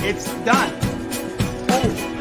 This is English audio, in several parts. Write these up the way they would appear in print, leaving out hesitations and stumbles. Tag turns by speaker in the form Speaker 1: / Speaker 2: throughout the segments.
Speaker 1: It's done. Oh.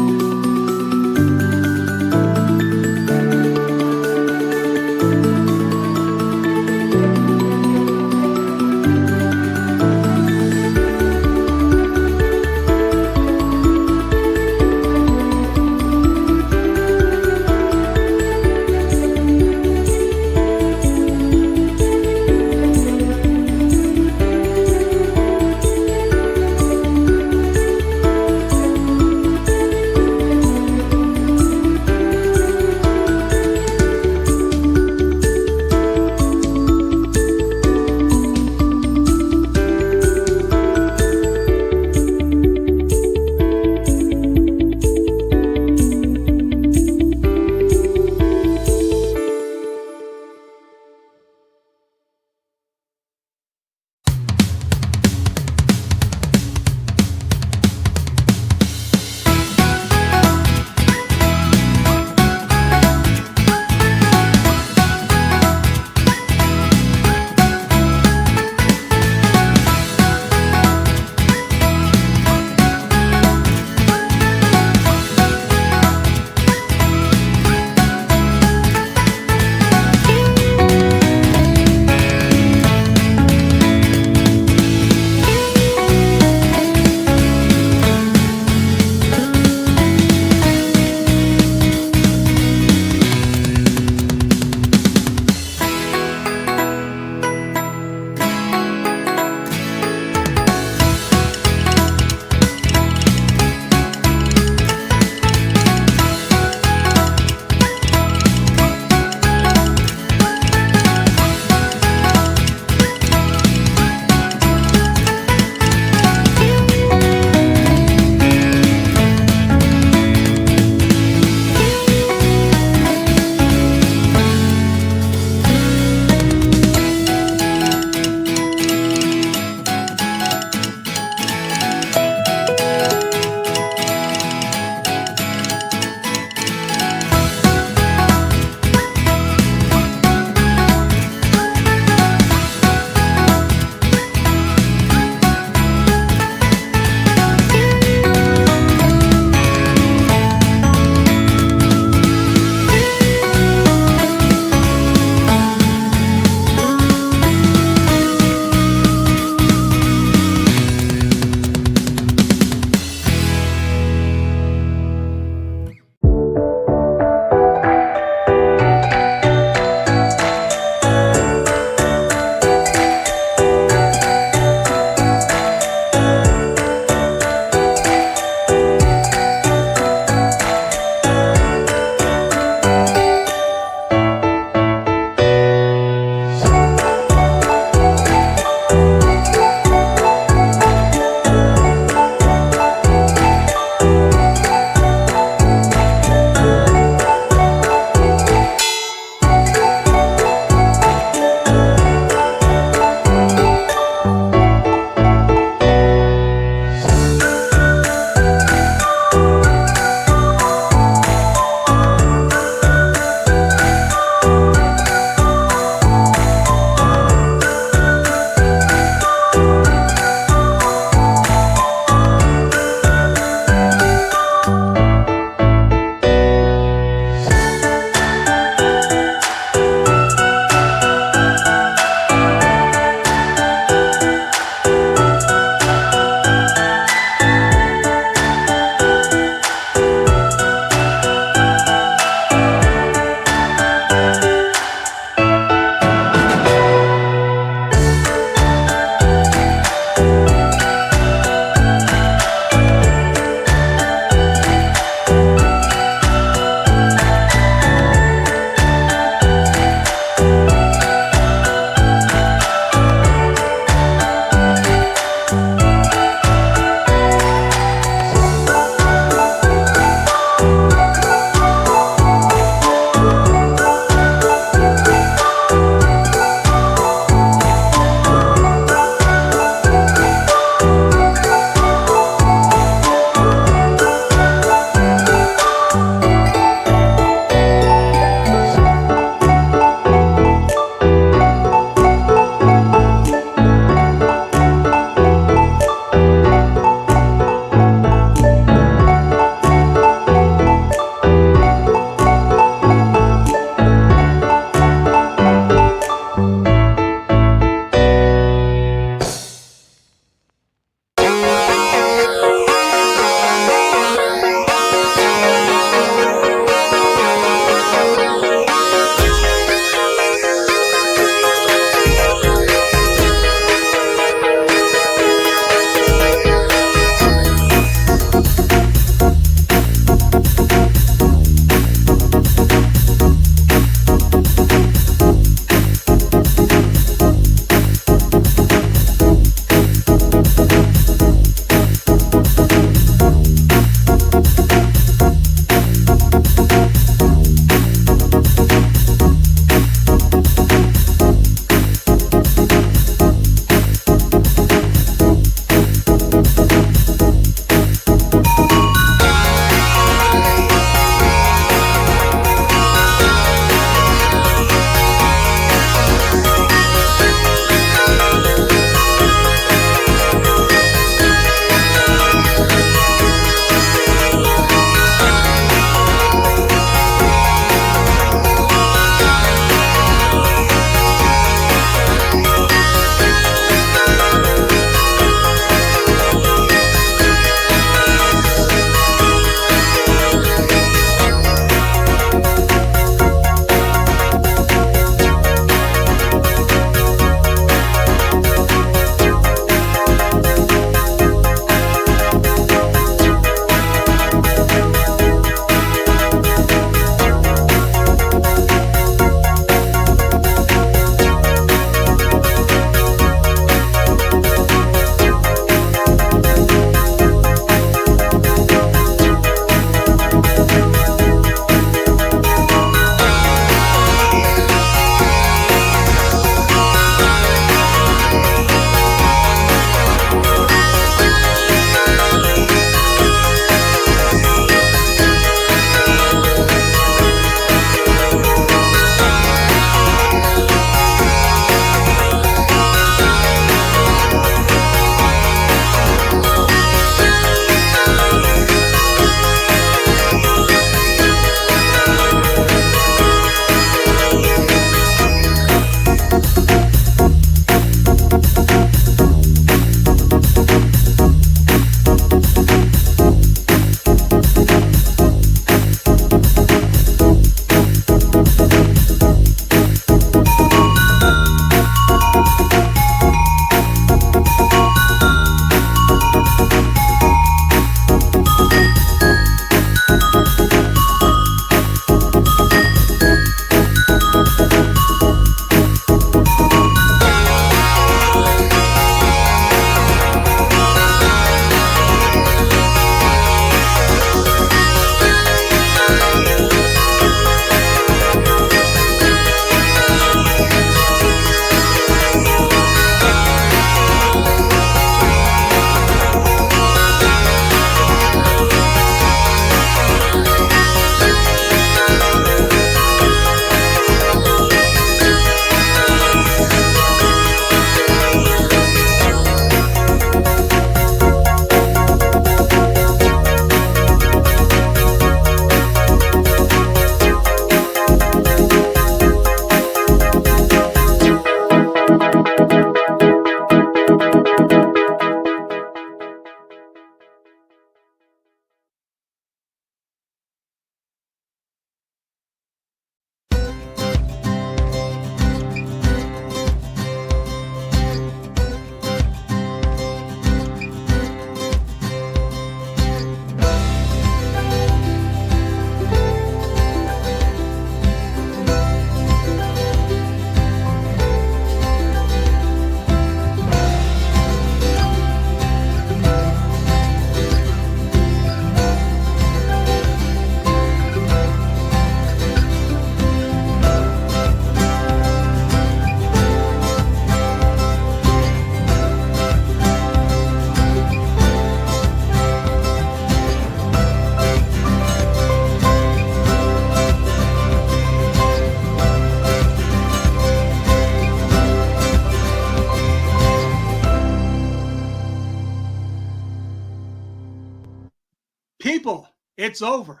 Speaker 1: People, it's over.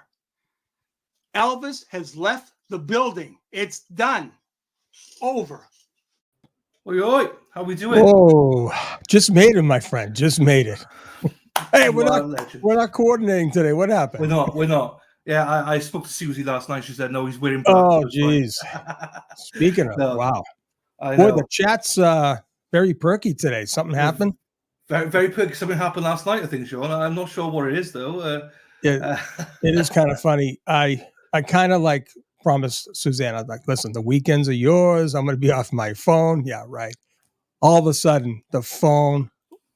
Speaker 1: Elvis has left the building. It's done. Over.
Speaker 2: Oi, oi, how we doing?
Speaker 3: Oh, just made it, my friend. Just made it. Hey, we're not coordinating today. What happened?
Speaker 2: We're not. Yeah, I spoke to Susie last night. She said, no, he's wearing black.
Speaker 3: Oh, geez. Speaking of,
Speaker 2: No,
Speaker 3: wow.
Speaker 2: I
Speaker 3: Boy,
Speaker 2: know.
Speaker 3: the chat's very perky today. Something happened?
Speaker 2: Very, very perky. Something happened last night, I think, Sean. I'm not sure what it is, though.
Speaker 3: It is kind of funny. I kind of like promised Suzanne, I was like, listen, the weekends are yours. I'm going to be off my phone. Yeah, right. All of a sudden, the phone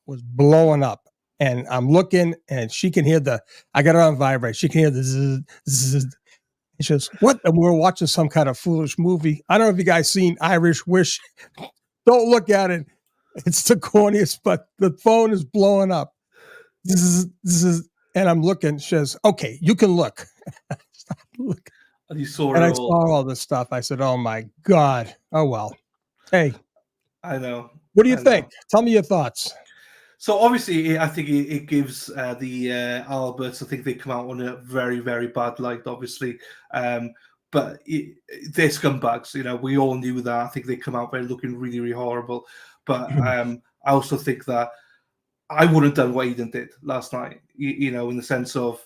Speaker 3: was blowing up. And I'm looking, and she can hear I got it on vibrate. She can hear the zzz, zzz. And she goes, what? And we were watching some kind of foolish movie. I don't know if you guys seen Irish Wish. Don't look at it. It's the corniest, but the phone is blowing up. And I'm looking. She says, okay, you can look. Stop looking.
Speaker 2: And you saw
Speaker 3: and
Speaker 2: it
Speaker 3: I saw all this stuff. I said, oh, my God. Oh, well. Hey.
Speaker 2: I know.
Speaker 3: What do you think? Tell me your thoughts.
Speaker 2: So obviously, I think it gives the Alberts. I think they come out on a very, very bad light. Obviously, but they're scumbags. You know, we all knew that. I think they come out there looking really, really horrible. But I also think that I wouldn't have done what Eden did last night. You know, in the sense of,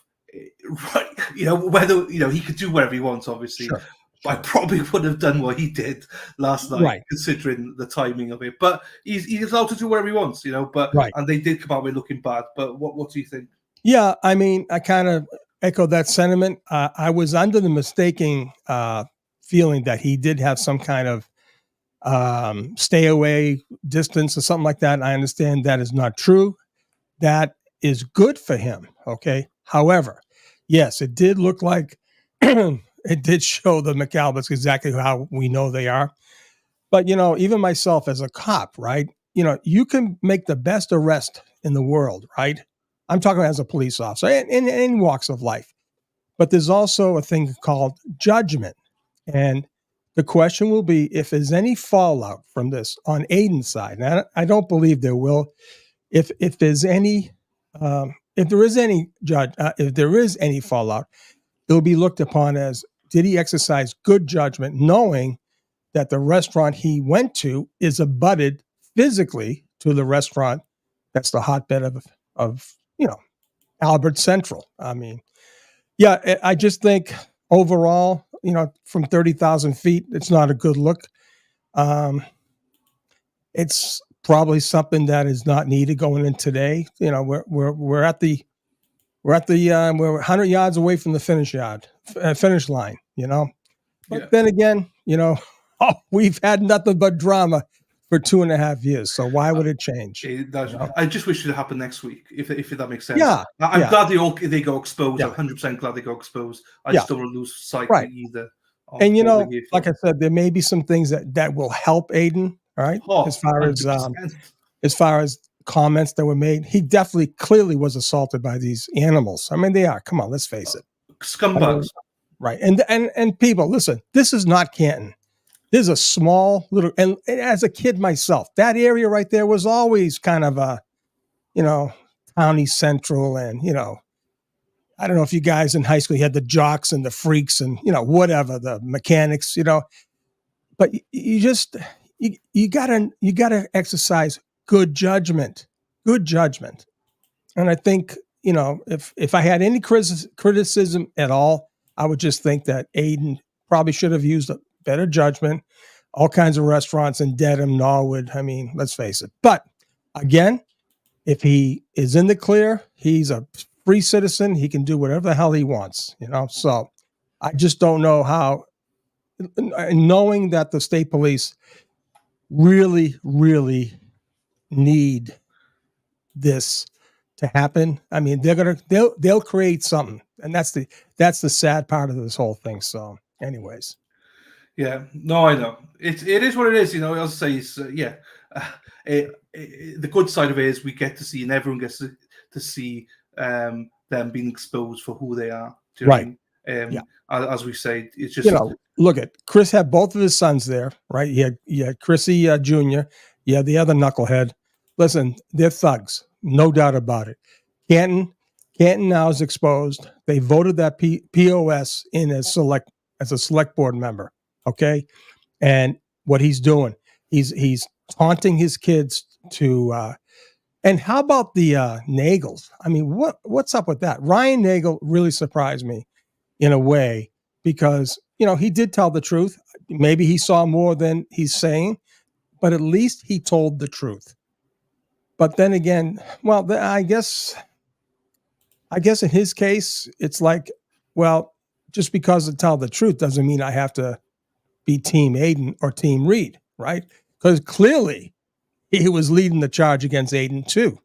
Speaker 2: right? You know, whether he could do whatever he wants. Obviously.
Speaker 3: Sure.
Speaker 2: I probably would have done what he did last night,
Speaker 3: right,
Speaker 2: considering the timing of it. But he's allowed to do whatever he wants, But
Speaker 3: right.
Speaker 2: And they did come out with looking bad. But what do you think?
Speaker 3: Yeah, I mean, I kind of echo that sentiment. I was under the mistaken feeling that he did have some kind of stay away distance or something like that. I understand that is not true. That is good for him. Okay. However, yes, it did look like. It did show the McAlberts exactly how we know they are. But, even myself as a cop, right? You can make the best arrest in the world, right? I'm talking as a police officer in walks of life. But there's also a thing called judgment. And the question will be if there's any fallout from this on Aiden's side. And I don't believe there will. If there's any, if there is any fallout, it will be looked upon as, did he exercise good judgment, knowing that the restaurant he went to is abutted physically to the restaurant that's the hotbed of Albert Central. I mean, yeah, I just think overall, from 30,000 feet, it's not a good look. It's probably something that is not needed going in today. We're 100 yards away from the finish line, But then again, we've had nothing but drama for 2.5 years. So why would it change?
Speaker 2: I just wish it happened next week, if that makes sense.
Speaker 3: Yeah,
Speaker 2: I'm glad they go exposed.
Speaker 3: Yeah.
Speaker 2: I'm 100% glad they go exposed. I just don't want to lose sight
Speaker 3: right.
Speaker 2: either.
Speaker 3: And like I said, there may be some things that will help Aiden. All right, as far as comments that were made, he definitely clearly was assaulted by these animals. I mean, they are. Come on, let's face it,
Speaker 2: scumbags.
Speaker 3: Right, and people, listen. This is not Canton. There's a small little, and as a kid myself, that area right there was always kind of a, county central, and I don't know if you guys in high school you had the jocks and the freaks and whatever, the mechanics, but you gotta exercise good judgment, and I think if I had any criticism at all, I would just think that Aiden probably should have used a better judgment. All kinds of restaurants in Dedham, Norwood. I mean, let's face it. But again, if he is in the clear, he's a free citizen. He can do whatever the hell he wants, So I just don't know how, knowing that the state police really, really need this to happen. I mean, they'll create something, and that's the sad part of this whole thing. So, anyways.
Speaker 2: Yeah, no, I know. It is what it is, As I say, the good side of it is we get to see, and everyone gets to see them being exposed for who they are. Do you know what I mean? As we say, it's just
Speaker 3: look at Chris had both of his sons there, right? You had Chrissy Jr. You had the other knucklehead. Listen, they're thugs, no doubt about it. Canton, Canton now is exposed. They voted that POS in as a select board member. Okay, and what he's doing, he's taunting his kids to. And how about the Nagels? I mean, what's up with that? Ryan Nagel really surprised me in a way because he did tell the truth. Maybe he saw more than he's saying, but at least he told the truth. But then again, well, I guess in his case, it's like, well, just because I tell the truth doesn't mean I have to be Team Aiden or Team Reed, right? Because clearly he was leading the charge against Aiden too.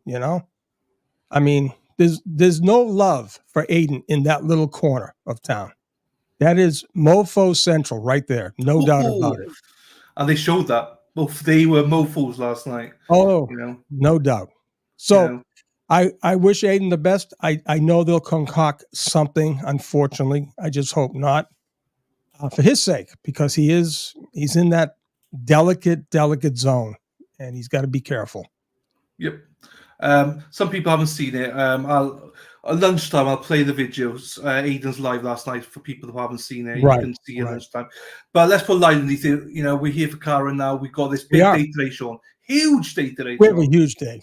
Speaker 3: I mean, there's no love for Aiden in that little corner of town. That is mofo central right there, no doubt about it.
Speaker 2: And they showed that. Both they were mofos last night.
Speaker 3: Oh, no doubt. So I wish Aiden the best. I know they'll concoct something. Unfortunately, I just hope not, for his sake, because he's in that delicate zone, and he's got to be careful.
Speaker 2: Yep. Some people haven't seen it. At lunchtime, I'll play the videos. Aiden's live last night for people who haven't seen it.
Speaker 3: Right,
Speaker 2: You can see it at lunchtime. But let's put light underneath it. We're here for Karen now. We've got this big day today, Sean. Huge day today,
Speaker 3: We have a huge day.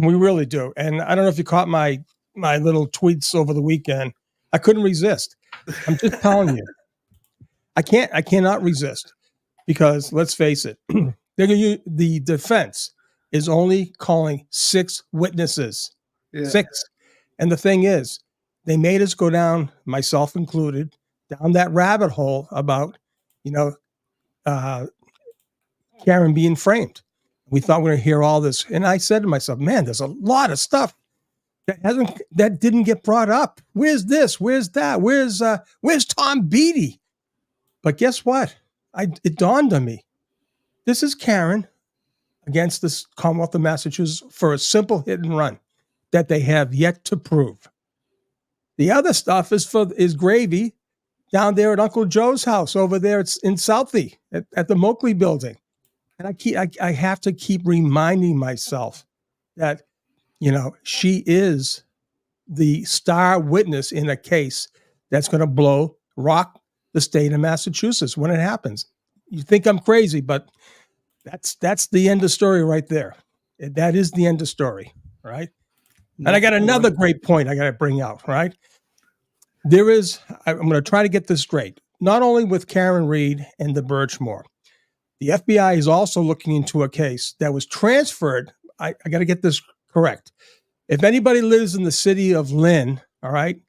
Speaker 3: We really do. And I don't know if you caught my little tweets over the weekend. I couldn't resist. I'm just telling you. I cannot resist because let's face it, the defense is only calling 6 witnesses. Yeah. 6. And the thing is, they made us go down, myself included, down that rabbit hole about, Karen being framed. We thought we were going to hear all this. And I said to myself, man, there's a lot of stuff that didn't get brought up. Where's this? Where's that? Where's Tom Beatty? But guess what? It dawned on me. This is Karen against the Commonwealth of Massachusetts for a simple hit and run that they have yet to prove. The other stuff is gravy down there at Uncle Joe's house over there in Southie at the Moakley building. And I have to keep reminding myself that, she is the star witness in a case that's going to rock the state of Massachusetts when it happens. You think I'm crazy, but that's the end of story right there. That is the end of story, right? And I got another great point I got to bring out, right? I'm going to try to get this straight. Not only with Karen Reed and the Birchmore, the FBI is also looking into a case that was transferred. I got to get this correct. If anybody lives in the city of Lynn, all right,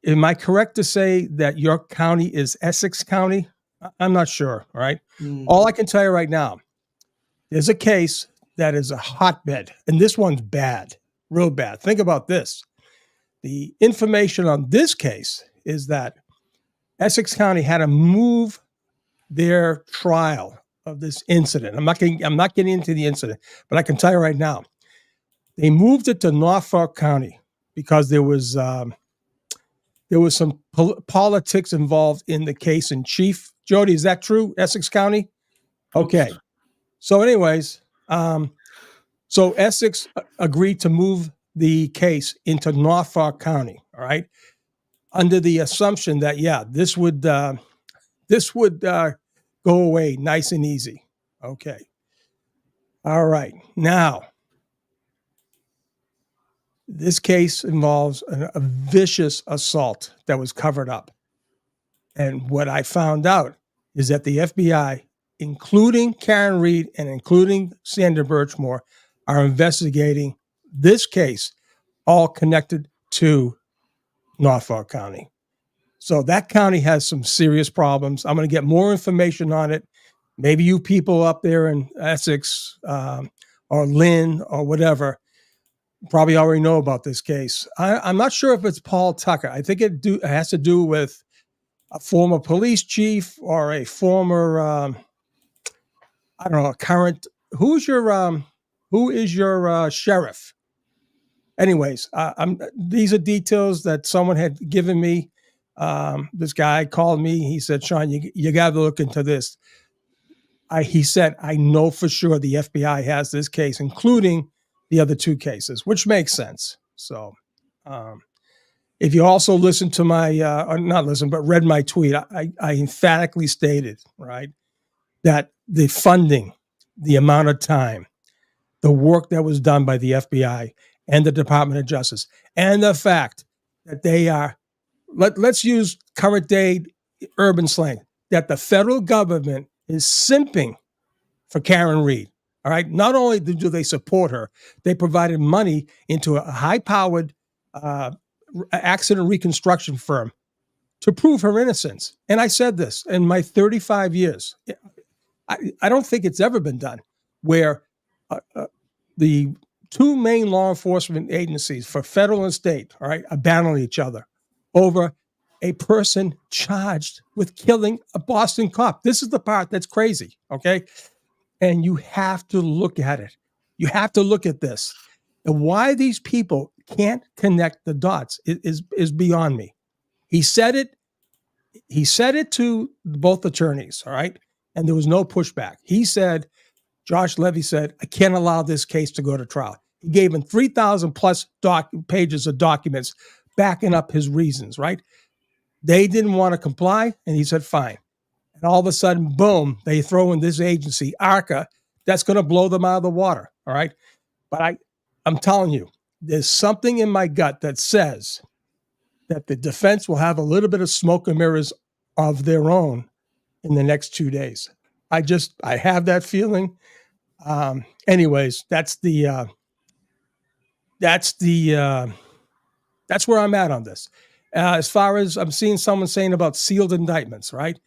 Speaker 3: am I correct to say that York County is Essex County? I'm not sure, all right? All I can tell you right now, there's a case that is a hotbed, and this one's bad, real bad. Think about this. The information on this case is that Essex County had to move their trial of this incident. I'm not getting into the incident, but I can tell you right now, they moved it to Norfolk County because there was some politics involved in the case in chief. Jody, is that true? Essex County? Okay. So anyways, so Essex agreed to move the case into Norfolk County, all right, under the assumption that, this would go away nice and easy. Okay. All right. Now, this case involves a vicious assault that was covered up. And what I found out is that the FBI, including Karen Reed and including Sandra Birchmore, are investigating this case, all connected to Norfolk County. So that county has some serious problems. I'm going to get more information on it. Maybe you people up there in Essex or Lynn or whatever probably already know about this case. I'm not sure if it's Paul Tucker. I think it has to do with a former police chief or a former, I don't know, a current. Who is your sheriff? Anyways, these are details that someone had given me. This guy called me. He said, Sean, you got to look into this. He said, I know for sure the FBI has this case, including the other 2 cases, which makes sense. So If you also listen to my, or not listen, but read my tweet, I emphatically stated, right, that the funding, the amount of time, the work that was done by the FBI and the Department of Justice, and the fact that they are, let's use current day urban slang, that the federal government is simping for Karen Reed. All right. Not only do they support her, they provided money into a high-powered accident reconstruction firm to prove her innocence. And I said this in my 35 years. I don't think it's ever been done where the two main law enforcement agencies for federal and state, all right, are battling each other over a person charged with killing a Boston cop. This is the part that's crazy, okay? And you have to look at it. You have to look at this. And why these people can't connect the dots is beyond me. He said it to both attorneys, all right? And there was no pushback. He said, Josh Levy said, I can't allow this case to go to trial. He gave him 3,000 plus pages of documents backing up his reasons, right? They didn't want to comply, and he said, fine. And all of a sudden, boom, they throw in this agency, ARCA, that's going to blow them out of the water, all right? But I'm telling you, there's something in my gut that says that the defense will have a little bit of smoke and mirrors of their own in the next 2 days. I have that feeling. Anyways, that's where I'm at on this. As far as I'm seeing someone saying about sealed indictments, right?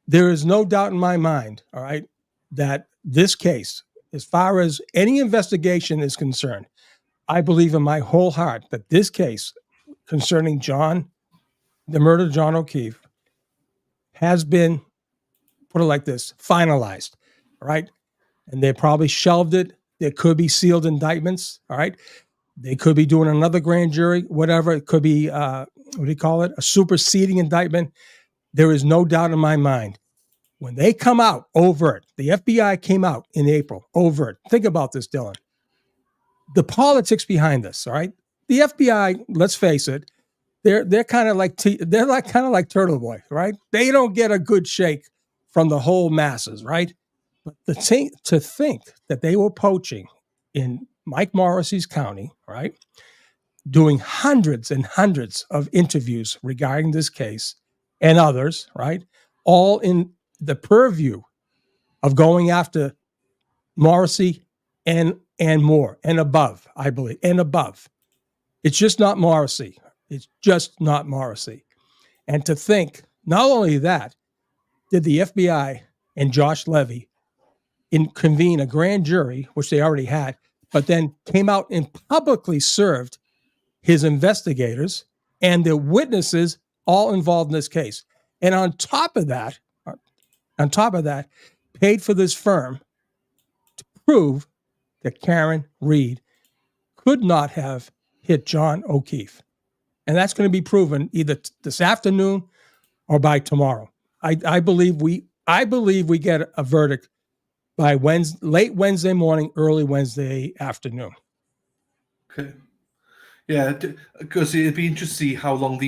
Speaker 3: There is no doubt in my mind, all right, that this case, as far as any investigation is concerned, I believe in my whole heart that this case concerning the murder of John O'Keefe, has been, put it like this, finalized, all right? And they probably shelved it. There could be sealed indictments, all right? They could be doing another grand jury, whatever. It could be, what do you call it? A superseding indictment. There is no doubt in my mind. When they come out overt, the FBI came out in April, overt. Think about this, Dylan. The politics behind this, all right? The FBI, let's face it, they're kind of like Turtle Boy, right? They don't get a good shake from the whole masses, right? But to think that they were poaching in Mike Morrissey's county, right? Doing hundreds and hundreds of interviews regarding this case and others, right? All in the purview of going after Morrissey and more and above, I believe, and above. It's just not Morrissey. It's just not Morrissey. And to think, not only that, did the FBI and Josh Levy convene a grand jury, which they already had, but then came out and publicly served his investigators and the witnesses all involved in this case. And on top of that, paid for this firm to prove that Karen Reed could not have hit John O'Keefe. And that's going to be proven either this afternoon or by tomorrow. I believe we get a verdict by late Wednesday morning, early Wednesday afternoon.
Speaker 2: Okay. Yeah, because it'd be interesting to see how long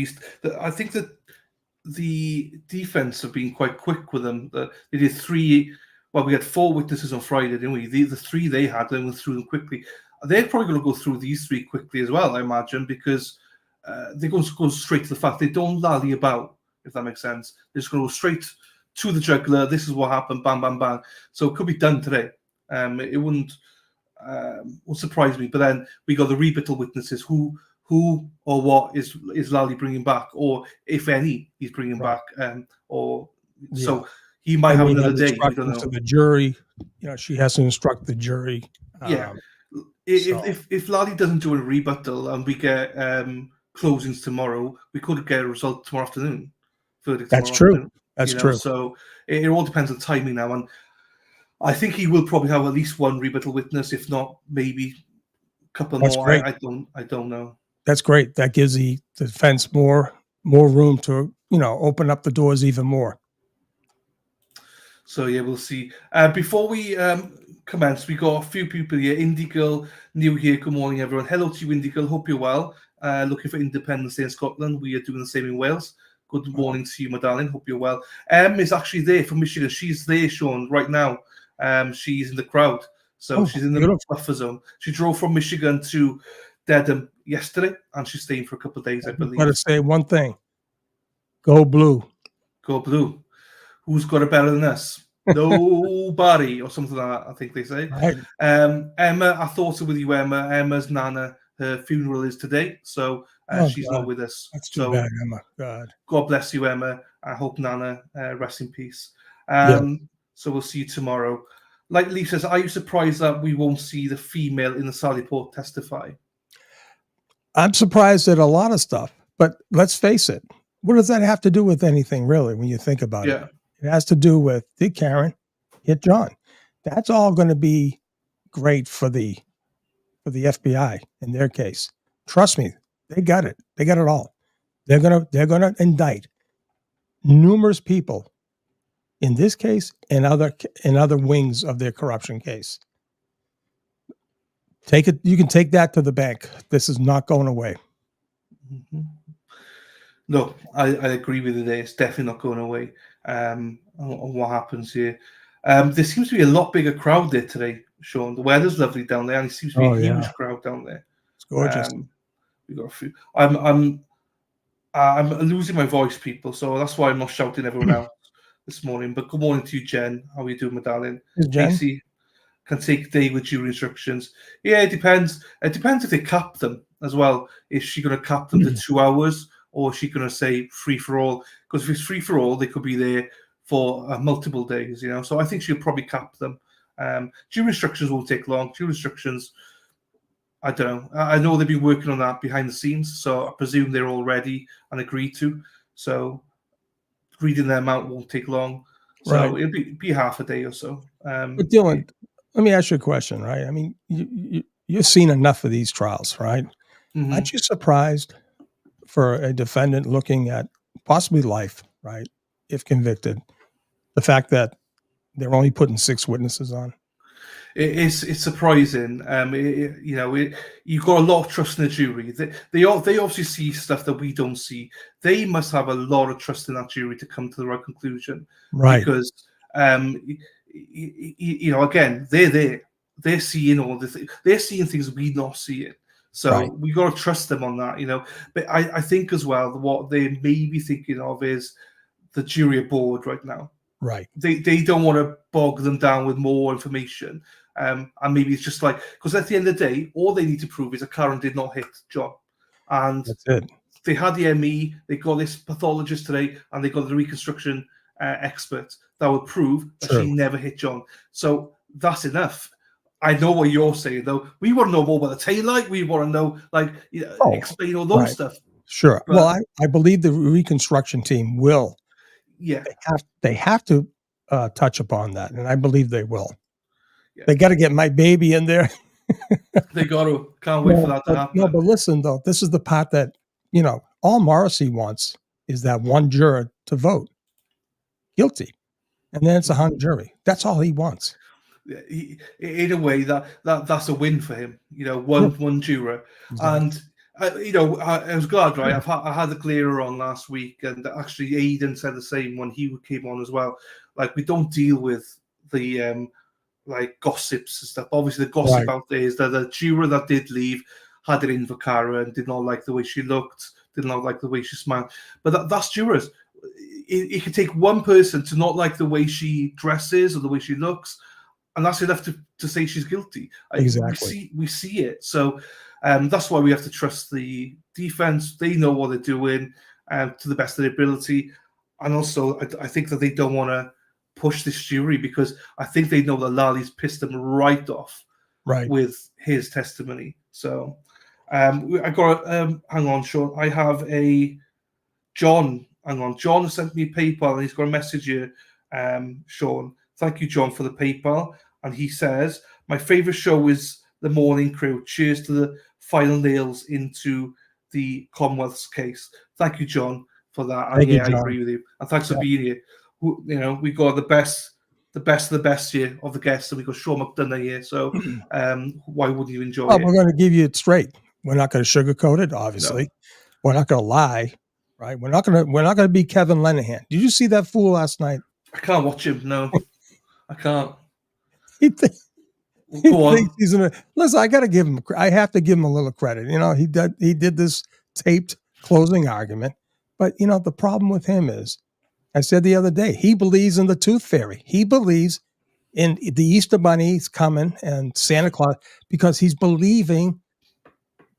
Speaker 2: I think that the defense have been quite quick with them. They did we had 4 witnesses on Friday, didn't we? The 3 they had, then went through them quickly. They're probably going to go through these 3 quickly as well, I imagine, because they're going to go straight to the fact. They don't lally about, if that makes sense. They're just going to go straight to the jugular. This is what happened, bang, bang, bang. So it could be done today. It wouldn't surprise me. But then we got the rebuttal witnesses. Who or what is Lally bringing back, or if any, he's bringing back, so he might have another day. We don't know.
Speaker 3: To the jury, she has to instruct the jury.
Speaker 2: If Lally doesn't do a rebuttal and we get closings tomorrow, we could get a result tomorrow afternoon.
Speaker 3: That's true. That's true.
Speaker 2: So it all depends on timing now, and I think he will probably have at least 1 rebuttal witness, if not maybe a couple more.
Speaker 3: Great.
Speaker 2: I don't know.
Speaker 3: That's great. That gives the defense more room to open up the doors even more.
Speaker 2: So yeah, we'll see. Before we commence, we got a few people here. Indie Girl, new here. Good morning, everyone. Hello to you, Indie Girl. Hope you're well. Looking for Independence Day in Scotland. We are doing the same in Wales. Good morning to you, my darling. Hope you're well. Is actually there from Michigan. She's there, Sean, right now. She's in the crowd. So she's in the buffer zone. She drove from Michigan to Dedham yesterday, and she's staying for a couple of days, I believe.
Speaker 3: I'm going to say one thing. Go blue.
Speaker 2: Go blue. Who's got it better than us? Nobody, or something like that, I think they say.
Speaker 3: Right.
Speaker 2: Emma, I thought it with you, Emma. Emma's Nana, her funeral is today, so she's not with us.
Speaker 3: That's too bad, Emma.
Speaker 2: God bless you, Emma. I hope Nana rests in peace. So we'll see you tomorrow. Like Lee says, are you surprised that we won't see the female in the Sallyport testify?
Speaker 3: I'm surprised at a lot of stuff, but let's face it. What does that have to do with anything, really, when you think about it? It has to do with, did Karen hit John? That's all going to be great for the FBI in their case. Trust me, they got it. They got it all. They're gonna indict numerous people in this case and other wings of their corruption case. Take it. You can take that to the bank. This is not going away.
Speaker 2: Mm-hmm. No, I agree with you there. It's definitely not going away. On what happens here. There seems to be a lot bigger crowd there today, Sean. The weather's lovely down there, and it seems to be a huge crowd down there.
Speaker 3: It's gorgeous.
Speaker 2: We got a few. I'm losing my voice, people, so that's why I'm not shouting everyone out this morning. But good morning to you, Jen. How are you doing, my darling? Casey can take a day with jury instructions. Yeah, it depends. It depends if they cap them as well. Is she going to cap them to 2 hours? Or is she going to say free for all? Because if it's free for all, they could be there for multiple days, you know. So I think she'll probably cap them. Jury instructions won't take long. Jury instructions, I don't know. I know they've been working on that behind the scenes, so I presume they're all ready and agreed to. So reading them out won't take long. So it'll be half a day or so.
Speaker 3: But Dylan, let me ask you a question, right? I mean, you've seen enough of these trials, right? Mm-hmm. Aren't you surprised for a defendant looking at possibly life, right, if convicted, the fact that they're only putting 6 witnesses on?
Speaker 2: It's surprising. You've got a lot of trust in the jury. They obviously see stuff that we don't see. They must have a lot of trust in that jury to come to the right conclusion,
Speaker 3: right?
Speaker 2: Because again, they're there. They're seeing all this. They're seeing things we not seeing. So we got to trust them on that, you know. But I think as well, what they may be thinking of is the jury are bored right now.
Speaker 3: Right.
Speaker 2: They don't want to bog them down with more information. And maybe it's just like, because at the end of the day, all they need to prove is that Karen did not hit John. And
Speaker 3: that's it.
Speaker 2: They had the ME, they got this pathologist today, and they got the reconstruction expert that would prove that she never hit John. So that's enough. I know what you're saying, though. We want to know more about the taillight. We want to know, explain all those stuff.
Speaker 3: Sure. But, well, I believe the reconstruction team will.
Speaker 2: Yeah.
Speaker 3: They have to touch upon that, and I believe they will. Yeah. They got to get my baby in there.
Speaker 2: They got to. Can't wait for that to happen.
Speaker 3: No, but listen, though. This is the part that, all Morrissey wants is that one juror to vote guilty. And then it's a hung jury. That's all he wants.
Speaker 2: In a way, that's a win for him. One juror, exactly. And I was glad, right? I had the clearer on last week, and actually Aidan said the same when he came on as well. Like, we don't deal with the gossips and stuff. Obviously, the gossip out there is that the juror that did leave had it in for Cara and did not like the way she looked, did not like the way she smiled. But that's jurors. It can take one person to not like the way she dresses or the way she looks, and that's enough to say she's guilty.
Speaker 3: Exactly.
Speaker 2: We see it. So that's why we have to trust the defense. They know what they're doing to the best of their ability. And also, I think that they don't want to push this jury because I think they know that Lali's pissed them right off with his testimony. So I got hang on, Sean. I have a John. Hang on. John has sent me a PayPal and he's got a message here, Sean. Thank you, John, for the PayPal. And he says, my favorite show is The Morning Crew. Cheers to the final nails into the Commonwealth's case. Thank you, John, for that. And I agree with you. And thanks for being here. We got the best the best of the best here of the guests, and we got Sean McDonough here. So why wouldn't you enjoy
Speaker 3: Well,
Speaker 2: it?
Speaker 3: we're going to give you it straight. We're not going to sugarcoat it. Obviously, we're not going to lie, right? We're not going to be Kevin Lenahan. Did you see that fool last night?
Speaker 2: I can't watch him. No, I can't.
Speaker 3: He
Speaker 2: Go on.
Speaker 3: thinks he's listen. I got to give him. I have to give him a little credit. You know, he did this taped closing argument, but you know the problem with him is, I said the other day, he believes in the tooth fairy. He believes in the Easter Bunny's coming and Santa Claus because he's believing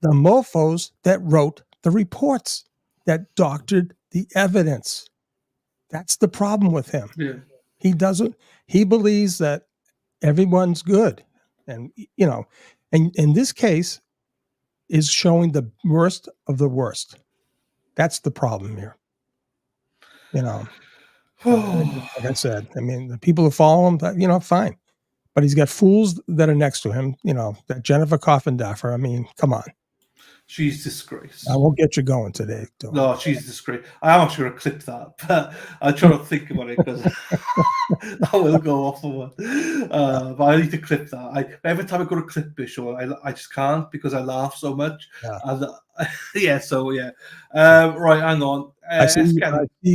Speaker 3: the mofos that wrote the reports that doctored the evidence. That's the problem with him.
Speaker 2: Yeah.
Speaker 3: He believes that everyone's good. And, you know, and in this case is showing the worst of the worst. That's the problem here. You know, like I said, I mean, the people who follow him, you know, fine. But he's got fools that are next to him, you know, that Jennifer Coffindaffer. I mean, come on.
Speaker 2: She's disgrace.
Speaker 3: I won't get you going today.
Speaker 2: No, she's disgrace. I am actually going to clip that, but I try not to think about it because that will go off. But I need to clip that. Every time I go to clip this show, I just can't because I laugh so much.
Speaker 3: Yeah.
Speaker 2: And, right, hang on.
Speaker 3: I see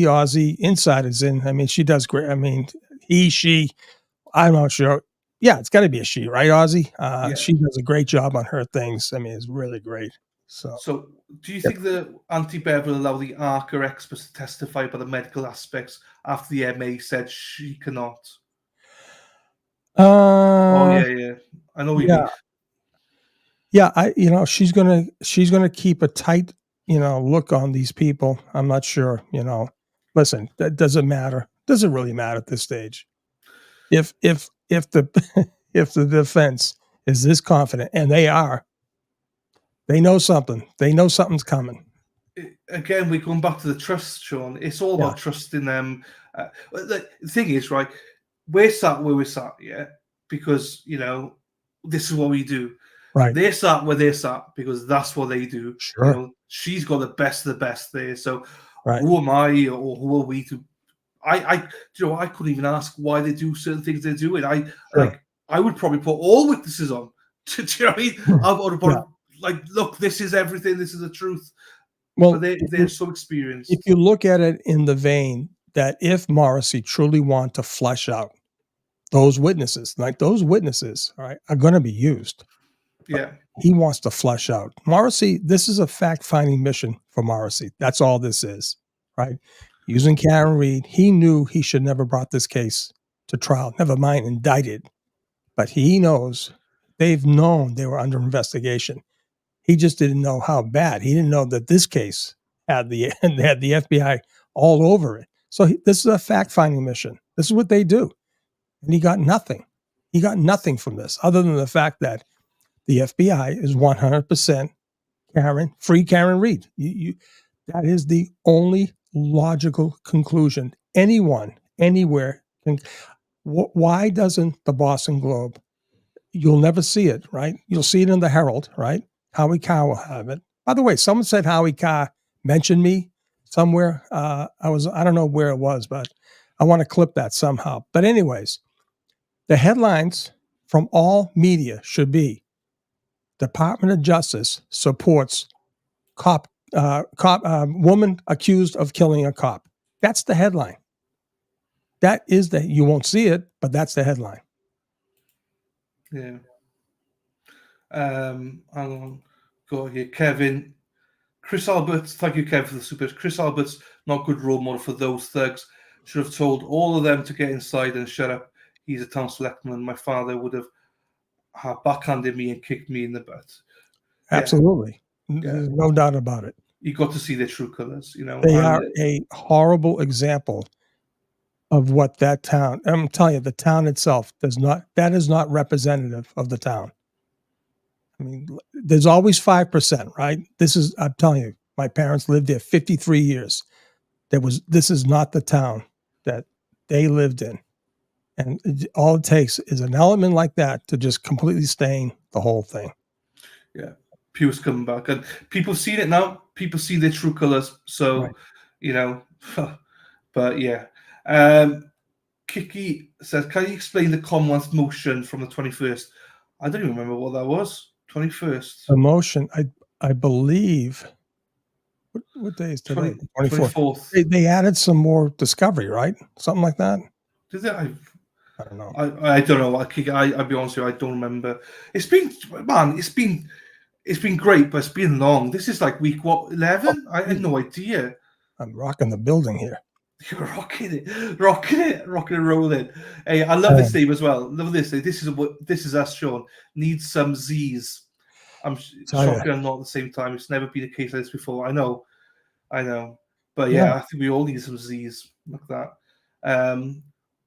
Speaker 3: Aussie Insiders in. I mean, she does great. I mean, she, I'm not sure. Yeah, it's got to be a she, right, Aussie? She does a great job on her things. I mean, it's really great. So
Speaker 2: do you think the anti-Bev will allow the ARCA experts to testify about the medical aspects after the MA said she cannot? I know you mean.
Speaker 3: Yeah, you know, she's gonna keep a tight, you know, look on these people. I'm not sure, you know. Listen, that doesn't matter. Doesn't really matter at this stage. If the if the defense is this confident, and they are, they know something. They know something's coming.
Speaker 2: Again, we're going back to the trust, Sean. It's all about trusting them. The thing is, right, we're sat where we're sat, because, you know, this is what we do.
Speaker 3: Right.
Speaker 2: They're sat where they're sat because that's what they do.
Speaker 3: Sure.
Speaker 2: You know, she's got the best of the best there. So
Speaker 3: right.
Speaker 2: Who am I or who are we to... I couldn't even ask why they do certain things they're doing. I would probably put all witnesses on. Do you know what I mean? I would put, like, look, this is everything. This is the truth.
Speaker 3: Well,
Speaker 2: but they're so experienced.
Speaker 3: If you look at it in the vein that if Morrissey truly want to flesh out those witnesses, like those witnesses, all right, are going to be used.
Speaker 2: Yeah.
Speaker 3: He wants to flesh out. Morrissey, this is a fact-finding mission for Morrissey. That's all this is, right? Using Karen Reed, he knew he should never brought this case to trial, never mind indicted. But he knows, they've known they were under investigation. He just didn't know how bad. He didn't know that this case had the FBI all over it. So this is a fact-finding mission. This is what they do. And he got nothing. He got nothing from this other than the fact that the FBI is 100% free Karen Reed. That is the only logical conclusion anyone, anywhere can. Why doesn't the Boston Globe? You'll never see it, right? You'll see it in the Herald, right? Howie Carr will have it. By the way, someone said Howie Carr mentioned me somewhere. I don't know where it was, but I want to clip that somehow. But anyways, the headlines from all media should be Department of Justice supports woman accused of killing a cop. That's the headline. That is you won't see it, but that's the headline.
Speaker 2: Yeah. Hang on. Go here. Kevin. Chris Alberts, thank you, Kevin, for the super. Chris Alberts, not good role model for those thugs. Should have told all of them to get inside and shut up. He's a town selectman. My father would have backhanded me and kicked me in the butt.
Speaker 3: Absolutely. There's no doubt about it.
Speaker 2: You got to see their true colors, you know.
Speaker 3: They are a horrible example of what that town, I'm telling you, the town itself that is not representative of the town. I mean, there's always 5%, right? I'm telling you, my parents lived there 53 years. This is not the town that they lived in. And all it takes is an element like that to just completely stain the whole thing.
Speaker 2: Yeah. Pew's coming back. And people see it now. People see their true colors. So, you know, but yeah. Kiki says, "Can you explain the Commonwealth motion from the 21st?" I don't even remember what that was. 21st.
Speaker 3: Emotion. I believe. What day is today?
Speaker 2: 24th.
Speaker 3: They added some more discovery, right? Something like that.
Speaker 2: Did they?
Speaker 3: I don't know.
Speaker 2: I don't know. I'll be honest with you. I don't remember. It's been great, but it's been long. This is like week 11. I had no idea.
Speaker 3: I'm rocking the building here.
Speaker 2: You're rocking and rolling. Hey, I love this name as well. Love this name. This is us, Sean. Needs some Z's. I'm shocked and not at the same time. It's never been a case like this before. I know. But yeah, I think we all need some Z's like that.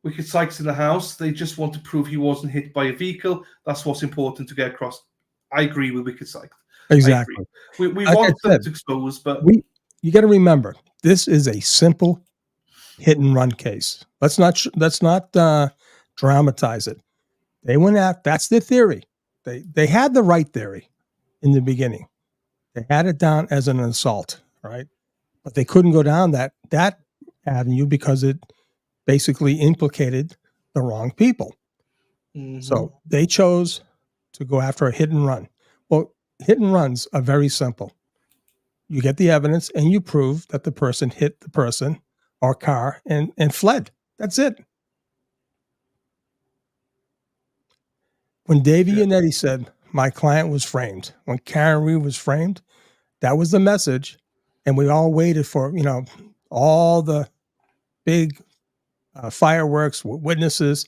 Speaker 2: Wicked Sykes in the house. They just want to prove he wasn't hit by a vehicle. That's what's important to get across. I agree with Wicked Sykes.
Speaker 3: Exactly.
Speaker 2: We want them to expose, but
Speaker 3: you got to remember, this is a simple hit and run case. Let's not dramatize it. They went out. That's their theory. They had the right theory in the beginning. They had it down as an assault, right? But they couldn't go down that avenue because it basically implicated the wrong people. Mm-hmm. So they chose to go after a hit and run. Well, hit and runs are very simple. You get the evidence and you prove that the person hit the person or car and fled. That's it. When Davey Yannetti said, my client was framed, when Karen Reed was framed, that was the message. And we all waited for, all the big fireworks, witnesses.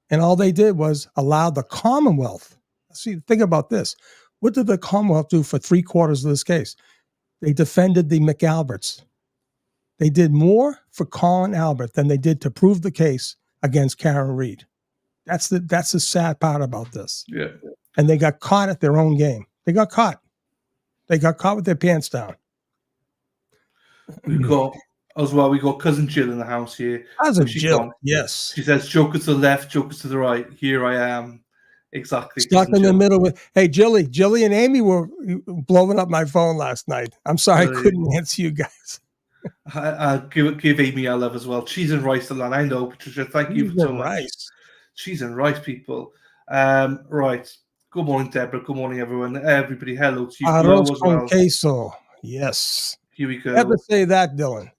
Speaker 3: And all they did was allow the Commonwealth. See, think about this. What did the Commonwealth do for 3/4 of this case? They defended the McAlberts. They did more for Colin Albert than they did to prove the case against Karen Reed. That's the sad part about this.
Speaker 2: Yeah.
Speaker 3: And they got caught at their own game. They got caught with their pants down.
Speaker 2: We got Cousin Jill in the house here.
Speaker 3: Cousin Jill, yes.
Speaker 2: She says, Joker to the left, Joker to the right. Here I am. Exactly.
Speaker 3: Stuck in the middle with, hey, Jilly and Amy were blowing up my phone last night. I'm sorry I couldn't answer you guys.
Speaker 2: Give Amy our love as well. Cheese and rice, Alan. I know, Patricia. Thank you so much. Cheese and rice, people. Right. Good morning, Deborah. Good morning, everyone. Everybody, hello to you.
Speaker 3: Arroz con queso. Yes.
Speaker 2: Here we go.
Speaker 3: Never say that, Dylan.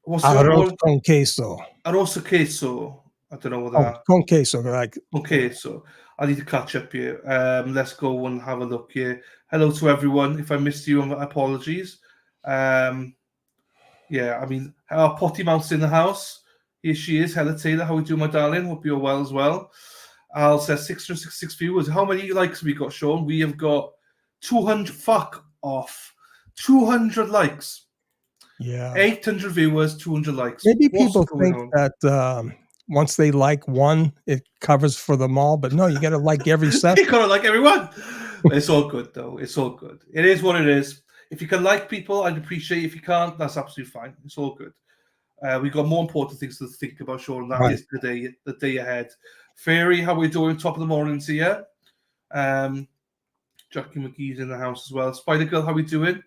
Speaker 3: Arroz con queso.
Speaker 2: Arroz con queso. I don't know what that.
Speaker 3: Con queso. Con
Speaker 2: queso. I need to catch up here. Let's go and have a look here. Hello to everyone. If I missed you, apologies. Our potty mouth's in the house. Here she is. Hello, Taylor. How are we doing, my darling? Hope you're well as well. Al says 666 viewers. How many likes have we got, Sean? We have got 200. Fuck off. 200 likes.
Speaker 3: Yeah.
Speaker 2: 800 viewers, 200 likes.
Speaker 3: Maybe people think that once they like one, it covers for them all. But no, you got to like every set.
Speaker 2: You got to like everyone. It's all good, though. It's all good. It is what it is. If you can like people, I'd appreciate it. If you can't, that's absolutely fine. It's all good. We've got more important things to think about, Sean. That is the day ahead. Fairy, how are we doing? Top of the morning to you. Jackie McGee's in the house as well. Spider Girl, how are we doing?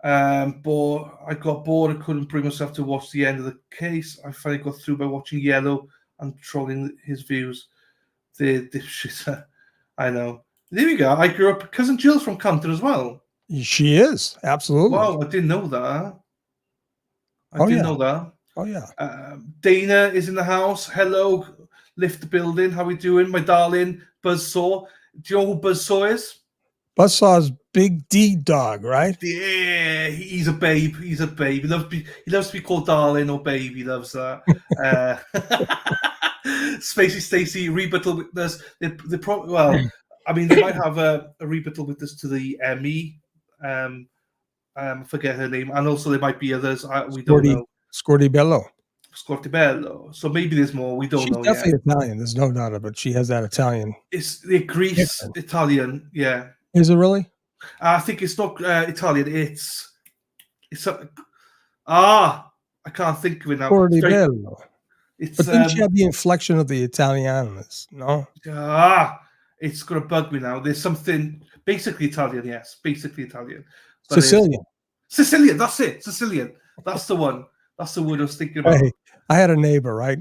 Speaker 2: But I got bored. I couldn't bring myself to watch the end of the case. I finally got through by watching Yellow and trolling his views. I know. There we go. I grew up. Cousin Jill's from Compton as well.
Speaker 3: She is. Absolutely.
Speaker 2: Wow, I didn't know that. I didn't know that.
Speaker 3: Oh, yeah.
Speaker 2: Dana is in the house. Hello. Lift the building. How we doing? My darling Buzzsaw. Do you know who Buzzsaw is?
Speaker 3: Buzzsaw's Big D dog, right?
Speaker 2: Yeah, he's a babe. He's a babe. He loves to be called darling or babe. He loves that. Spacey Stacey, rebuttal witness. They might have a rebuttal witness to the ME. Forget her name. And also there might be others. We don't know. Scortibello. So maybe there's more. We don't know yet.
Speaker 3: She's definitely Italian. There's no doubt about it. She has that Italian.
Speaker 2: It's the Greece Italian. Yeah.
Speaker 3: Is it really?
Speaker 2: I think it's not Italian. I can't think of it now.
Speaker 3: Scortibello. But didn't she have the inflection of the Italianness? No.
Speaker 2: It's gonna bug me now. There's something basically Italian. Yes, basically Italian.
Speaker 3: Sicilian.
Speaker 2: Sicilian. That's it. Sicilian. That's the one. That's the word I was thinking about.
Speaker 3: Hey, I had a neighbor, right?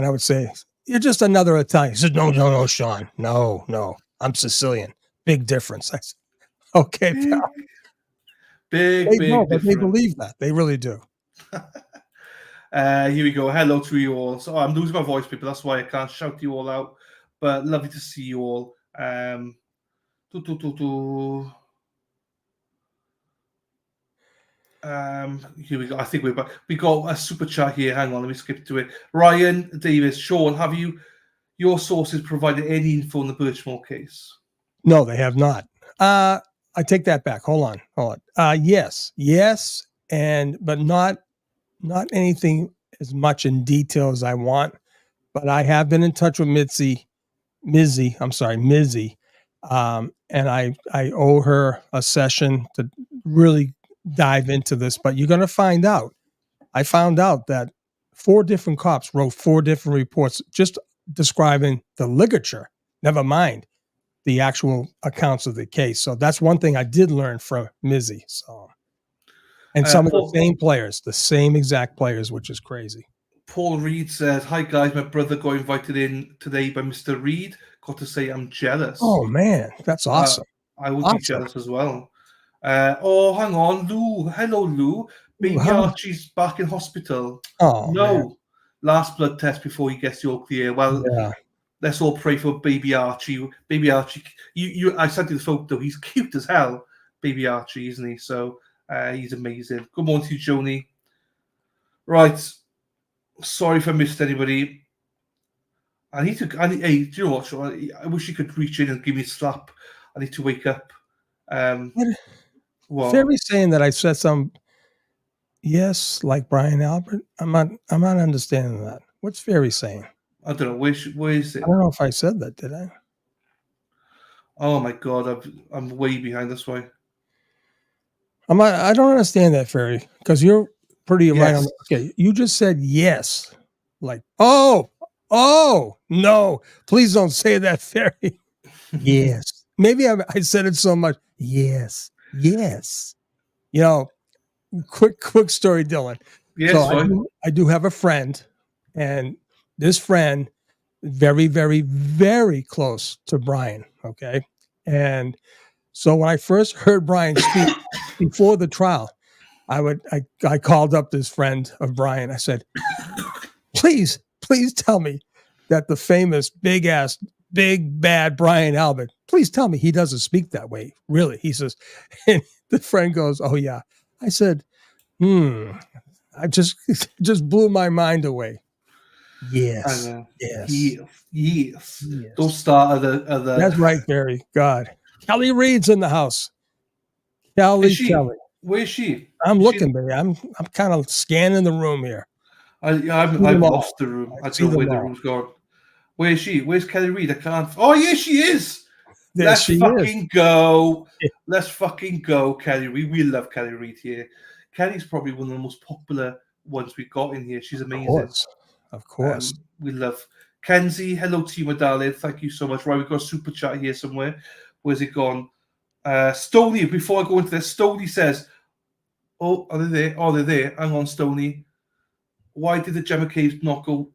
Speaker 3: And I would say, "You're just another Italian." He said, "No, Sean. No. I'm Sicilian. Big difference." I said, "Okay, pal."
Speaker 2: Big
Speaker 3: They know, but they
Speaker 2: difference.
Speaker 3: believe that. They really do.
Speaker 2: Here we go. Hello to you all. So I'm losing my voice, people. That's why I can't shout you all out. But lovely to see you all. Do, do, do, do. Here we go. I think we're back. We got a super chat here. Hang on, let me skip to it. Ryan Davis, Sean, have your sources provided any info on the Birchmore case?
Speaker 3: No, they have not. I take that back. Hold on. Yes, but not anything as much in detail as I want. But I have been in touch with Mizzy, and I owe her a session to really dive into this. But you're going to find out. I found out that 4 different cops wrote 4 different reports just describing the ligature. Never mind the actual accounts of the case. So that's one thing I did learn from Mizzy. So, and some of the same exact players, which is crazy.
Speaker 2: Paul Reed says, "Hi guys, my brother got invited in today by Mr. Reed. Got to say I'm jealous."
Speaker 3: Oh man, that's awesome.
Speaker 2: I would be jealous as well. Hang on, Lou. Hello, Lou. Baby Archie's back in hospital.
Speaker 3: Oh
Speaker 2: no,
Speaker 3: man.
Speaker 2: Last blood test before he gets the all clear. Well,
Speaker 3: yeah.
Speaker 2: Let's all pray for Baby Archie. Baby Archie, I sent you the photo. He's cute as hell, Baby Archie, isn't he? So he's amazing. Good morning to you, Joni. Right. Sorry if I missed anybody. Hey, do you know what, Sean? I wish you could reach in and give me a slap. I need to wake up.
Speaker 3: What? Fairy's saying that I said some yes, like Brian Albert. I'm not understanding that. What's Fairy saying?
Speaker 2: I don't know. Where is it?
Speaker 3: I don't know if I said that, did I?
Speaker 2: Oh my god, I'm way behind this way.
Speaker 3: I don't understand that, Fairy, because you're pretty right on. Okay, you just said yes. Like, oh no, please don't say that, Fairy. Yes. Maybe I said it so much. Yes. You know, quick story, Dylan.
Speaker 2: Yes,
Speaker 3: so I do have a friend, and this friend very, very, very close to Brian. Okay. And so when I first heard Brian speak before the trial, I called up this friend of Brian. I said, please tell me that the famous big bad Brian Albert, please tell me he doesn't speak that way. Really. He says, and the friend goes, oh yeah. I said, I just blew my mind away. Yes.
Speaker 2: Don't start at the.
Speaker 3: That's right, Barry. God. Kelly Reed's in the house. Kelly.
Speaker 2: Where is she?
Speaker 3: I'm looking, baby. I'm kind of scanning the room here.
Speaker 2: I've lost the room. I don't know where the room's gone. Where is she? Where's Kelly Reed? I can't. Oh, yes, she is. Let's fucking go. Let's fucking go, Kelly Reed. We love Kelly Reed here. Kelly's probably one of the most popular ones we've got in here. She's amazing.
Speaker 3: Of course.
Speaker 2: We love Kenzie. Hello to you, my darling. Thank you so much. Right, we've got a super chat here somewhere. Where's it gone? Stoney, before I go into this, Stoney says, oh, are they there? Oh, they're there. Hang on, Stoney. Why did the Gemma Caves not go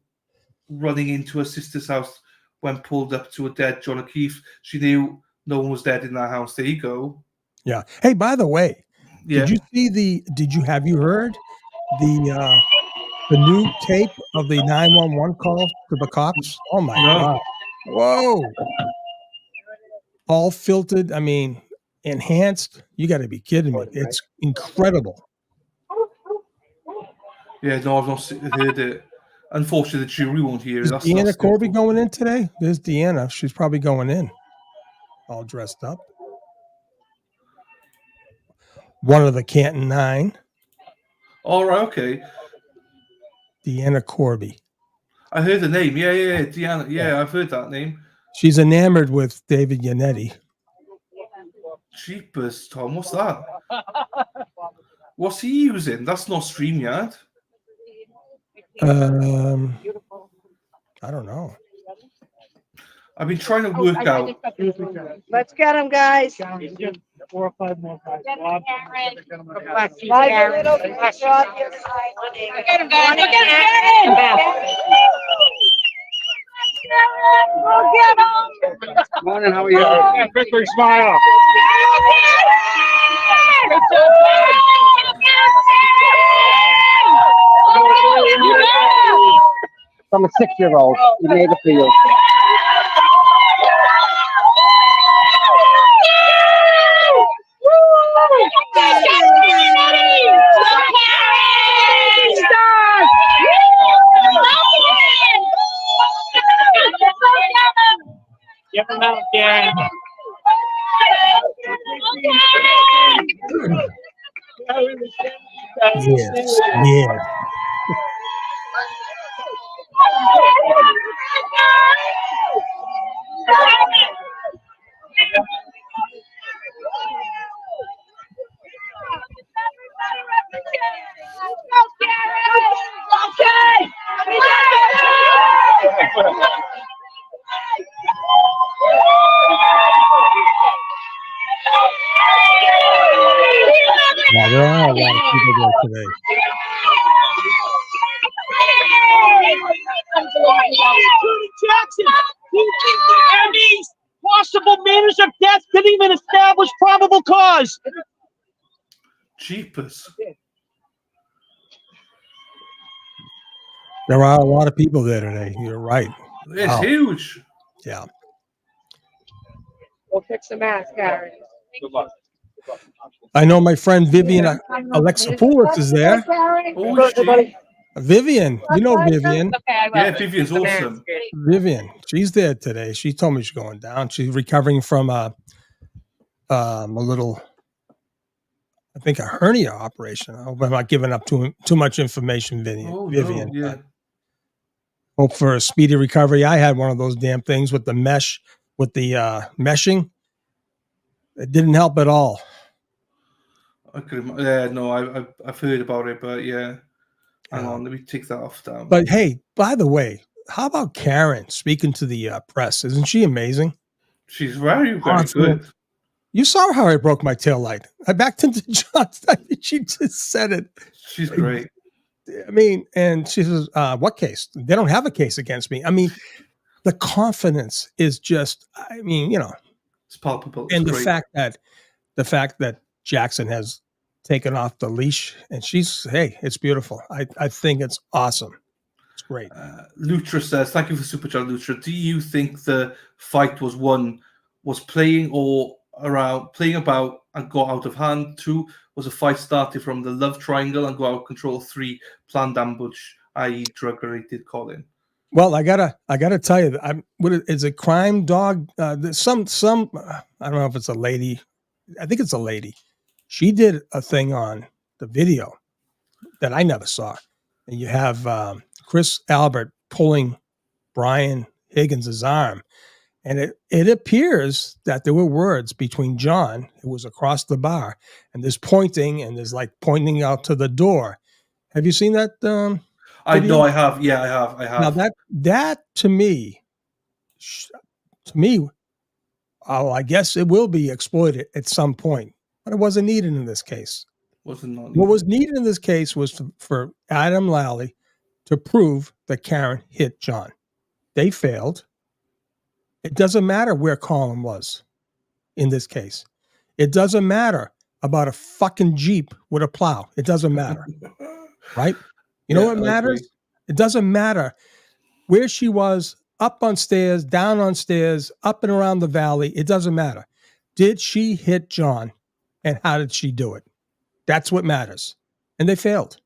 Speaker 2: running into her sister's house when pulled up to a dead John O'Keefe? She knew no one was dead in that house. There you go.
Speaker 3: Yeah. Hey, by the way, have you heard the new tape of the 911 call to the cops? Oh my God. Whoa. All filtered. I mean, enhanced. You got to be kidding me. It's incredible.
Speaker 2: Yeah, no, I've not heard it. Unfortunately, the jury won't hear it.
Speaker 3: Is Deanna Corby going in today? There's Deanna. She's probably going in, all dressed up. One of the Canton 9.
Speaker 2: All right, okay.
Speaker 3: Deanna Corby.
Speaker 2: I heard the name. Yeah, Deanna. Yeah, I've heard that name.
Speaker 3: She's enamored with David Yannetti.
Speaker 2: Jeepers, Tom. What's that? What's he using? That's not StreamYard.
Speaker 3: I don't know.
Speaker 2: I've been trying to work out.
Speaker 4: Let's get him, guys.
Speaker 5: 4 or 5 more guys.
Speaker 4: Get him, guys. Go get him!
Speaker 5: Morning, how are you? Victory smile. I'm a 6-year-old. You made it for you. Get them out, Darren.
Speaker 3: Yes. Yeah. Yeah, there are a lot of people there today.
Speaker 5: Jackson, do you think the Emmys possible manners of death could even establish probable cause?
Speaker 2: Jeepers.
Speaker 3: There are a lot of people there today. You're right.
Speaker 2: It's
Speaker 3: Wow.
Speaker 2: huge.
Speaker 3: Yeah.
Speaker 4: We'll fix the mask, Harry.
Speaker 5: Good luck.
Speaker 3: I know my friend Vivian Alexopoulos is there.
Speaker 2: Oh, shit.
Speaker 3: Vivian, you know Vivian.
Speaker 2: Yeah, Vivian's awesome.
Speaker 3: Vivian, she's there today. She told me she's going down. She's recovering from a little, I think, a hernia operation. I hope I'm not giving up too much information, Vivian.
Speaker 2: Oh,
Speaker 3: Vivian.
Speaker 2: no, yeah.
Speaker 3: Hope for a speedy recovery. I had one of those damn things with the mesh, with the meshing. It didn't help at all.
Speaker 2: I could. No, I've heard about it, but yeah. Hang on, let me take that off down.
Speaker 3: But hey, by the way, how about Karen speaking to the press? Isn't she amazing?
Speaker 2: She's very, very
Speaker 3: Awesome.
Speaker 2: good.
Speaker 3: You saw how I broke my tail light. I backed into John. She just said it.
Speaker 2: She's great.
Speaker 3: I mean, and she says, what case? They don't have a case against me. I mean, the confidence is just, I mean, you know,
Speaker 2: It's palpable. It's
Speaker 3: and
Speaker 2: great.
Speaker 3: the fact that Jackson has taken off the leash and hey, it's beautiful. I think it's awesome. It's great.
Speaker 2: Lutra says, thank you for super chat, Lutra. Do you think the fight was playing about and got out of hand? 2, was a fight started from the love triangle and got out of control? 3, planned ambush, i.e. drug-related calling.
Speaker 3: Well, I gotta tell you, it's a crime dog. There's some I don't know if it's a lady. I think it's a lady. She did a thing on the video that I never saw, and you have Chris Albert pulling Brian Higgins' arm, and it appears that there were words between John, who was across the bar, and there's pointing, and there's like pointing out to the door. Have you seen that?
Speaker 2: I know I have. Yeah, I have.
Speaker 3: Now that to me, I guess it will be exploited at some point, but it wasn't needed in this case. What was needed in this case was for Adam Lally to prove that Karen hit John. They failed. It doesn't matter where Colin was in this case. It doesn't matter about a fucking Jeep with a plow. It doesn't matter. Right? You know what matters? It doesn't matter where she was, up on stairs, down on stairs, up and around the valley. It doesn't matter. Did she hit John? And how did she do it? That's what matters. And they failed.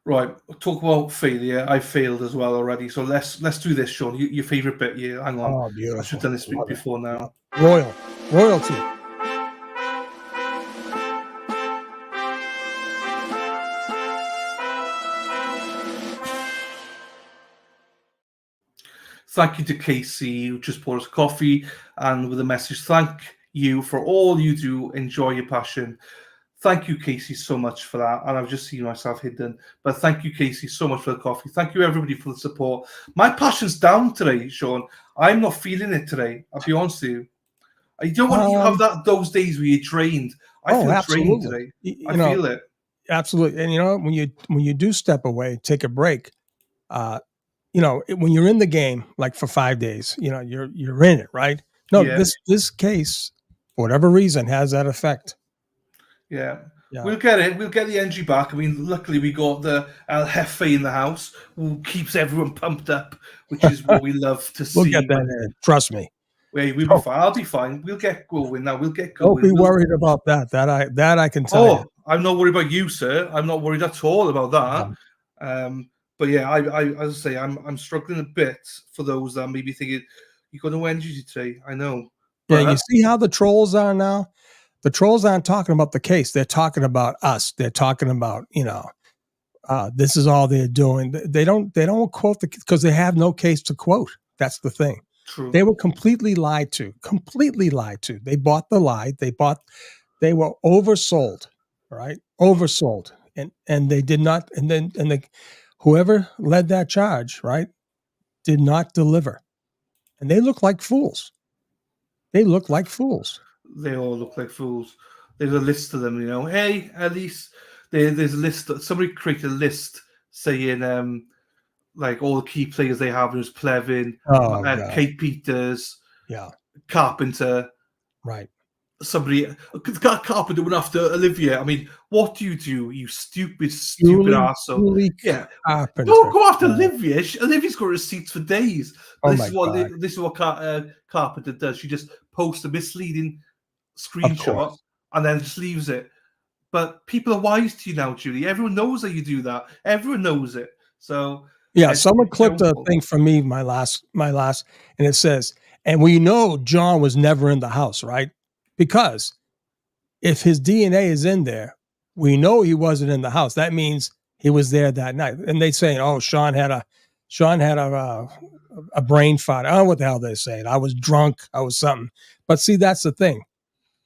Speaker 2: Right. Talk about failure. I failed as well already. So let's do this, Sean. Your favorite bit here. Hang on.
Speaker 3: Oh, beautiful.
Speaker 2: I should have done this before now.
Speaker 3: Royalty.
Speaker 2: Thank you to Casey, who just poured us coffee, and with a message, thank you for all you do. Enjoy your passion. Thank you, Casey, so much for that. And I've just seen myself hidden. But thank you, Casey, so much for the coffee. Thank you, everybody, for the support. My passion's down today, Sean. I'm not feeling it today. I'll be honest with you. I don't want you to have those days where you're drained. I feel drained today. I feel it.
Speaker 3: Absolutely. And, when you do step away, take a break, when you're in the game, like for 5 days, you're in it, right? No,
Speaker 2: Yeah.
Speaker 3: this case, for whatever reason, has that effect.
Speaker 2: Yeah.
Speaker 3: Yeah.
Speaker 2: We'll get it. We'll get the energy back. I mean, luckily we got the El Jefe in the house who keeps everyone pumped up, which is what we love to see.
Speaker 3: We'll get that in. Trust me.
Speaker 2: We'll be fine. I'll be fine. We'll get going now. We'll get going.
Speaker 3: Don't be worried about that. That I can tell you.
Speaker 2: I'm not worried about you, sir. I'm not worried at all about that. But yeah, I as I say, I'm struggling a bit for those that maybe thinking you got no energy today. I know.
Speaker 3: Yeah, you see how the trolls are now? The trolls aren't talking about the case. They're talking about us. They're talking about, this is all they're doing. They don't quote because they have no case to quote. That's the thing.
Speaker 2: True.
Speaker 3: They were completely lied to. They bought the lie. They were oversold, right? Oversold. And they did not, whoever led that charge, right, did not deliver. And they look like fools. They all look like fools.
Speaker 2: There's a list of them, Hey, at least there's a list. Somebody created a list saying, like all the key players they have. There's Plevin, Kate Peters, Carpenter,
Speaker 3: right?
Speaker 2: Somebody, Carpenter went after Olivia. I mean, what do? You stupid arsehole. Yeah,
Speaker 3: Carpenter.
Speaker 2: Don't go after Olivia. Olivia's got receipts for days.
Speaker 3: Oh
Speaker 2: This is what Carpenter does. She just posts a misleading screenshot and then just leaves it. But people are wise to you now, Julie. Everyone knows that you do that. Everyone knows it. So
Speaker 3: yeah, someone clipped a thing from me, my last, and it says, and we know John was never in the house, right? Because if his DNA is in there, we know he wasn't in the house. That means he was there that night. And they saying, "Oh, Sean had a brain fart." I don't know what the hell they're saying. I was drunk. I was something. But see, that's the thing.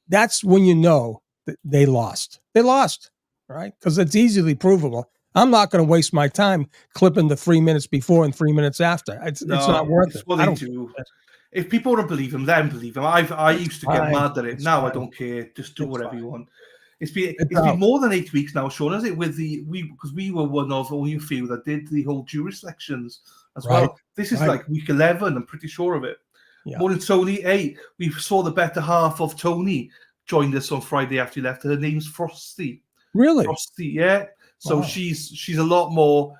Speaker 3: That's when you know that they lost. They lost, right? Because it's easily provable. I'm not going to waste my time clipping the 3 minutes before and 3 minutes after. It's not worth it.
Speaker 2: What they do. If people don't believe him, let them believe him. I used to get mad at it. Now I don't care. Just do whatever you want. It's been more than 8 weeks now, Sean, has it? Because we were one of only a few that did the whole jury selections as well. This is like week 11. I'm pretty sure of it. Yeah. Morning, Tony. Hey, we saw the better half of Tony joined us on Friday after he left. Her name's Frosty.
Speaker 3: Really?
Speaker 2: Frosty, yeah. So she's a lot more.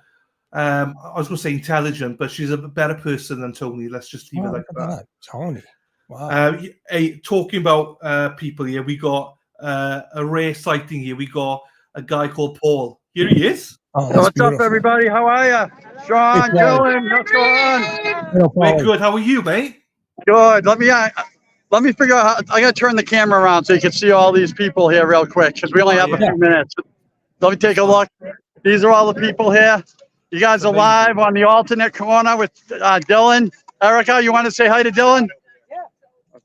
Speaker 2: I was going to say intelligent, but she's a better person than Tony. Let's just leave it like that.
Speaker 3: Tony. Wow.
Speaker 2: Talking about people here, we got a rare sighting here. We got a guy called Paul. Here he is.
Speaker 6: What's up, everybody? How are you? Sean, Dylan, what's going on?
Speaker 2: Mate, good. How are you, mate?
Speaker 6: Good. Let me figure out how. I got to turn the camera around so you can see all these people here real quick because we only have a few minutes. Let me take a look. These are all the people here. You guys are live on the alternate corner with Dylan. Erica, you want to say hi to Dylan?
Speaker 7: Yeah.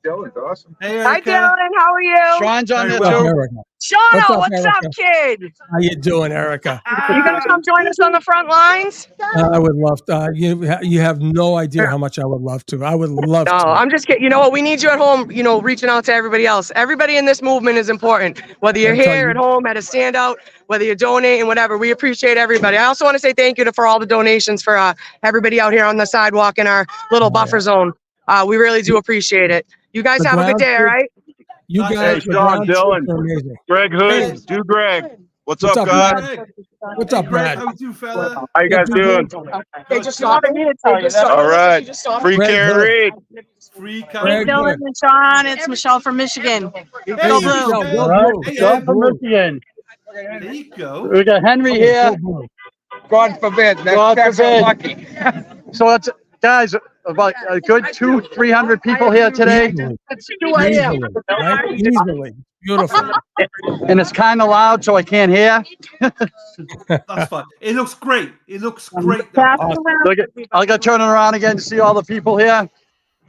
Speaker 7: Dylan's awesome.
Speaker 2: Hey,
Speaker 4: Hi, Dylan. How are you?
Speaker 6: Sean's on there too.
Speaker 4: Shauno, what's up, kid?
Speaker 3: How you doing, Erica?
Speaker 4: You gonna come join us on the front lines?
Speaker 3: I would love to. You have no idea how much I would love to. I would love to.
Speaker 4: No, I'm just kidding. You know what? We need you at home, reaching out to everybody else. Everybody in this movement is important. Whether you're here at home at a standout, whether you're donating, whatever. We appreciate everybody. I also want to say thank you for all the donations for everybody out here on the sidewalk in our little buffer zone. We really do appreciate it. You guys have a good day, all right?
Speaker 3: You guys,
Speaker 7: Sean, Dylan, Greg Hood, Greg. What's up, guys?
Speaker 3: What's up, Brad?
Speaker 2: How you, fella?
Speaker 7: How you guys doing?
Speaker 4: They just wanted me to tell you.
Speaker 7: All right. Free Karen Reed.
Speaker 2: Free
Speaker 8: Hey,
Speaker 2: Karen.
Speaker 8: Dylan and Sean, it's Michelle from Michigan. Go blue.
Speaker 6: All right, Michelle from Michigan.
Speaker 2: There you go.
Speaker 6: We got Henry here.
Speaker 9: God forbid.
Speaker 6: God
Speaker 9: That's
Speaker 6: forbid.
Speaker 9: lucky.
Speaker 6: So that's guys. About a good 200-300 people here today.
Speaker 3: Easily. Beautiful.
Speaker 6: And it's kind of loud, so I can't hear.
Speaker 2: That's fine. It looks great. It looks great.
Speaker 6: I got turning around again to see all the people here.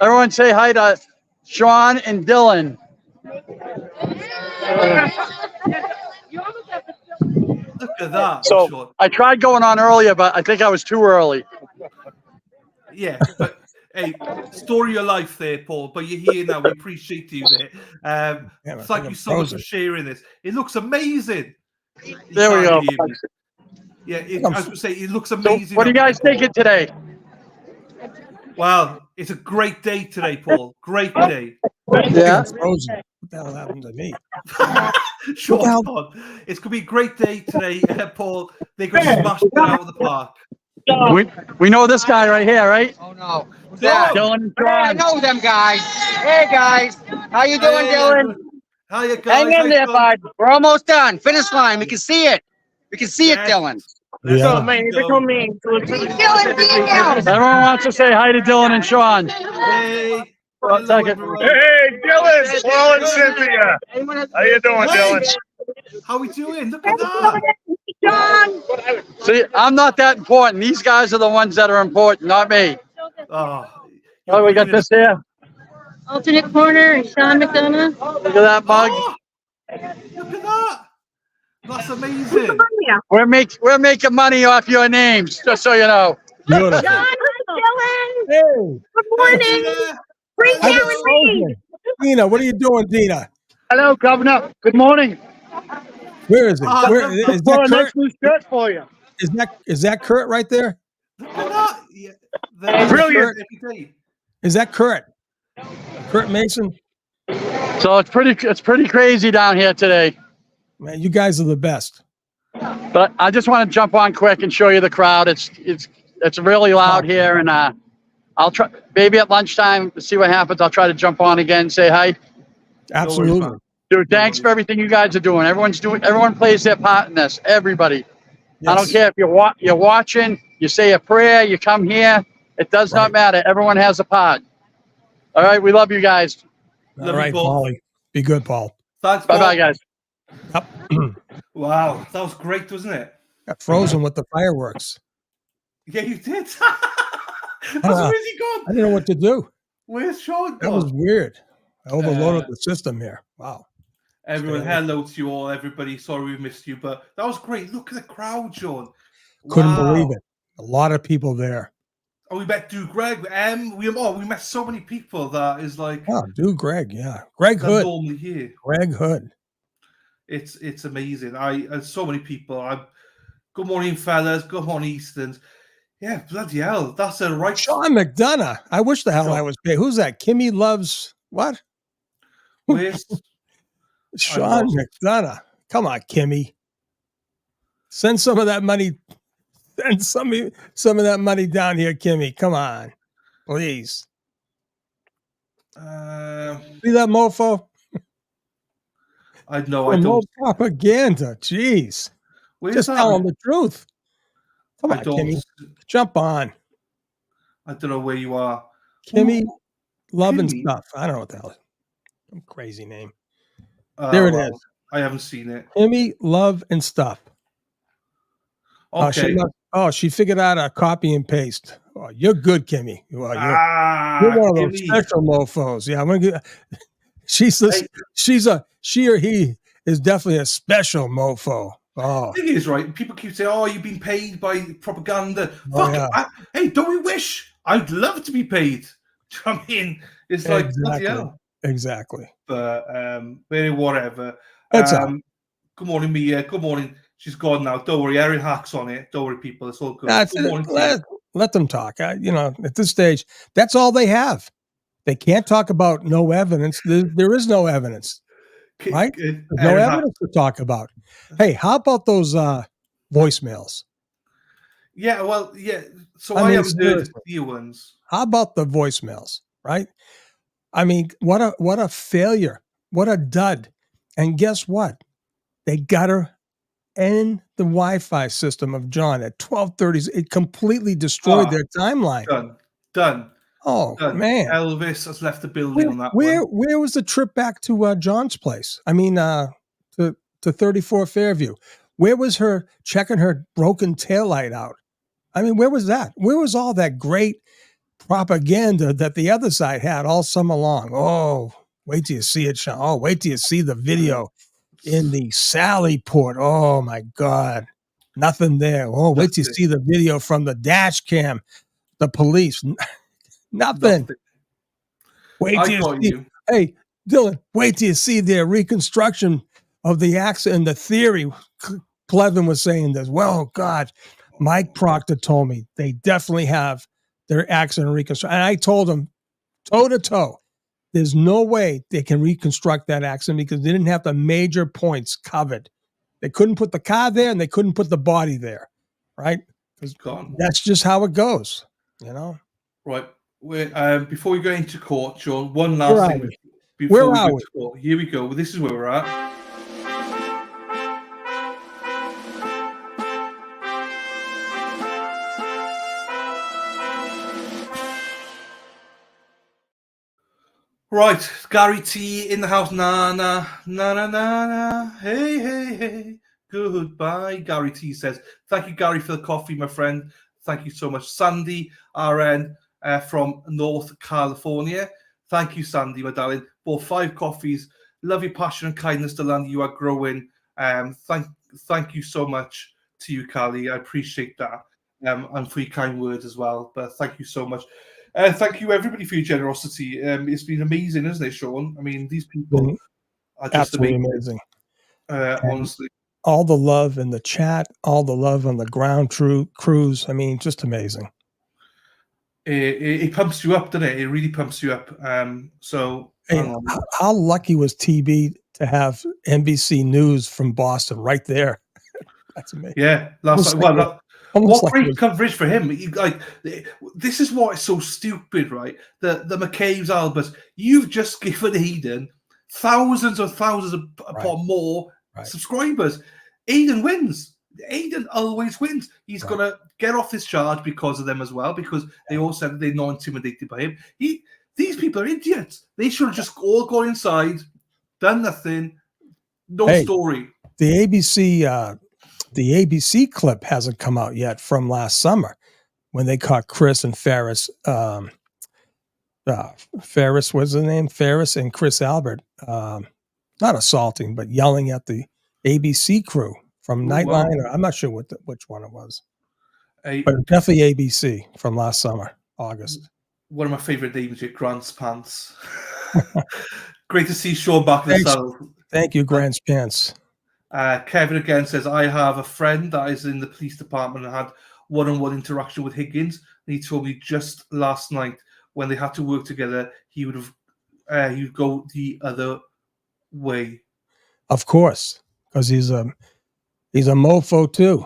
Speaker 6: Everyone say hi to Sean and Dylan.
Speaker 2: Look at that.
Speaker 6: So I tried going on earlier, but I think I was too early.
Speaker 2: Yeah, but hey, story of your life there, Paul. But you're here now. We appreciate you there. Thank you so much for sharing this. It looks amazing.
Speaker 6: There we go.
Speaker 2: Yeah, I was going to say, it looks amazing.
Speaker 6: So what are you guys thinking today?
Speaker 2: Well, it's a great day today, Paul. Great day.
Speaker 6: Yeah.
Speaker 3: Frozen. What the hell happened to me?
Speaker 2: Short
Speaker 3: hell?
Speaker 2: pod. It's going to be a great day today, Paul. They're going to smash it out of the park.
Speaker 6: We know this guy right here, right?
Speaker 9: Oh no. Who's
Speaker 2: that?
Speaker 6: Dylan and
Speaker 9: Hey, I
Speaker 6: John.
Speaker 9: know them guys. Hey guys. How you doing,
Speaker 2: Hey,
Speaker 9: Dylan?
Speaker 2: how you guys?
Speaker 9: Hang in there, bud. We're almost done. Finish line. We can see it. We can see it,
Speaker 2: Yes.
Speaker 9: Dylan.
Speaker 3: Yeah.
Speaker 6: Everyone wants to say hi to Dylan and Sean.
Speaker 2: Hey.
Speaker 6: One
Speaker 2: Hello,
Speaker 6: second.
Speaker 2: everyone.
Speaker 7: Hey, Dylan, Paul and Cynthia. How you doing, Dylan?
Speaker 2: How we doing? Look at that.
Speaker 6: See, I'm not that important. These guys are the ones that are important, not me.
Speaker 2: Oh,
Speaker 6: Oh, we got this here.
Speaker 8: Alternate corner, Sean McDonough.
Speaker 6: Look at that mug.
Speaker 2: Oh, look at that. That's amazing.
Speaker 6: We're making money off your names, just so you know.
Speaker 3: Beautiful.
Speaker 8: Dylan.
Speaker 3: Hey,
Speaker 8: Good morning. Bring
Speaker 3: I was frozen. Dina, what are you doing, Dina?
Speaker 5: Hello, Governor. Good morning.
Speaker 3: Where is it? Where is
Speaker 5: Got a
Speaker 3: that?
Speaker 5: nice
Speaker 3: Kurt?
Speaker 5: new shirt for you.
Speaker 3: Is that Kurt right there?
Speaker 2: Look at that. Yeah.
Speaker 5: Brilliant.
Speaker 2: Every day.
Speaker 3: Is that Kurt? Kurt Mason?
Speaker 6: So it's pretty crazy down here today.
Speaker 3: Man, you guys are the best.
Speaker 6: But I just want to jump on quick and show you the crowd. It's really loud here, and I'll try maybe at lunchtime to see what happens. I'll try to jump on again and say hi.
Speaker 3: Absolutely.
Speaker 6: Dude, thanks for everything you guys are doing. Everyone plays their part in this. Everybody. I don't
Speaker 3: Yes.
Speaker 6: care if you're watching, you say a prayer, you come here. It does not matter. Everyone has a part. All right, we love you guys.
Speaker 3: All right, Paulie. Be good, Paul.
Speaker 2: Thanks,
Speaker 6: Bye
Speaker 2: Paul.
Speaker 6: bye, guys.
Speaker 3: Yep.
Speaker 2: Wow, that was great, wasn't it?
Speaker 3: Got frozen with the fireworks.
Speaker 2: Yeah, you did. Where's he
Speaker 3: I
Speaker 2: gone?
Speaker 3: didn't know what to do.
Speaker 2: Where's Sean
Speaker 3: That was
Speaker 2: gone?
Speaker 3: weird. I overloaded the system here. Wow.
Speaker 2: Everyone, hello to you all, everybody. Sorry we missed you, but that was great. Look at the crowd, Sean.
Speaker 3: Couldn't
Speaker 2: Wow.
Speaker 3: believe it. A lot of people there.
Speaker 2: Oh, we met Dude Greg. We met so many people that is like.
Speaker 3: Oh, dude, Greg. Yeah. Greg
Speaker 2: that's
Speaker 3: Hood.
Speaker 2: normally here.
Speaker 3: Greg Hood.
Speaker 2: It's amazing. So many people. Good morning, fellas. Good morning, Easterns. Yeah, bloody hell. That's a right.
Speaker 3: Sean McDonough. I wish the hell I was paid. Who's that? Kimmy loves what?
Speaker 2: Where's
Speaker 3: Sean McDonough. Come on, Kimmy. Send some of that money. Send some of that money down here, Kimmy. Come on, please. See that mofo?
Speaker 2: I know. I don't.
Speaker 3: Propaganda. Jeez. Just tell him the truth. Come on, Kimmy. Jump on.
Speaker 2: I don't know where you are.
Speaker 3: Kimmy, love and
Speaker 2: Kimmy?
Speaker 3: stuff. I don't know what the hell. Some crazy name. There it is.
Speaker 2: I haven't seen it.
Speaker 3: Kimmy, love and stuff.
Speaker 2: Okay.
Speaker 3: She figured out a copy and paste. Oh, you're good, Kimmy. Well, you're one of those
Speaker 2: Kimmy.
Speaker 3: special mofos. Yeah, I'm gonna get, she or he is definitely a special mofo. Oh,
Speaker 2: The thing is, right? People keep saying, "Oh, you've been paid by propaganda."
Speaker 3: Oh,
Speaker 2: Fuck
Speaker 3: yeah.
Speaker 2: it. Hey, don't we wish? I'd love to be paid. I mean, it's like bloody
Speaker 3: exactly.
Speaker 2: hell.
Speaker 3: Exactly.
Speaker 2: But whatever.
Speaker 3: That's all.
Speaker 2: Good morning, Mia. Good morning. She's gone now. Don't worry. Erin Hack's on it. Don't worry, people. It's all good.
Speaker 3: That's
Speaker 2: Good morning.
Speaker 3: let them talk. At this stage, that's all they have. They can't talk about no evidence. There is no evidence, right? There's no
Speaker 2: Erin
Speaker 3: evidence to talk about. Hey, how about those voicemails?
Speaker 2: Yeah, well, yeah. So
Speaker 3: I
Speaker 2: I
Speaker 3: mean,
Speaker 2: haven't heard the
Speaker 3: seriously.
Speaker 2: new ones.
Speaker 3: How about the voicemails, right? I mean, what a failure. What a dud. And guess what? They got her in the Wi-Fi system of John at 12:30. It completely destroyed their timeline.
Speaker 2: Done.
Speaker 3: Oh,
Speaker 2: Done.
Speaker 3: man.
Speaker 2: Elvis has left the building on that
Speaker 3: Where
Speaker 2: one.
Speaker 3: was the trip back to John's place? I mean, to 34 Fairview. Where was her checking her broken taillight out? I mean, where was that? Where was all that great propaganda that the other side had all summer long? Oh, wait till you see it, Sean. Oh, wait till you see the video in the Sally port. Oh, my God. Nothing there. Oh, wait till you see the video from the dash cam, the police. Nothing. Wait till you see. Hey, Dylan, wait till you see their reconstruction of the accident and the theory. Plevin was saying this. Well, God, Mike Proctor told me they definitely have their accident reconstruction. And I told them toe to toe, there's no way they can reconstruct that accident because they didn't have the major points covered. They couldn't put the car there and they couldn't put the body there, right? Because that's just how it goes, you know?
Speaker 2: Right. Before we go into court, Sean, one last thing before
Speaker 3: Where
Speaker 2: we
Speaker 3: are
Speaker 2: go
Speaker 3: we?
Speaker 2: to court. Here we go. This is where we're at. Right, Gary T in the house. Na na na na na na. Hey hey hey. Goodbye. Gary T says, "Thank you, Gary, for the coffee, my friend. Thank you so much." Sandy RN from North California. Thank you, Sandy, my darling. Bought 5 coffees. Love your passion and kindness to land. You are growing. Thank you so much to you, Callie. I appreciate that. And for your kind words as well. But thank you so much. Thank you, everybody, for your generosity. It's been amazing, isn't it, Sean? I mean, these people are just
Speaker 3: amazing.
Speaker 2: Honestly.
Speaker 3: All the love in the chat, all the love on the ground crews. I mean, just amazing.
Speaker 2: It pumps you up, doesn't it? It really pumps you up. So,
Speaker 3: hey, how lucky was TB to have NBC News from Boston right there? That's amazing.
Speaker 2: Yeah, what great coverage for him! This is what is so stupid, right? The McCabe's Albert. You've just given Eden thousands upon more subscribers. Eden wins. Eden always wins. He's gonna get off his charge because of them as well, because they all said they're not intimidated by him. These people are idiots. They should have just all gone inside, done nothing, story.
Speaker 3: The ABC clip hasn't come out yet from last summer when they caught Chris and Ferris. Ferris was the name. Ferris and Chris Albert, not assaulting, but yelling at the ABC crew from Nightline. Wow. I'm not sure which one it was, but definitely ABC from last summer, August.
Speaker 2: One of my favorite names here, Grant's Pants. Great to see Sean back in the saddle.
Speaker 3: Thank you, Grant's Pants.
Speaker 2: Kevin again says, I have a friend that is in the police department and had one-on-one interaction with Higgins. And he told me just last night when they had to work together, he would go the other way.
Speaker 3: Of course, because he's a mofo too.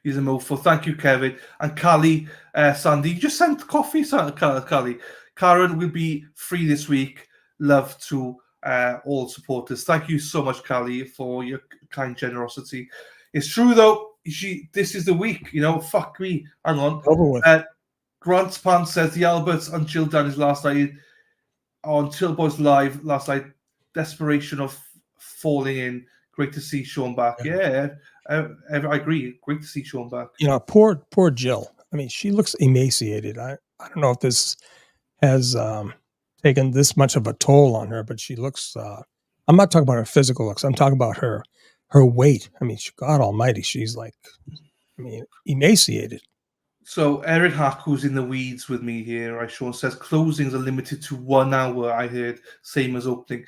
Speaker 2: He's a mofo. Thank you, Kevin. And Callie, Sandy, you just sent coffee, Callie. Karen will be free this week. Love to all supporters. Thank you so much, Callie, for your kind generosity. It's true, though. This is the week, fuck me. Hang on.
Speaker 3: Over with.
Speaker 2: Grant's Pants says the Alberts and Jill Danny's last night on Chill Boys Live last night. Desperation of falling in. Great to see Sean back. Yeah, I agree. Great to see Sean back.
Speaker 3: Poor Jill. I mean, she looks emaciated. I don't know if this has taken this much of a toll on her, but she looks. I'm not talking about her physical looks. I'm talking about her weight. I mean, God Almighty, she's emaciated.
Speaker 2: So Eric Hack, who's in the weeds with me here, right? Sean says closings are limited to 1 hour. I heard same as opening.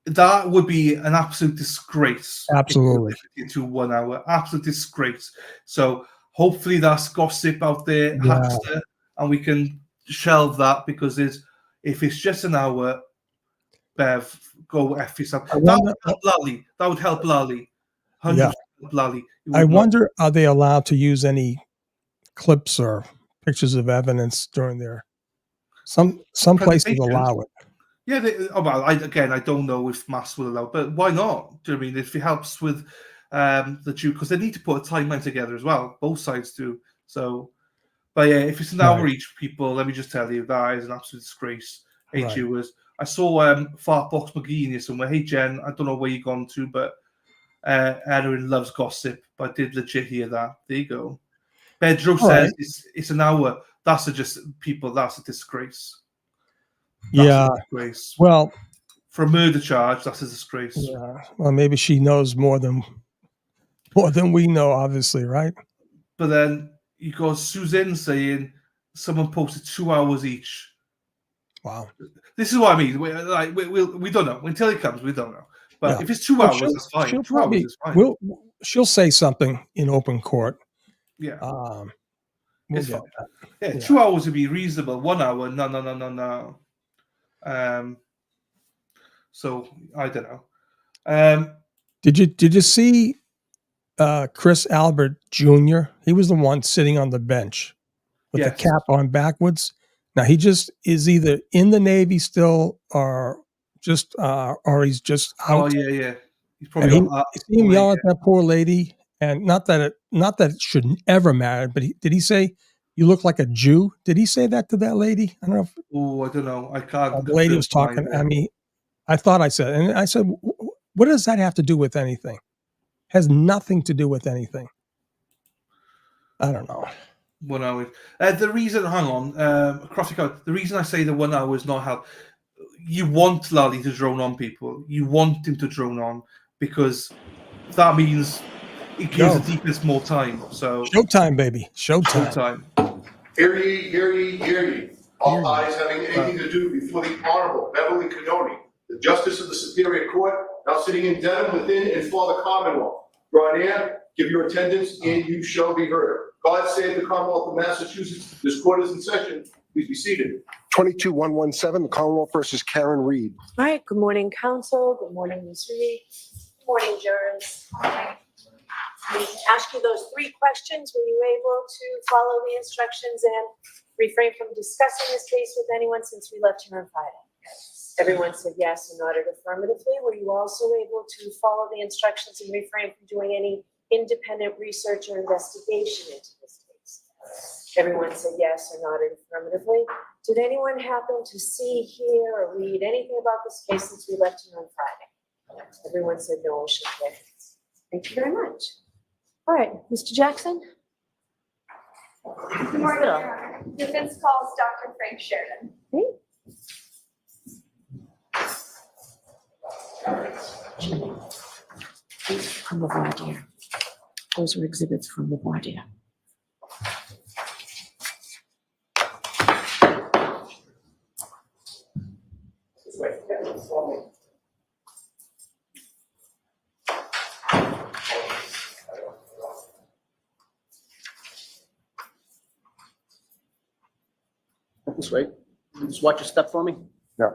Speaker 2: That would be an absolute disgrace.
Speaker 3: Absolutely.
Speaker 2: To 1 hour, absolute disgrace. So hopefully that's gossip out there, Hackster, and we can shelve that because if it's just an hour, Bev, go F yourself. That would help Lally. 100% Lally.
Speaker 3: I wonder, are they allowed to use any clips or pictures of evidence during their some places allow it.
Speaker 2: Yeah, I don't know if Mass will allow, but why not? Do you know what I mean? If it helps with the Jew, because they need to put a timeline together as well. Both sides do. So, but yeah, if it's an hour each, people, let me just tell you, that is an absolute disgrace. Hey, Jewers. I saw Fartbox McGee in here somewhere. Hey, Jen, I don't know where you've gone to, but Erin loves gossip. But I did legit hear that. There you go. Bedro says it's an hour. That's a disgrace. That's a disgrace.
Speaker 3: Well,
Speaker 2: for a murder charge, that's a disgrace.
Speaker 3: Yeah. Well, maybe she knows more than we know, obviously, right?
Speaker 2: But then you got Suzanne saying someone posted 2 hours each.
Speaker 3: Wow.
Speaker 2: This is what I mean. We don't know until it comes. We don't know. But if it's 2 hours, that's fine. 2 hours is fine.
Speaker 3: She'll say something in open court.
Speaker 2: Yeah. It's
Speaker 3: get
Speaker 2: fine.
Speaker 3: that.
Speaker 2: Yeah, 2 hours would be reasonable. 1 hour, no. So I don't know.
Speaker 3: Did you see Chris Albert Jr.? He was the one sitting on the bench with the
Speaker 2: Yes.
Speaker 3: cap on backwards. Now he just is either in the Navy still or he's just out.
Speaker 2: Oh yeah. He's
Speaker 3: And
Speaker 2: probably
Speaker 3: you see him yell at that poor lady, and not that it should ever matter, but did he say you look like a Jew? Did he say that to that lady? I don't know.
Speaker 2: Oh, I don't know. I can't.
Speaker 3: The lady was talking. I mean, I thought I said, and I said, what does that have to do with anything? Has nothing to do with anything. I don't know.
Speaker 2: 1 hour. The reason, hang on, the reason I say the 1 hour is not help. You want Lally to drone on people. You want him to drone on because that means it gives the deepest more time. So
Speaker 3: showtime, baby, showtime.
Speaker 10: Hear ye, hear ye, hear ye. All eyes having anything to do before the Honorable Beverly Cannoni, the Justice of the Superior Court, now sitting in Dedham within and for the Commonwealth. Draw near, give your attendance, and you shall be heard. God save the Commonwealth of Massachusetts. This court is in session. Please be seated.
Speaker 11: 22117, the Commonwealth versus Karen Reed.
Speaker 12: All right. Good morning, counsel. Good morning, Ms. Reed. Good morning, jurors. I ask you those 3 questions. Were you able to follow the instructions and refrain from discussing this case with anyone since we left here on Friday? Everyone said yes and nodded affirmatively. Were you also able to follow the instructions and refrain from doing any independent research or investigation into this case? Everyone said yes or nodded affirmatively. Did anyone happen to see, hear, or read anything about this case since we left here on Friday? Everyone said no or shook their heads. Thank you very much. All right, Mr. Jackson.
Speaker 13: Good morning, Your Honor. Defense calls Dr. Frank Sheridan.
Speaker 12: Okay. From the voir dire. Those were exhibits from the voir dire.
Speaker 9: This way. Just watch your step for me.
Speaker 11: Yeah.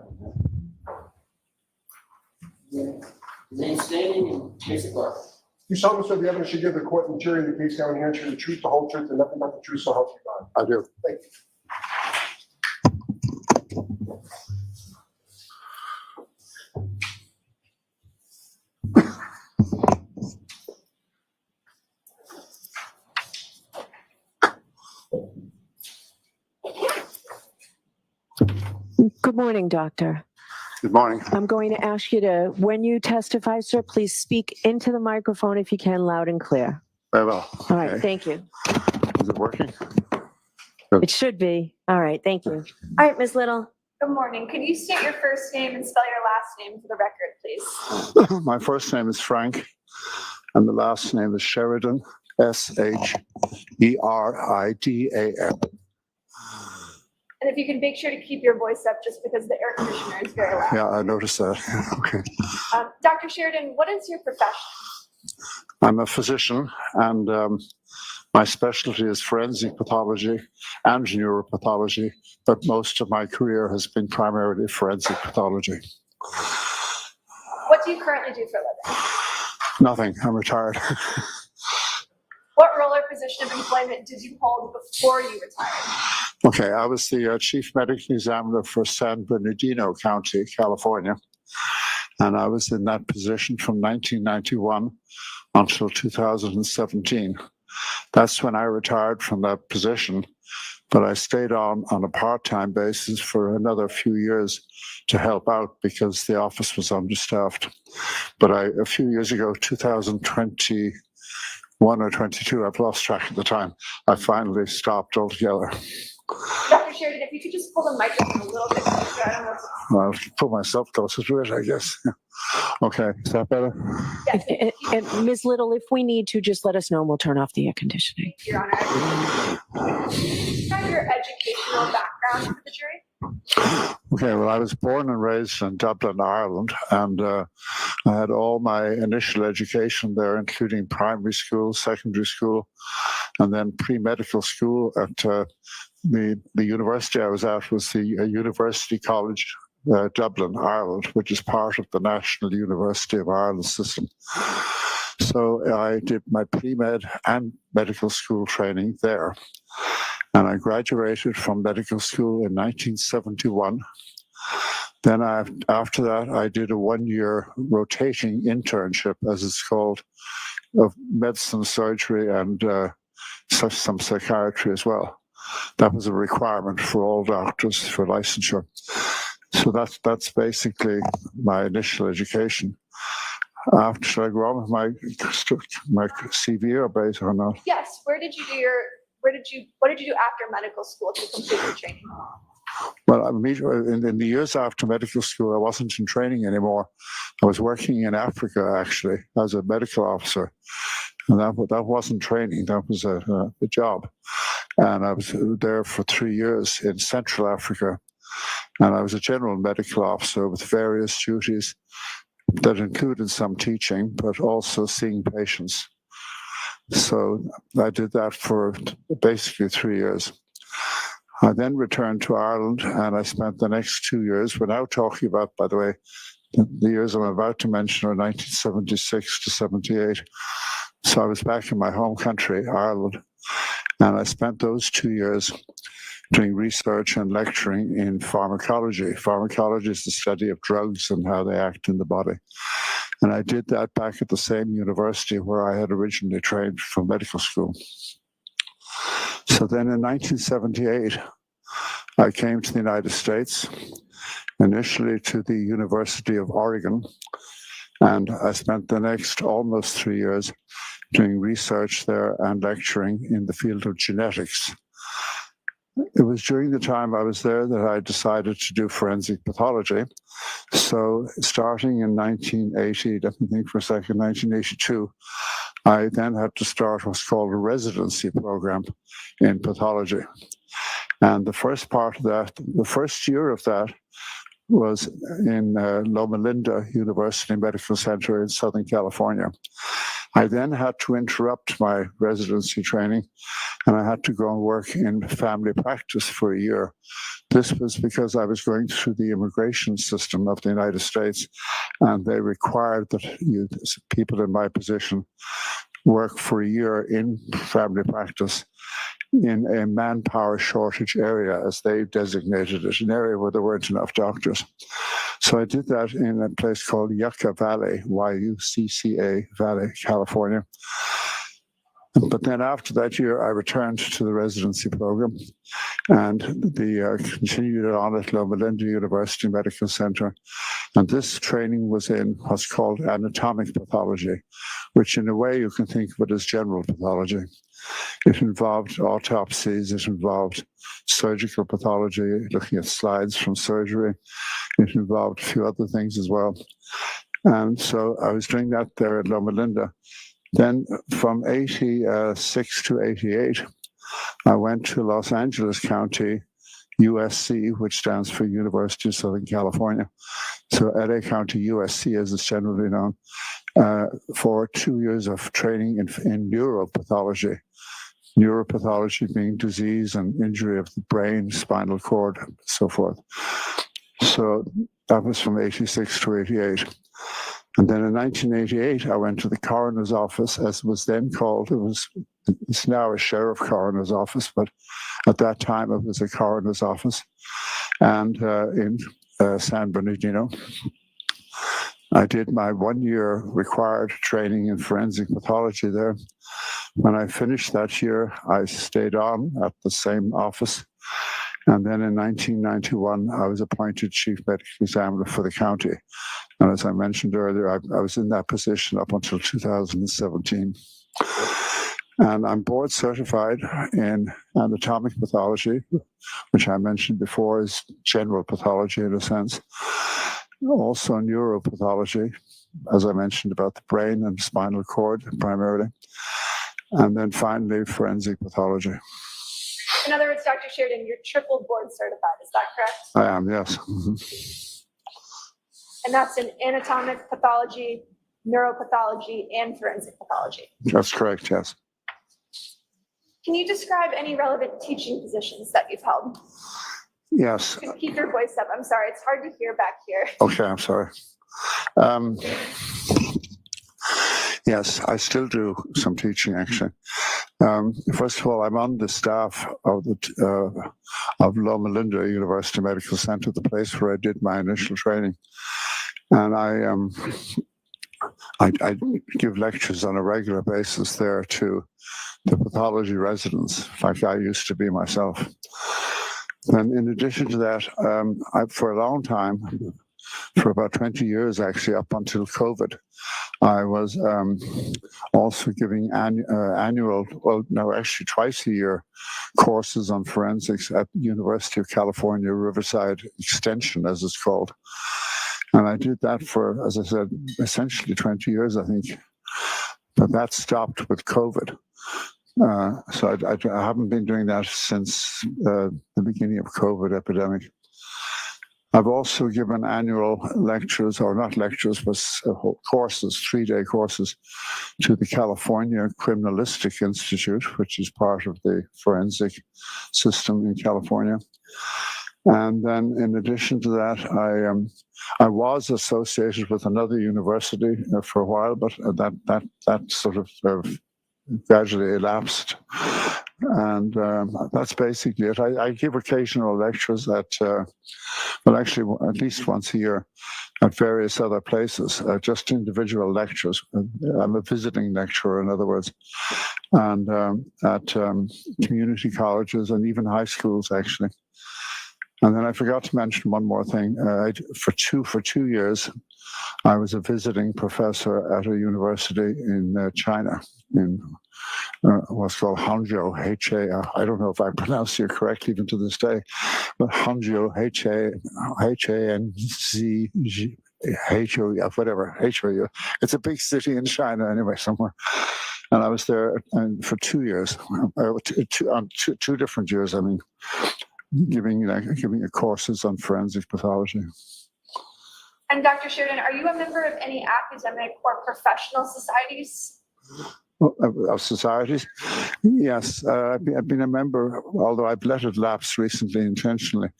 Speaker 9: Name standing and basic work.
Speaker 11: You solemnly swear the evidence you give the court and jury in the case now in answer the truth, the whole truth, and nothing but the truth, so help you God. I do. Thank you.
Speaker 12: Good morning, doctor.
Speaker 11: Good morning.
Speaker 12: I'm going to ask you to, when you testify, sir, please speak into the microphone if you can, loud and clear.
Speaker 11: Very well.
Speaker 12: All right, thank you.
Speaker 11: Is it working?
Speaker 12: It should be. All right, thank you. All right, Ms. Little.
Speaker 13: Good morning. Could you state your first name and spell your last name for the record, please?
Speaker 11: My first name is Frank, and the last name is Sheridan, Sheridan.
Speaker 13: And if you can make sure to keep your voice up just because the air conditioner is very loud.
Speaker 11: Yeah, I noticed that. Okay.
Speaker 13: Dr. Sheridan, what is your profession?
Speaker 11: I'm a physician, and my specialty is forensic pathology and neuropathology, but most of my career has been primarily forensic pathology.
Speaker 13: What do you currently do for a living?
Speaker 11: Nothing. I'm retired.
Speaker 13: What role or position of employment did you hold before you retired?
Speaker 11: Okay, I was the chief medical examiner for San Bernardino County, California, and I was in that position from 1991 until 2017. That's when I retired from that position, but I stayed on a part-time basis for another few years to help out because the office was understaffed. But a few years ago, 2021 or 22, I've lost track of the time, I finally stopped altogether.
Speaker 13: Dr. Sheridan, if you could just pull the microphone a little bit closer. I don't know.
Speaker 11: I'll put myself closer to it, I guess. Okay, is that better?
Speaker 12: Yes. And Ms. Little, if we need to, just let us know and we'll turn off the air conditioning.
Speaker 13: Your Honor. Describe your educational background for the jury.
Speaker 11: Okay, well, I was born and raised in Dublin, Ireland, and I had all my initial education there, including primary school, secondary school, and then pre-medical school at the university I was at was the University College Dublin, Ireland, which is part of the National University of Ireland system. So I did my pre-med and medical school training there. And I graduated from medical school in 1971. Then after that, I did a one-year rotating internship, as it's called, of medicine, surgery, and some psychiatry as well. That was a requirement for all doctors for licensure. So that's basically my initial education. Should I go on with my CV or base or not?
Speaker 13: Yes. What did you do after medical school to complete your training?
Speaker 11: Well, in the years after medical school, I wasn't in training anymore. I was working in Africa, actually, as a medical officer. And that wasn't training, that was a job. And I was there for 3 years in Central Africa. And I was a general medical officer with various duties that included some teaching, but also seeing patients. So I did that for basically 3 years. I then returned to Ireland and I spent the next 2 years, we're now talking about, by the way, the years I'm about to mention are 1976 to 78. So I was back in my home country, Ireland, and I spent those 2 years doing research and lecturing in pharmacology. Pharmacology is the study of drugs and how they act in the body. And I did that back at the same university where I had originally trained for medical school. So then in 1978, I came to the United States, initially to the University of Oregon, and I spent the next almost 3 years doing research there and lecturing in the field of genetics. It was during the time I was there that I decided to do forensic pathology. So starting in 1980, let me think for a second, 1982, I then had to start what's called a residency program in pathology. And the first part of that, the first year of that was in Loma Linda University Medical Center in Southern California. I then had to interrupt my residency training and I had to go and work in family practice for a year. This was because I was going through the immigration system of the United States and they required that people in my position work for a year in family practice in a manpower shortage area, as they designated it, an area where there weren't enough doctors. So I did that in a place called Yucca Valley, Y-U-C-C-A Valley, California. But then after that year, I returned to the residency program and continued on at Loma Linda University Medical Center. And this training was in what's called anatomic pathology, which in a way you can think of it as general pathology. It involved autopsies, it involved surgical pathology, looking at slides from surgery. It involved a few other things as well. And so I was doing that there at Loma Linda. Then from 86 to 88, I went to Los Angeles County, USC, which stands for University of Southern California. So LA County, USC, as it's generally known, for 2 years of training in neuropathology. Neuropathology being disease and injury of the brain, spinal cord, and so forth. So that was from 86 to 88. And then in 1988, I went to the coroner's office, as it was then called. It's now a sheriff coroner's office, but at that time it was a coroner's office, and in San Bernardino. I did my 1 year required training in forensic pathology there. When I finished that year, I stayed on at the same office. And then in 1991, I was appointed chief medical examiner for the county. And as I mentioned earlier, I was in that position up until 2017. And I'm board certified in anatomic pathology, which I mentioned before is general pathology in a sense. Also neuropathology, as I mentioned about the brain and spinal cord primarily. And then finally, forensic pathology.
Speaker 13: In other words, Dr. Sheridan, you're triple board certified, is that correct?
Speaker 11: I am, yes.
Speaker 13: And that's in anatomic pathology, neuropathology, and forensic pathology.
Speaker 11: That's correct, yes.
Speaker 13: Can you describe any relevant teaching positions that you've held?
Speaker 11: Yes.
Speaker 13: Just keep your voice up. I'm sorry, it's hard to hear back here.
Speaker 11: Okay, I'm sorry. Yes, I still do some teaching, actually. First of all, I'm on the staff of Loma Linda University Medical Center, the place where I did my initial training. And I give lectures on a regular basis there to the pathology residents, like I used to be myself. And in addition to that, for a long time, for about 20 years actually, up until COVID, I was also giving actually twice a year courses on forensics at the University of California, Riverside Extension, as it's called. And I did that for, as I said, essentially 20 years, I think. But that stopped with COVID. So I haven't been doing that since the beginning of COVID epidemic. I've also given annual lectures, or not lectures, but courses, 3-day courses, to the California Criminalistic Institute, which is part of the forensic system in California. And then in addition to that, I was associated with another university for a while, but that sort of gradually elapsed. And that's basically it. I give occasional lectures at, well, actually at least once a year at various other places, just individual lectures. I'm a visiting lecturer, in other words, and at community colleges and even high schools, actually. And then I forgot to mention one more thing. For 2 years, I was a visiting professor at a university in China, in what's called Hangzhou, I don't know if I pronounced it correctly even to this day, but Hangzhou, H-A-N-Z-H-O-U, whatever, H-O-U. It's a big city in China anyway, somewhere. And I was there for 2 years, on two different years, I mean, giving courses on forensic pathology.
Speaker 13: And Dr. Sheridan, are you a member of any academic or professional societies?
Speaker 11: Of societies? Yes, I've been a member, although I've let it lapse recently intentionally,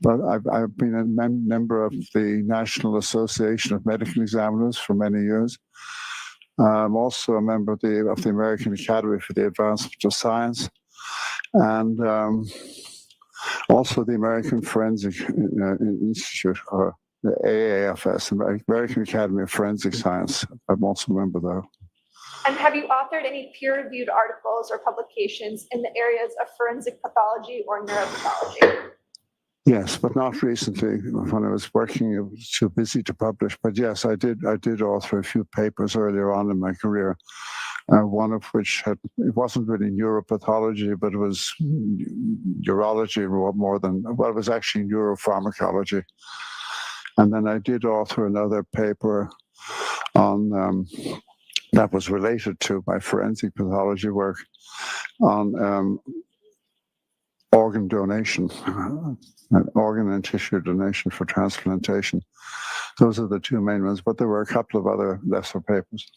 Speaker 11: but I've been a member of the National Association of Medical Examiners for many years. I'm also a member of the American Academy for the Advancement of Science, and also the American Forensic Institute, or the AAFS, American Academy of Forensic Science. I'm also a member there.
Speaker 13: And have you authored any peer-reviewed articles or publications in the areas of forensic pathology or neuropathology?
Speaker 11: Yes, but not recently. When I was working, I was too busy to publish. But yes, I did author a few papers earlier on in my career. One of which it wasn't really neuropathology, but it was urology more than, well, it was actually neuropharmacology. And then I did author another paper on that was related to my forensic pathology work on organ donation, organ and tissue donation for transplantation. Those are the two main ones, but there were a couple of other lesser papers.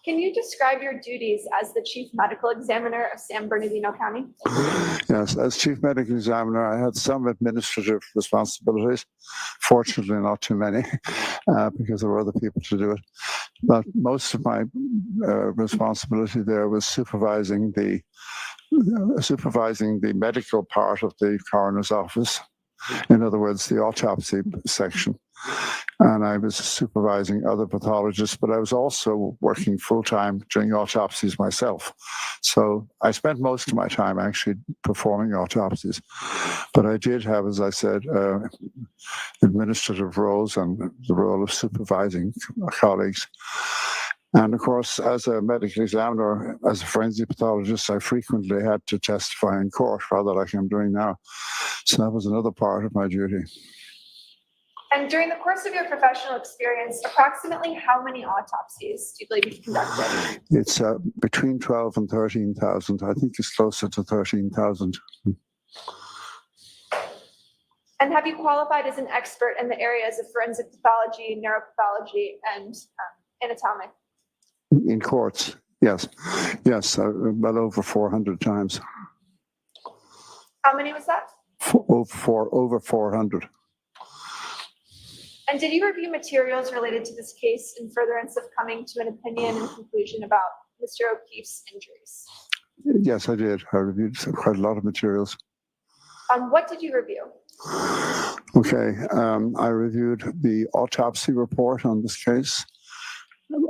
Speaker 13: Can you describe your duties as the Chief Medical Examiner of San Bernardino County?
Speaker 11: Yes, as Chief Medical Examiner, I had some administrative responsibilities. Fortunately, not too many, because there were other people to do it. But most of my responsibility there was supervising the medical part of the coroner's office. In other words, the autopsy section. And I was supervising other pathologists, but I was also working full-time doing autopsies myself. So I spent most of my time actually performing autopsies. But I did have, as I said, administrative roles and the role of supervising colleagues. And of course, as a medical examiner, as a forensic pathologist, I frequently had to testify in court, rather like I'm doing now. So that was another part of my duty.
Speaker 13: And during the course of your professional experience, approximately how many autopsies do you believe you've conducted?
Speaker 11: It's between 12 and 13,000. I think it's closer to 13,000.
Speaker 13: And have you qualified as an expert in the areas of forensic pathology, neuropathology, and anatomic?
Speaker 11: In courts, yes. Yes, well over 400 times.
Speaker 13: How many was that?
Speaker 11: Over 400.
Speaker 13: And did you review materials related to this case in furtherance of coming to an opinion and conclusion about Mr. O'Keefe's injuries?
Speaker 11: Yes, I did. I reviewed quite a lot of materials.
Speaker 13: What did you review?
Speaker 11: Okay, I reviewed the autopsy report on this case.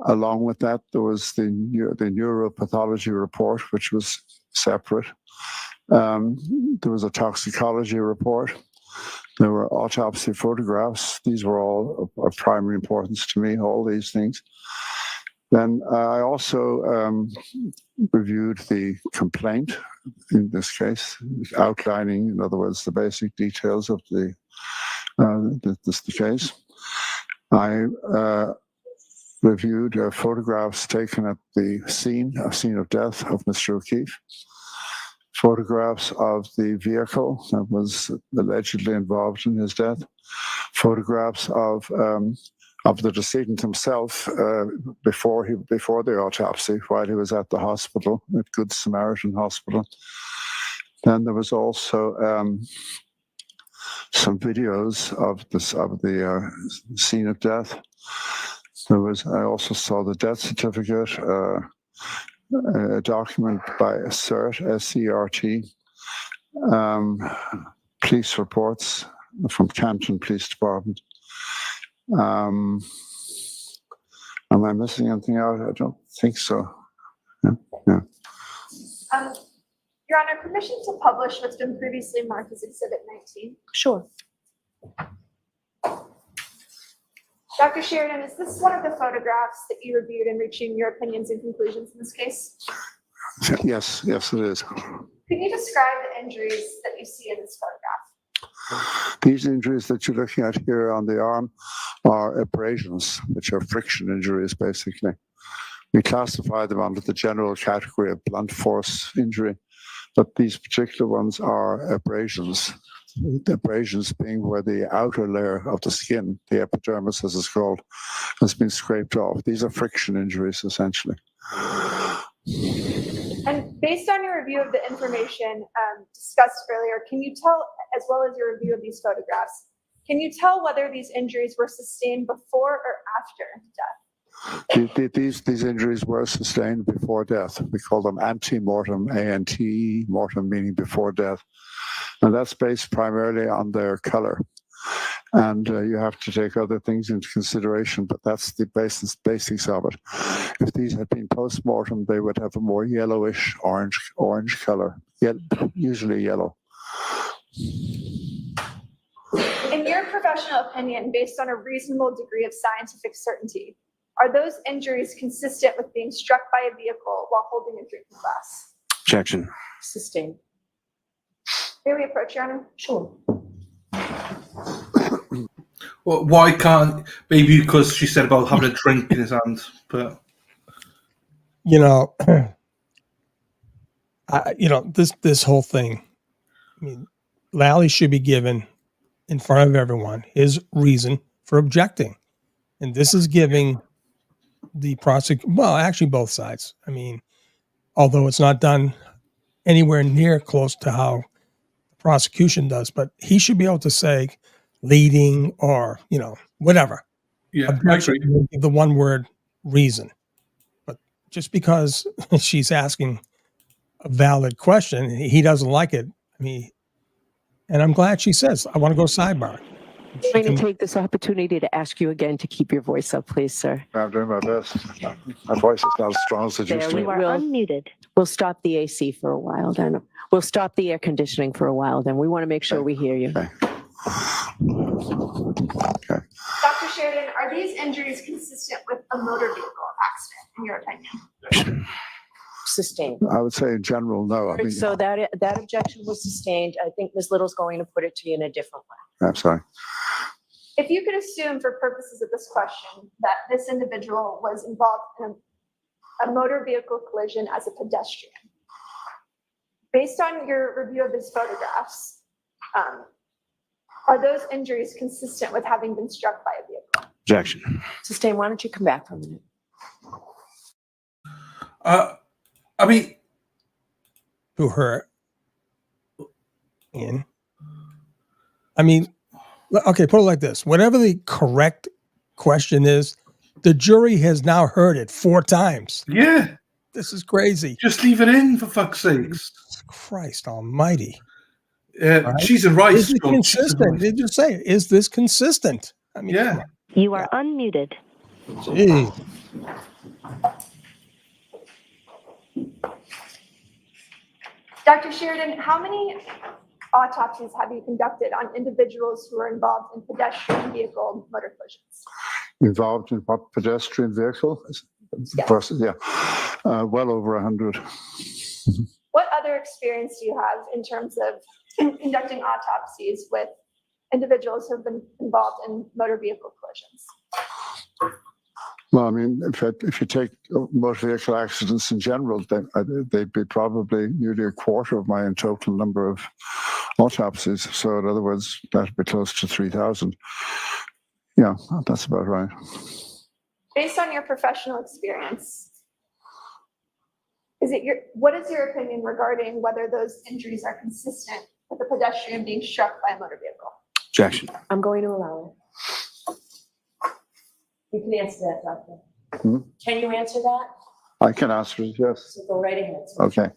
Speaker 11: Along with that, there was the neuropathology report, which was separate. There was a toxicology report. There were autopsy photographs. These were all of primary importance to me, all these things. Then I also reviewed the complaint in this case, outlining, in other words, the basic details of the case. I reviewed photographs taken at the scene of death of Mr. O'Keefe, photographs of the vehicle that was allegedly involved in his death, photographs of the decedent himself before the autopsy, while he was at the hospital, at Good Samaritan Hospital. Then there was also some videos of the scene of death. I also saw the death certificate, a document by CERT, S-E-R-T, police reports from Canton Police Department. Am I missing anything out? I don't think so. Yeah.
Speaker 13: Your Honor, permission to publish what's been previously marked as Exhibit 19?
Speaker 12: Sure.
Speaker 13: Dr. Sheridan, is this one of the photographs that you reviewed in reaching your opinions and conclusions in this case?
Speaker 11: Yes, it is.
Speaker 13: Can you describe the injuries that you see in this photograph?
Speaker 11: These injuries that you're looking at here on the arm are abrasions, which are friction injuries, basically. We classify them under the general category of blunt force injury, but these particular ones are abrasions. The abrasions being where the outer layer of the skin, the epidermis as it's called, has been scraped off. These are friction injuries, essentially.
Speaker 13: And based on your review of the information discussed earlier, can you tell, as well as your review of these photographs, can you tell whether these injuries were sustained before or after death?
Speaker 11: These injuries were sustained before death. We call them ante-mortem, A-N-T, mortem meaning before death. And that's based primarily on their color. And you have to take other things into consideration, but that's the basics of it. If these had been post-mortem, they would have a more yellowish orange color, usually yellow.
Speaker 13: In your professional opinion, based on a reasonable degree of scientific certainty, are those injuries consistent with being struck by a vehicle while holding a drinking glass?
Speaker 9: Objection.
Speaker 12: Sustained.
Speaker 13: May we approach, Your Honor?
Speaker 12: Sure.
Speaker 2: Well, why can't, maybe because she said about having a drink in his hand, but
Speaker 3: this whole thing, I mean, Lally should be given in front of everyone his reason for objecting. And this is giving the prosecutor, well, actually both sides. I mean, although it's not done anywhere near close to how the prosecution does, but he should be able to say leading or, whatever.
Speaker 2: Yeah,
Speaker 3: objection,
Speaker 2: I agree.
Speaker 3: the one word reason. But just because she's asking a valid question, he doesn't like it. I mean, and I'm glad she says, I want to go sidebar.
Speaker 14: I'm going to take this opportunity to ask you again to keep your voice up, please, sir.
Speaker 11: I'm doing my best. My voice is not as strong as it used to be.
Speaker 14: You are unmuted. We'll stop the AC for a while, then. We'll stop the air conditioning for a while, then. We want to make sure we hear you.
Speaker 11: Okay.
Speaker 13: Dr. Sheridan, are these injuries consistent with a motor vehicle accident, in your opinion?
Speaker 14: Sustained.
Speaker 11: I would say in general, no. I mean,
Speaker 14: So that objection was sustained. I think Ms. Little's going to put it to you in a different way.
Speaker 11: I'm sorry.
Speaker 13: If you could assume for purposes of this question that this individual was involved in a motor vehicle collision as a pedestrian, based on your review of his photographs, are those injuries consistent with having been struck by a vehicle?
Speaker 9: Objection.
Speaker 14: Sustained. Why don't you come back for a minute?
Speaker 2: I mean,
Speaker 3: To her. Ian. I mean, okay, put it like this. Whatever the correct question is, the jury has now heard it 4 times.
Speaker 2: Yeah.
Speaker 3: This is crazy.
Speaker 2: Just leave it in, for fuck's sakes.
Speaker 3: Christ almighty.
Speaker 2: She's in rice.
Speaker 3: Is it consistent? Did you say, is this consistent? I mean,
Speaker 2: yeah.
Speaker 15: You are unmuted.
Speaker 3: Gee.
Speaker 13: Dr. Sheridan, how many autopsies have you conducted on individuals who are involved in pedestrian vehicle motor collisions?
Speaker 11: Involved in what pedestrian vehicle?
Speaker 13: Yes.
Speaker 11: Versus, yeah, well over 100.
Speaker 13: What other experience do you have in terms of conducting autopsies with individuals who have been involved in motor vehicle collisions?
Speaker 11: Well, I mean, if you take motor vehicle accidents in general, they'd be probably nearly a quarter of my total number of autopsies. So in other words, that'd be close to 3,000. Yeah, that's about right.
Speaker 13: Based on your professional experience, what is your opinion regarding whether those injuries are consistent with a pedestrian being struck by a motor vehicle?
Speaker 9: Objection.
Speaker 14: I'm going to allow it. You can answer that, Doctor.
Speaker 11: Hmm?
Speaker 14: Can you answer that?
Speaker 11: I can answer it, yes.
Speaker 14: So go right ahead.
Speaker 11: Okay.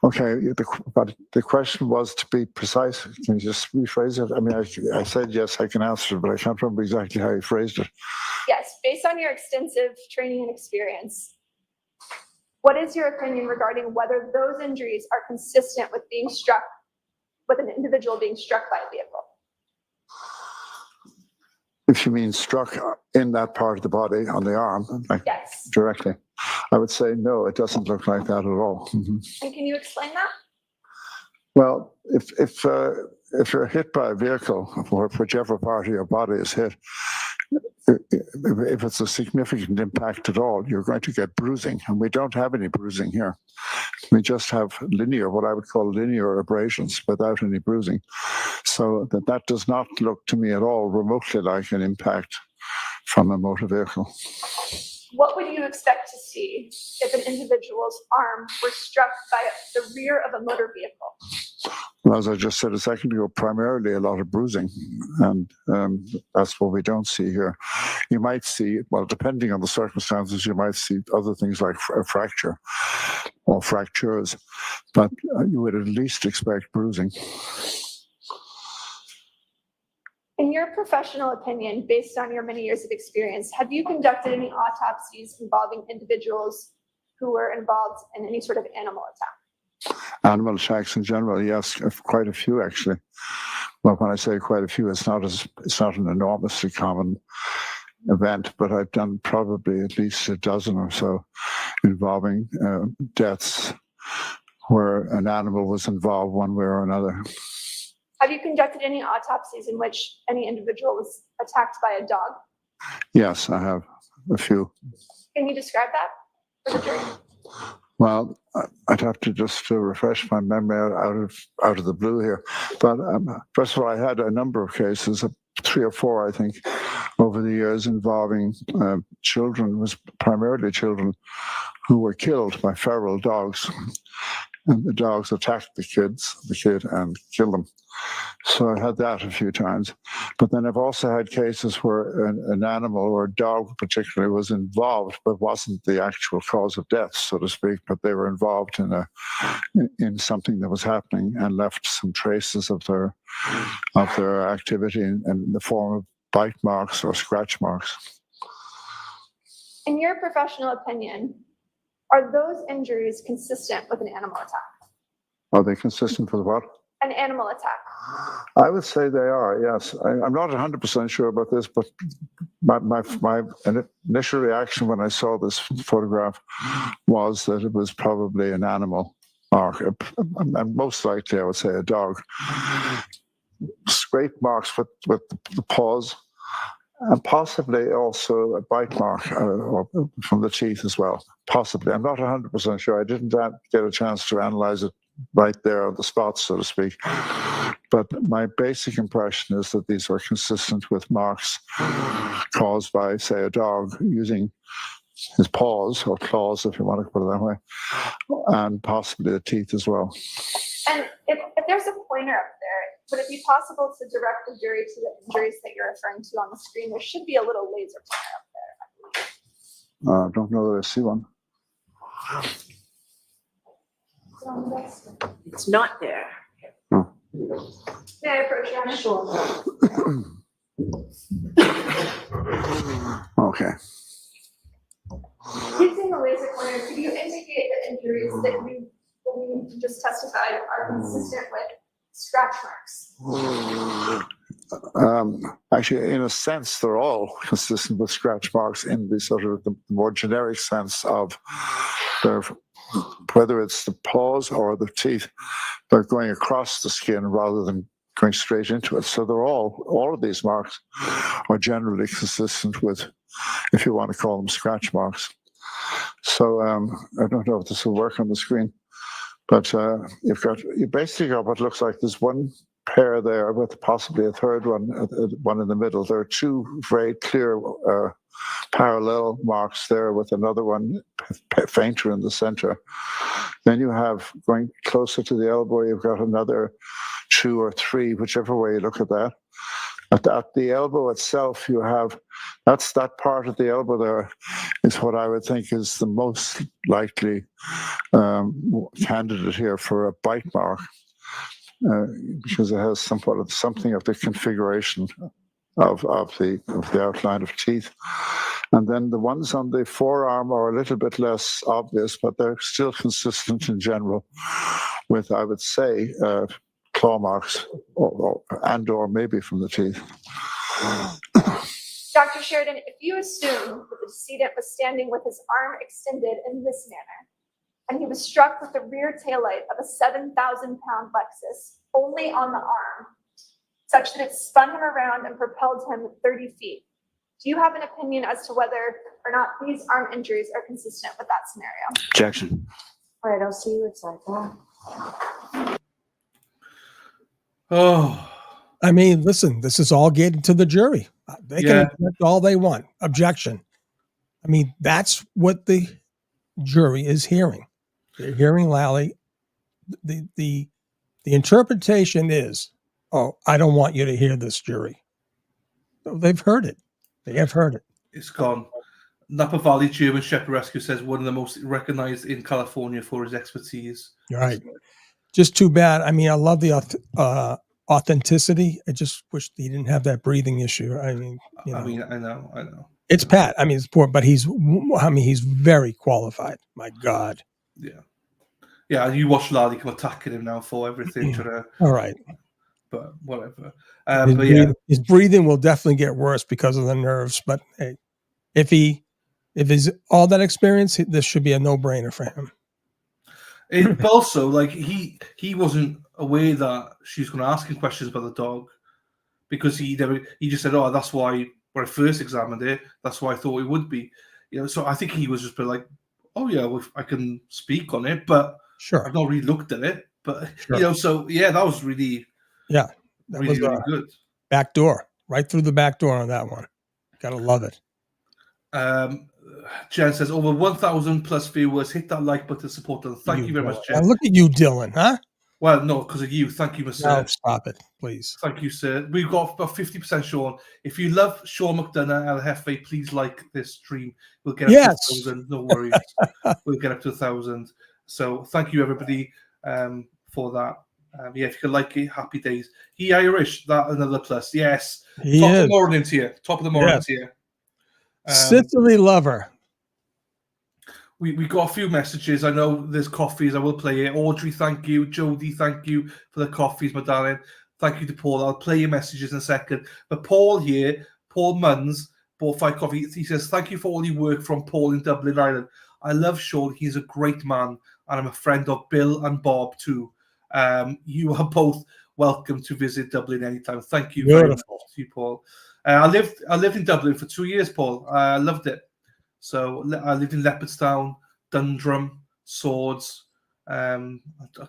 Speaker 11: Okay, but the question was, to be precise, can you just rephrase it? I mean, I said yes, I can answer it, but I can't remember exactly how you phrased it.
Speaker 13: Yes, based on your extensive training and experience, what is your opinion regarding whether those injuries are consistent with being struck, with an individual being struck by a vehicle?
Speaker 11: If you mean struck in that part of the body, on the arm, like
Speaker 13: yes,
Speaker 11: directly, I would say no, it doesn't look like that at all. Mm-hmm.
Speaker 13: And can you explain that?
Speaker 11: Well, if you're hit by a vehicle, or whichever part of your body is hit, if it's a significant impact at all, you're going to get bruising, and we don't have any bruising here. We just have what I would call linear abrasions without any bruising. So that does not look to me at all remotely like an impact from a motor vehicle.
Speaker 13: What would you expect to see if an individual's arm were struck by the rear of a motor vehicle?
Speaker 11: Well, as I just said a second ago, primarily a lot of bruising, and that's what we don't see here. You might see, well, depending on the circumstances, you might see other things like a fracture or fractures, but you would at least expect bruising.
Speaker 13: In your professional opinion, based on your many years of experience, have you conducted any autopsies involving individuals who were involved in any sort of animal attack?
Speaker 11: Animal attacks in general, yes, quite a few actually. Well, when I say quite a few, it's not an enormously common event, but I've done probably at least a dozen or so involving deaths where an animal was involved one way or another.
Speaker 13: Have you conducted any autopsies in which any individual was attacked by a dog?
Speaker 11: Yes, I have a few.
Speaker 13: Can you describe that for the jury?
Speaker 11: Well, I'd have to just refresh my memory out of the blue here. But first of all, I had a number of cases, 3 or 4, I think, over the years involving children, was primarily children who were killed by feral dogs. And the dogs attacked the kid and killed them. So I had that a few times. But then I've also had cases where an animal or a dog particularly was involved, but wasn't the actual cause of death, so to speak, but they were involved in something that was happening and left some traces of their activity in the form of bite marks or scratch marks.
Speaker 13: In your professional opinion, are those injuries consistent with an animal attack?
Speaker 11: Are they consistent with what?
Speaker 13: An animal attack.
Speaker 11: I would say they are, yes. I'm not 100% sure about this, but my initial reaction when I saw this photograph was that it was probably an animal, or and most likely I would say a dog. scrape marks with the paws, and possibly also a bite mark from the teeth as well. Possibly. I'm not 100% sure. I didn't get a chance to analyze it right there on the spot, so to speak. But my basic impression is that these are consistent with marks caused by, say, a dog using his paws or claws, if you want to put it that way, and possibly the teeth as well.
Speaker 13: And if there's a pointer up there, would it be possible to direct the jury to the injuries that you're referring to on the screen? There should be a little laser pointer up there.
Speaker 11: I don't know that I see one.
Speaker 12: It's not there.
Speaker 13: May I approach you, Anna? Sure.
Speaker 11: Okay.
Speaker 13: Using the laser pointer, could you indicate the injuries that you believe just testified are consistent with scratch marks?
Speaker 11: Actually, in a sense, they're all consistent with scratch marks in the sort of the more generic sense of whether it's the paws or the teeth, they're going across the skin rather than going straight into it. So they're all of these marks are generally consistent with, if you want to call them scratch marks. So I don't know if this will work on the screen, but you basically got what looks like there's one pair there with possibly a third one in the middle. There are two very clear parallel marks there with another one fainter in the center. Then you have, going closer to the elbow, you've got another 2 or 3, whichever way you look at that. At the elbow itself, you have, that part of the elbow there is what I would think is the most likely candidate here for a bite mark, because it has something of the configuration of the outline of teeth. And then the ones on the forearm are a little bit less obvious, but they're still consistent in general with, I would say, claw marks or maybe from the teeth.
Speaker 13: Dr. Sheridan, if you assume that the decedent was standing with his arm extended in this manner, and he was struck with the rear taillight of a 7,000-pound Lexus only on the arm, such that it spun him around and propelled him 30 feet, do you have an opinion as to whether or not these arm injuries are consistent with that scenario?
Speaker 11: Objection.
Speaker 12: All right, I'll see you at side.
Speaker 3: Oh, I mean, listen, this is all getting to the jury. They can object all they want. Objection. I mean, that's what the jury is hearing. They're hearing Lally. The interpretation is, oh, I don't want you to hear this, jury. So they've heard it. They have heard it.
Speaker 2: It's gone. Napa Valley German Shepherd Rescue says one of the most recognized in California for his expertise.
Speaker 3: Right. Just too bad. I mean, I love the authenticity. I just wish he didn't have that breathing issue. I mean,
Speaker 2: I know.
Speaker 3: It's Pat. I mean, it's poor, but he's very qualified. My God.
Speaker 2: Yeah. You watch Lally come attacking him now for everything.
Speaker 3: All right.
Speaker 2: But whatever.
Speaker 3: His breathing will definitely get worse because of the nerves. But hey, if he's all that experience, this should be a no-brainer for him.
Speaker 2: But also, like he wasn't aware that she was going to ask him questions about the dog, because he just said, "Oh, that's why when I first examined it, that's why I thought it would be." So I think he was just like, "Oh yeah, well, I can speak on it, but
Speaker 3: sure,
Speaker 2: I've not really looked at it." But
Speaker 3: sure.
Speaker 2: So yeah, that was really
Speaker 3: that
Speaker 2: really good.
Speaker 3: Back door, right through the back door on that one. Gotta love it.
Speaker 2: Jen says over 1,000 plus viewers. Hit that like button to support them. Thank you very much, Jen.
Speaker 3: And look at you, Dylan, huh?
Speaker 2: Well, no, because of you. Thank you, Mr.
Speaker 3: No, stop it, please.
Speaker 2: Thank you, sir. We've got about 50% Sean. If you love Sean McDonough, El Jefe, please like this stream. We'll get up to 1,000. No worries. We'll get up to 1,000. So thank you, everybody, for that. If you could like it, happy days. He Irish, that another plus. Yes.
Speaker 3: He
Speaker 2: Top
Speaker 3: is.
Speaker 2: of the morning to you. Top of the morning to you.
Speaker 3: Sicily lover.
Speaker 2: We got a few messages. I know there's coffees. I will play it. Audrey, thank you. Jody, thank you for the coffees, my darling. Thank you to Paul. I'll play your messages in a second. But Paul here, Paul Munns, bought 5 coffees. He says, thank you for all your work from Paul in Dublin, Ireland. I love Sean. He's a great man. And I'm a friend of Bill and Bob too. You are both welcome to visit Dublin anytime. Thank you very much to you, Paul. I lived in Dublin for 2 years, Paul. I loved it. So I lived in Leopardstown, Dundrum, Swords. I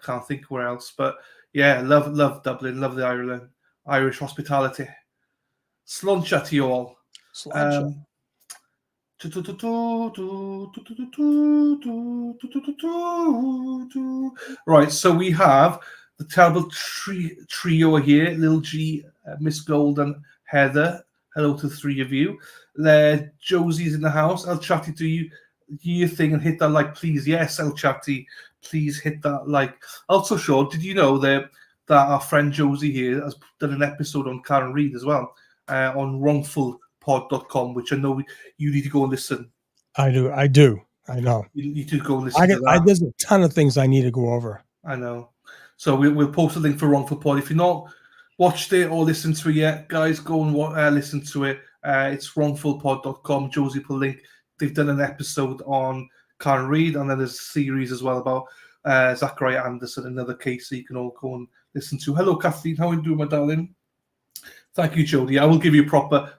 Speaker 2: can't think where else, but yeah, love Dublin, love the Irish hospitality. Sluncha to you all. Right, so we have the terrible trio here, Lil G, Miss Gold, and Heather. Hello to the three of you. Josie's in the house. El Chatty, do you your thing and hit that like, please? Yes, El Chatty, please hit that like. Also, Sean, did you know that our friend Josie here has done an episode on Karen Reid as well, on wrongfulpod.com, which I know you need to go and listen.
Speaker 3: I do. I know.
Speaker 2: You need to go and listen to that.
Speaker 3: There's a ton of things I need to go over.
Speaker 2: I know. So we'll post a link for Wrongful Pod. If you're not watched it or listened to it yet, guys, go and listen to it. It's wrongfulpod.com. Josie put a link. They've done an episode on Karen Reid, and then there's a series as well about Zachariah Anderson, another case that you can all go and listen to. Hello, Kathleen. How are you doing, my darling? Thank you, Jodie. I will give you proper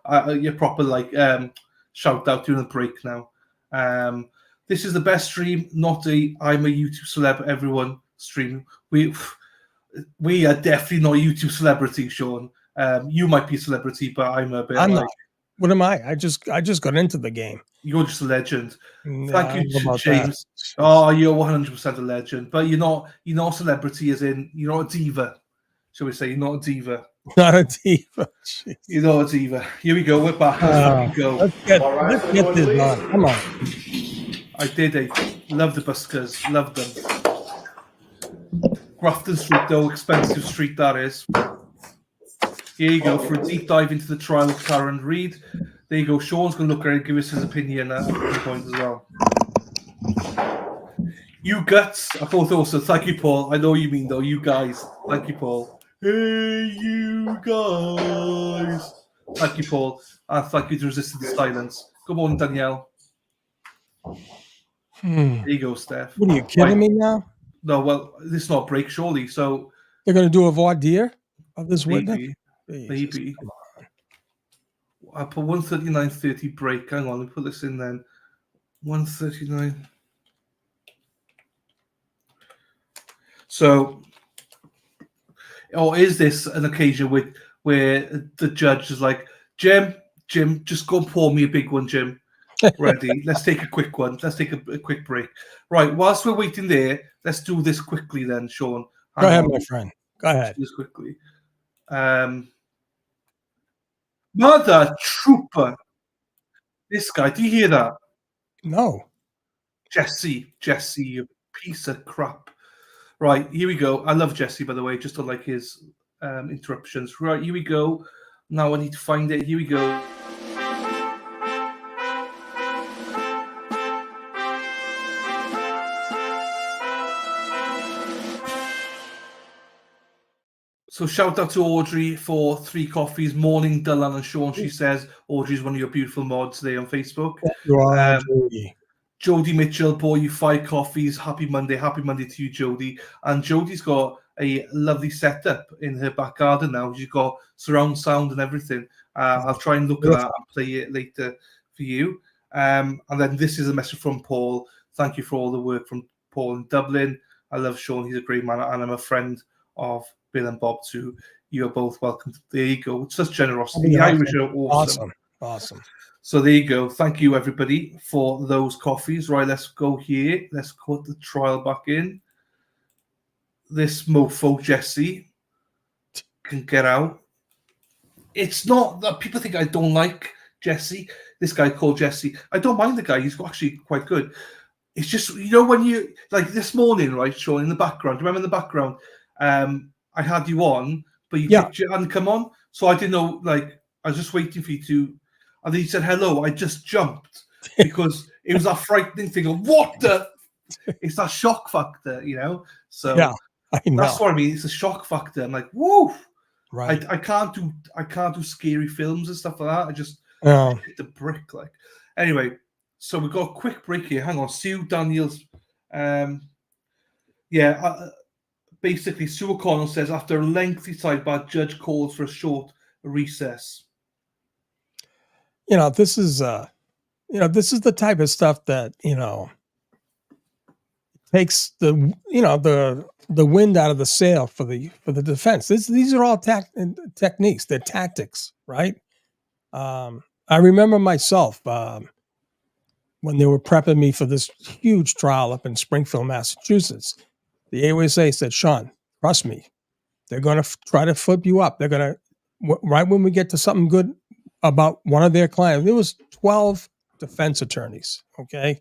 Speaker 2: shout out during the break now. This is the best stream, not I'm a YouTube celeb, everyone stream. We are definitely not a YouTube celebrity, Sean. You might be a celebrity, but I'm a bit.
Speaker 3: Not. What am I? I just got into the game.
Speaker 2: You're just a legend.
Speaker 3: Nah,
Speaker 2: Thank you, James. Oh, you're 100% a legend, but you're not a celebrity, as in you're not a diva. Shall we say you're not a diva?
Speaker 3: Not a diva. Jeez.
Speaker 2: You're not a diva. Here we go. We're back. Let's go.
Speaker 3: Let's get this on. Come on.
Speaker 2: I did. Love the buskers. Love them. Grafton Street, though, expensive street that is. Here you go for a deep dive into the trial of Karen Reid. There you go. Sean's going to look at it and give us his opinion at some point as well. You guts. I thought also. Thank you, Paul. I know what you mean, though. You guys. Thank you, Paul. Hey, you guys. Thank you, Paul. And thank you to Resisting the Silence. Good morning, Danielle. There you go, Steph.
Speaker 3: What are you kidding me now?
Speaker 2: No, well, this is not a break, surely. So
Speaker 3: they're going to do a voir dire of this witness?
Speaker 2: Maybe. I put 139.30 break. Hang on, let me put this in then. 139. So, or is this an occasion where the judge is like, Jim, just go and pour me a big one, Jim. Ready? Let's take a quick one. Let's take a quick break. Right, whilst we're waiting there, let's do this quickly then, Sean.
Speaker 3: Go ahead, my friend. Go ahead.
Speaker 2: Just quickly. Mother trooper. This guy, do you hear that?
Speaker 3: No.
Speaker 2: Jesse, you piece of crap. Right, here we go. I love Jesse, by the way, just unlike his interruptions. Right, here we go. Now I need to find it. Here we go. So shout out to Audrey for 3 coffees. Morning, Dylan and Sean. She says Audrey's one of your beautiful mods there on Facebook.
Speaker 3: You are,
Speaker 2: Jodie Mitchell bought you 5 coffees. Happy Monday. Happy Monday to you, Jodie. And Jodie's got a lovely setup in her back garden now. She's got surround sound and everything. I'll try and look at that and play it later for you. And then this is a message from Paul. Thank you for all the work from Paul in Dublin. I love Sean. He's a great man. And I'm a friend of Bill and Bob too. You are both welcome. There you go. It's such generosity. The Irish are
Speaker 3: awesome.
Speaker 2: So there you go. Thank you, everybody, for those coffees. Right, let's go here. Let's put the trial back in. This mofo, Jesse, can get out. It's not that people think I don't like Jesse. This guy called Jesse. I don't mind the guy. He's actually quite good. It's just, when you, like this morning, right, Sean, in the background. Do you remember in the background? I had you on, but you hadn't come on. So I didn't know, like, I was just waiting for you to, and then you said hello. I just jumped because it was that frightening thing of what the, it's that shock factor, So
Speaker 3: yeah, I know.
Speaker 2: That's what I mean. It's a shock factor. I'm like, whoa.
Speaker 3: Right.
Speaker 2: I can't do scary films and stuff like that. I just hit the brick. Like, anyway, so we've got a quick break here. Hang on. Sue Daniels. basically, Sue O'Connell says, after a lengthy sidebar, judge calls for a short recess.
Speaker 3: This is the type of stuff that, takes the wind out of the sail for the defense. These are all techniques. They're tactics, right? I remember myself when they were prepping me for this huge trial up in Springfield, Massachusetts. The AUSA said, "Sean, trust me, they're going to try to flip you up. They're going to right when we get to something good about one of their clients." There was 12 defense attorneys, okay?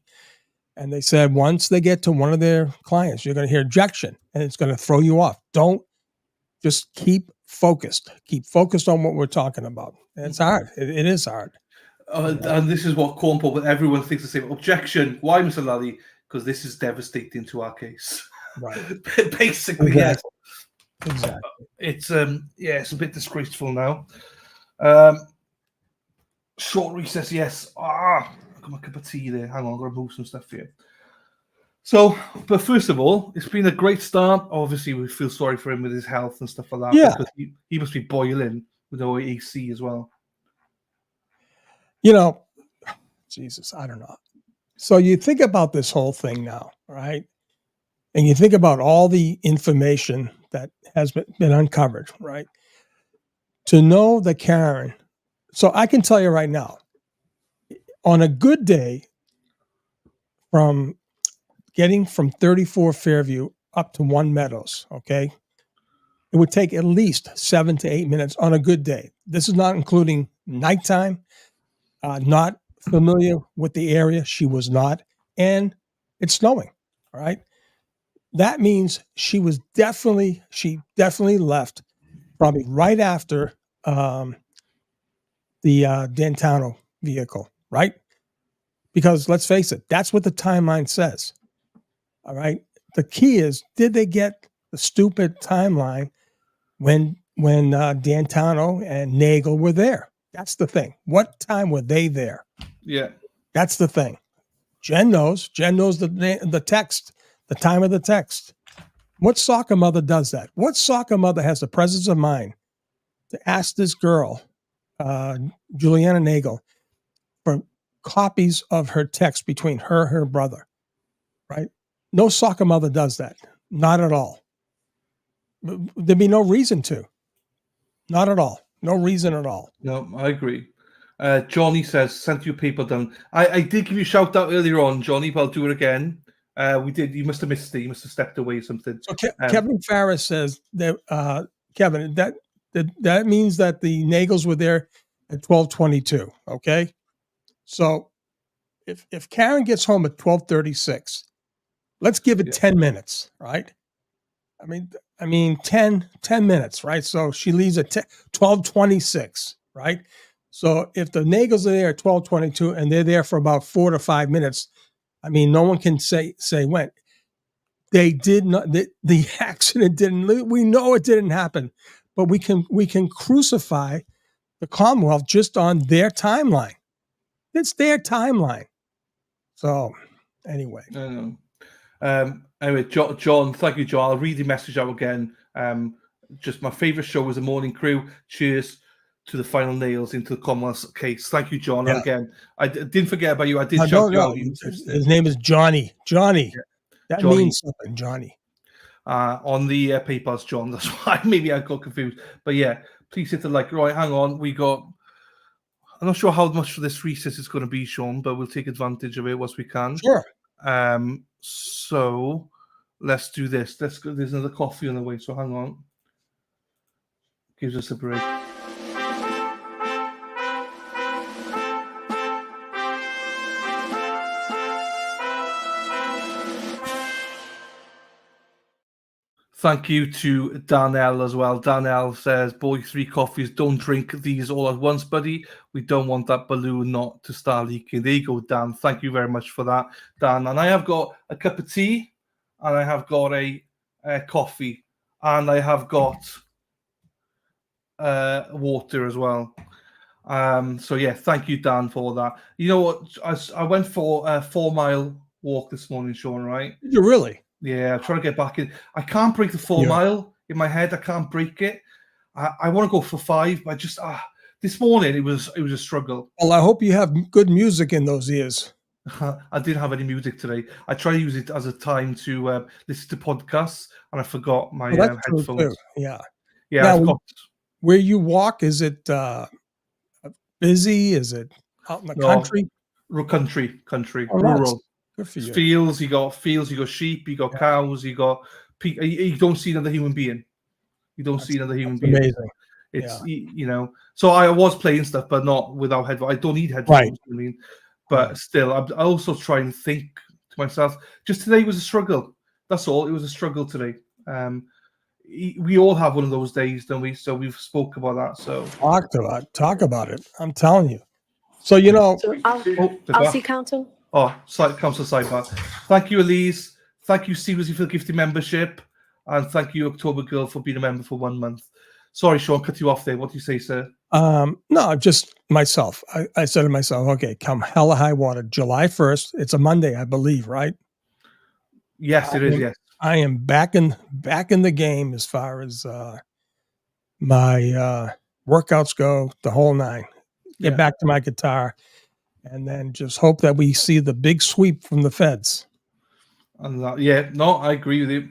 Speaker 3: And they said, once they get to one of their clients, you're going to hear objection, and it's going to throw you off. Don't just keep focused. Keep focused on what we're talking about. And it's hard. It is hard.
Speaker 2: And this is what but everyone thinks the same. Objection. Why, Mr. Lally? Because this is devastating to our case.
Speaker 3: Right.
Speaker 2: Basically,
Speaker 3: exactly.
Speaker 2: Yes.
Speaker 3: Exactly.
Speaker 2: It's it's a bit disgraceful now. Short recess, yes. Got my cup of tea there. Hang on, I'm going to move some stuff here. So, but first of all, it's been a great start. Obviously, we feel sorry for him with his health and stuff like that.
Speaker 3: Yeah.
Speaker 2: Because he must be boiling with no AC as well.
Speaker 3: Jesus, I don't know. So you think about this whole thing now, right? And you think about all the information that has been uncovered, right? To know that Karen, so I can tell you right now, on a good day, from getting from 34 Fairview up to 1 Meadows, okay, it would take at least 7 to 8 minutes on a good day. This is not including nighttime, not familiar with the area. She was not, and it's snowing, all right? That means she definitely left probably right after the Dantano vehicle, right? Because let's face it, that's what the timeline says. All right. The key is, did they get the stupid timeline when Dantano and Nagel were there? That's the thing. What time were they there?
Speaker 2: Yeah.
Speaker 3: That's the thing. Jen knows. Jen knows the text, the time of the text. What soccer mother does that? What soccer mother has the presence of mind to ask this girl, Juliana Nagel, for copies of her text between her and her brother, right? No soccer mother does that. Not at all. There'd be no reason to. Not at all. No reason at all.
Speaker 2: No, I agree. Johnny says, sent you paper done. I did give you a shout out earlier on, Johnny, but I'll do it again. We did. You must have missed it. You must have stepped away or something.
Speaker 3: So Kevin Farris says that, Kevin, that means that the Nagels were there at 12:22. Okay. So if Karen gets home at 12:36, let's give it 10 minutes, right? I mean 10 minutes, right? So she leaves at 12:26, right? So if the Nagels are there at 12:22 and they're there for about 4 to 5 minutes, I mean, no one can say when. They did not. The accident didn't. We know it didn't happen, but we can crucify the Commonwealth just on their timeline. It's their timeline. So, anyway.
Speaker 2: Anyway, John, thank you, John. I'll read the message out again. Just my favorite show was The Morning Crew. Cheers to the final nails into the Commonwealth case. Thank you, John.
Speaker 3: Yeah.
Speaker 2: And again, I didn't forget about you. I did shout you out.
Speaker 3: His name is Johnny. Johnny. Yeah. That Johnny. Means something, Johnny.
Speaker 2: On the PayPal's John. That's why maybe I got confused. But yeah, please hit the like. Right, hang on. I'm not sure how much for this recess is going to be, Sean, but we'll take advantage of it once we can.
Speaker 3: Sure.
Speaker 2: So let's do this. Let's go. There's another coffee on the way, so hang on. Gives us a break. Thank you to Darnell as well. Darnell says, boy, 3 coffees. Don't drink these all at once, buddy. We don't want that balloon not to start leaking. There you go, Dan. Thank you very much for that, Dan. And I have got a cup of tea, and I have got a coffee, and I have got water as well. So, yeah, thank you, Dan, for that. You know what? I went for a 4-mile walk this morning, Sean, right?
Speaker 3: Did you really?
Speaker 2: Yeah, I'm trying to get back in. I can't break the 4 mile in my head. I can't break it. I want to go for 5, but just this morning it was a struggle.
Speaker 3: Well, I hope you have good music in those ears.
Speaker 2: I didn't have any music today. I try to use it as a time to listen to podcasts, and I forgot my
Speaker 3: Well, that's true
Speaker 2: headphones.
Speaker 3: too. Yeah.
Speaker 2: Yeah,
Speaker 3: Now,
Speaker 2: I forgot.
Speaker 3: where you walk, is it busy? Is it out in the country?
Speaker 2: Country,
Speaker 3: Oh,
Speaker 2: rural.
Speaker 3: Good for you.
Speaker 2: Fields, you got sheep, you got cows, you got you don't see another human being. You don't see another human being.
Speaker 3: Amazing.
Speaker 2: It's you know. So I was playing stuff, but not without headphones. I don't need headphones.
Speaker 3: Right.
Speaker 2: I mean, but still, I also try and think to myself. Just today was a struggle. That's all. It was a struggle today. We all have one of those days, don't we? So we've spoke about that. So
Speaker 3: talk about it. I'm telling you. So you know,
Speaker 14: I'll see council.
Speaker 2: Oh, council sidebar. Thank you, Elise. Thank you, seriously, for the gifted membership, and thank you, October Girl, for being a member for 1 month. Sorry, Sean, cut you off there. What do you say, sir?
Speaker 3: No, just myself. I said to myself, okay, come hell or high water, July 1st. It's a Monday, I believe, right?
Speaker 2: Yes, it is. Yes,
Speaker 3: I am back in the game as far as my workouts go, the whole 9. Get back to my guitar, and then just hope that we see the big sweep from the feds.
Speaker 2: And I agree with you.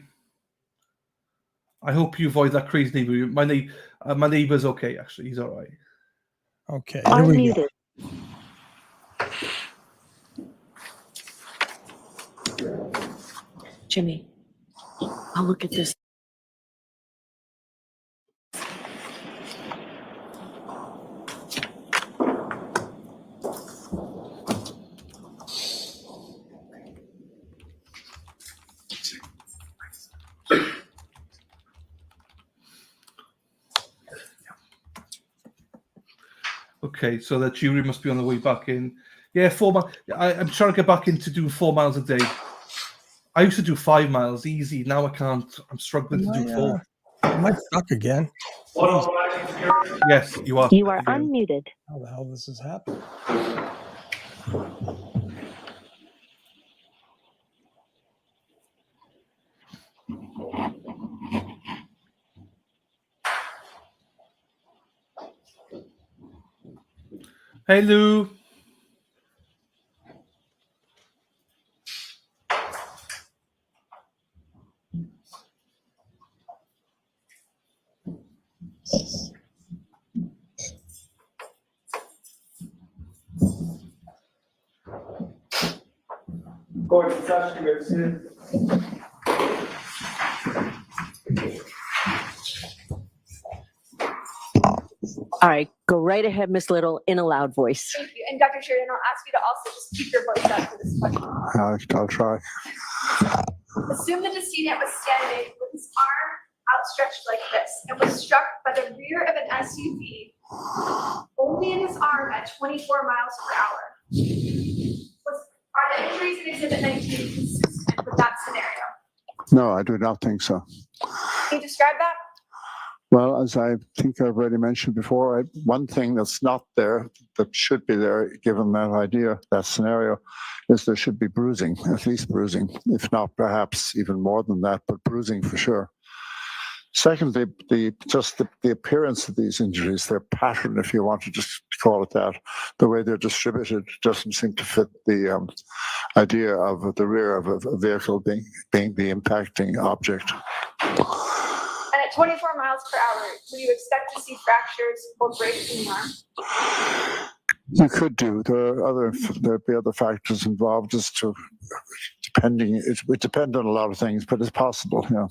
Speaker 2: I hope you avoid that crazy neighbor. My neighbor's okay, actually. He's all right.
Speaker 3: Okay, here we go.
Speaker 14: Jimmy, I'll look at this.
Speaker 2: Okay, so the jury must be on the way back in. Yeah, 4 miles. I'm trying to get back into doing 4 miles a day. I used to do 5 miles easy. Now I can't. I'm struggling to do 4.
Speaker 3: Am I stuck again?
Speaker 2: Yes, you are.
Speaker 14: You are unmuted.
Speaker 3: How the hell this is happening?
Speaker 2: Hey, Lou.
Speaker 14: All right, go right ahead, Miss Little, in a loud voice.
Speaker 13: Thank you. And Dr. Sheridan, I'll ask you to also just keep your voice up for this question.
Speaker 11: I'll try.
Speaker 13: Assume the decedent was standing with his arm outstretched like this and was struck by the rear of an SUV only in his arm at 24 miles per hour. Are the injuries in Exhibit 19 consistent with that scenario?
Speaker 11: No, I do not think so.
Speaker 13: Can you describe that?
Speaker 11: Well, as I think I've already mentioned before, one thing that's not there that should be there, given that idea, that scenario, is there should be bruising, at least bruising, if not perhaps even more than that, but bruising for sure. Secondly, the appearance of these injuries, their pattern, if you want to just call it that, the way they're distributed doesn't seem to fit the idea of the rear of a vehicle being the impacting object.
Speaker 13: And at 24 miles per hour, would you expect to see fractures or breaks in the arm?
Speaker 11: You could do. There'd be other factors involved as to it would depend on a lot of things, but it's possible, yeah.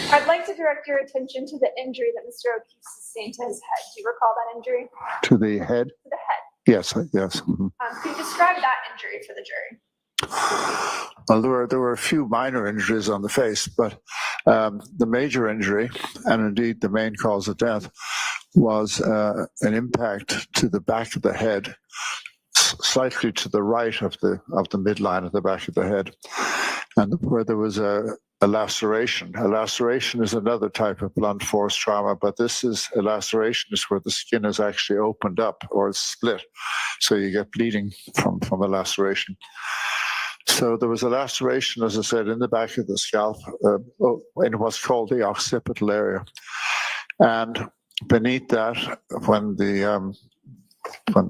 Speaker 13: I'd like to direct your attention to the injury that Mr. O'Keefe sustained to his head. Do you recall that injury?
Speaker 11: To the head?
Speaker 13: To the head.
Speaker 11: Yes, yes. Mm-hmm.
Speaker 13: Can you describe that injury for the jury?
Speaker 11: Well, there were a few minor injuries on the face, but the major injury, and indeed the main cause of death, was an impact to the back of the head, slightly to the right of the midline of the back of the head, and where there was a laceration. A laceration is another type of blunt force trauma, but this is a laceration is where the skin is actually opened up or it's split, so you get bleeding from a laceration. So there was a laceration, as I said, in the back of the scalp, in what's called the occipital area. And beneath that, when the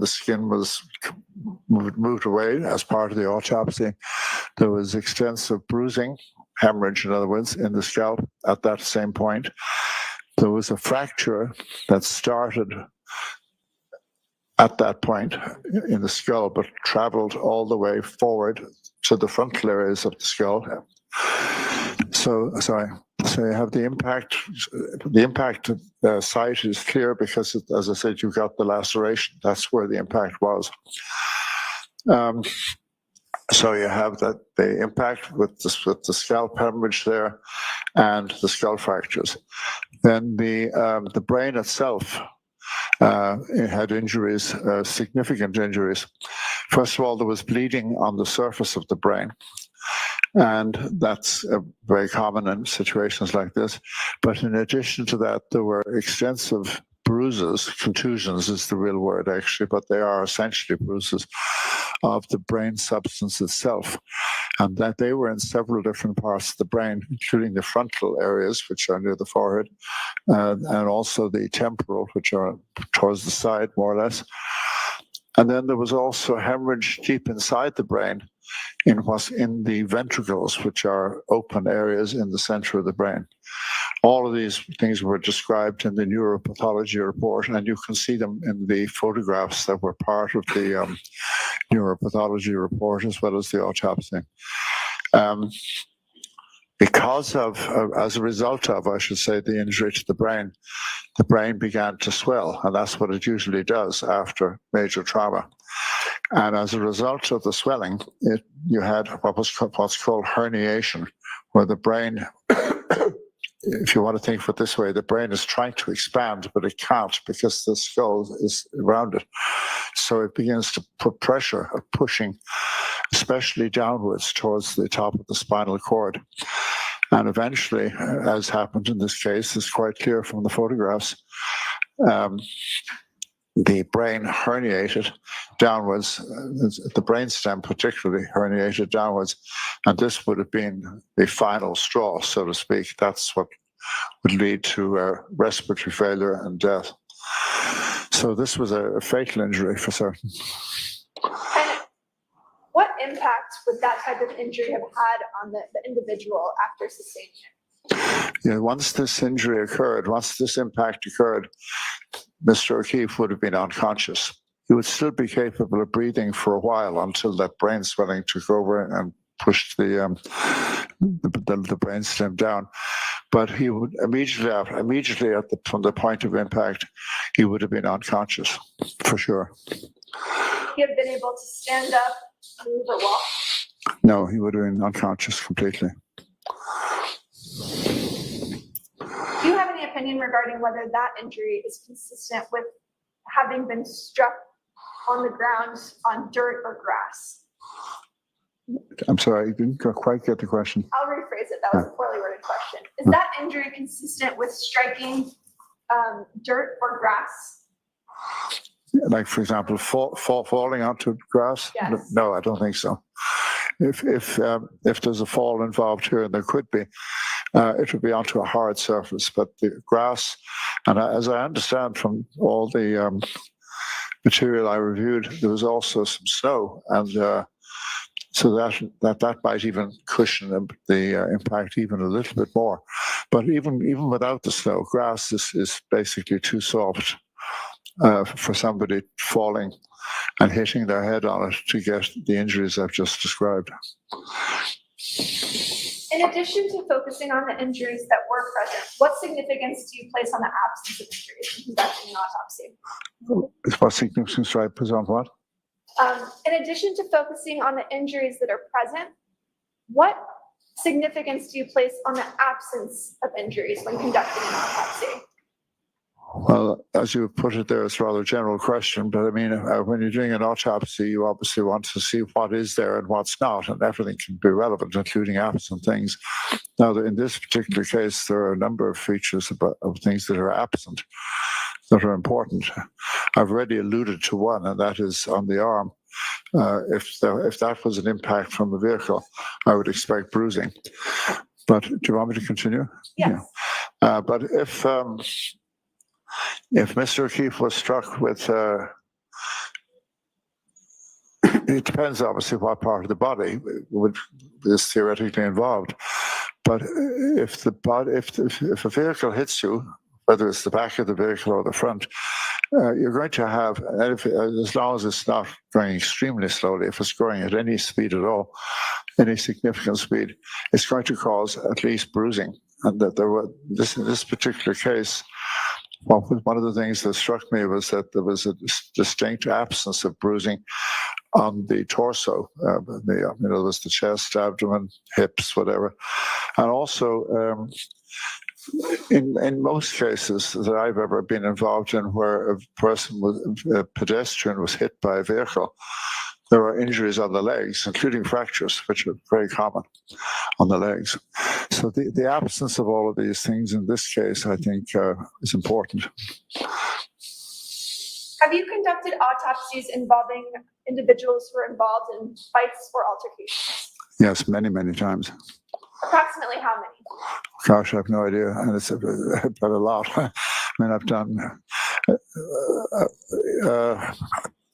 Speaker 11: skin was moved away as part of the autopsy, there was extensive bruising, hemorrhage, in other words, in the scalp at that same point. There was a fracture that started at that point in the skull, but traveled all the way forward to the frontal areas of the skull. So you have the impact. The impact site is clear because, as I said, you got the laceration. That's where the impact was. So you have the impact with the scalp hemorrhage there, and the skull fractures. Then the brain itself it had injuries, significant injuries. First of all, there was bleeding on the surface of the brain. And that's very common in situations like this. But in addition to that, there were extensive bruises. Contusions is the real word, actually, but they are essentially bruises of the brain substance itself. And that they were in several different parts of the brain, including the frontal areas, which are near the forehead, and also the temporal, which are towards the side, more or less. And then there was also hemorrhage deep inside the brain, in the ventricles, which are open areas in the center of the brain. All of these things were described in the neuropathology report, and you can see them in the photographs that were part of the neuropathology report, as well as the autopsy. Because of, as a result of, I should say, the injury to the brain began to swell, and that's what it usually does after major trauma. And as a result of the swelling, you had what's called herniation, where the brain, if you want to think of it this way, the brain is trying to expand, but it can't because the skull is around it. So it begins to put pressure, pushing, especially downwards towards the top of the spinal cord. And eventually, as happened in this case, it's quite clear from the photographs, the brain herniated downwards, the brainstem particularly herniated downwards, and this would have been the final straw, so to speak. That's what would lead to respiratory failure and death. So this was a fatal injury for certain.
Speaker 13: And what impact would that type of injury have had on the individual after sustaining it?
Speaker 11: Yeah, once this injury occurred, once this impact occurred, Mr. O'Keefe would have been unconscious. He would still be capable of breathing for a while until that brain swelling took over and pushed the brainstem down. But he would immediately from the point of impact, he would have been unconscious for sure.
Speaker 13: He have been able to stand up, move, or walk?
Speaker 11: No, he would have been unconscious completely.
Speaker 13: Do you have any opinion regarding whether that injury is consistent with having been struck on the ground on dirt or grass?
Speaker 11: I'm sorry, I didn't quite get the question.
Speaker 13: I'll rephrase it. That was a poorly worded question. Is that injury consistent with striking dirt or grass?
Speaker 11: Like, for example, falling onto grass?
Speaker 13: Yes.
Speaker 11: No, I don't think so. If there's a fall involved here, and there could be, it would be onto a hard surface. But the grass, and as I understand from all the material I reviewed, there was also some snow, and so that might even cushion the impact even a little bit more. But even without the snow, grass is basically too soft for somebody falling and hitting their head on it to get the injuries I've just described.
Speaker 13: In addition to focusing on the injuries that were present, what significance do you place on the absence of injuries in conducting an autopsy?
Speaker 11: What significance do I put on what?
Speaker 13: In addition to focusing on the injuries that are present, what significance do you place on the absence of injuries when conducting an autopsy?
Speaker 11: Well, as you put it there, it's a rather general question, but I mean, when you're doing an autopsy, you obviously want to see what is there and what's not, and everything can be relevant, including absent things. Now, in this particular case, there are a number of features of things that are absent that are important. I've already alluded to one, and that is on the arm. if that was an impact from the vehicle, I would expect bruising. But do you want me to continue?
Speaker 13: Yes.
Speaker 11: Yeah. But if Mr. O'Keefe was struck with, it depends obviously what part of the body is theoretically involved. But if a vehicle hits you, whether it's the back of the vehicle or the front, you're going to have, as long as it's not going extremely slowly, if it's going at any speed at all, any significant speed, it's going to cause at least bruising. And that in this particular case, one of the things that struck me was that there was a distinct absence of bruising on the torso. It was the chest, abdomen, hips, whatever. And also, in most cases that I've ever been involved in where a pedestrian was hit by a vehicle, there are injuries on the legs, including fractures, which are very common on the legs. So the absence of all of these things in this case, I think, is important.
Speaker 13: Have you conducted autopsies involving individuals who were involved in fights or altercations?
Speaker 11: Yes, many, many times.
Speaker 13: Approximately how many?
Speaker 11: Gosh, I have no idea, and it's but a lot. I mean, I've done.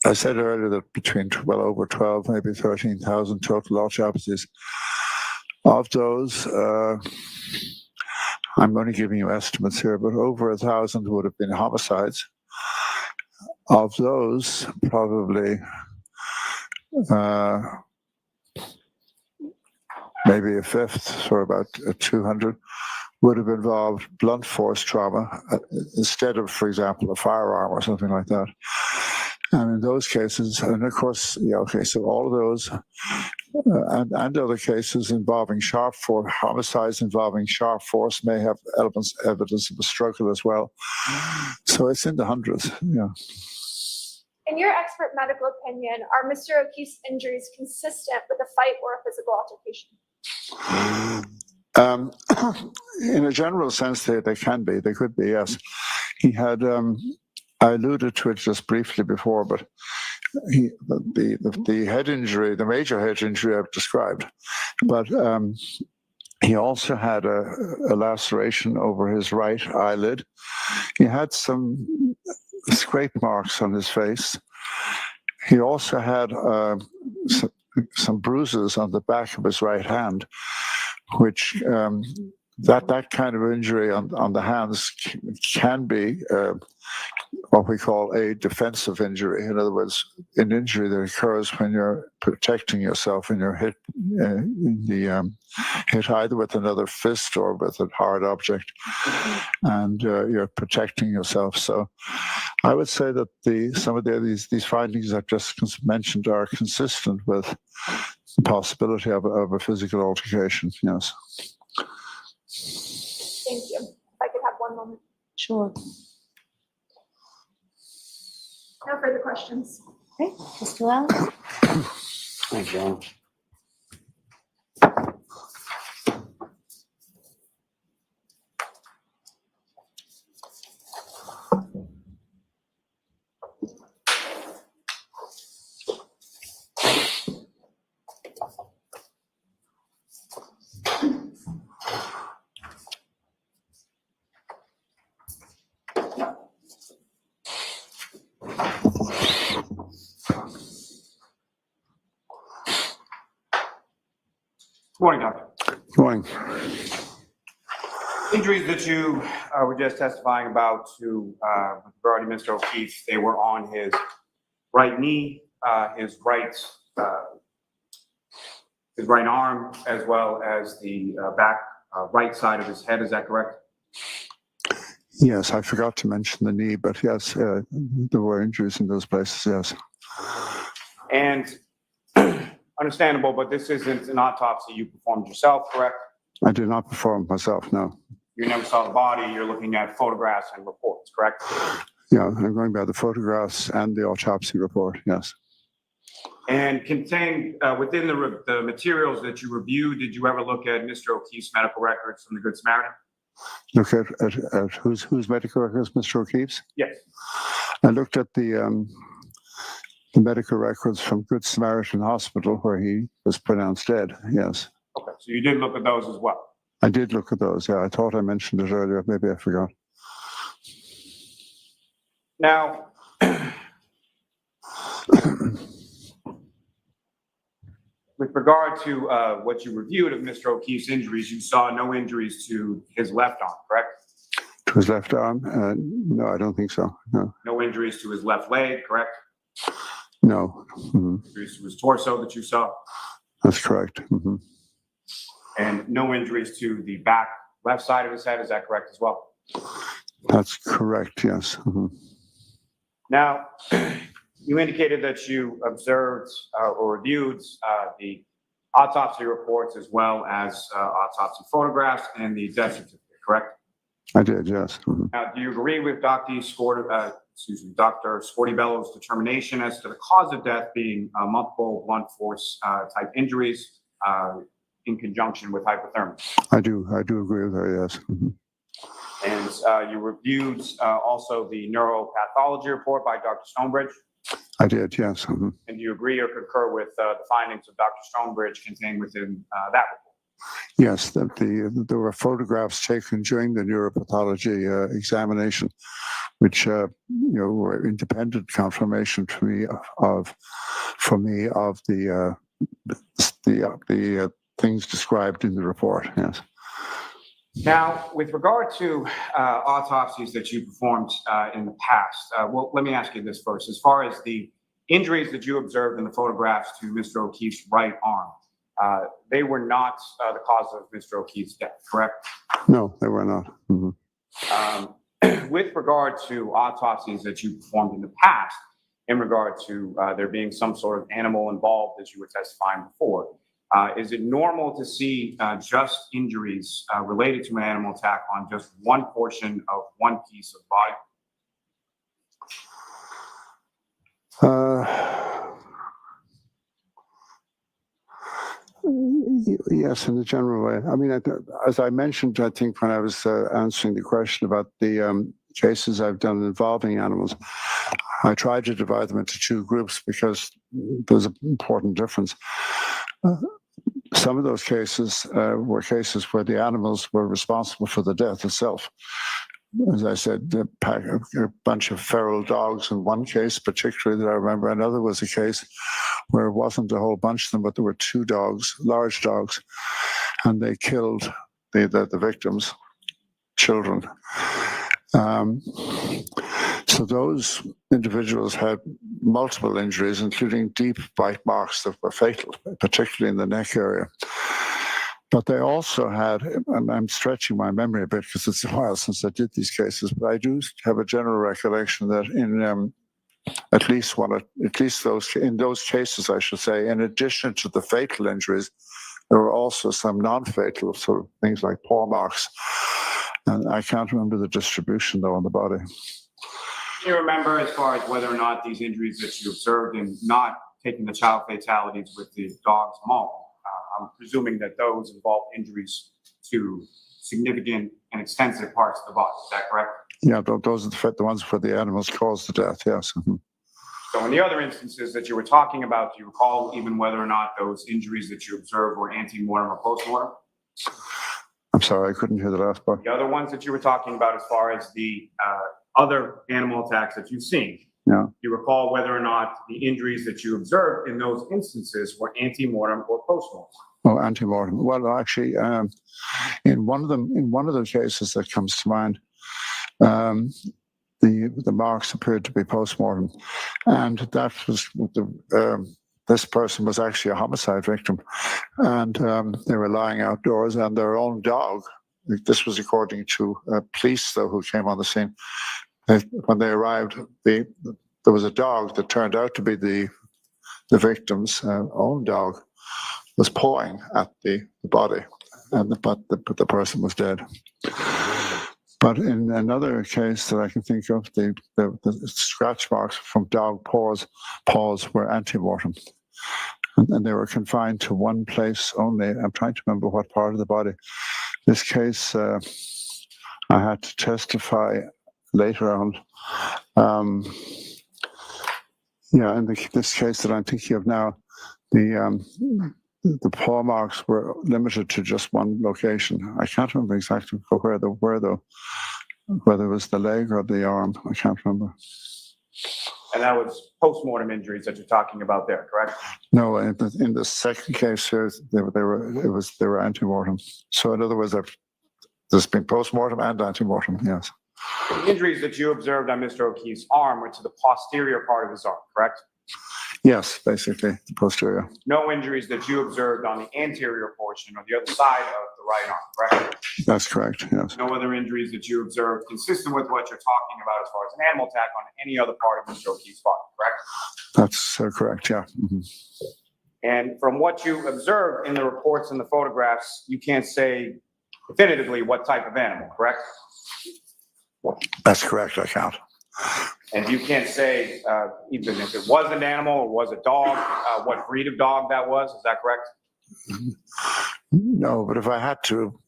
Speaker 11: I said earlier that between well over 12, maybe 13,000 total autopsies. Of those, I'm only giving you estimates here, but over 1,000 would have been homicides. Of those, probably maybe a fifth, or about 200, would have involved blunt force trauma instead of, for example, a firearm or something like that. And in those cases, and of course, so all of those and other cases involving sharp force, homicides involving sharp force may have evidence of a struggle as well. So it's in the hundreds, yeah.
Speaker 13: In your expert medical opinion, are Mr. O'Keefe's injuries consistent with a fight or a physical altercation?
Speaker 11: In a general sense, they can be. They could be, yes. He had, I alluded to it just briefly before, but the head injury, the major head injury I've described, but he also had a laceration over his right eyelid. He had some scrape marks on his face. He also had some bruises on the back of his right hand, which that kind of injury on the hands can be what we call a defensive injury. In other words, an injury that occurs when you're protecting yourself and you're hit hit either with another fist or with a hard object, and you're protecting yourself. So I would say that some of these findings I've just mentioned are consistent with the possibility of a physical altercation, yes.
Speaker 13: Thank you. If I could have one moment.
Speaker 14: Sure.
Speaker 13: No further questions.
Speaker 14: Okay, Mr. Wells.
Speaker 9: Thank you.
Speaker 15: Good morning, Doctor.
Speaker 11: Good morning.
Speaker 15: Injuries that you were just testifying about to regarding Mr. O'Keefe, they were on his right knee, his right arm, as well as the back right side of his head. Is that correct?
Speaker 11: Yes, I forgot to mention the knee, but yes, there were injuries in those places, yes.
Speaker 15: And understandable, but this isn't an autopsy you performed yourself, correct?
Speaker 11: I did not perform myself, no.
Speaker 15: You never saw the body, you're looking at photographs and reports, correct?
Speaker 11: Yeah, I'm going by the photographs and the autopsy report, yes.
Speaker 15: And contained within the materials that you reviewed, did you ever look at Mr. O'Keefe's medical records from the Good Samaritan?
Speaker 11: Look at whose medical records, Mr. O'Keefe's?
Speaker 15: Yes.
Speaker 11: I looked at the The medical records from Good Samaritan Hospital, where he was pronounced dead, yes.
Speaker 15: Okay, so you did look at those as well.
Speaker 11: I did look at those, yeah. I thought I mentioned it earlier. Maybe I forgot.
Speaker 15: Now, with regard to what you reviewed of Mr. O'Keefe's injuries, you saw no injuries to his left arm, correct?
Speaker 11: To his left arm? No, I don't think so. No.
Speaker 15: No injuries to his left leg, correct?
Speaker 11: No. Mm-hmm.
Speaker 15: Injuries to his torso that you saw?
Speaker 11: That's correct. Mm-hmm.
Speaker 15: And no injuries to the back left side of his head, is that correct as well?
Speaker 11: That's correct, yes. Mm-hmm.
Speaker 15: Now, you indicated that you observed or reviewed the autopsy reports as well as autopsy photographs and the death certificate, correct?
Speaker 11: I did, yes. Mm-hmm.
Speaker 15: Now, do you agree with Dr. Scortibello's determination as to the cause of death being multiple blunt force type injuries in conjunction with hypothermia?
Speaker 11: I do agree with her, yes. Mm-hmm.
Speaker 15: And you reviewed also the neuropathology report by Dr. Stonebridge?
Speaker 11: I did, yes. Mm-hmm.
Speaker 15: And do you agree or concur with the findings of Dr. Stonebridge contained within that report?
Speaker 11: Yes, that there were photographs taken during the neuropathology examination, which were independent confirmation to me of the things described in the report. Yes.
Speaker 15: Now, with regard to autopsies that you performed in the past, well, let me ask you this first. As far as the injuries that you observed in the photographs to Mr. O'Keefe's right arm, they were not the cause of Mr. O'Keefe's death, correct?
Speaker 11: No, they were not. Mm-hmm.
Speaker 15: With regard to autopsies that you performed in the past, in regard to there being some sort of animal involved, as you were testifying before, is it normal to see just injuries related to an animal attack on just one portion of one piece of body?
Speaker 11: Yes, in a general way. I mean, as I mentioned, I think when I was answering the question about the cases I've done involving animals, I tried to divide them into two groups because there's an important difference. Some of those cases were cases where the animals were responsible for the death itself. As I said, a bunch of feral dogs in one case, particularly that I remember. Another was a case where it wasn't a whole bunch of them, but there were two dogs, large dogs, and they killed the victims, children. So those individuals had multiple injuries, including deep bite marks that were fatal, particularly in the neck area. But they also had, and I'm stretching my memory a bit because it's a while since I did these cases, but I do have a general recollection that in in those cases, I should say, in addition to the fatal injuries, there were also some non-fatal sort of things like paw marks. And I can't remember the distribution though on the body.
Speaker 15: Do you remember as far as whether or not these injuries that you observed in not taking the child fatalities with the dog's maul? I'm presuming that those involve injuries to significant and extensive parts of the body. Is that correct?
Speaker 11: Yeah, those are the ones where the animals caused the death, yes. Mm-hmm.
Speaker 15: So in the other instances that you were talking about, do you recall even whether or not those injuries that you observed were ante-mortem or post-mortem?
Speaker 11: I'm sorry, I couldn't hear the last part.
Speaker 15: The other ones that you were talking about as far as the other animal attacks that you've seen,
Speaker 11: yeah.
Speaker 15: Do you recall whether or not the injuries that you observed in those instances were ante-mortem or post-mortem?
Speaker 11: Oh, ante-mortem. Well, actually, in one of the cases that comes to mind, the marks appeared to be post-mortem, and that was this person was actually a homicide victim, and they were lying outdoors, and their own dog. This was according to police, though, who came on the scene. When they arrived, there was a dog that turned out to be the victim's own dog, was pawing at the body, but the person was dead. But in another case that I can think of, the scratch marks from dog paws were ante-mortem. And they were confined to one place only. I'm trying to remember what part of the body. This case, I had to testify later on. Yeah, in this case that I'm thinking of now, the paw marks were limited to just one location. I can't remember exactly where they were, though. Whether it was the leg or the arm, I can't remember.
Speaker 15: And that was post-mortem injuries that you're talking about there, correct?
Speaker 11: No, in the second case here, they were ante-mortem. So in other words, there's been post-mortem and ante-mortem. Yes.
Speaker 15: The injuries that you observed on Mr. O'Keefe's arm were to the posterior part of his arm, correct?
Speaker 11: Yes, basically the posterior.
Speaker 15: No injuries that you observed on the anterior portion or the other side of the right arm, correct?
Speaker 11: That's correct. Yes.
Speaker 15: No other injuries that you observed consistent with what you're talking about as far as an animal attack on any other part of Mr. O'Keefe's body, correct?
Speaker 11: That's correct. Yeah. Mm-hmm.
Speaker 15: And from what you observed in the reports and the photographs, you can't say definitively what type of animal, correct?
Speaker 11: That's correct. I can't.
Speaker 15: And you can't say even if it was an animal or was a dog, what breed of dog that was. Is that correct?
Speaker 11: No, but if I had to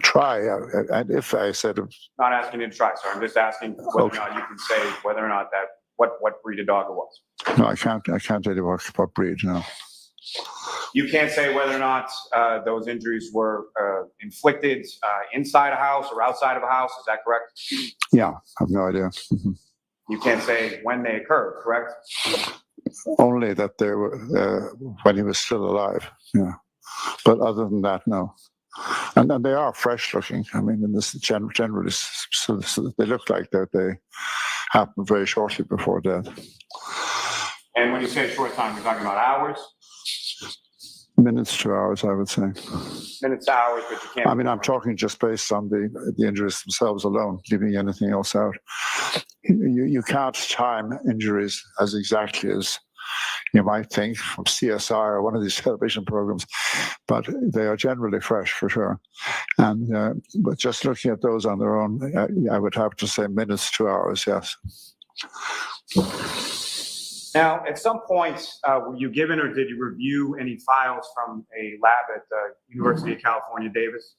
Speaker 11: try, and if I said,
Speaker 15: Not asking you to try, sir. I'm just asking whether or not you can say whether or not that what breed of dog it was.
Speaker 11: no, I can't tell you what breed. No.
Speaker 15: You can't say whether or not those injuries were inflicted inside a house or outside of a house. Is that correct?
Speaker 11: Yeah, I have no idea. Mm-hmm.
Speaker 15: You can't say when they occurred, correct?
Speaker 11: Only that they were when he was still alive. Yeah, but other than that, no. And they are fresh looking. I mean, in this generally, so they look like that they happened very shortly before death.
Speaker 15: And when you say short time, you're talking about hours?
Speaker 11: Minutes to hours, I would say.
Speaker 15: Minutes to hours, but you can't.
Speaker 11: I mean, I'm talking just based on the injuries themselves alone, leaving anything else out. You can't time injuries as exactly as you might think from CSI or one of these television programs, but they are generally fresh for sure. And but just looking at those on their own, I would have to say minutes to hours, yes.
Speaker 15: Now, at some point, were you given or did you review any files from a lab at the University of California, Davis?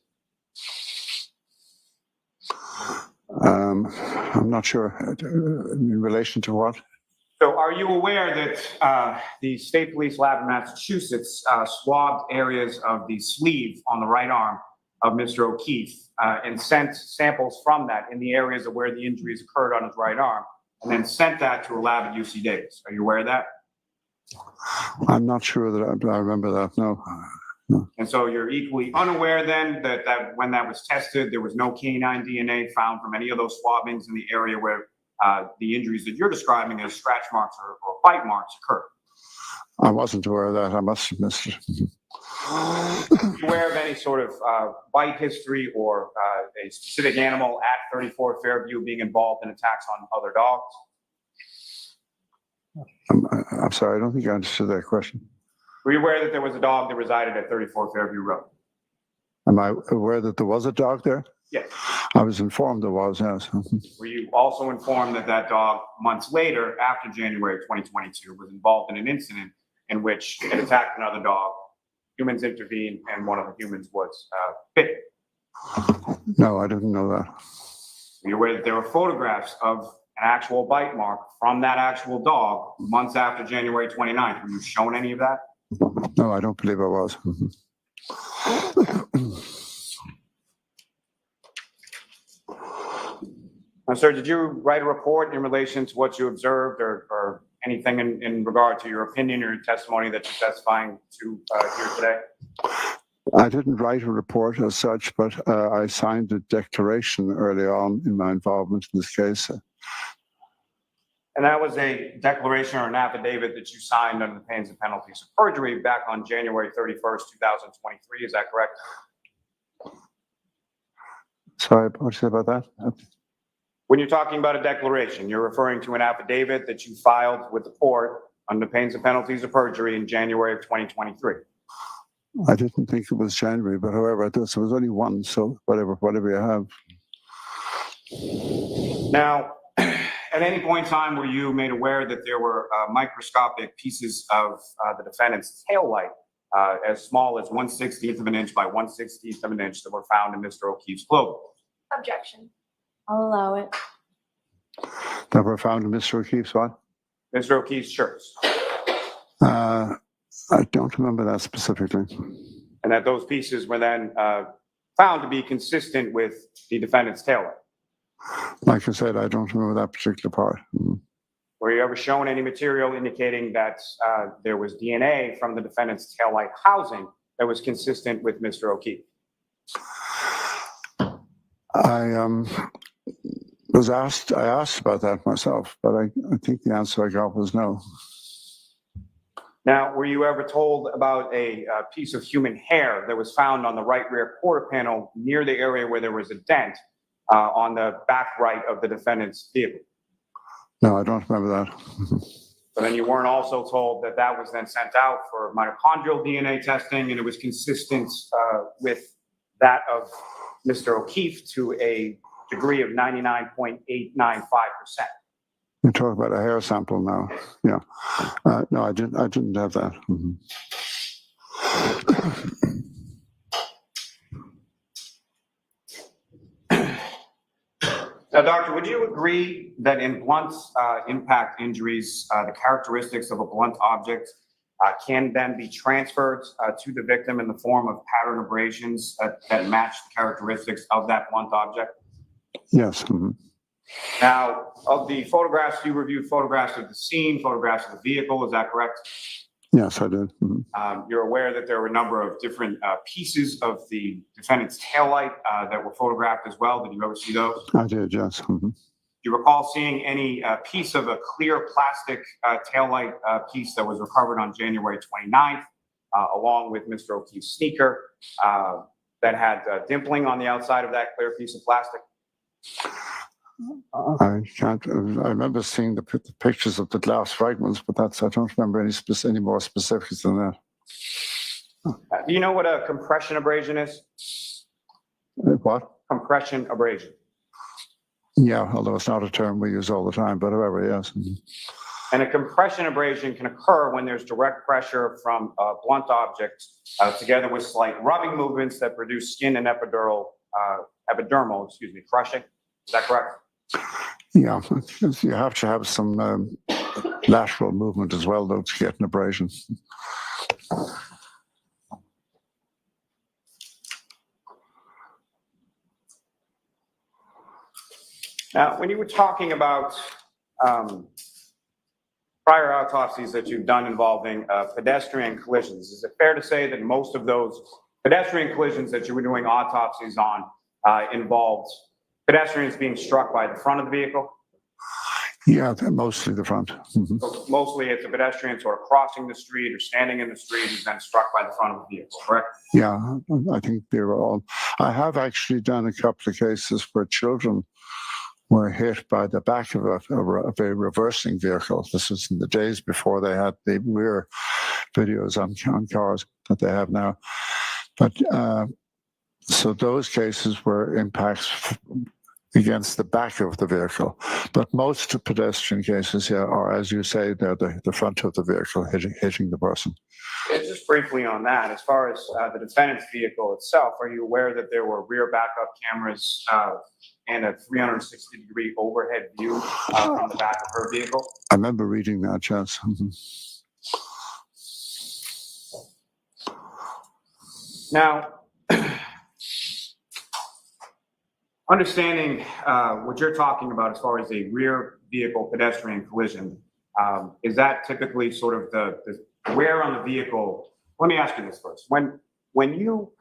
Speaker 11: I'm not sure. In relation to what?
Speaker 15: So are you aware that the State Police Lab in Massachusetts swabbed areas of the sleeve on the right arm of Mr. O'Keefe and sent samples from that in the areas of where the injuries occurred on his right arm, and then sent that to a lab at UC Davis? Are you aware of that?
Speaker 11: I'm not sure that I remember that, no.
Speaker 15: And so you're equally unaware then that when that was tested, there was no canine DNA found from any of those swabbings in the area where the injuries that you're describing as scratch marks or bite marks occurred?
Speaker 11: I wasn't aware of that. I must have missed it.
Speaker 15: Are you aware of any sort of bite history or a specific animal at 34 Fairview being involved in attacks on other dogs?
Speaker 11: I'm sorry, I don't think I understood that question.
Speaker 15: Were you aware that there was a dog that resided at 34 Fairview Road?
Speaker 11: Am I aware that there was a dog there?
Speaker 15: Yes.
Speaker 11: I was informed there was, yes.
Speaker 15: Were you also informed that that dog, months later, after January of 2022, was involved in an incident in which it attacked another dog, humans intervened, and one of the humans was bitten?
Speaker 11: No, I didn't know that.
Speaker 15: Were you aware that there were photographs of an actual bite mark from that actual dog months after January 29th? Were you shown any of that?
Speaker 11: No, I don't believe I was.
Speaker 15: Sir, did you write a report in relation to what you observed or anything in regard to your opinion or your testimony that you're testifying to here today?
Speaker 11: I didn't write a report as such, but I signed a declaration early on in my involvement in this case.
Speaker 15: And that was a declaration or an affidavit that you signed under the pains and penalties of perjury back on January 31st, 2023. Is that correct?
Speaker 11: Sorry, what did you say about that?
Speaker 15: When you're talking about a declaration, you're referring to an affidavit that you filed with the court under the pains and penalties of perjury in January of 2023.
Speaker 11: I didn't think it was January, but however, there was only one, so whatever you have.
Speaker 15: Now, at any point in time were you made aware that there were microscopic pieces of the defendant's tail light as small as 1/16th of an inch by 1/16th of an inch that were found in Mr. O'Keefe's clothing?
Speaker 13: Objection.
Speaker 12: I'll allow it.
Speaker 11: That were found in Mr. O'Keefe's what?
Speaker 15: Mr. O'Keefe's shirts?
Speaker 11: I don't remember that specifically.
Speaker 15: And that those pieces were then found to be consistent with the defendant's taillight?
Speaker 11: Like I said, I don't remember that particular part.
Speaker 15: Were you ever shown any material indicating that there was DNA from the defendant's taillight housing that was consistent with Mr. O'Keefe?
Speaker 11: I asked about that myself, but I think the answer I got was no.
Speaker 15: Now, were you ever told about a piece of human hair that was found on the right rear quarter panel near the area where there was a dent on the back right of the defendant's vehicle?
Speaker 11: No, I don't remember that.
Speaker 15: But then you weren't also told that that was then sent out for mitochondrial DNA testing and it was consistent with that of Mr. O'Keefe to a degree of 99.895%.
Speaker 11: You're talking about a hair sample now. Yeah. No, I didn't have that.
Speaker 15: Now, doctor, would you agree that in blunt impact injuries, the characteristics of a blunt object can then be transferred to the victim in the form of pattern abrasions that match the characteristics of that blunt object?
Speaker 11: Yes.
Speaker 15: Now, of the photographs, you reviewed photographs of the scene, photographs of the vehicle, is that correct?
Speaker 11: Yes, I did.
Speaker 15: You're aware that there were a number of different pieces of the defendant's taillight that were photographed as well. Did you ever see those?
Speaker 11: I did, yes.
Speaker 15: Do you recall seeing any piece of a clear plastic taillight piece that was recovered on January 29th, along with Mr. O'Keefe's sneaker that had dimpling on the outside of that clear piece of plastic?
Speaker 11: I can't. I remember seeing the pictures of the glass fragments, but I don't remember any more specifics than that.
Speaker 15: Do you know what a compression abrasion is?
Speaker 11: What?
Speaker 15: Compression abrasion.
Speaker 11: Yeah, although it's not a term we use all the time, but however, yes.
Speaker 15: And a compression abrasion can occur when there's direct pressure from a blunt object together with slight rubbing movements that produce skin and epidermal crushing. Is that correct?
Speaker 11: Yeah, you have to have some lateral movement as well, though, to get an abrasion.
Speaker 15: Now, when you were talking about prior autopsies that you've done involving pedestrian collisions, is it fair to say that most of those pedestrian collisions that you were doing autopsies on involved pedestrians being struck by the front of the vehicle?
Speaker 11: Yeah, mostly the front.
Speaker 15: So mostly it's a pedestrian sort of crossing the street or standing in the street who's then struck by the front of the vehicle, correct?
Speaker 11: Yeah, I think they were all. I have actually done a couple of cases where children were hit by the back of a reversing vehicle. This was in the days before they had the rear videos on cars that they have now. But so those cases were impacts against the back of the vehicle. But most pedestrian cases, yeah, are, as you say, they're the front of the vehicle hitting the person.
Speaker 15: Yeah, just briefly on that, as far as the defendant's vehicle itself, are you aware that there were rear backup cameras and a 360-degree overhead view from the back of her vehicle?
Speaker 11: I remember reading that, yes.
Speaker 15: Now, understanding what you're talking about as far as a rear vehicle pedestrian collision, is that typically sort of the wear on the vehicle? Let me ask you this first. When you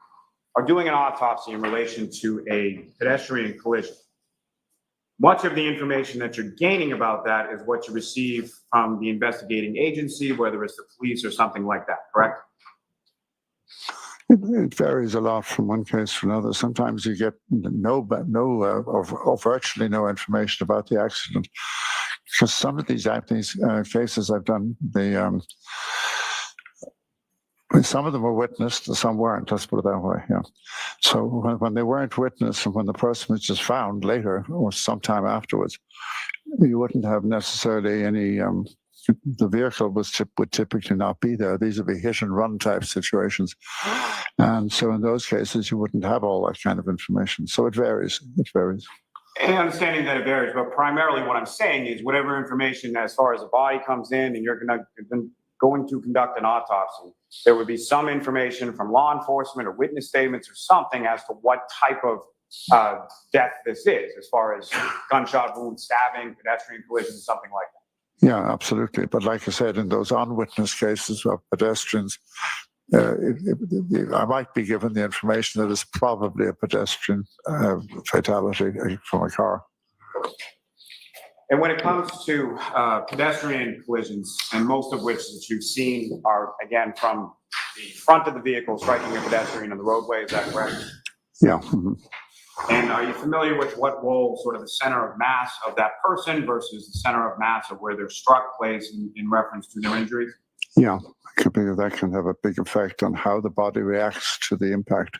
Speaker 15: are doing an autopsy in relation to a pedestrian collision, much of the information that you're gaining about that is what you receive from the investigating agency, whether it's the police or something like that, correct?
Speaker 11: It varies a lot from one case to another. Sometimes you get or virtually no information about the accident. Because some of these cases I've done, some of them were witnessed, some weren't. Let's put it that way. Yeah. So when they weren't witnessed, and when the person was just found later or sometime afterwards, you wouldn't have necessarily any. The vehicle would typically not be there. These would be hit and run type situations, and so in those cases, you wouldn't have all that kind of information. So it varies. It varies.
Speaker 15: And understanding that it varies, but primarily what I'm saying is whatever information as far as the body comes in and you're going to conduct an autopsy, there would be some information from law enforcement or witness statements or something as to what type of death this is, as far as gunshot wound, stabbing, pedestrian collision, something like that.
Speaker 11: Yeah, absolutely. But like I said, in those unwitnessed cases of pedestrians, I might be given the information that it's probably a pedestrian fatality from a car.
Speaker 15: And when it comes to pedestrian collisions, and most of which that you've seen are, again, from the front of the vehicle striking a pedestrian on the roadway, is that correct?
Speaker 11: Yeah.
Speaker 15: And are you familiar with what role sort of the center of mass of that person versus the center of mass of where they're struck plays in reference to their injuries?
Speaker 11: Yeah, it could be that can have a big effect on how the body reacts to the impact.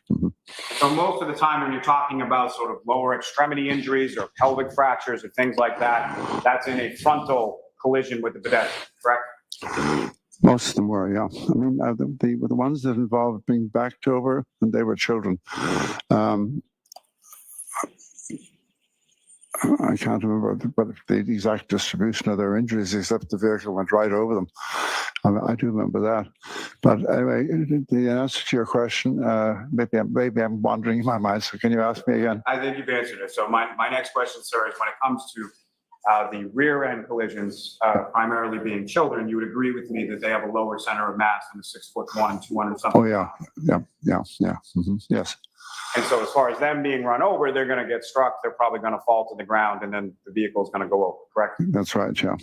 Speaker 15: So most of the time when you're talking about sort of lower extremity injuries or pelvic fractures or things like that, that's in a frontal collision with the pedestrian, correct?
Speaker 11: Most of them were, yeah. I mean, the ones that involved being backed over, and they were children. I can't remember the exact distribution of their injuries, except the vehicle went right over them. I do remember that. But anyway, the answer to your question, maybe I'm wandering in my mind, so can you ask me again?
Speaker 15: I think you've answered it. So my next question, sir, is when it comes to the rear end collisions, primarily being children, you would agree with me that they have a lower center of mass than the 6'1", 200 something.
Speaker 11: Oh, yeah. Yes.
Speaker 15: And so as far as them being run over, they're going to get struck. They're probably going to fall to the ground, and then the vehicle is going to go over, correct?
Speaker 11: That's right, yeah.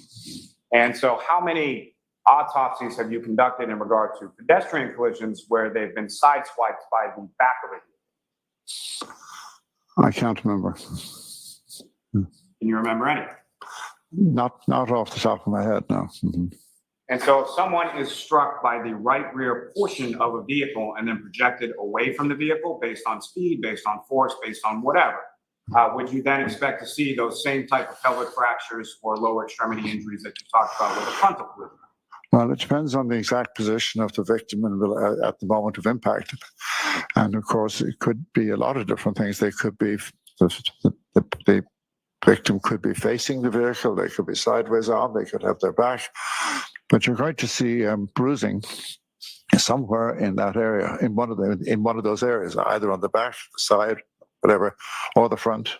Speaker 15: And so how many autopsies have you conducted in regard to pedestrian collisions where they've been sideswiped by the back of it?
Speaker 11: I can't remember.
Speaker 15: Can you remember any?
Speaker 11: Not off the top of my head, no.
Speaker 15: And so if someone is struck by the right rear portion of a vehicle and then projected away from the vehicle based on speed, based on force, based on whatever, would you then expect to see those same type of pelvic fractures or lower extremity injuries that you talked about with the frontal collision?
Speaker 11: Well, it depends on the exact position of the victim at the moment of impact. And of course, it could be a lot of different things. They could be, the victim could be facing the vehicle, they could be sideways on, they could have their back. But you're going to see bruising somewhere in that area, in one of those areas, either on the back, the side, whatever, or the front.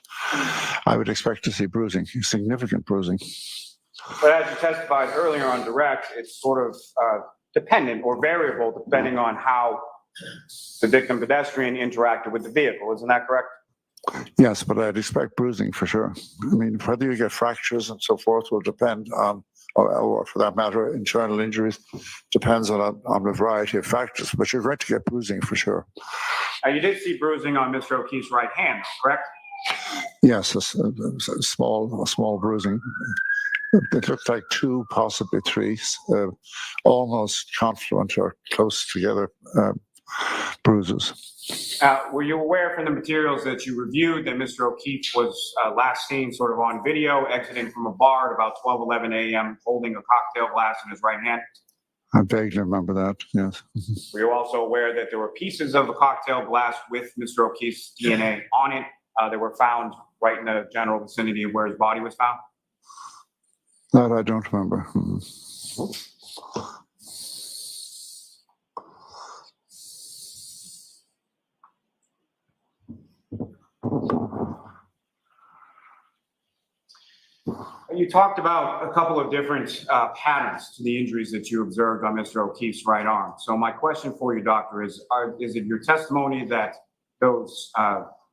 Speaker 11: I would expect to see bruising, significant bruising.
Speaker 15: But as you testified earlier on direct, it's sort of dependent or variable depending on how the victim pedestrian interacted with the vehicle. Isn't that correct?
Speaker 11: Yes, but I'd expect bruising for sure. I mean, whether you get fractures and so forth will depend on, or for that matter, internal injuries, depends on a variety of factors. But you're going to get bruising for sure.
Speaker 15: You did see bruising on Mr. O'Keefe's right hand, correct?
Speaker 11: Yes, a small bruising. It looked like 2, possibly 3, almost confluent or close together bruises.
Speaker 15: Were you aware from the materials that you reviewed that Mr. O'Keefe was last seen sort of on video exiting from a bar at about 12:11 a.m. holding a cocktail glass in his right hand?
Speaker 11: I vaguely remember that, yes.
Speaker 15: Were you also aware that there were pieces of a cocktail glass with Mr. O'Keefe's DNA on it that were found right in the general vicinity of where his body was found?
Speaker 11: That I don't remember.
Speaker 15: You talked about a couple of different patterns to the injuries that you observed on Mr. O'Keefe's right arm. So my question for you, doctor, is it your testimony that those,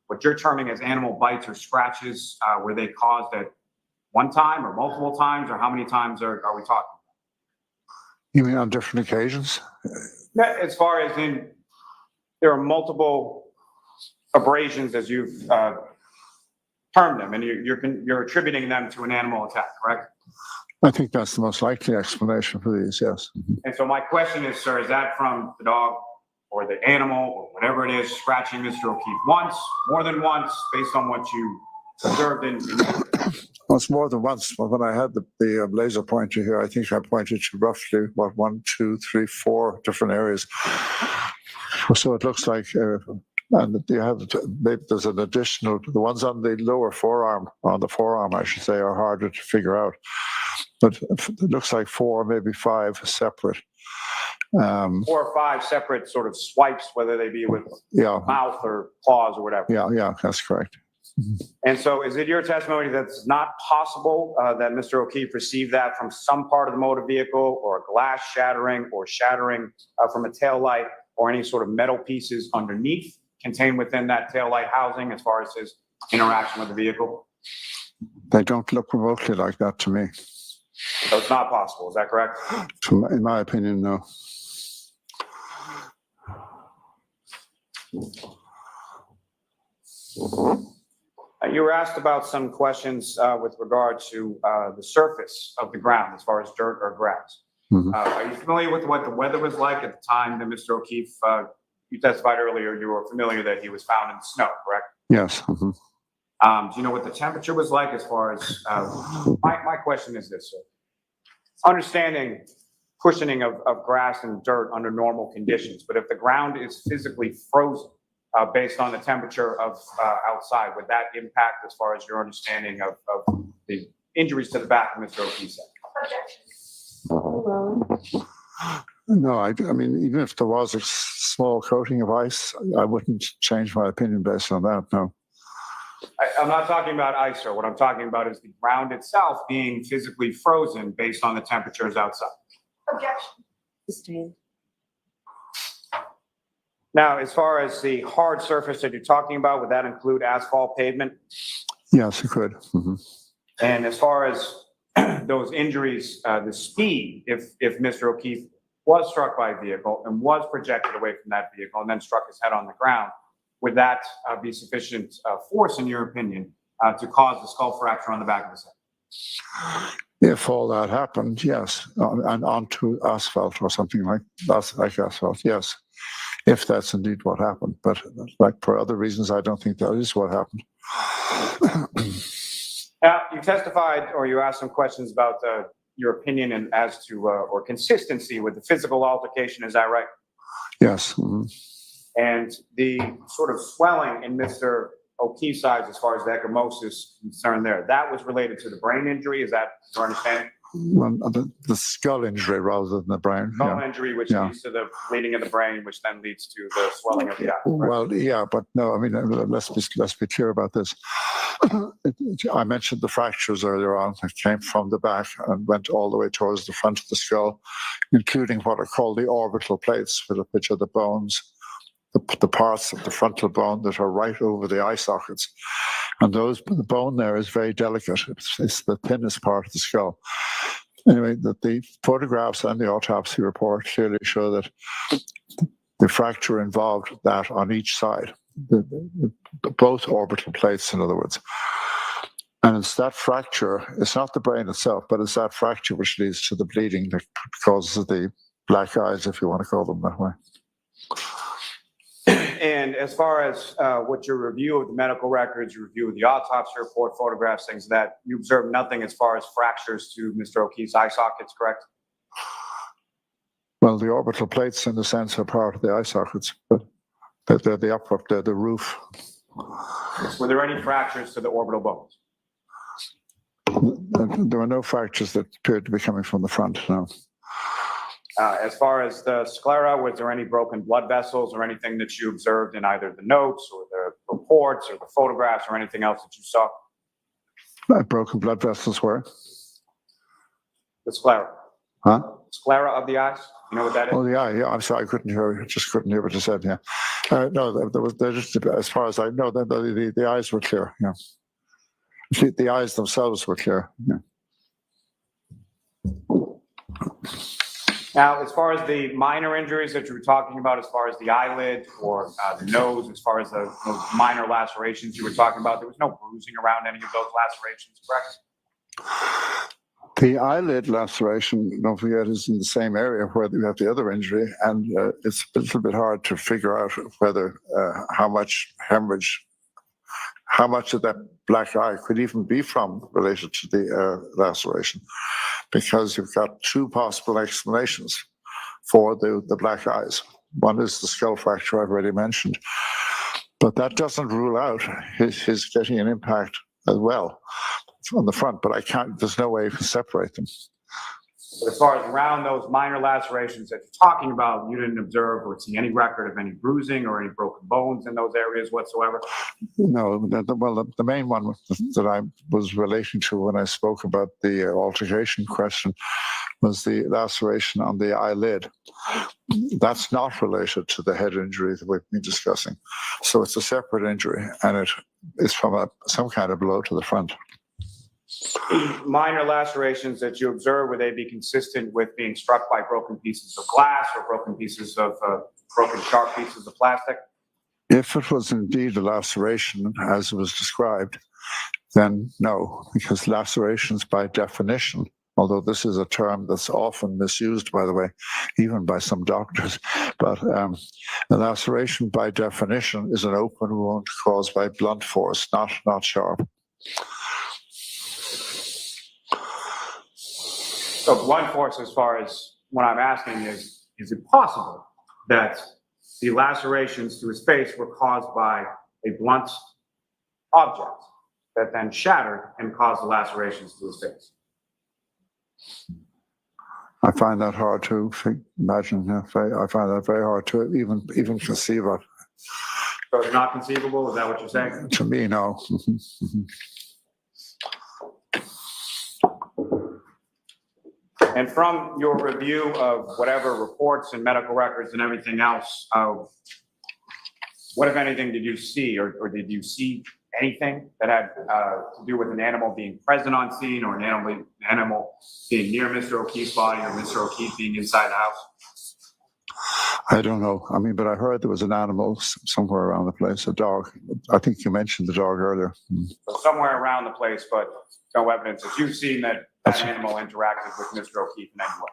Speaker 15: what you're terming as animal bites or scratches, were they caused at one time or multiple times, or how many times are we talking?
Speaker 11: You mean on different occasions?
Speaker 15: As far as in, there are multiple abrasions as you've termed them, and you're attributing them to an animal attack, correct?
Speaker 11: I think that's the most likely explanation for these, yes.
Speaker 15: And so my question is, sir, is that from the dog or the animal or whatever it is scratching Mr. O'Keefe once, more than once, based on what you observed in
Speaker 11: Well, it's more than once. When I had the laser pointer here, I think I pointed to roughly, 1, 2, 3, 4 different areas. So it looks like And you have maybe there's an additional, the ones on the lower forearm, I should say, are harder to figure out. But it looks like 4, maybe 5 separate.
Speaker 15: 4 or 5 separate sort of swipes, whether they be with mouth or claws or whatever.
Speaker 11: Yeah, that's correct.
Speaker 15: And so is it your testimony that it's not possible that Mr. O'Keefe received that from some part of the motor vehicle, or a glass shattering, or shattering from a taillight, or any sort of metal pieces underneath contained within that taillight housing as far as his interaction with the vehicle?
Speaker 11: They don't look remotely like that to me.
Speaker 15: So it's not possible, is that correct?
Speaker 11: In my opinion, no.
Speaker 15: You were asked about some questions with regard to the surface of the ground as far as dirt or grass. Are you familiar with what the weather was like at the time that Mr. O'Keefe, you testified earlier, you were familiar that he was found in the snow, correct?
Speaker 11: Yes.
Speaker 15: Do you know what the temperature was like as far as, my question is this, sir. Understanding cushioning of grass and dirt under normal conditions, but if the ground is physically frozen based on the temperature of outside, would that impact as far as your understanding of the injuries to the back of Mr. O'Keefe's head?
Speaker 11: No, I mean, even if there was a small coating of ice, I wouldn't change my opinion based on that, no.
Speaker 15: I'm not talking about ice, sir. What I'm talking about is the ground itself being physically frozen based on the temperatures outside.
Speaker 12: Objection.
Speaker 15: Now, as far as the hard surface that you're talking about, would that include asphalt pavement?
Speaker 11: Yes, it could.
Speaker 15: And as far as those injuries, the speed, if Mr. O'Keefe was struck by a vehicle and was projected away from that vehicle and then struck his head on the ground, would that be sufficient force, in your opinion, to cause the skull fracture on the back of his head?
Speaker 11: If all that happened, yes, and onto asphalt or something like asphalt, yes, if that's indeed what happened. But like for other reasons, I don't think that is what happened.
Speaker 15: Now, you testified, or you asked some questions about your opinion and as to or consistency with the physical altercation. Is that right?
Speaker 11: Yes.
Speaker 15: And the sort of swelling in Mr. O'Keefe's eyes, as far as the ecchymosis concerned there, that was related to the brain injury. Is that your understanding?
Speaker 11: Well, the skull injury rather than the brain.
Speaker 15: Skull injury, which leads to the bleeding of the brain, which then leads to the swelling of the eye. Right?
Speaker 11: Well, yeah, but no, I mean, let's be clear about this. I mentioned the fractures earlier on that came from the back and went all the way towards the front of the skull, including what are called the orbital plates, which are the bones, the parts of the frontal bone that are right over the eye sockets. And the bone there is very delicate. It's the thinnest part of the skull. Anyway, the photographs and the autopsy report clearly show that the fracture involved that on each side, both orbital plates, in other words. And it's that fracture, it's not the brain itself, but it's that fracture which leads to the bleeding that causes the black eyes, if you want to call them that way.
Speaker 15: And as far as what your review of the medical records, your review of the autopsy report, photographs, things that you observed nothing as far as fractures to Mr. O'Keefe's eye sockets, correct?
Speaker 11: Well, the orbital plates, in a sense, are part of the eye sockets, but they're the roof.
Speaker 15: Were there any fractures to the orbital bones?
Speaker 11: There were no fractures that appeared to be coming from the front, no.
Speaker 15: As far as the sclera, was there any broken blood vessels or anything that you observed in either the notes or the reports or the photographs or anything else that you saw?
Speaker 11: Broken blood vessels were?
Speaker 15: The sclera.
Speaker 11: Huh?
Speaker 15: Sclera of the eyes? You know what that is?
Speaker 11: Oh, the eye, yeah. I'm sorry, I couldn't hear. Just couldn't hear what you said, yeah. No, there just, as far as I know, the eyes were clear, yeah. The eyes themselves were clear, yeah.
Speaker 15: Now, as far as the minor injuries that you were talking about, as far as the eyelid or the nose, as far as those minor lacerations you were talking about, there was no bruising around any of those lacerations, correct?
Speaker 11: The eyelid laceration, don't forget, is in the same area where you have the other injury, and it's a little bit hard to figure out whether how much hemorrhage, how much of that black eye could even be from related to the laceration, because you've got two possible explanations for the black eyes. One is the skull fracture I've already mentioned, But that doesn't rule out his getting an impact as well on the front, but I can't, there's no way you can separate them.
Speaker 15: But as far as around those minor lacerations that you're talking about, you didn't observe or see any record of any bruising or any broken bones in those areas whatsoever?
Speaker 11: No, the main one that I was relating to when I spoke about the altercation question was the laceration on the eyelid. That's not related to the head injury that we've been discussing. So it's a separate injury, and it is from some kind of blow to the front.
Speaker 15: Minor lacerations that you observe, would they be consistent with being struck by broken pieces of glass or broken pieces of broken sharp pieces of plastic?
Speaker 11: If it was indeed a laceration, as it was described, then no, because lacerations by definition, although this is a term that's often misused, by the way, even by some doctors, but a laceration by definition is an open wound caused by blunt force, not sharp.
Speaker 15: So blunt force, as far as what I'm asking is it possible that the lacerations to his face were caused by a blunt object that then shattered and caused the lacerations to his face?
Speaker 11: I find that hard to imagine. I find that very hard to even conceive of.
Speaker 15: So it's not conceivable? Is that what you're saying?
Speaker 11: To me, no.
Speaker 15: And from your review of whatever reports and medical records and everything else, what, if anything, did you see, or did you see anything that had to do with an animal being present on scene, or an animal being near Mr. O'Keefe's body, or Mr. O'Keefe being inside the house?
Speaker 11: I don't know. I mean, but I heard there was an animal somewhere around the place, a dog. I think you mentioned the dog earlier.
Speaker 15: So somewhere around the place, but no evidence that you've seen that animal interacted with Mr. O'Keefe in any way?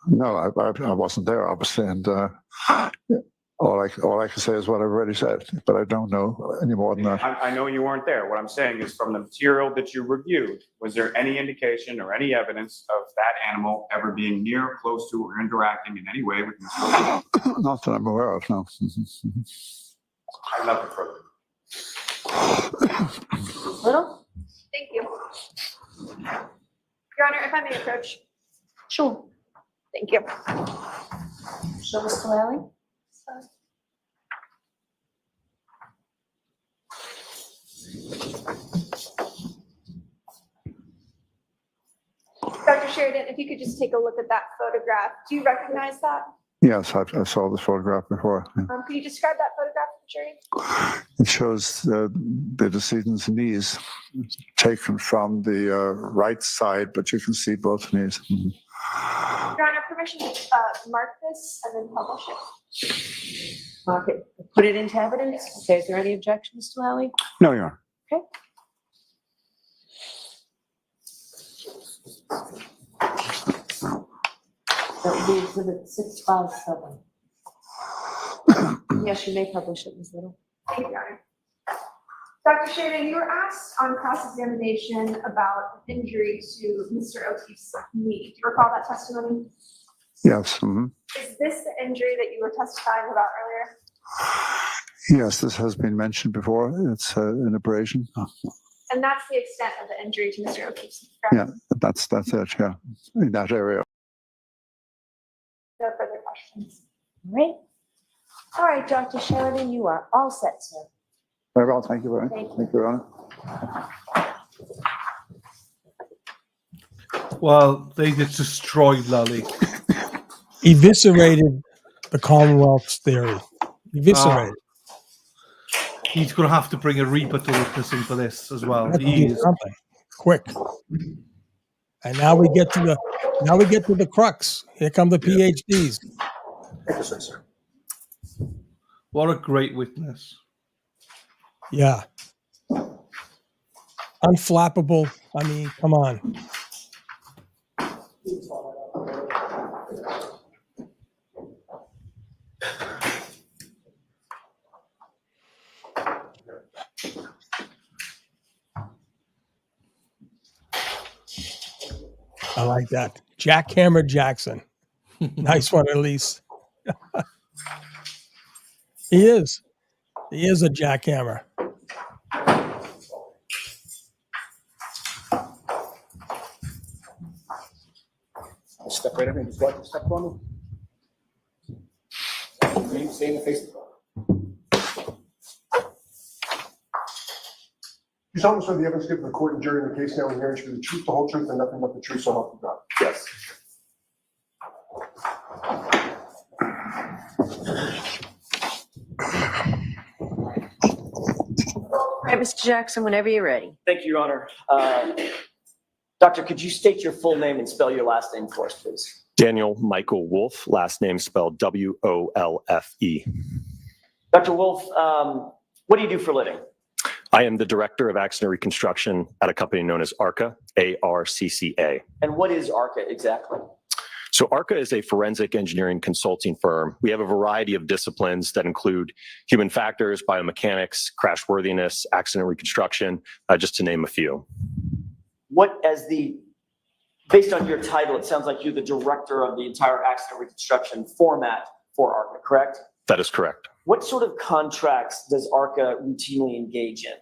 Speaker 11: No, I wasn't there, obviously, and all I can say is what I've already said, but I don't know any more than that.
Speaker 15: I know you weren't there. What I'm saying is, from the material that you reviewed, was there any indication or any evidence of that animal ever being near, close to, or interacting in any way with Mr. O'Keefe?
Speaker 11: Not that I'm aware of, no.
Speaker 15: I'd love to further.
Speaker 13: Little? Thank you. Your Honor, if I may approach.
Speaker 14: Sure.
Speaker 13: Thank you.
Speaker 14: So, Mr. Lally?
Speaker 13: Dr. Sheridan, if you could just take a look at that photograph. Do you recognize that?
Speaker 11: Yes, I saw this photograph before. Yeah.
Speaker 13: Could you describe that photograph to the jury?
Speaker 11: It shows the decedent's knees taken from the right side, but you can see both knees. Mm-hmm.
Speaker 13: Your Honor, permission to mark this and then publish it.
Speaker 14: Mark it, put it into evidence. Okay, is there any objection, Mr. Lally?
Speaker 11: No, Your Honor.
Speaker 14: Okay. That would be exhibit 657. Yes, you may publish it, Ms. Little.
Speaker 13: Thank you, Your Honor. Dr. Sheridan, you were asked on cross-examination about injury to Mr. O'Keefe's knee. Do you recall that testimony?
Speaker 11: Yes. Mm-hmm.
Speaker 13: Is this the injury that you were testifying about earlier?
Speaker 11: Yes, this has been mentioned before. It's an abrasion.
Speaker 13: And that's the extent of the injury to Mr. O'Keefe's.
Speaker 11: Yeah, that's it. Yeah, in that area.
Speaker 13: No further questions.
Speaker 14: All right. All right, Dr. Sheridan, you are all set, sir.
Speaker 11: Very well. Thank you very much.
Speaker 14: Thank you,
Speaker 11: Your Honor.
Speaker 2: Well, they just destroyed Lally.
Speaker 3: Eviscerated the Commonwealth's theory. Eviscerated.
Speaker 2: He's going to have to bring a Reaper to witness him for this as well.
Speaker 3: He is something quick. And now we get to the crux. Here come the PhDs.
Speaker 2: What a great witness.
Speaker 3: Yeah. Unflappable. I mean, come on. I like that. Jackhammer Jackson. Nice one, at least. He is. He is a jackhammer.
Speaker 16: I'll step right in and just watch the step on me. Stay in the face.
Speaker 17: You solemnly swear the evidence given to the court and jury in the case now and hearing should be the truth, the whole truth, and nothing but the truth, so help you God.
Speaker 16: Yes.
Speaker 14: All right, Mr. Jackson, whenever you're ready.
Speaker 18: Thank you, Your Honor. Doctor, could you state your full name and spell your last name for us, please?
Speaker 19: Daniel Michael Wolfe, last name spelled W-O-L-F-E.
Speaker 18: Dr. Wolfe, what do you do for a living?
Speaker 19: I am the Director of Accident Reconstruction at a company known as ARCA, A-R-C-C-A.
Speaker 18: And what is ARCA exactly?
Speaker 19: So ARCA is a forensic engineering consulting firm. We have a variety of disciplines that include human factors, biomechanics, crashworthiness, accident reconstruction, just to name a few.
Speaker 18: Based on your title, it sounds like you're the director of the entire accident reconstruction format for ARCA, correct?
Speaker 19: That is correct.
Speaker 18: What sort of contracts does ARCA routinely engage in?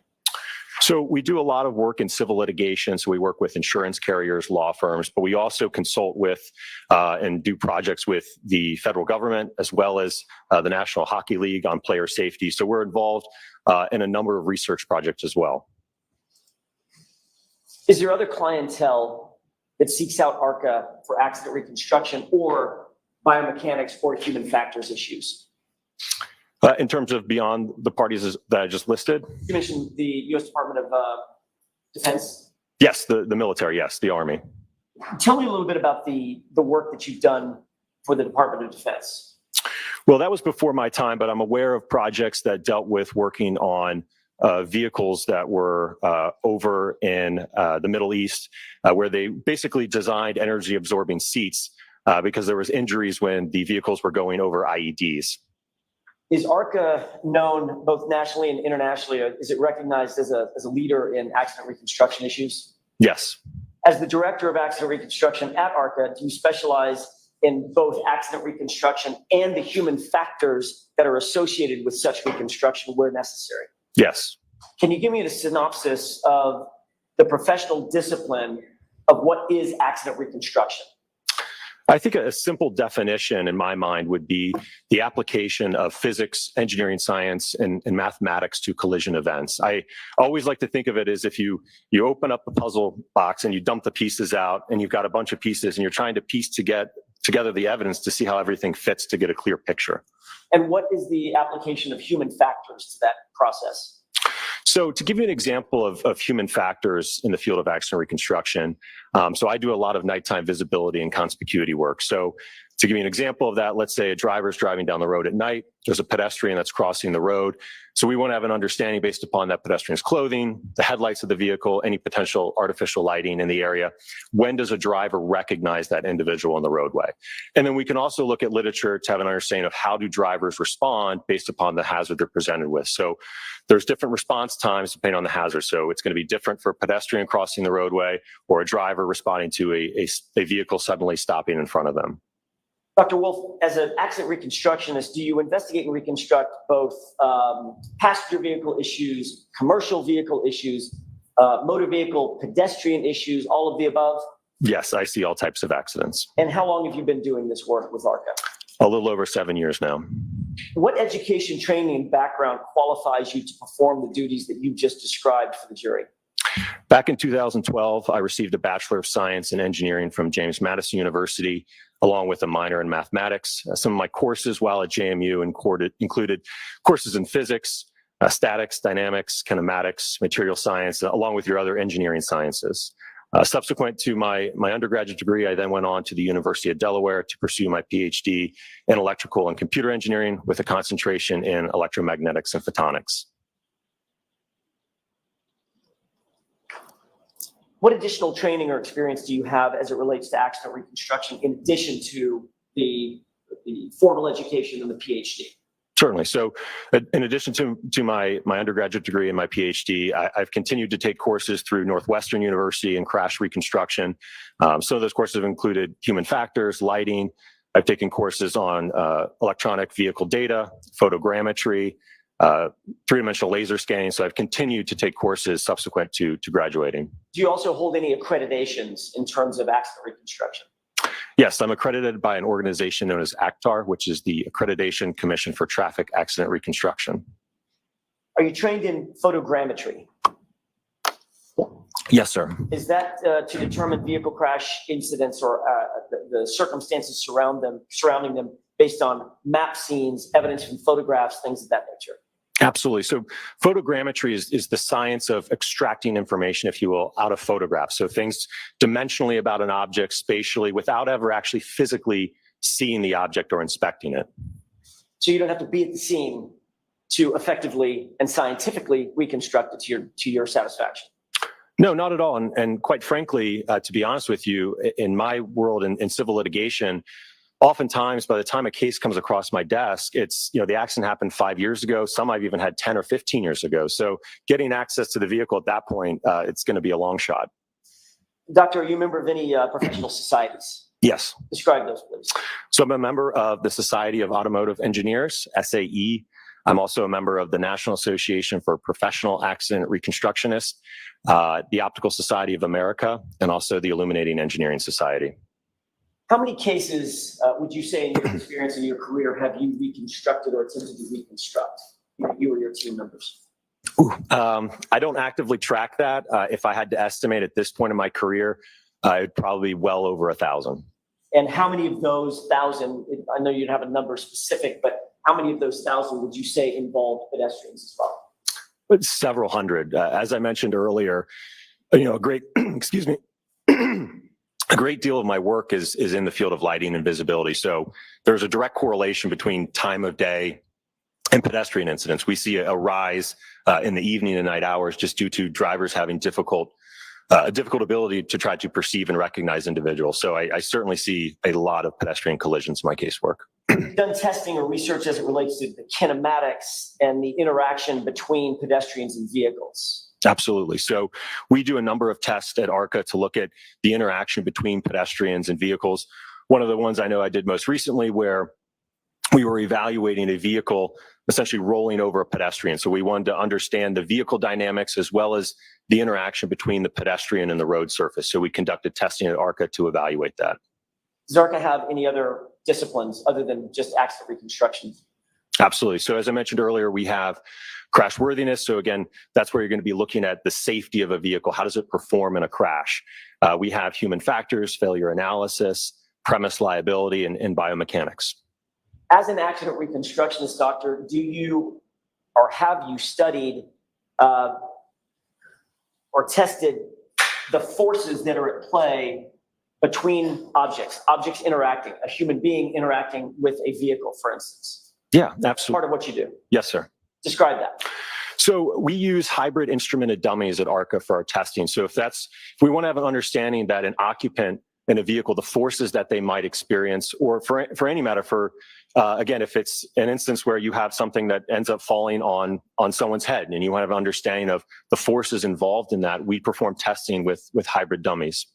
Speaker 19: So we do a lot of work in civil litigation. So we work with insurance carriers, law firms, but we also consult with and do projects with the federal government, as well as the National Hockey League on player safety. So we're involved in a number of research projects as well.
Speaker 18: Is there other clientele that seeks out ARCA for accident reconstruction or biomechanics or human factors issues?
Speaker 19: In terms of beyond the parties that I just listed?
Speaker 18: You mentioned the U.S. Department of Defense.
Speaker 19: Yes, the military, yes, the Army.
Speaker 18: Tell me a little bit about the work that you've done for the Department of Defense.
Speaker 19: Well, that was before my time, but I'm aware of projects that dealt with working on vehicles that were over in the Middle East, where they basically designed energy absorbing seats because there was injuries when the vehicles were going over IEDs.
Speaker 18: Is ARCA known both nationally and internationally? Is it recognized as a leader in accident reconstruction issues?
Speaker 19: Yes.
Speaker 18: As the director of accident reconstruction at ARCA, do you specialize in both accident reconstruction and the human factors that are associated with such reconstruction where necessary?
Speaker 19: Yes.
Speaker 18: Can you give me a synopsis of the professional discipline of what is accident reconstruction?
Speaker 19: I think a simple definition in my mind would be the application of physics, engineering science, and mathematics to collision events. I always like to think of it as if you open up the puzzle box and you dump the pieces out and you've got a bunch of pieces and you're trying to piece together the evidence to see how everything fits to get a clear picture.
Speaker 18: And what is the application of human factors to that process?
Speaker 19: So to give you an example of human factors in the field of accident reconstruction, so I do a lot of nighttime visibility and conspicuity work. So to give you an example of that, let's say a driver's driving down the road at night, there's a pedestrian that's crossing the road. So we want to have an understanding based upon that pedestrian's clothing, the headlights of the vehicle, any potential artificial lighting in the area. When does a driver recognize that individual on the roadway? And then we can also look at literature to have an understanding of how do drivers respond based upon the hazard they're presented with. So there's different response times depending on the hazard. So it's going to be different for a pedestrian crossing the roadway or a driver responding to a vehicle suddenly stopping in front of them.
Speaker 18: Dr. Wolfe, as an accident reconstructionist, do you investigate and reconstruct both passenger vehicle issues, commercial vehicle issues, motor vehicle, pedestrian issues, all of the above?
Speaker 19: Yes, I see all types of accidents.
Speaker 18: And how long have you been doing this work with ARCA?
Speaker 19: A little over 7 years now.
Speaker 18: What education, training, and background qualifies you to perform the duties that you just described for the jury?
Speaker 19: Back in 2012, I received a Bachelor of Science in Engineering from James Madison University, along with a minor in mathematics. Some of my courses while at JMU included courses in physics, statics, dynamics, kinematics, material science, along with your other engineering sciences. Subsequent to my undergraduate degree, I then went on to the University of Delaware to pursue my PhD in electrical and computer engineering with a concentration in electromagnetics and photonics.
Speaker 18: What additional training or experience do you have as it relates to accident reconstruction in addition to the formal education and the PhD?
Speaker 19: Certainly. So in addition to my undergraduate degree and my PhD, I've continued to take courses through Northwestern University in crash reconstruction. Some of those courses have included human factors, lighting. I've taken courses on electronic vehicle data, photogrammetry, three-dimensional laser scanning. So I've continued to take courses subsequent to graduating.
Speaker 18: Do you also hold any accreditations in terms of accident reconstruction?
Speaker 19: Yes, I'm accredited by an organization known as ACTAR, which is the Accreditation Commission for Traffic Accident Reconstruction.
Speaker 18: Are you trained in photogrammetry?
Speaker 19: Yes, sir.
Speaker 18: Is that to determine vehicle crash incidents or the circumstances surrounding them based on map scenes, evidence from photographs, things of that nature?
Speaker 19: Absolutely. So photogrammetry is the science of extracting information, if you will, out of photographs. So things dimensionally about an object, spatially, without ever actually physically seeing the object or inspecting it.
Speaker 18: So you don't have to be at the scene to effectively and scientifically reconstruct it to your satisfaction?
Speaker 19: No, not at all. And quite frankly, to be honest with you, in my world in civil litigation, oftentimes by the time a case comes across my desk, it's, the accident happened 5 years ago. Some I've even had 10 or 15 years ago. So getting access to the vehicle at that point, it's going to be a long shot.
Speaker 18: Doctor, are you a member of any professional societies?
Speaker 19: Yes.
Speaker 18: Describe those, please.
Speaker 19: So I'm a member of the Society of Automotive Engineers, SAE. I'm also a member of the National Association for Professional Accident Reconstructionists, the Optical Society of America, and also the Illuminating Engineering Society.
Speaker 18: How many cases would you say in your experience in your career have you reconstructed or attempted to reconstruct, you or your team members?
Speaker 19: I don't actively track that. If I had to estimate at this point in my career, it'd probably be well over 1,000.
Speaker 18: And how many of those 1,000, I know you'd have a number specific, but how many of those 1,000 would you say involved pedestrians as well?
Speaker 19: But several hundred. As I mentioned earlier, a great, excuse me, a great deal of my work is in the field of lighting and visibility. So there's a direct correlation between time of day and pedestrian incidents. We see a rise in the evening and night hours just due to drivers having difficult ability to try to perceive and recognize individuals. So I certainly see a lot of pedestrian collisions in my casework.
Speaker 18: You've done testing or research as it relates to the kinematics and the interaction between pedestrians and vehicles.
Speaker 19: Absolutely. So we do a number of tests at ARCA to look at the interaction between pedestrians and vehicles. One of the ones I know I did most recently where we were evaluating a vehicle essentially rolling over a pedestrian. So we wanted to understand the vehicle dynamics as well as the interaction between the pedestrian and the road surface. So we conducted testing at ARCA to evaluate that.
Speaker 18: Does ARCA have any other disciplines other than just accident reconstruction?
Speaker 19: Absolutely. So as I mentioned earlier, we have crash worthiness. So again, that's where you're going to be looking at the safety of a vehicle. How does it perform in a crash? We have human factors, failure analysis, premise liability, and biomechanics.
Speaker 18: As an accident reconstructionist, doctor, do you or have you studied or tested the forces that are at play between objects interacting, a human being interacting with a vehicle, for instance?
Speaker 19: Yeah, absolutely.
Speaker 18: Part of what you do.
Speaker 19: Yes, sir.
Speaker 18: Describe that.
Speaker 19: So we use hybrid instrumented dummies at ARCA for our testing. So if we want to have an understanding that an occupant in a vehicle, the forces that they might experience, or for any matter, again, if it's an instance where you have something that ends up falling on someone's head and you want to have an understanding of the forces involved in that, we perform testing with hybrid dummies.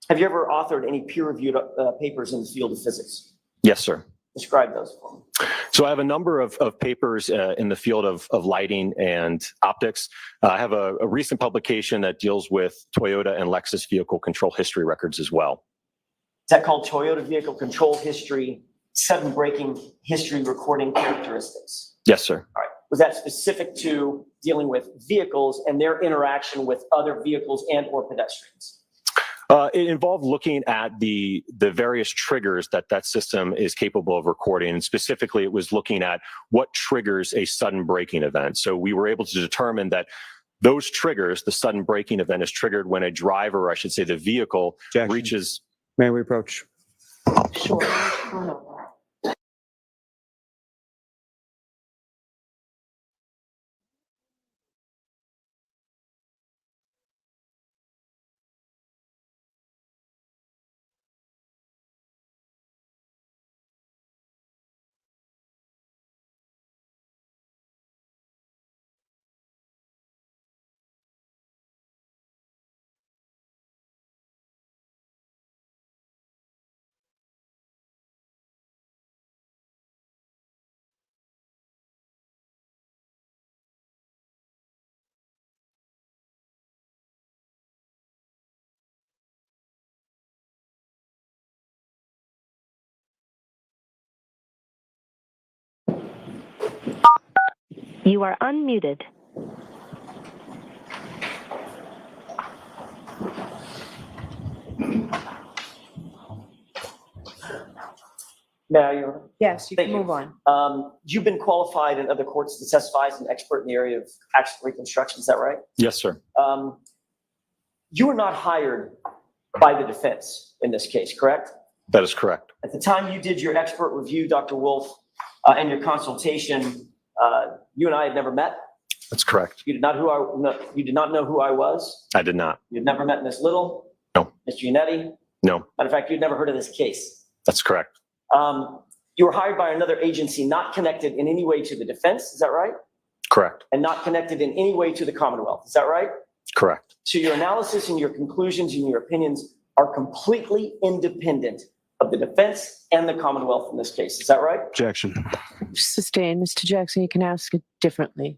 Speaker 18: Have you ever authored any peer-reviewed papers in the field of physics?
Speaker 19: Yes, sir.
Speaker 18: Describe those for me.
Speaker 19: So I have a number of papers in the field of lighting and optics. I have a recent publication that deals with Toyota and Lexus vehicle control history records as well.
Speaker 18: Is that called Toyota Vehicle Control History, Sudden Braking History Recording Characteristics?
Speaker 19: Yes, sir.
Speaker 18: All right. Was that specific to dealing with vehicles and their interaction with other vehicles and or pedestrians?
Speaker 19: It involved looking at the various triggers that system is capable of recording. And specifically, it was looking at what triggers a sudden braking event. So we were able to determine that those triggers, the sudden braking event is triggered when a driver, or I should say the vehicle, reaches...
Speaker 20: May we approach?
Speaker 18: Sure.
Speaker 20: You are unmuted.
Speaker 18: Now you're.
Speaker 14: Yes, you
Speaker 18: Thank
Speaker 14: can
Speaker 18: you.
Speaker 14: move on.
Speaker 18: You've been qualified in other courts to testify as an expert in the area of accident reconstruction. Is that right?
Speaker 19: Yes, sir.
Speaker 18: You were not hired by the defense in this case, correct?
Speaker 19: That is correct.
Speaker 18: At the time you did your expert review, Dr. Wolfe, and your consultation, you and I had never met.
Speaker 19: That's correct.
Speaker 18: You did not know who I was.
Speaker 19: I did not.
Speaker 18: You'd never met Ms. Little.
Speaker 19: No.
Speaker 18: Mr. Unetti.
Speaker 19: No.
Speaker 18: Matter of fact, you'd never heard of this case.
Speaker 19: That's correct.
Speaker 18: You were hired by another agency not connected in any way to the defense. Is that right?
Speaker 19: Correct.
Speaker 18: And not connected in any way to the Commonwealth. Is that right?
Speaker 19: Correct.
Speaker 18: So your analysis and your conclusions and your opinions are completely independent of the defense and the Commonwealth in this case. Is that right?
Speaker 19: Objection.
Speaker 14: Sustained. Mr. Jackson, you can ask it differently.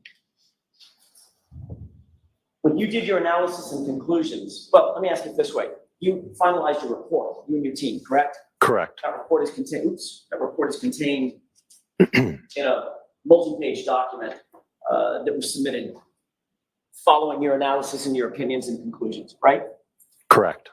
Speaker 18: When you did your analysis and conclusions, well, let me ask it this way. You finalized your report, you and your team, correct?
Speaker 19: Correct.
Speaker 18: That report is contained in a multi-page document that was submitted following your analysis and your opinions and conclusions, right?
Speaker 19: Correct.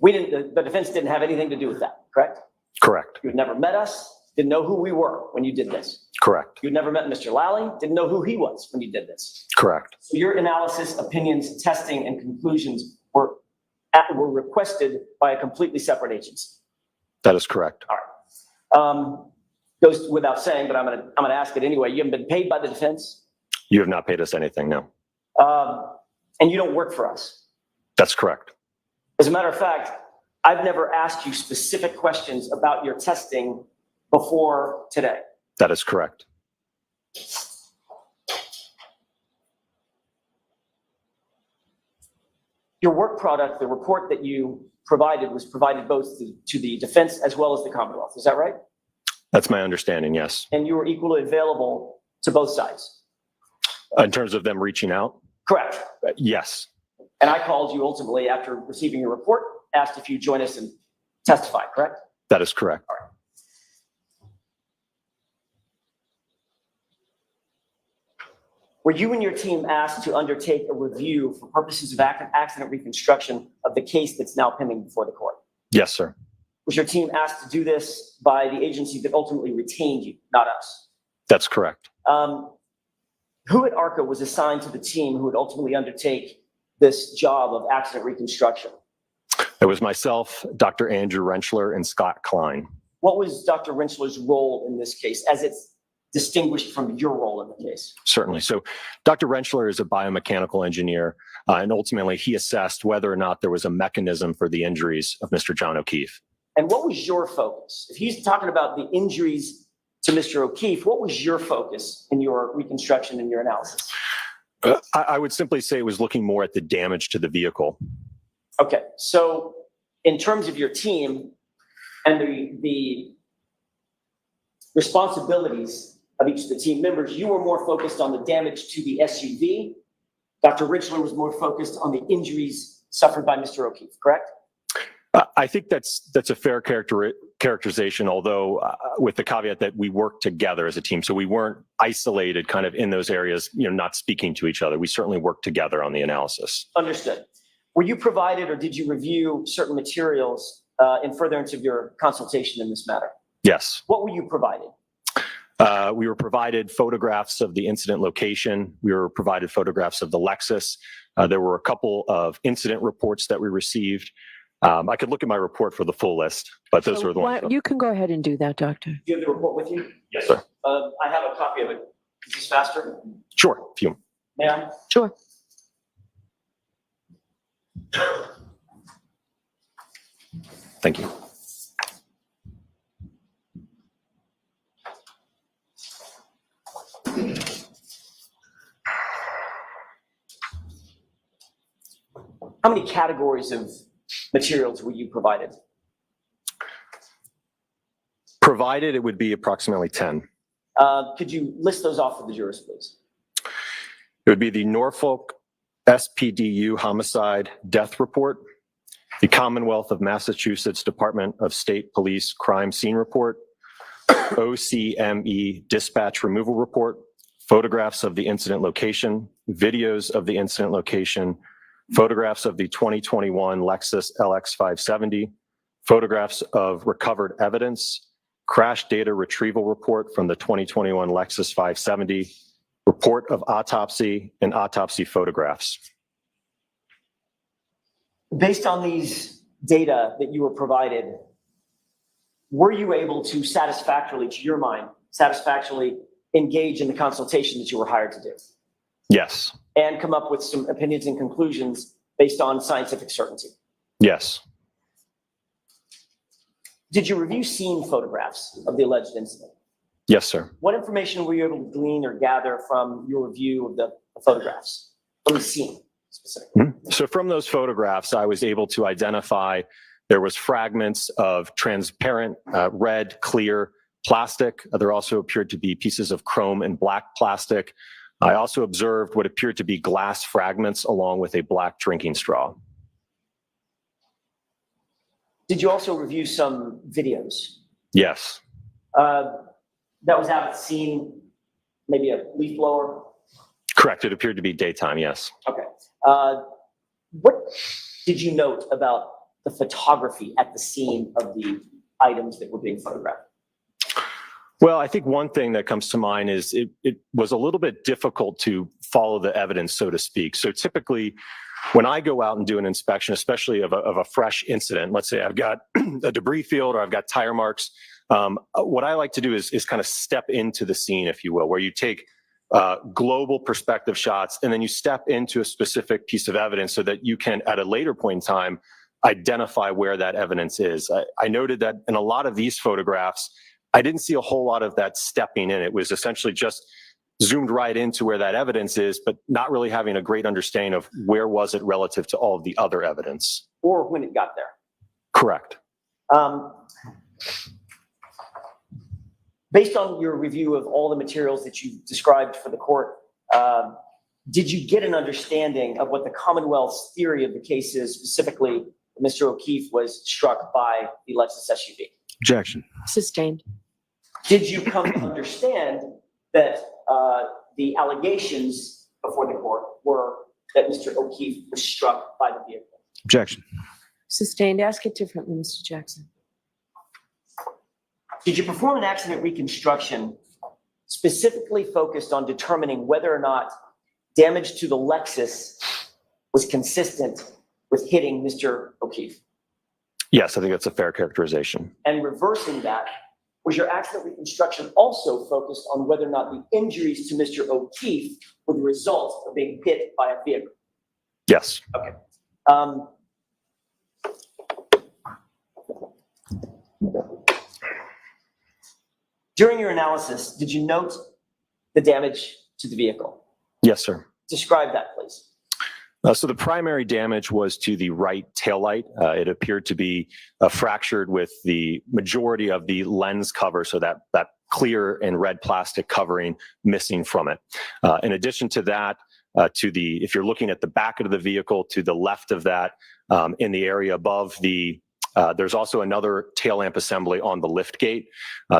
Speaker 18: The defense didn't have anything to do with that, correct?
Speaker 19: Correct.
Speaker 18: You had never met us, didn't know who we were when you did this.
Speaker 19: Correct.
Speaker 18: You'd never met Mr. Lally, didn't know who he was when you did this.
Speaker 19: Correct.
Speaker 18: So your analysis, opinions, testing, and conclusions were requested by a completely separate agency.
Speaker 19: That is correct.
Speaker 18: All right. Goes without saying, but I'm gonna ask it anyway. You haven't been paid by the defense?
Speaker 19: You have not paid us anything, no.
Speaker 18: And you don't work for us.
Speaker 19: That's correct.
Speaker 18: As a matter of fact, I've never asked you specific questions about your testing before today.
Speaker 19: That is correct.
Speaker 18: Your work product, the report that you provided, was provided both to the defense as well as the Commonwealth. Is that right?
Speaker 19: That's my understanding, yes.
Speaker 18: And you were equally available to both sides?
Speaker 19: In terms of them reaching out?
Speaker 18: Correct.
Speaker 19: Yes.
Speaker 18: And I called you ultimately after receiving your report, asked if you join us and testify, correct?
Speaker 19: That is correct.
Speaker 18: All right. Were you and your team asked to undertake a review for purposes of accident reconstruction of the case that's now pending before the court?
Speaker 19: Yes, sir.
Speaker 18: Was your team asked to do this by the agency that ultimately retained you, not us?
Speaker 19: That's correct.
Speaker 18: Who at ARCA was assigned to the team who would ultimately undertake this job of accident reconstruction?
Speaker 19: It was myself, Dr. Andrew Rentschler, and Scott Klein.
Speaker 18: What was Dr. Rentschler's role in this case as it's distinguished from your role in the case?
Speaker 19: Certainly. So Dr. Rentschler is a biomechanical engineer, and ultimately he assessed whether or not there was a mechanism for the injuries of Mr. John O'Keefe.
Speaker 18: And what was your focus? If he's talking about the injuries to Mr. O'Keefe, what was your focus in your reconstruction and your analysis?
Speaker 19: I would simply say it was looking more at the damage to the vehicle.
Speaker 18: Okay, so in terms of your team and the responsibilities of each of the team members, you were more focused on the damage to the SUV. Dr. Rentschler was more focused on the injuries suffered by Mr. O'Keefe, correct?
Speaker 19: I think that's a fair characterization, although with the caveat that we worked together as a team. So we weren't isolated kind of in those areas, not speaking to each other. We certainly worked together on the analysis.
Speaker 18: Understood. Were you provided or did you review certain materials in furtherance of your consultation in this matter?
Speaker 19: Yes.
Speaker 18: What were you provided?
Speaker 19: We were provided photographs of the incident location. We were provided photographs of the Lexus. There were a couple of incident reports that we received. I could look at my report for the full list, but those are the ones.
Speaker 14: You can go ahead and do that, Doctor.
Speaker 18: Do you have the report with you?
Speaker 19: Yes, sir.
Speaker 18: I have a copy of it. Is this faster?
Speaker 19: Sure. If you...
Speaker 18: May I?
Speaker 14: Sure.
Speaker 19: Thank you.
Speaker 18: How many categories of materials were you provided?
Speaker 19: Provided, it would be approximately 10.
Speaker 18: Could you list those off for the jurors, please?
Speaker 19: It would be the Norfolk SPDU homicide death report, the Commonwealth of Massachusetts Department of State Police crime scene report, OCME dispatch removal report, photographs of the incident location, videos of the incident location, photographs of the 2021 Lexus LX 570, photographs of recovered evidence, crash data retrieval report from the 2021 Lexus 570, report of autopsy, and autopsy photographs.
Speaker 18: Based on these data that you were provided, were you able to satisfactorily, to your mind, satisfactorily engage in the consultation that you were hired to do?
Speaker 19: Yes.
Speaker 18: And come up with some opinions and conclusions based on scientific certainty?
Speaker 19: Yes.
Speaker 18: Did you review scene photographs of the alleged incident?
Speaker 19: Yes, sir.
Speaker 18: What information were you able to glean or gather from your review of the photographs, from the scene specifically?
Speaker 19: Mm-hmm. So from those photographs, I was able to identify there was fragments of transparent, red, clear plastic. There also appeared to be pieces of chrome and black plastic. I also observed what appeared to be glass fragments along with a black drinking straw.
Speaker 18: Did you also review some videos?
Speaker 19: Yes.
Speaker 18: That was out at the scene, maybe a leaf blower?
Speaker 19: Correct. It appeared to be daytime, yes.
Speaker 18: Okay. What did you note about the photography at the scene of the items that were being photographed?
Speaker 19: Well, I think one thing that comes to mind is it was a little bit difficult to follow the evidence, so to speak. So typically, when I go out and do an inspection, especially of a fresh incident, let's say I've got a debris field or I've got tire marks, what I like to do is kind of step into the scene, if you will, where you take global perspective shots and then you step into a specific piece of evidence so that you can, at a later point in time, identify where that evidence is. I noted that in a lot of these photographs, I didn't see a whole lot of that stepping in. It was essentially just zoomed right into where that evidence is, but not really having a great understanding of where was it relative to all of the other evidence.
Speaker 18: Or when it got there?
Speaker 19: Correct.
Speaker 18: Based on your review of all the materials that you described for the court, did you get an understanding of what the Commonwealth's theory of the case is, specifically Mr. O'Keefe was struck by the Lexus SUV?
Speaker 20: Objection.
Speaker 14: Sustained.
Speaker 18: Did you come to understand that the allegations before the court were that Mr. O'Keefe was struck by the vehicle?
Speaker 20: Objection.
Speaker 14: Sustained. Ask it differently, Mr. Jackson.
Speaker 18: Did you perform an accident reconstruction specifically focused on determining whether or not damage to the Lexus was consistent with hitting Mr. O'Keefe?
Speaker 19: Yes, I think that's a fair characterization.
Speaker 18: And reversing that, was your accident reconstruction also focused on whether or not the injuries to Mr. O'Keefe were the result of being hit by a vehicle?
Speaker 19: Yes.
Speaker 18: Okay. During your analysis, did you note the damage to the vehicle?
Speaker 19: Yes, sir.
Speaker 18: Describe that, please.
Speaker 19: So the primary damage was to the right taillight. It appeared to be fractured with the majority of the lens cover, so that clear and red plastic covering missing from it. In addition to that, if you're looking at the back of the vehicle, to the left of that, in the area above there's also another tail lamp assembly on the lift gate.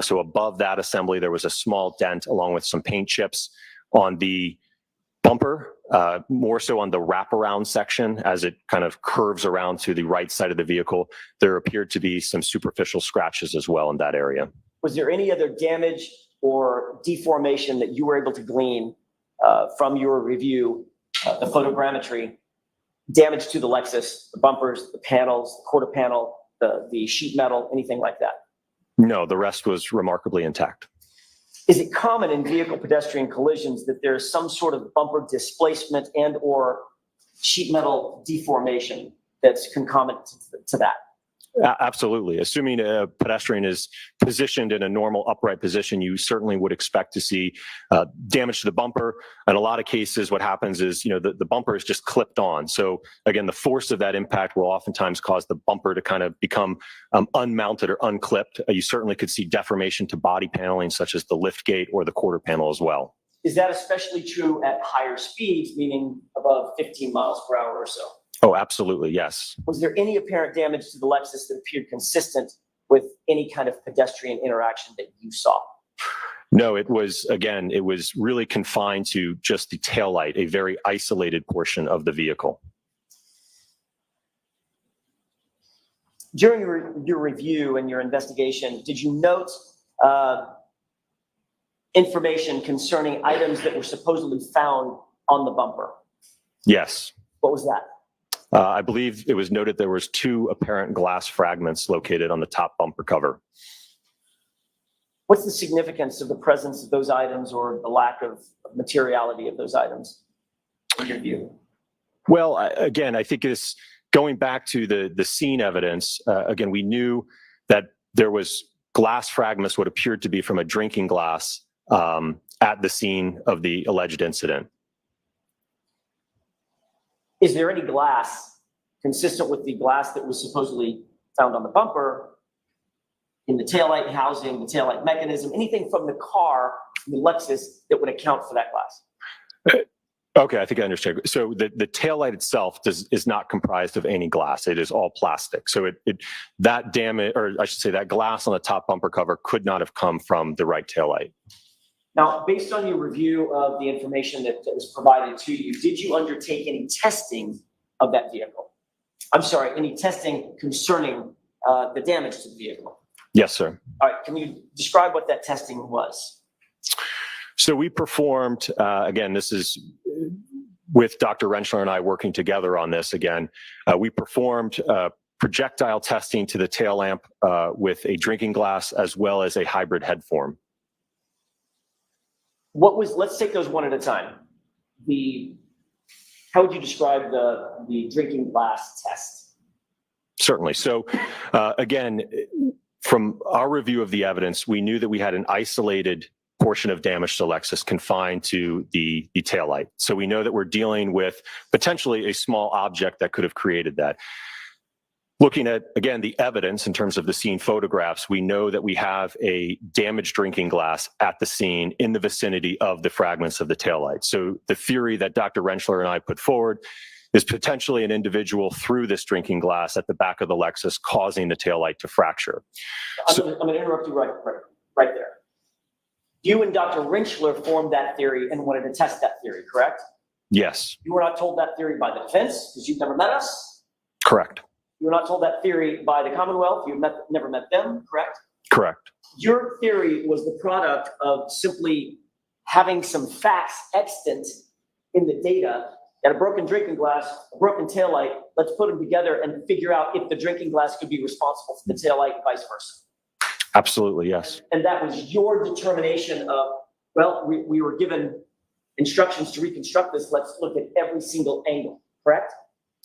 Speaker 19: So above that assembly, there was a small dent along with some paint chips on the bumper, more so on the wraparound section as it kind of curves around to the right side of the vehicle. There appeared to be some superficial scratches as well in that area.
Speaker 18: Was there any other damage or deformation that you were able to glean from your review, the photogrammetry, damage to the Lexus, the bumpers, the panels, the quarter panel, the sheet metal, anything like that?
Speaker 19: No, the rest was remarkably intact.
Speaker 18: Is it common in vehicle pedestrian collisions that there's some sort of bumper displacement and or sheet metal deformation that's concomitant to that?
Speaker 19: Absolutely. Assuming a pedestrian is positioned in a normal upright position, you certainly would expect to see damage to the bumper. In a lot of cases, what happens is, the bumper is just clipped on. So again, the force of that impact will oftentimes cause the bumper to kind of become unmounted or unclipped. You certainly could see deformation to body paneling, such as the lift gate or the quarter panel as well.
Speaker 18: Is that especially true at higher speeds, meaning above 15 miles per hour or so?
Speaker 19: Oh, absolutely, yes.
Speaker 18: Was there any apparent damage to the Lexus that appeared consistent with any kind of pedestrian interaction that you saw?
Speaker 19: No, it was really confined to just the taillight, a very isolated portion of the vehicle.
Speaker 18: During your review and your investigation, did you note information concerning items that were supposedly found on the bumper?
Speaker 19: Yes.
Speaker 18: What was that?
Speaker 19: I believe it was noted there was 2 apparent glass fragments located on the top bumper cover.
Speaker 18: What's the significance of the presence of those items or the lack of materiality of those items in your view?
Speaker 19: Well, again, I think it's going back to the scene evidence. Again, we knew that there was glass fragments, what appeared to be from a drinking glass, at the scene of the alleged incident.
Speaker 18: Is there any glass consistent with the glass that was supposedly found on the bumper, in the taillight housing, the taillight mechanism, anything from the car, the Lexus, that would account for that glass?
Speaker 19: Okay, I think I understand. So the taillight itself is not comprised of any glass. It is all plastic. So that damage, or I should say that glass on the top bumper cover could not have come from the right taillight.
Speaker 18: Now, based on your review of the information that was provided to you, did you undertake any testing of that vehicle? I'm sorry, any testing concerning the damage to the vehicle?
Speaker 19: Yes, sir.
Speaker 18: All right, can you describe what that testing was?
Speaker 19: So we performed, again, this is with Dr. Rentschler and I working together on this again. We performed projectile testing to the tail lamp with a drinking glass as well as a hybrid head form.
Speaker 18: Let's take those one at a time. How would you describe the drinking glass test?
Speaker 19: Certainly. So again, from our review of the evidence, we knew that we had an isolated portion of damage to Lexus confined to the taillight. So we know that we're dealing with potentially a small object that could have created that. Looking at, again, the evidence in terms of the scene photographs, we know that we have a damaged drinking glass at the scene in the vicinity of the fragments of the taillight. So the theory that Dr. Rentschler and I put forward is potentially an individual threw this drinking glass at the back of the Lexus, causing the taillight to fracture.
Speaker 18: I'm going to interrupt you right there. You and Dr. Rentschler formed that theory and wanted to test that theory, correct?
Speaker 19: Yes.
Speaker 18: You were not told that theory by the defense because you've never met us?
Speaker 19: Correct.
Speaker 18: You were not told that theory by the Commonwealth. You've never met them, correct?
Speaker 19: Correct.
Speaker 18: Your theory was the product of simply having some facts extant in the data that a broken drinking glass, a broken taillight, let's put them together and figure out if the drinking glass could be responsible for the taillight and vice versa.
Speaker 19: Absolutely, yes.
Speaker 18: And that was your determination of, well, we were given instructions to reconstruct this. Let's look at every single angle, correct?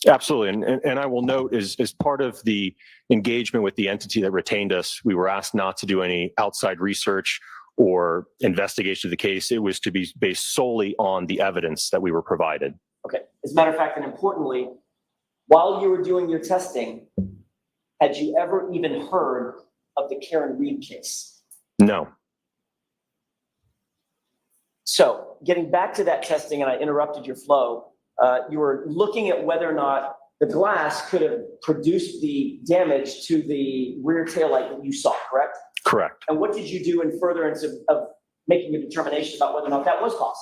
Speaker 19: Absolutely. And I will note, as part of the engagement with the entity that retained us, we were asked not to do any outside research or investigation of the case. It was to be based solely on the evidence that we were provided.
Speaker 18: Okay. As a matter of fact, and importantly, while you were doing your testing, had you ever even heard of the Karen Reed case?
Speaker 19: No.
Speaker 18: So getting back to that testing, and I interrupted your flow, you were looking at whether or not the glass could have produced the damage to the rear taillight that you saw, correct?
Speaker 19: Correct.
Speaker 18: And what did you do in furtherance of making a determination about whether or not that was possible?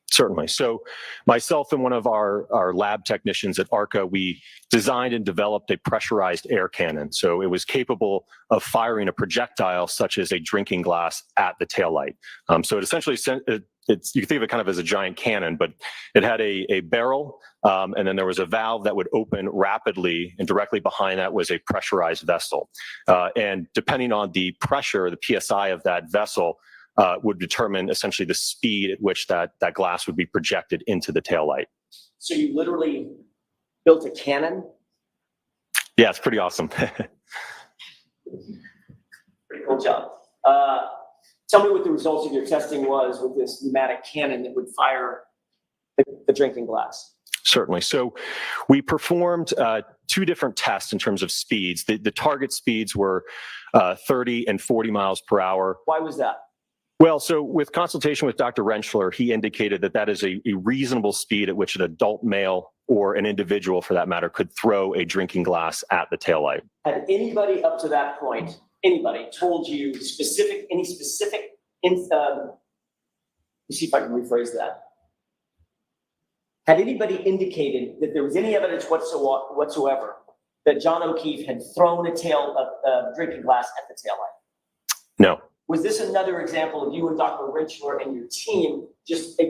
Speaker 19: Certainly. So myself and one of our lab technicians at ARCA, we designed and developed a pressurized air cannon. So it was capable of firing a projectile such as a drinking glass at the taillight. So it essentially, you can think of it kind of as a giant cannon, but it had a barrel, and then there was a valve that would open rapidly, and directly behind that was a pressurized vessel. And depending on the pressure, the PSI of that vessel, would determine essentially the speed at which that glass would be projected into the taillight.
Speaker 18: So you literally built a cannon?
Speaker 19: Yeah, it's pretty awesome.
Speaker 18: Pretty cool job. Tell me what the results of your testing was with this pneumatic cannon that would fire the drinking glass.
Speaker 19: Certainly. So we performed 2 different tests in terms of speeds. The target speeds were 30 and 40 miles per hour.
Speaker 18: Why was that?
Speaker 19: Well, so with consultation with Dr. Rentschler, he indicated that is a reasonable speed at which an adult male or an individual, for that matter, could throw a drinking glass at the taillight.
Speaker 18: Had anybody up to that point, anybody told you any specific let's see if I can rephrase that. Had anybody indicated that there was any evidence whatsoever that John O'Keefe had thrown a drinking glass at the taillight?
Speaker 19: No.
Speaker 18: Was this another example of you and Dr. Rentschler and your team just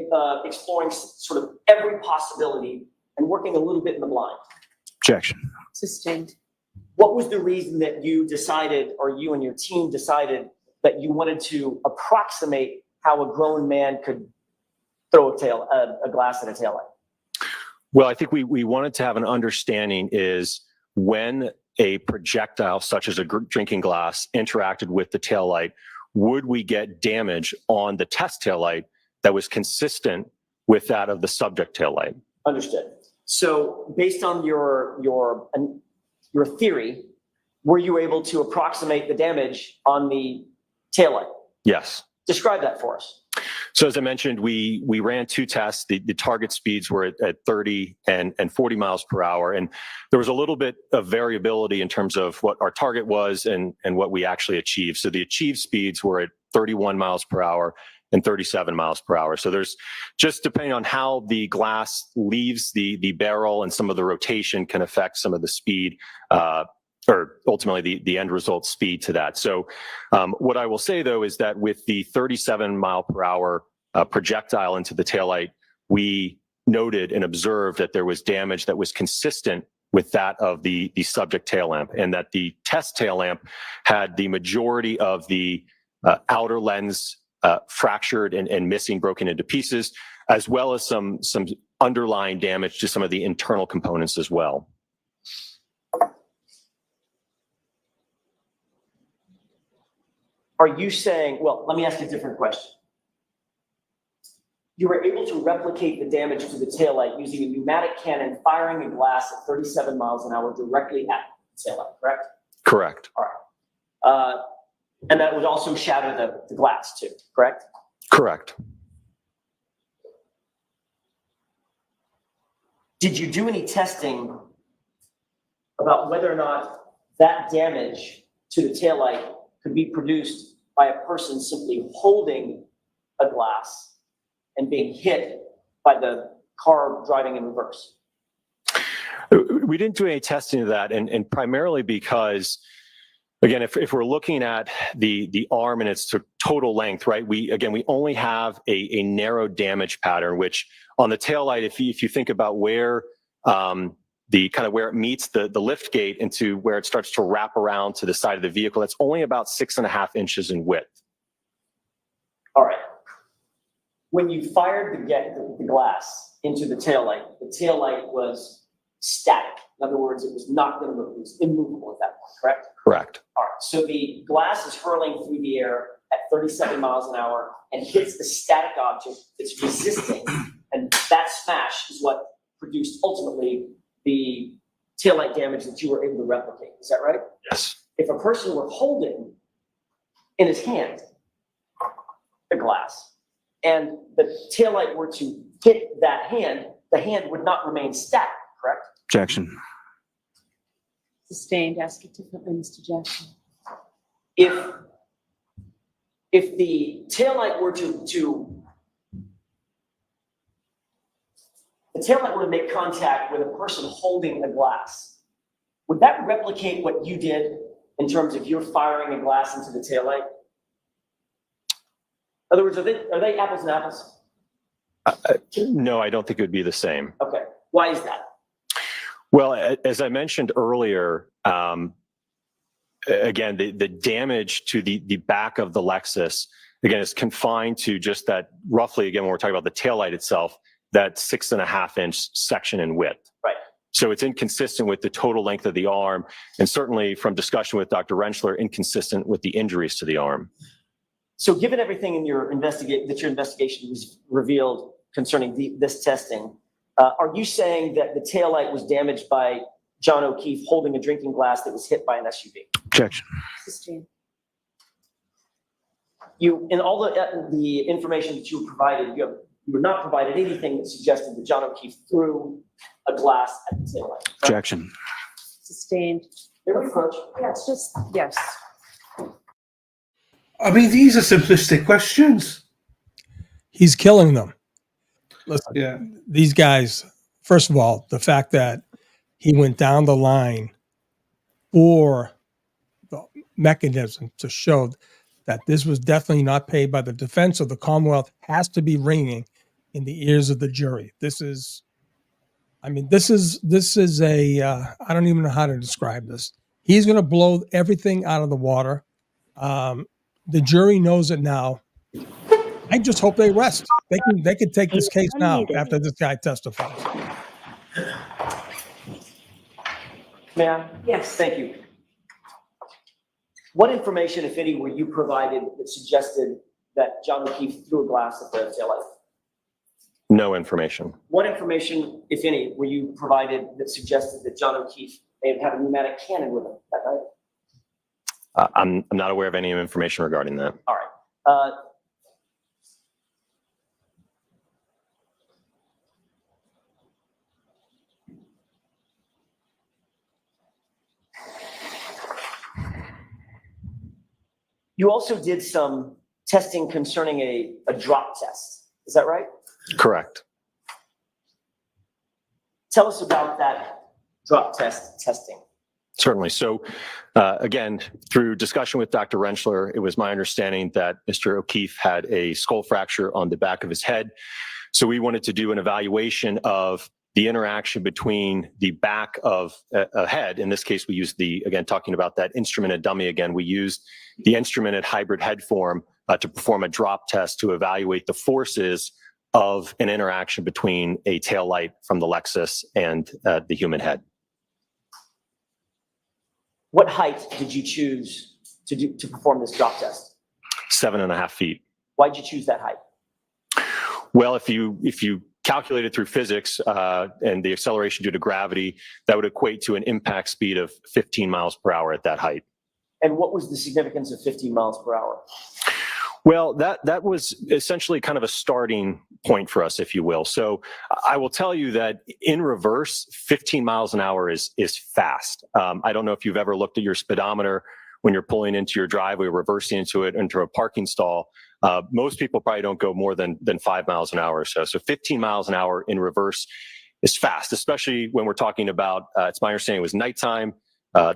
Speaker 18: exploring sort of every possibility and working a little bit in the blind?
Speaker 19: Objection.
Speaker 14: Sustained.
Speaker 18: What was the reason that you decided, or you and your team decided, that you wanted to approximate how a grown man could throw a glass at a taillight?
Speaker 19: Well, I think we wanted to have an understanding is when a projectile such as a drinking glass interacted with the taillight, would we get damage on the test taillight that was consistent with that of the subject taillight?
Speaker 18: Understood. So based on your theory, were you able to approximate the damage on the taillight?
Speaker 19: Yes.
Speaker 18: Describe that for us.
Speaker 19: So as I mentioned, we ran two tests. The target speeds were at 30 and 40 miles per hour. And there was a little bit of variability in terms of what our target was and what we actually achieved. So the achieved speeds were at 31 miles per hour and 37 miles per hour. So there's just depending on how the glass leaves the barrel and some of the rotation can affect some of the speed, or ultimately the end result speed to that. So what I will say, though, is that with the 37 mile per hour projectile into the taillight, we noted and observed that there was damage that was consistent with that of the subject tail lamp, and that the test tail lamp had the majority of the outer lens fractured and missing, broken into pieces, as well as some underlying damage to some of the internal components as well.
Speaker 18: Are you saying, well, let me ask you a different question. You were able to replicate the damage to the taillight using a pneumatic cannon firing a glass at 37 miles an hour directly at the taillight, correct?
Speaker 19: Correct.
Speaker 18: All right. And that would also shatter the glass too, correct?
Speaker 19: Correct.
Speaker 18: Did you do any testing about whether or not that damage to the taillight could be produced by a person simply holding a glass and being hit by the car driving in reverse?
Speaker 19: We didn't do any testing of that, and primarily because, again, if we're looking at the arm and its total length, right? We only have a narrow damage pattern, which on the taillight, if you think about where where it meets the lift gate into where it starts to wrap around to the side of the vehicle, that's only about 6.5 inches in width.
Speaker 18: All right. When you fired the glass into the taillight was static. In other words, it was not going to move. It was immovable at that point, correct?
Speaker 19: Correct.
Speaker 18: All right. So the glass is hurling through the air at 37 miles an hour and hits the static object that's resisting, and that smash is what produced ultimately the taillight damage that you were able to replicate. Is that right?
Speaker 19: Yes.
Speaker 18: If a person were holding in his hand the glass and the taillight were to hit that hand, the hand would not remain static, correct?
Speaker 19: Objection.
Speaker 14: Sustained. Ask it differently, Mr. Jackson.
Speaker 18: If the taillight were the taillight were to make contact with a person holding a glass, would that replicate what you did in terms of you're firing a glass into the taillight? In other words, are they apples and apples?
Speaker 19: No, I don't think it would be the same.
Speaker 18: Okay. Why is that?
Speaker 19: Well, as I mentioned earlier, again, the damage to the back of the Lexus, again, is confined to just that roughly, again, when we're talking about the taillight itself, that 6.5 inch section in width.
Speaker 18: Right.
Speaker 19: So it's inconsistent with the total length of the arm, and certainly from discussion with Dr. Rentschler, inconsistent with the injuries to the arm.
Speaker 18: So given everything in your investigation was revealed concerning this testing, are you saying that the taillight was damaged by John O'Keefe holding a drinking glass that was hit by an SUV?
Speaker 19: Objection.
Speaker 14: Sustained.
Speaker 18: In all the information that you provided, you were not provided anything that suggested that John O'Keefe threw a glass at the taillight. Right?
Speaker 19: Objection.
Speaker 14: Sustained.
Speaker 18: They were approach.
Speaker 14: Yeah, it's just, yes.
Speaker 2: I mean, these are simplistic questions.
Speaker 3: He's killing them. Listen,
Speaker 2: Yeah.
Speaker 3: these guys, first of all, the fact that he went down the line for the mechanism to show that this was definitely not paid by the defense of the Commonwealth has to be ringing in the ears of the jury. This is a, I don't even know how to describe this. He's going to blow everything out of the water. The jury knows it now. I just hope they rest. They can take this case now after this guy testifies.
Speaker 18: Ma'am? Yes. Thank you. What information, if any, were you provided that suggested that John O'Keefe threw a glass at the taillight?
Speaker 19: No information.
Speaker 18: What information, if any, were you provided that suggested that John O'Keefe may have had a pneumatic cannon with him that night?
Speaker 19: I'm not aware of any information regarding that.
Speaker 18: All right. You also did some testing concerning a drop test. Is that right?
Speaker 19: Correct.
Speaker 18: Tell us about that drop test testing.
Speaker 19: Certainly. So again, through discussion with Dr. Rentschler, it was my understanding that Mr. O'Keefe had a skull fracture on the back of his head. So we wanted to do an evaluation of the interaction between the back of a head. In this case, we used again, talking about that instrumented dummy again, we used the instrumented hybrid head form to perform a drop test to evaluate the forces of an interaction between a tail light from the Lexus and the human head.
Speaker 18: What height did you choose to perform this drop test?
Speaker 19: 7.5 feet.
Speaker 18: Why did you choose that height?
Speaker 19: Well, if you calculate it through physics and the acceleration due to gravity, that would equate to an impact speed of 15 miles per hour at that height.
Speaker 18: And what was the significance of 15 miles per hour?
Speaker 19: Well, that was essentially kind of a starting point for us, if you will. So I will tell you that in reverse, 15 miles an hour is fast. I don't know if you've ever looked at your speedometer when you're pulling into your driveway, reversing into a parking stall. Most people probably don't go more than 5 miles an hour or so. So 15 miles an hour in reverse is fast, especially when we're talking about, it's my understanding it was nighttime.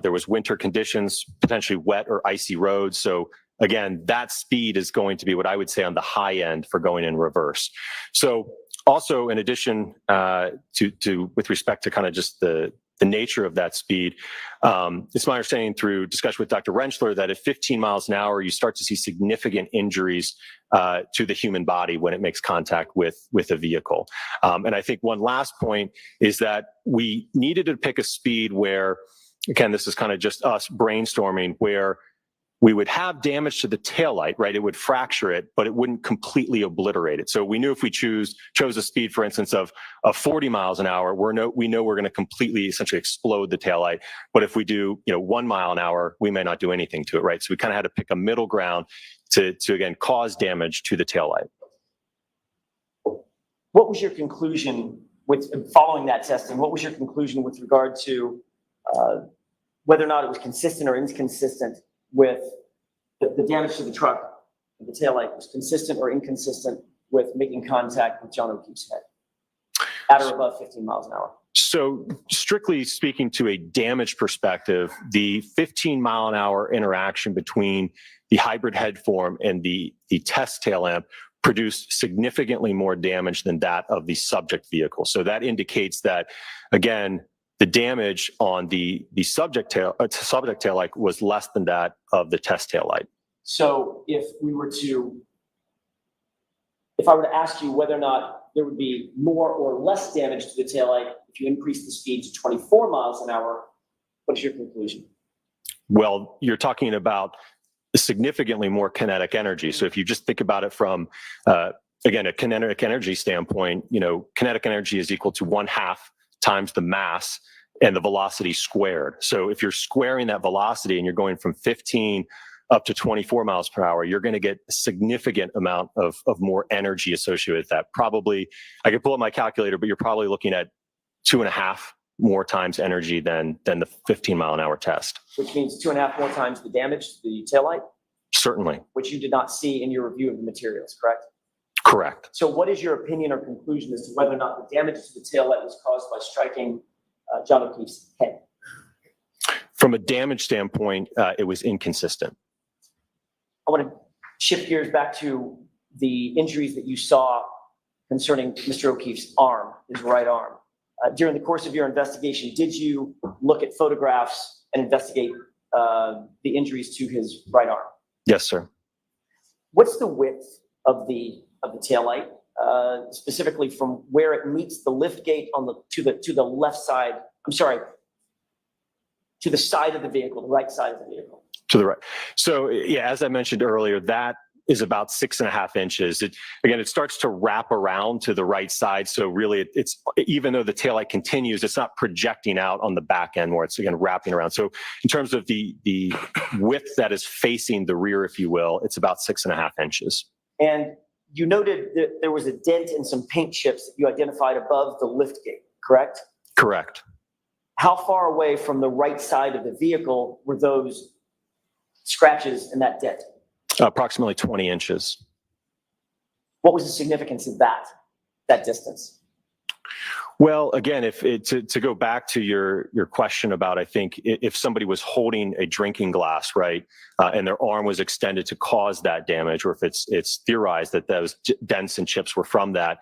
Speaker 19: There was winter conditions, potentially wet or icy roads. So again, that speed is going to be what I would say on the high end for going in reverse. So also in addition to with respect to kind of just the nature of that speed, it's my understanding through discussion with Dr. Rentschler that at 15 miles an hour, you start to see significant injuries to the human body when it makes contact with a vehicle. And I think one last point is that we needed to pick a speed where, again, this is kind of just us brainstorming, where we would have damage to the taillight, right? It would fracture it, but it wouldn't completely obliterate it. So we knew if we chose a speed, for instance, of 40 miles an hour, we know we're going to completely essentially explode the taillight. But if we do, 1 mile an hour, we may not do anything to it, right? So we kind of had to pick a middle ground to again, cause damage to the taillight.
Speaker 18: What was your conclusion with following that testing? What was your conclusion with regard to whether or not it was consistent or inconsistent with the damage to the truck, the taillight was consistent or inconsistent with making contact with John O'Keefe's head at or above 15 miles an hour?
Speaker 19: So strictly speaking to a damage perspective, the 15 mile an hour interaction between the hybrid head form and the test tail lamp produced significantly more damage than that of the subject vehicle. So that indicates that, again, the damage on the subject tail light was less than that of the test tail light.
Speaker 18: So if I were to ask you whether or not there would be more or less damage to the taillight if you increase the speed to 24 miles an hour, what is your conclusion?
Speaker 19: Well, you're talking about significantly more kinetic energy. So if you just think about it from, again, a kinetic energy standpoint, kinetic energy is equal to 1/2 times the mass and the velocity squared. So if you're squaring that velocity and you're going from 15 up to 24 miles per hour, you're going to get a significant amount of more energy associated with that. Probably, I could pull up my calculator, but you're probably looking at 2.5 more times energy than the 15 mile an hour test.
Speaker 18: Which means 2.5 more times the damage to the taillight?
Speaker 19: Certainly.
Speaker 18: which you did not see in your review of the materials, correct?
Speaker 19: Correct.
Speaker 18: So what is your opinion or conclusion as to whether or not the damage to the taillight was caused by striking John O'Keefe's head?
Speaker 19: From a damage standpoint, it was inconsistent.
Speaker 18: I want to shift gears back to the injuries that you saw concerning Mr. O'Keefe's arm, his right arm. During the course of your investigation, did you look at photographs and investigate the injuries to his right arm?
Speaker 19: Yes, sir.
Speaker 18: What's the width of the taillight, specifically from where it meets the lift gate to the left side? I'm sorry, to the side of the vehicle, the right side of the vehicle.
Speaker 19: To the right. So yeah, as I mentioned earlier, that is about 6.5 inches. It starts to wrap around to the right side. So really it's even though the taillight continues, it's not projecting out on the back end where it's again wrapping around. So in terms of the width that is facing the rear, if you will, it's about 6.5 inches.
Speaker 18: And you noted that there was a dent and some paint chips that you identified above the lift gate, correct?
Speaker 19: Correct.
Speaker 18: How far away from the right side of the vehicle were those scratches and that dent?
Speaker 19: Approximately 20 inches.
Speaker 18: What was the significance of that distance?
Speaker 19: Well, again, to go back to your question about, I think if somebody was holding a drinking glass, right, and their arm was extended to cause that damage, or if it's theorized that those dents and chips were from that.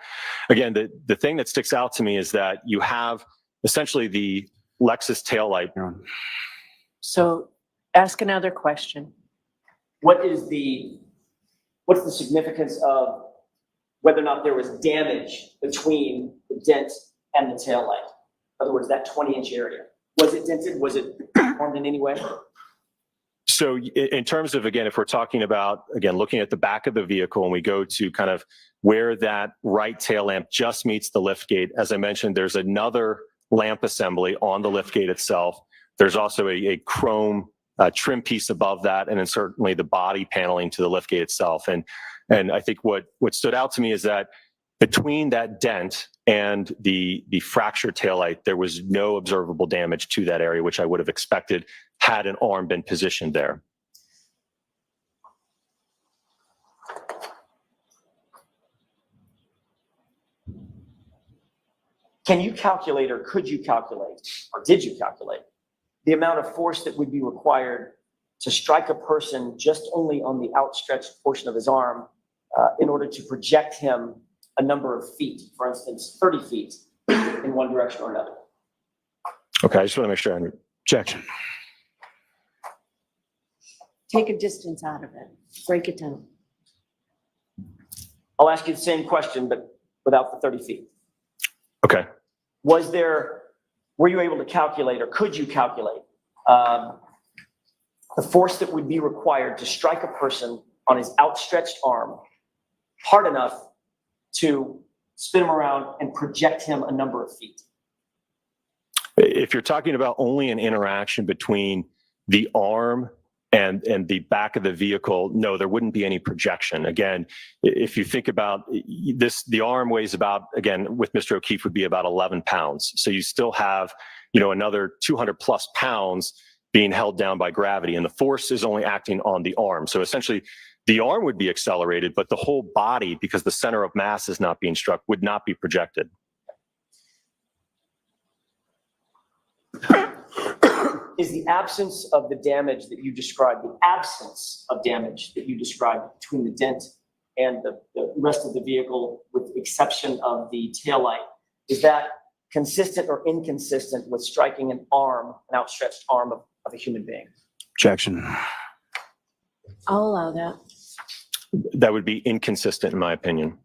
Speaker 19: Again, the thing that sticks out to me is that you have essentially the Lexus taillight.
Speaker 14: So ask another question.
Speaker 18: What's the significance of whether or not there was damage between the dent and the taillight? In other words, that 20-inch area. Was it dented? Was it harmed in any way?
Speaker 19: So in terms of, again, if we're talking about, again, looking at the back of the vehicle and we go to kind of where that right tail lamp just meets the lift gate, as I mentioned, there's another lamp assembly on the lift gate itself. There's also a chrome trim piece above that, and then certainly the body paneling to the liftgate itself. And I think what stood out to me is that between that dent and the fractured taillight, there was no observable damage to that area, which I would have expected had an arm been positioned there.
Speaker 18: Can you calculate, or could you calculate, or did you calculate the amount of force that would be required to strike a person just only on the outstretched portion of his arm in order to project him a number of feet, for instance, 30 feet in one direction or another?
Speaker 19: Okay, I just want to make sure I check.
Speaker 14: Take a distance out of it. Break it down.
Speaker 18: I'll ask you the same question, but without the 30 feet.
Speaker 19: Okay.
Speaker 18: Were you able to calculate, or could you calculate the force that would be required to strike a person on his outstretched arm hard enough to spin him around and project him a number of feet?
Speaker 19: If you're talking about only an interaction between the arm and the back of the vehicle, no, there wouldn't be any projection. Again, if you think about this, the arm weighs about, again, with Mr. O'Keefe would be about 11 pounds. So you still have, another 200 plus pounds being held down by gravity, and the force is only acting on the arm. So essentially the arm would be accelerated, but the whole body, because the center of mass is not being struck, would not be projected.
Speaker 18: Is the absence of the damage that you described, between the dent and the rest of the vehicle, with the exception of the taillight, is that consistent or inconsistent with striking an outstretched arm of a human being?
Speaker 19: Objection.
Speaker 14: I'll allow that.
Speaker 19: That would be inconsistent, in my opinion.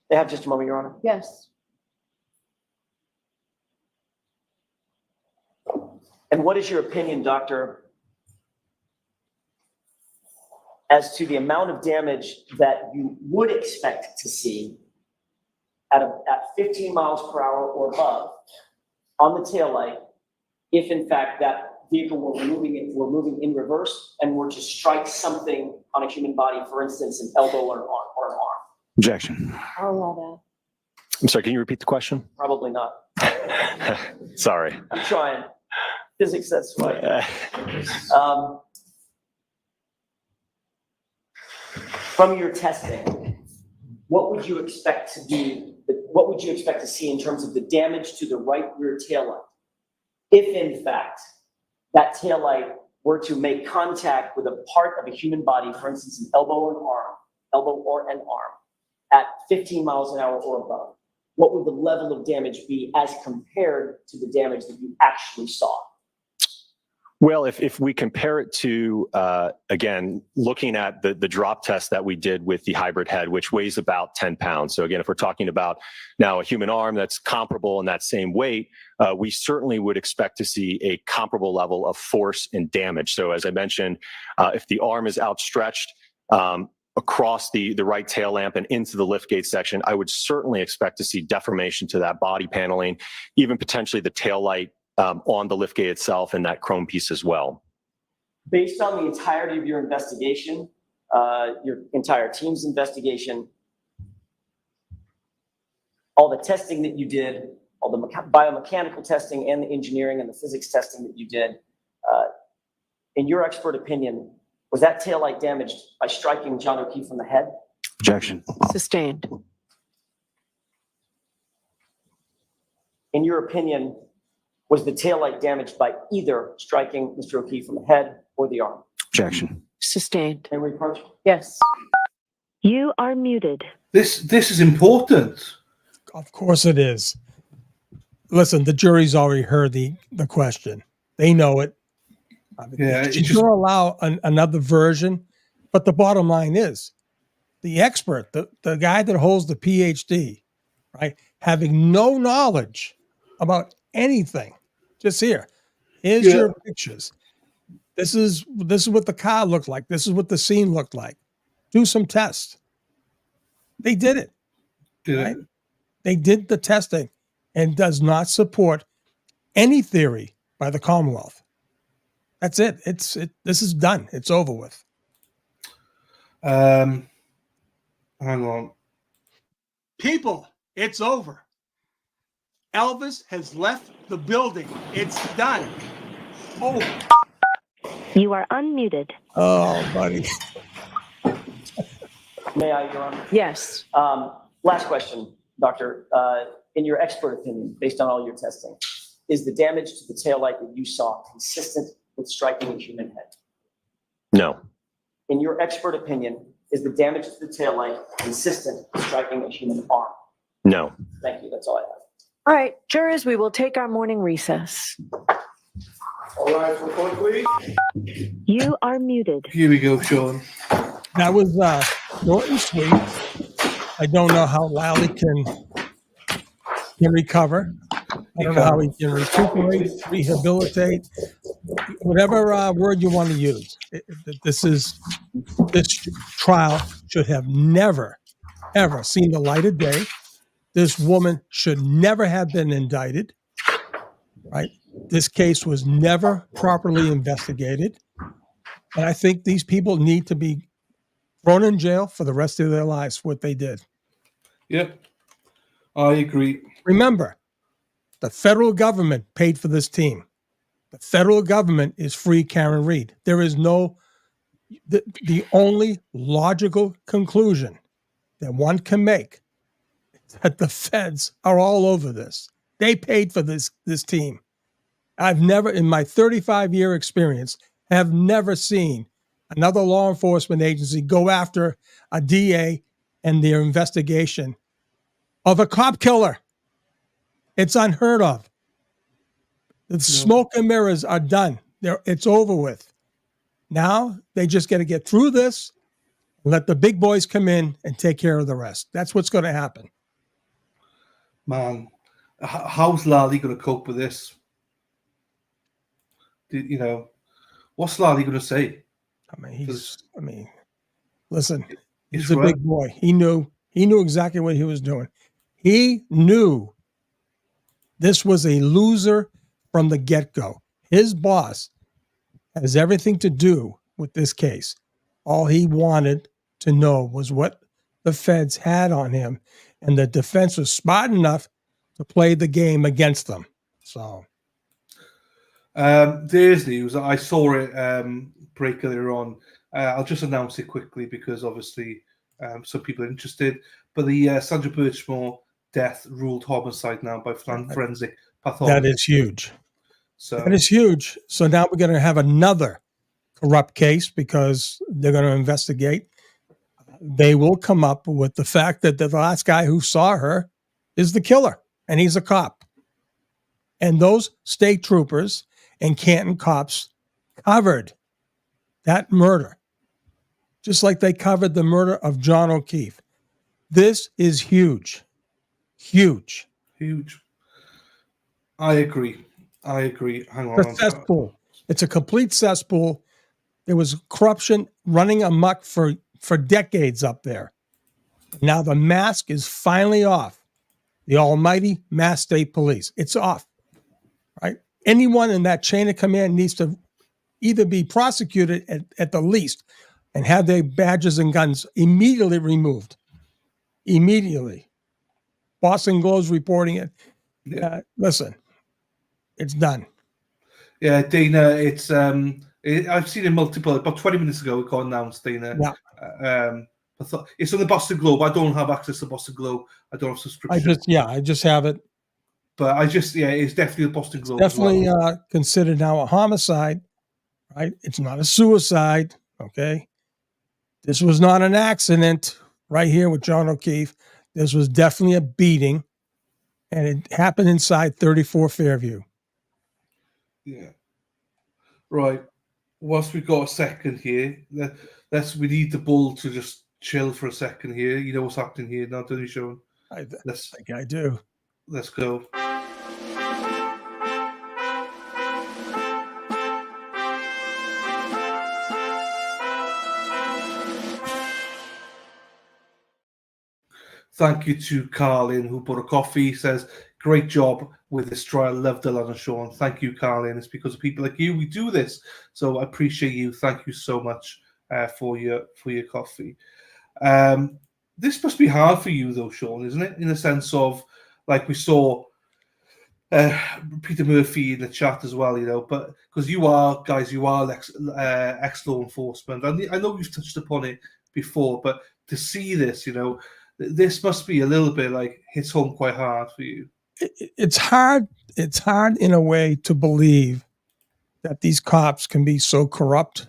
Speaker 18: They have just a moment, Your Honor.
Speaker 14: Yes.
Speaker 18: And what is your opinion, Doctor, as to the amount of damage that you would expect to see at 15 miles per hour or above on the taillight if, in fact, that vehicle were moving in reverse and were to strike something on a human body, for instance, an elbow or an arm?
Speaker 19: Objection.
Speaker 14: I'll allow that.
Speaker 19: I'm sorry, can you repeat the question?
Speaker 18: Probably not.
Speaker 19: Sorry.
Speaker 18: I'm trying. Physics, that's right. From your testing, what would you expect to be? What would you expect to see in terms of the damage to the right rear taillight, if in fact that taillight were to make contact with a part of a human body, for instance, an elbow or an arm, at 15 miles an hour or above? What would the level of damage be as compared to the damage that you actually saw?
Speaker 19: Well, if we compare it to, again, looking at the drop test that we did with the hybrid head, which weighs about 10 pounds. So again, if we're talking about now a human arm that's comparable in that same weight, we certainly would expect to see a comparable level of force and damage. So as I mentioned, if the arm is outstretched across the right tail lamp and into the liftgate section, I would certainly expect to see deformation to that body paneling, even potentially the tail light on the liftgate itself and that chrome piece as well.
Speaker 18: Based on the entirety of your investigation, your entire team's investigation, all the testing that you did, all the biomechanical testing and the engineering and the physics testing that you did, in your expert opinion, was that taillight damaged by striking John O'Keefe on the head?
Speaker 9: Objection.
Speaker 14: Sustained.
Speaker 18: In your opinion, was the taillight damaged by either striking Mr. O'Keefe on the head or the arm?
Speaker 9: Objection.
Speaker 14: Sustained.
Speaker 18: Any reproach?
Speaker 14: Yes.
Speaker 12: You are muted.
Speaker 2: This is important.
Speaker 3: Of course it is. Listen, the jury's already heard the question. They know it.
Speaker 2: Yeah,
Speaker 3: She's going to allow another version, but the bottom line is the expert, the guy that holds the PhD, right, having no knowledge about anything. Just here's your pictures. This is what the car looked like. This is what the scene looked like. Do some tests. They did it. Right? They did the testing and does not support any theory by the Commonwealth. That's it. This is done. It's over with.
Speaker 2: Hang on.
Speaker 1: People, it's over. Elvis has left the building. It's done. Over.
Speaker 12: You are unmuted.
Speaker 3: Oh, buddy.
Speaker 18: May I, Your Honor?
Speaker 14: Yes.
Speaker 18: Last question, Doctor. In your expert opinion, based on all your testing, is the damage to the taillight that you saw consistent with striking a human head?
Speaker 19: No.
Speaker 18: In your expert opinion, is the damage to the taillight consistent with striking a human arm?
Speaker 19: No.
Speaker 18: Thank you. That's all I have.
Speaker 14: All right, jurors, we will take our morning recess.
Speaker 10: All right, report, please.
Speaker 12: You are muted.
Speaker 2: Here we go, Sean.
Speaker 3: That was short and sweet. I don't know how Lally can recover. I don't know how he can recuperate, rehabilitate, whatever word you want to use. This trial should have never, ever seen the light of day. This woman should never have been indicted, right? This case was never properly investigated. And I think these people need to be thrown in jail for the rest of their lives for what they did.
Speaker 2: Yep, I agree.
Speaker 3: Remember, the federal government paid for this team. The federal government is free Karen Reed. There is the only logical conclusion that one can make is that the feds are all over this. They paid for this team. I've never, in my 35-year experience, have never seen another law enforcement agency go after a DA and their investigation of a cop killer. It's unheard of. The smoke and mirrors are done. It's over with. Now they just got to get through this, let the big boys come in and take care of the rest. That's what's going to happen.
Speaker 2: Man, how's Lally going to cope with this? What's Lally going to say?
Speaker 3: Listen, he's a big boy. He knew exactly what he was doing. He knew this was a loser from the get-go. His boss has everything to do with this case. All he wanted to know was what the feds had on him, and the defense was smart enough to play the game against them. So,
Speaker 2: There's news. I saw it break earlier on. I'll just announce it quickly because obviously some people are interested. But the Sandra Birchmore death ruled homicide now by forensic pathology.
Speaker 3: That is huge.
Speaker 2: So
Speaker 3: that is huge. So now we're going to have another corrupt case because they're going to investigate. They will come up with the fact that the last guy who saw her is the killer, and he's a cop. And those state troopers and Canton cops covered that murder, just like they covered the murder of John O'Keefe. This is huge. Huge.
Speaker 2: Huge. I agree. Hang on.
Speaker 3: It's a cesspool. It's a complete cesspool. There was corruption running amok for decades up there. Now the mask is finally off. The almighty Mass State Police. It's off. Right? Anyone in that chain of command needs to either be prosecuted at the least and have their badges and guns immediately removed. Immediately. Boston Globe's reporting it. Listen, it's done.
Speaker 2: Yeah, Dana, it's I've seen it multiple. About 20 minutes ago, it got announced, Dana.
Speaker 3: Yeah.
Speaker 2: I thought it's on the Boston Globe. I don't have access to Boston Globe. I don't have subscription.
Speaker 3: I just have it.
Speaker 2: But it's definitely the Boston Globe.
Speaker 3: Definitely considered now a homicide, right? It's not a suicide, okay? This was not an accident right here with John O'Keefe. This was definitely a beating, and it happened inside 34 Fairview.
Speaker 2: Yeah. Right. Whilst we've got a second here, we need the bull to just chill for a second here. You know what's happening here now, don't you, Sean?
Speaker 3: I think I do.
Speaker 2: Let's go. Thank you to Carlin, who bought a coffee. He says, great job with this trial. Love Dylan and Sean. Thank you, Carlin. It's because of people like you we do this. So I appreciate you. Thank you so much for your coffee. This must be hard for you, though, Sean, isn't it? In the sense of, like we saw Peter Murphy in the chat as well, but because you are ex-law enforcement. I know we've touched upon it before, but to see this, this must be a little bit like hits home quite hard for you.
Speaker 3: It's hard. It's hard in a way to believe that these cops can be so corrupt.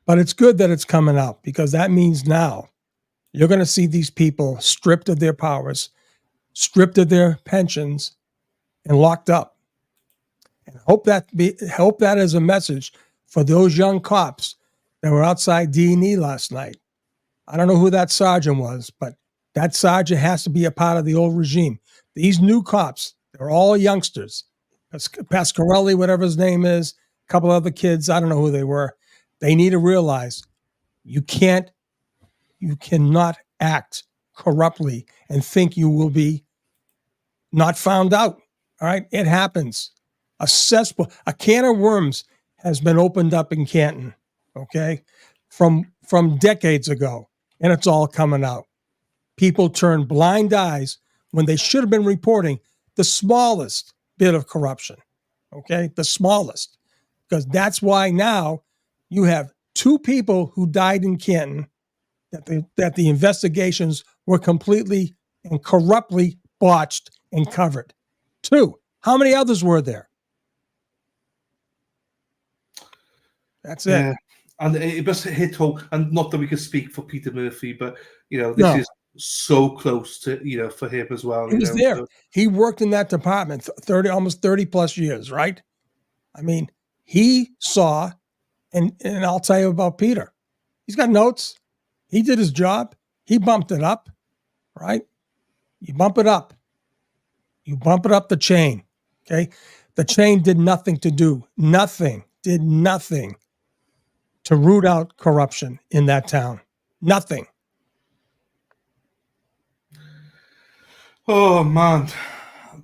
Speaker 3: But it's good that it's coming out because that means now you're going to see these people stripped of their powers, stripped of their pensions, and locked up. And hope that is a message for those young cops that were outside D&E last night. I don't know who that sergeant was, but that sergeant has to be a part of the old regime. These new cops, they're all youngsters. Pasquarelli, whatever his name is, a couple other kids, I don't know who they were. They need to realize you cannot act corruptly and think you will be not found out. All right, it happens. A cesspool, a can of worms has been opened up in Canton, okay, from decades ago, and it's all coming out. People turn blind eyes when they should have been reporting the smallest bit of corruption, okay, the smallest, because that's why now you have 2 people who died in Canton that the investigations were completely and corruptly botched and covered. 2. How many others were there? That's it.
Speaker 2: Yeah. And it must hit home. And not that we can speak for Peter Murphy, but this is so close to for him as well.
Speaker 3: He was there. So. He worked in that department almost 30 plus years, right? I mean, he saw, and I'll tell you about Peter. He's got notes. He did his job. He bumped it up, right? You bump it up. You bump it up the chain, okay? The chain did nothing to root out corruption in that town. Nothing.
Speaker 2: Oh, man.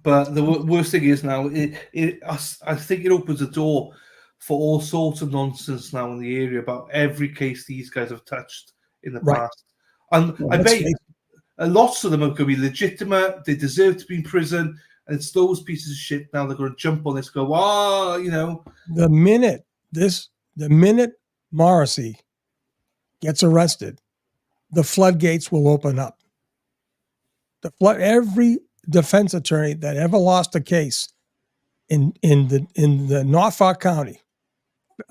Speaker 2: But the worst thing is now, I think it opens a door for all sorts of nonsense now in the area about every case these guys have touched in the past. And I bet lots of them are going to be legitimate. They deserve to be in prison. And it's those pieces of shit now they're going to jump on this, go, oh, you know.
Speaker 3: The minute Morrissey gets arrested, the floodgates will open up. Every defense attorney that ever lost a case in the Norfolk County,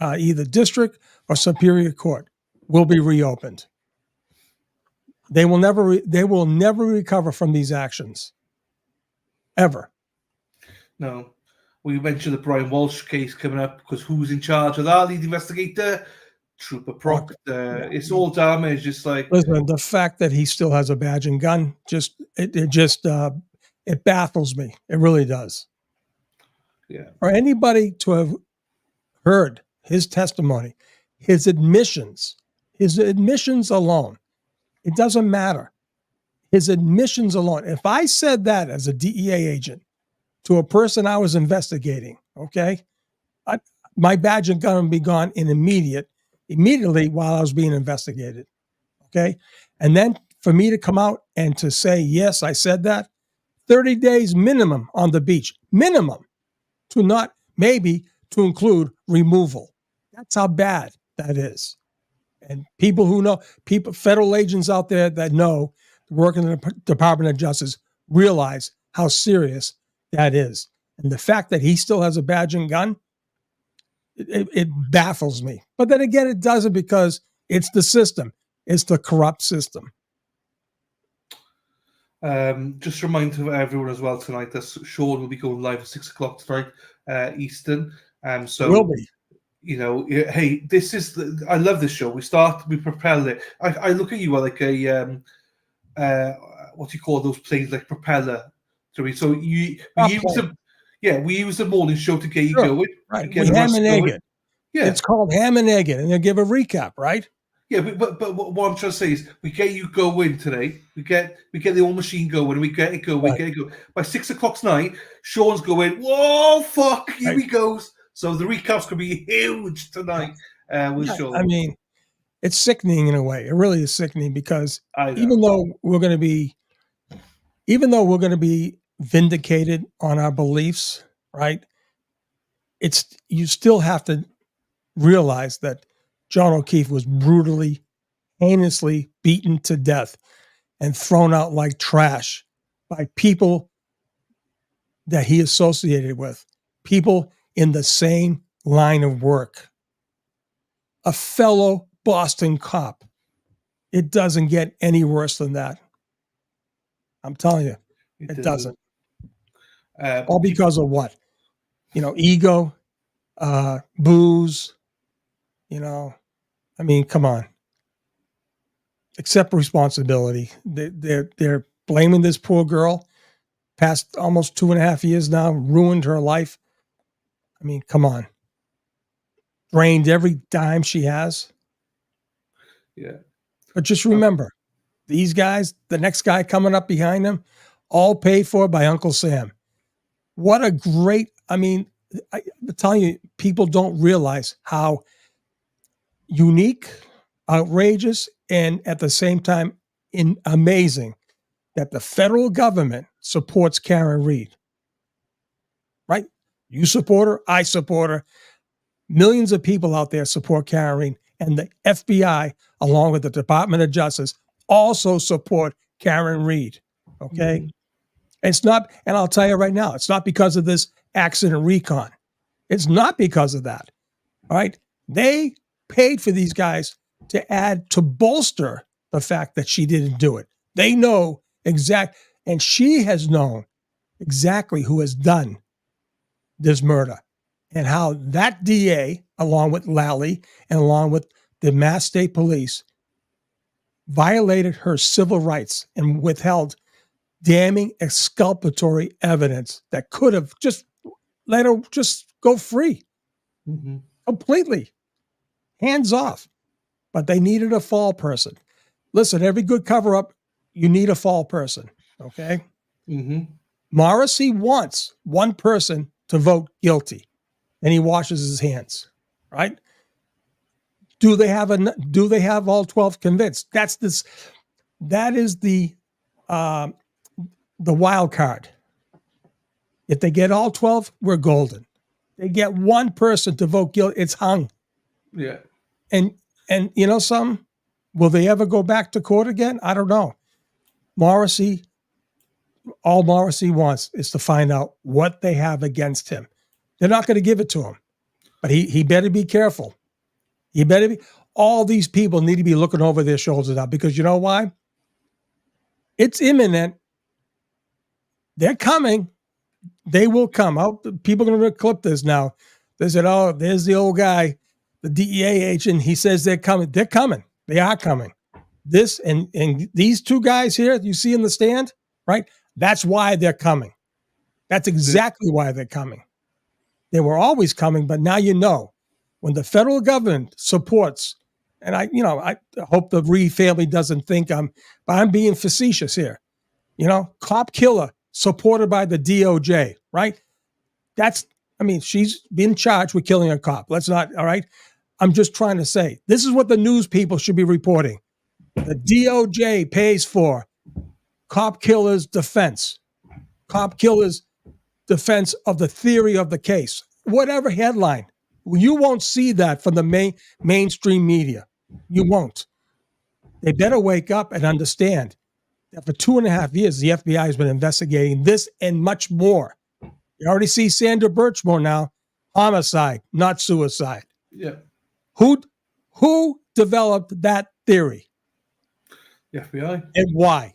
Speaker 3: either district or superior court, will be reopened. They will never recover from these actions, ever.
Speaker 2: No. We mentioned the Brian Walsh case coming up because who's in charge of that? Lead investigator, Trooper Proctor. It's all damage. It's like,
Speaker 3: listen, the fact that he still has a badge and gun it baffles me. It really does.
Speaker 2: Yeah.
Speaker 3: For anybody to have heard his testimony, his admissions alone, it doesn't matter. His admissions alone. If I said that as a DEA agent to a person I was investigating, okay, my badge and gun would be gone immediately while I was being investigated, okay? And then for me to come out and to say, yes, I said that, 30 days minimum on the beach, minimum, to include removal. That's how bad that is. And people who know, federal agents out there that know, work in the Department of Justice, realize how serious that is. And the fact that he still has a badge and gun, it baffles me. But then again, it doesn't, because it's the system. It's the corrupt system.
Speaker 2: Just remind everyone as well tonight that Sean will be going live at 6 o'clock tonight, Eastern. So
Speaker 3: will be.
Speaker 2: You know, hey, I love this show. We propel it. I look at you like a what do you call those planes, like propeller? So we use the morning show to get you going.
Speaker 3: Right. We ham and egg it.
Speaker 2: Yeah.
Speaker 3: It's called ham and egg it, and they give a recap, right?
Speaker 2: Yeah, but what I'm trying to say is we get you going today. We get the old machine going, and we get it going. Right. We get it going. By 6 o'clock tonight, Sean's going, whoa, fuck, here he goes. So the recap's going to be huge tonight with Sean.
Speaker 3: I mean, it's sickening in a way. It really is sickening, because even though we're going to be vindicated on our beliefs, right? You still have to realize that John O'Keefe was brutally, heinously beaten to death and thrown out like trash by people that he associated with, people in the same line of work. A fellow Boston cop. It doesn't get any worse than that. I'm telling you, it doesn't. All because of what? Ego, booze, I mean, come on. Accept responsibility. They're blaming this poor girl, past almost 2.5 years now, ruined her life. I mean, come on. Drained every dime she has.
Speaker 2: Yeah.
Speaker 3: But just remember, these guys, the next guy coming up behind them, all paid for by Uncle Sam. What a great, I'm telling you, people don't realize how unique, outrageous, and at the same time, amazing that the federal government supports Karen Reed. Right? You support her, I support her. Millions of people out there support Karen Reed, and the FBI, along with the Department of Justice, also support Karen Reed. Okay? Mm-hmm. It's not, and I'll tell you right now, it's not because of this accident recon. It's not because of that. All right? They paid for these guys to bolster the fact that she didn't do it. They know and she has known exactly who has done this murder, and how that DA, along with Lally and along with the Mass State Police, violated her civil rights and withheld damning exculpatory evidence that could have just let her just go free.
Speaker 2: Mm-hmm.
Speaker 3: Completely. Hands off. But they needed a fall person. Listen, every good cover-up, you need a fall person, okay?
Speaker 2: Mm-hmm.
Speaker 3: Morrissey wants one person to vote guilty, and he washes his hands, right? Do they have all 12 convinced? That is the wild card. If they get all 12, we're golden. They get one person to vote guilty, it's hung.
Speaker 2: Yeah.
Speaker 3: And you know something? Will they ever go back to court again? I don't know. Morrissey, all Morrissey wants is to find out what they have against him. They're not going to give it to him, but he better be careful. He better be. All these people need to be looking over their shoulders now, because you know why? It's imminent. They're coming. They will come out. People are going to clip this now. They said, "Oh, there's the old guy, the DEA agent. He says they're coming. They're coming. They are coming." This and these two guys here you see in the stand, right? That's why they're coming. That's exactly why they're coming. They were always coming, but now you know. When the federal government supports, and I hope the Reed family doesn't think but I'm being facetious here. Cop killer supported by the DOJ, right? She's been charged with killing a cop. Let's not, all right? I'm just trying to say, this is what the news people should be reporting. The DOJ pays for cop killer's defense. Cop killer's defense of the theory of the case. Whatever headline. You won't see that from the mainstream media. You won't. They better wake up and understand that for 2.5 years, the FBI has been investigating this and much more. You already see Sandra Birchmore now, homicide, not suicide.
Speaker 2: Yeah.
Speaker 3: Who developed that theory?
Speaker 2: The FBI.
Speaker 3: And why?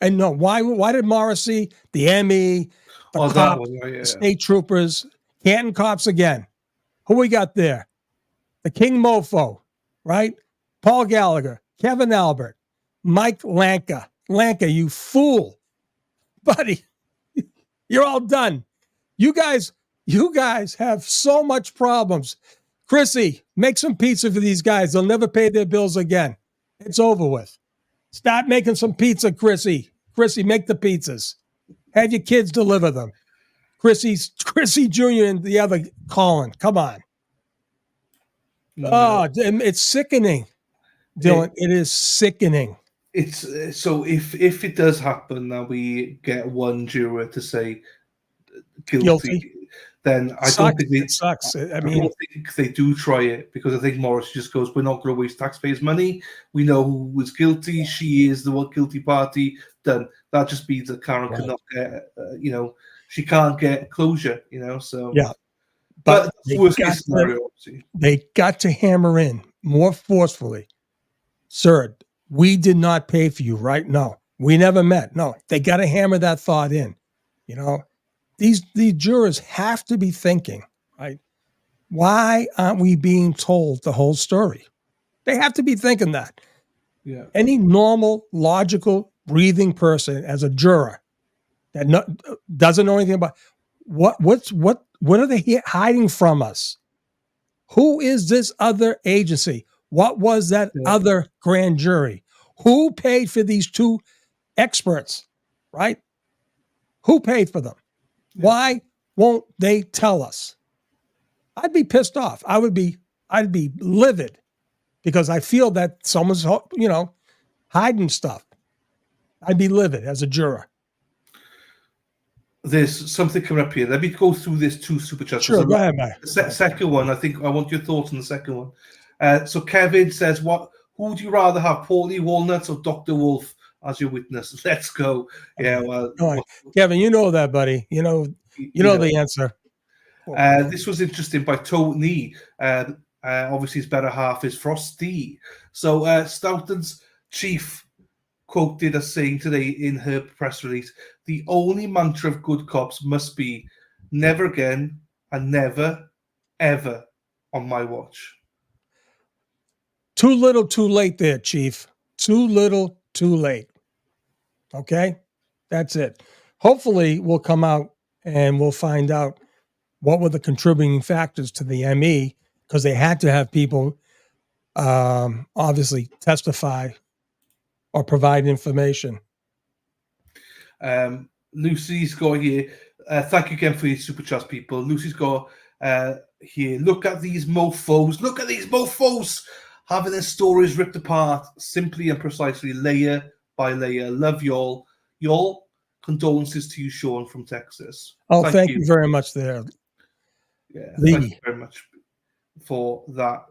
Speaker 3: And no, why did Morrissey, the ME, the cops, the state troopers, Canton cops again? Who we got there? The King Mofo, right? Paul Gallagher, Kevin Albert, Mike Lanka. Lanka, you fool. Buddy, you're all done. You guys have so much problems. Chrissy, make some pizza for these guys. They'll never pay their bills again. It's over with. Start making some pizza, Chrissy. Chrissy, make the pizzas. Have your kids deliver them. Chrissy Jr. and the other Colin. Come on. Oh, it's sickening, Dylan. It is sickening.
Speaker 2: It's so if it does happen that we get one juror to say guilty. Then I don't think
Speaker 3: it sucks. I mean,
Speaker 2: don't think they do try it, because I think Morris just goes, "We're not going to waste taxpayers' money. We know who was guilty. She is the one guilty party." Then that just means that Karen cannot get, she can't get closure. So
Speaker 3: yeah.
Speaker 2: But worst case scenario,
Speaker 3: they got to hammer in more forcefully. Sir, we did not pay for you, right? No, we never met. No, they got to hammer that thought in. These jurors have to be thinking, right? Why aren't we being told the whole story? They have to be thinking that.
Speaker 2: Yeah.
Speaker 3: Any normal, logical, breathing person as a juror that doesn't know anything about what are they hiding from us? Who is this other agency? What was that other grand jury? Who paid for these two experts, right? Who paid for them? Why won't they tell us? I'd be pissed off. I'd be livid, because I feel that someone's, hiding stuff. I'd be livid as a juror.
Speaker 2: There's something coming up here. Let me go through this two super chats.
Speaker 3: Sure, go ahead, Mike.
Speaker 2: The second one, I think I want your thoughts on the second one. So Kevin says, who would you rather have, Paulie Walnuts or Dr. Wolfe as your witness? Let's go. Yeah, well,
Speaker 3: Kevin, you know that, buddy. You know the answer.
Speaker 2: This was interesting by Tony. Obviously, his better half is Frosty. So Stoughton's chief quoted as saying today in her press release, "The only mantra of good cops must be never again and never, ever on my watch."
Speaker 3: Too little, too late there, Chief. Too little, too late. Okay? That's it. Hopefully, we'll come out and we'll find out what were the contributing factors to the ME, because they had to have people obviously testify or provide information.
Speaker 2: Lucy's got here. Thank you again for your super chat, people. Lucy's got here. Look at these mofos. Look at these mofos having their stories ripped apart simply and precisely, layer by layer. Love y'all. Y'all condolences to you, Sean from Texas.
Speaker 3: Oh, thank you very much there.
Speaker 2: Yeah,
Speaker 3: Lee.
Speaker 2: thank you very much for that,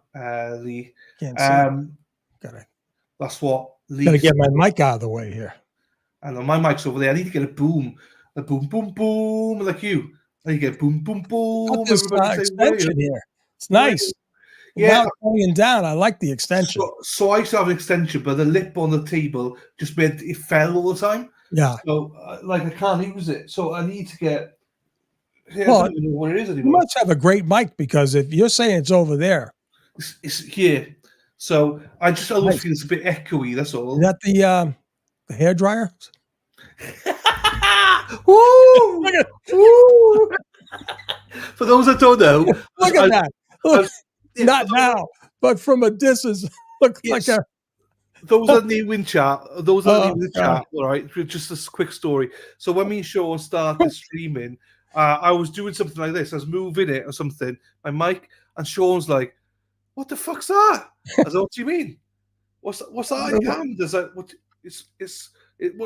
Speaker 2: Lee.
Speaker 3: Can't see.
Speaker 2: That's what Lee.
Speaker 3: Gotta get my mic out of the way here.
Speaker 2: I know my mic's over there. I need to get a boom, boom, boom, like you. I need to get boom, boom, boom.
Speaker 3: Got this extension here. It's nice.
Speaker 2: Yeah,
Speaker 3: now it's hanging down. I like the extension.
Speaker 2: So I used to have an extension, but the lip on the table just made it fell all the time.
Speaker 3: Yeah.
Speaker 2: So like I can't use it. So I need to get. Yeah,
Speaker 3: Well,
Speaker 2: I don't even know what it is anymore.
Speaker 3: You must have a great mic because if you're saying it's over there,
Speaker 2: it's here. So I just always feel it's a bit echoey. That's all.
Speaker 3: Is that the hair dryer?
Speaker 2: Woo! Woo! For those that don't know,
Speaker 3: look at that. Look, not now, but from a distance, look like a.
Speaker 2: Those are new in chat. Those are new in the
Speaker 3: God.
Speaker 2: chat. All right, just a quick story. So when me and Sean started streaming, I was doing something like this. I was moving it or something, my mic, and Sean's like, "What the fuck's that?" I said, "What do you mean? What's that in your hand?" Is that what?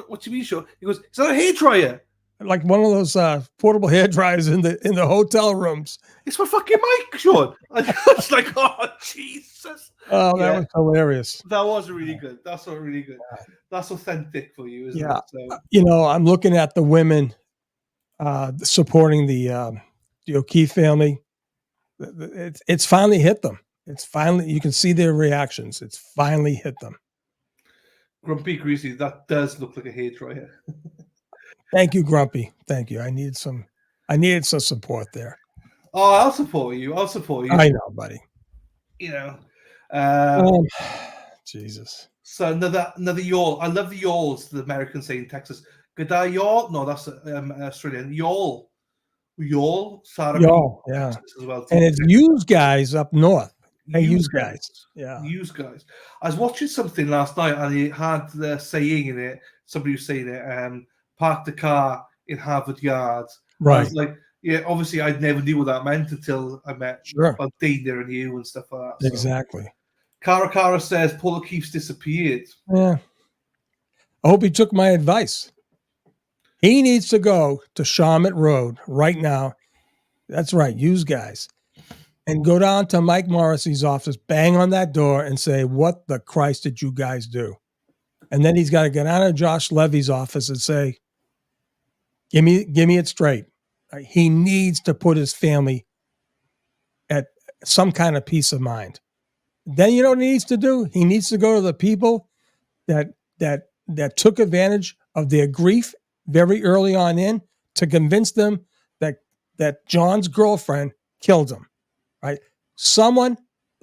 Speaker 2: What do you mean, Sean? He goes, "Is that a hair dryer?"
Speaker 3: Like one of those portable hair dryers in the hotel rooms.
Speaker 2: It's my fucking mic, Sean. I was like, "Oh Jesus!"
Speaker 3: Oh, that was hilarious.
Speaker 2: That was really good. That's not really good. That's authentic for you, isn't it? So,
Speaker 3: You know, I'm looking at the women supporting the O'Keefe family. It's finally hit them. It's finally, you can see their reactions. It's finally hit them.
Speaker 2: Grumpy Greasy, that does look like a hair dryer.
Speaker 3: Thank you, Grumpy. Thank you. I needed some support there.
Speaker 2: Oh, I'll support you.
Speaker 3: I know, buddy.
Speaker 2: You know.
Speaker 3: Jesus.
Speaker 2: So another yawl. I love the yawls. The Americans say in Texas. Good day, yawl. No, that's Australian. Yawl. Sarah.
Speaker 3: Yawl, yeah.
Speaker 2: As well,
Speaker 3: and it's used guys up north. Hey, used guys. Yeah.
Speaker 2: Used guys. I was watching something last night and it had the saying in it. Somebody was saying it. Park the car in Harvard Yard.
Speaker 3: Right.
Speaker 2: I was like, yeah, obviously I never knew what that meant until I met Dana and you and stuff like that. So.
Speaker 3: Exactly.
Speaker 2: Cara says Paul O'Keefe's disappeared.
Speaker 3: Yeah. I hope he took my advice. He needs to go to Charlotte Road right now. That's right, use guys. And go down to Mike Morrissey's office, bang on that door and say, "What the Christ did you guys do?" And then he's got to get out of Josh Levy's office and say, give me it straight. He needs to put his family at some kind of peace of mind. Then you know what he needs to do? He needs to go to the people that took advantage of their grief very early on in to convince them that John's girlfriend killed him. Right?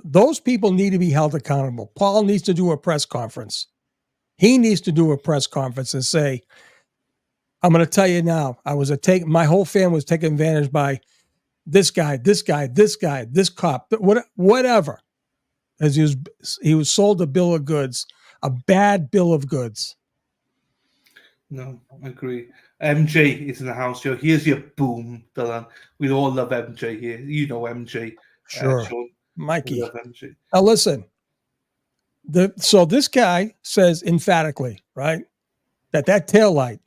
Speaker 3: Those people need to be held accountable. Paul needs to do a press conference. He needs to do a press conference and say, "I'm going to tell you now, my whole family was taken advantage by this guy, this cop, whatever." As he was sold a bill of goods, a bad bill of goods.
Speaker 2: No, I agree. MJ is in the house, Joe. Here's your boom, Dylan. We all love MJ here. You know MJ.
Speaker 3: Sure.
Speaker 2: Sean.
Speaker 3: Mikey.
Speaker 2: Love MJ.
Speaker 3: Now listen. So this guy says emphatically, right, that taillight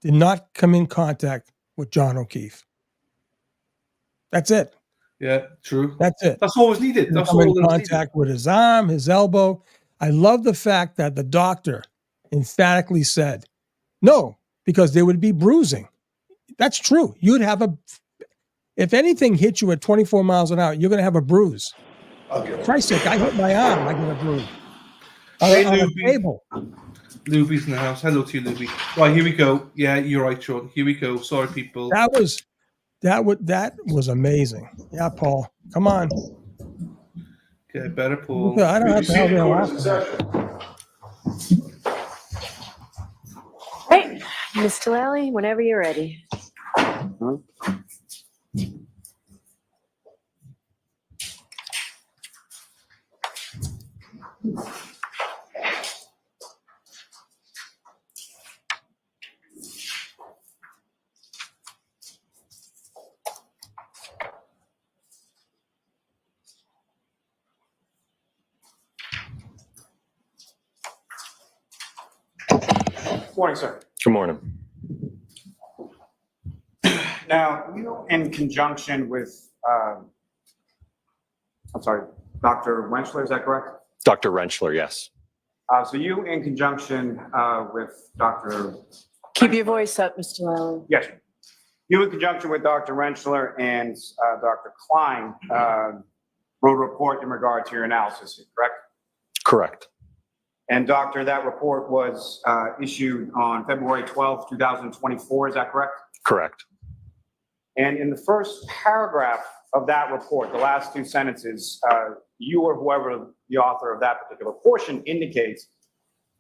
Speaker 3: did not come in contact with John O'Keefe. That's it.
Speaker 2: Yeah, true.
Speaker 3: That's it.
Speaker 2: That's all was needed. That's
Speaker 3: come
Speaker 2: all
Speaker 3: in
Speaker 2: that was
Speaker 3: contact with his arm, his elbow. I love the fact that the doctor emphatically said no, because there would be bruising. That's true. You'd have if anything hit you at 24 miles an hour, you're going to have a bruise. For Christ's sake, I hit my arm, I get a bruise.
Speaker 2: Hey,
Speaker 3: on a
Speaker 2: Luby.
Speaker 3: table.
Speaker 2: Luby's in the house. Hello to you, Luby. Right, here we go. Yeah, you're right, Sean. Here we go. Sorry, people.
Speaker 3: That was amazing. Yeah, Paul. Come on.
Speaker 2: Okay, better, Paul.
Speaker 3: I don't have to help you.
Speaker 14: Hey, Mr. Lally, whenever you're ready.
Speaker 15: Morning, sir.
Speaker 19: Good morning.
Speaker 15: Now, you in conjunction with, I'm sorry, Dr. Rentschler, is that correct?
Speaker 19: Dr. Rentschler, yes.
Speaker 15: So you in conjunction with Dr.
Speaker 14: Keep your voice up, Mr. Lally.
Speaker 15: Yes. You in conjunction with Dr. Rentschler and Dr. Klein wrote a report in regard to your analysis, correct?
Speaker 19: Correct.
Speaker 15: And doctor, that report was issued on February 12th, 2024, is that correct?
Speaker 19: Correct.
Speaker 15: And in the first paragraph of that report, the last two sentences, you or whoever the author of that particular portion indicates,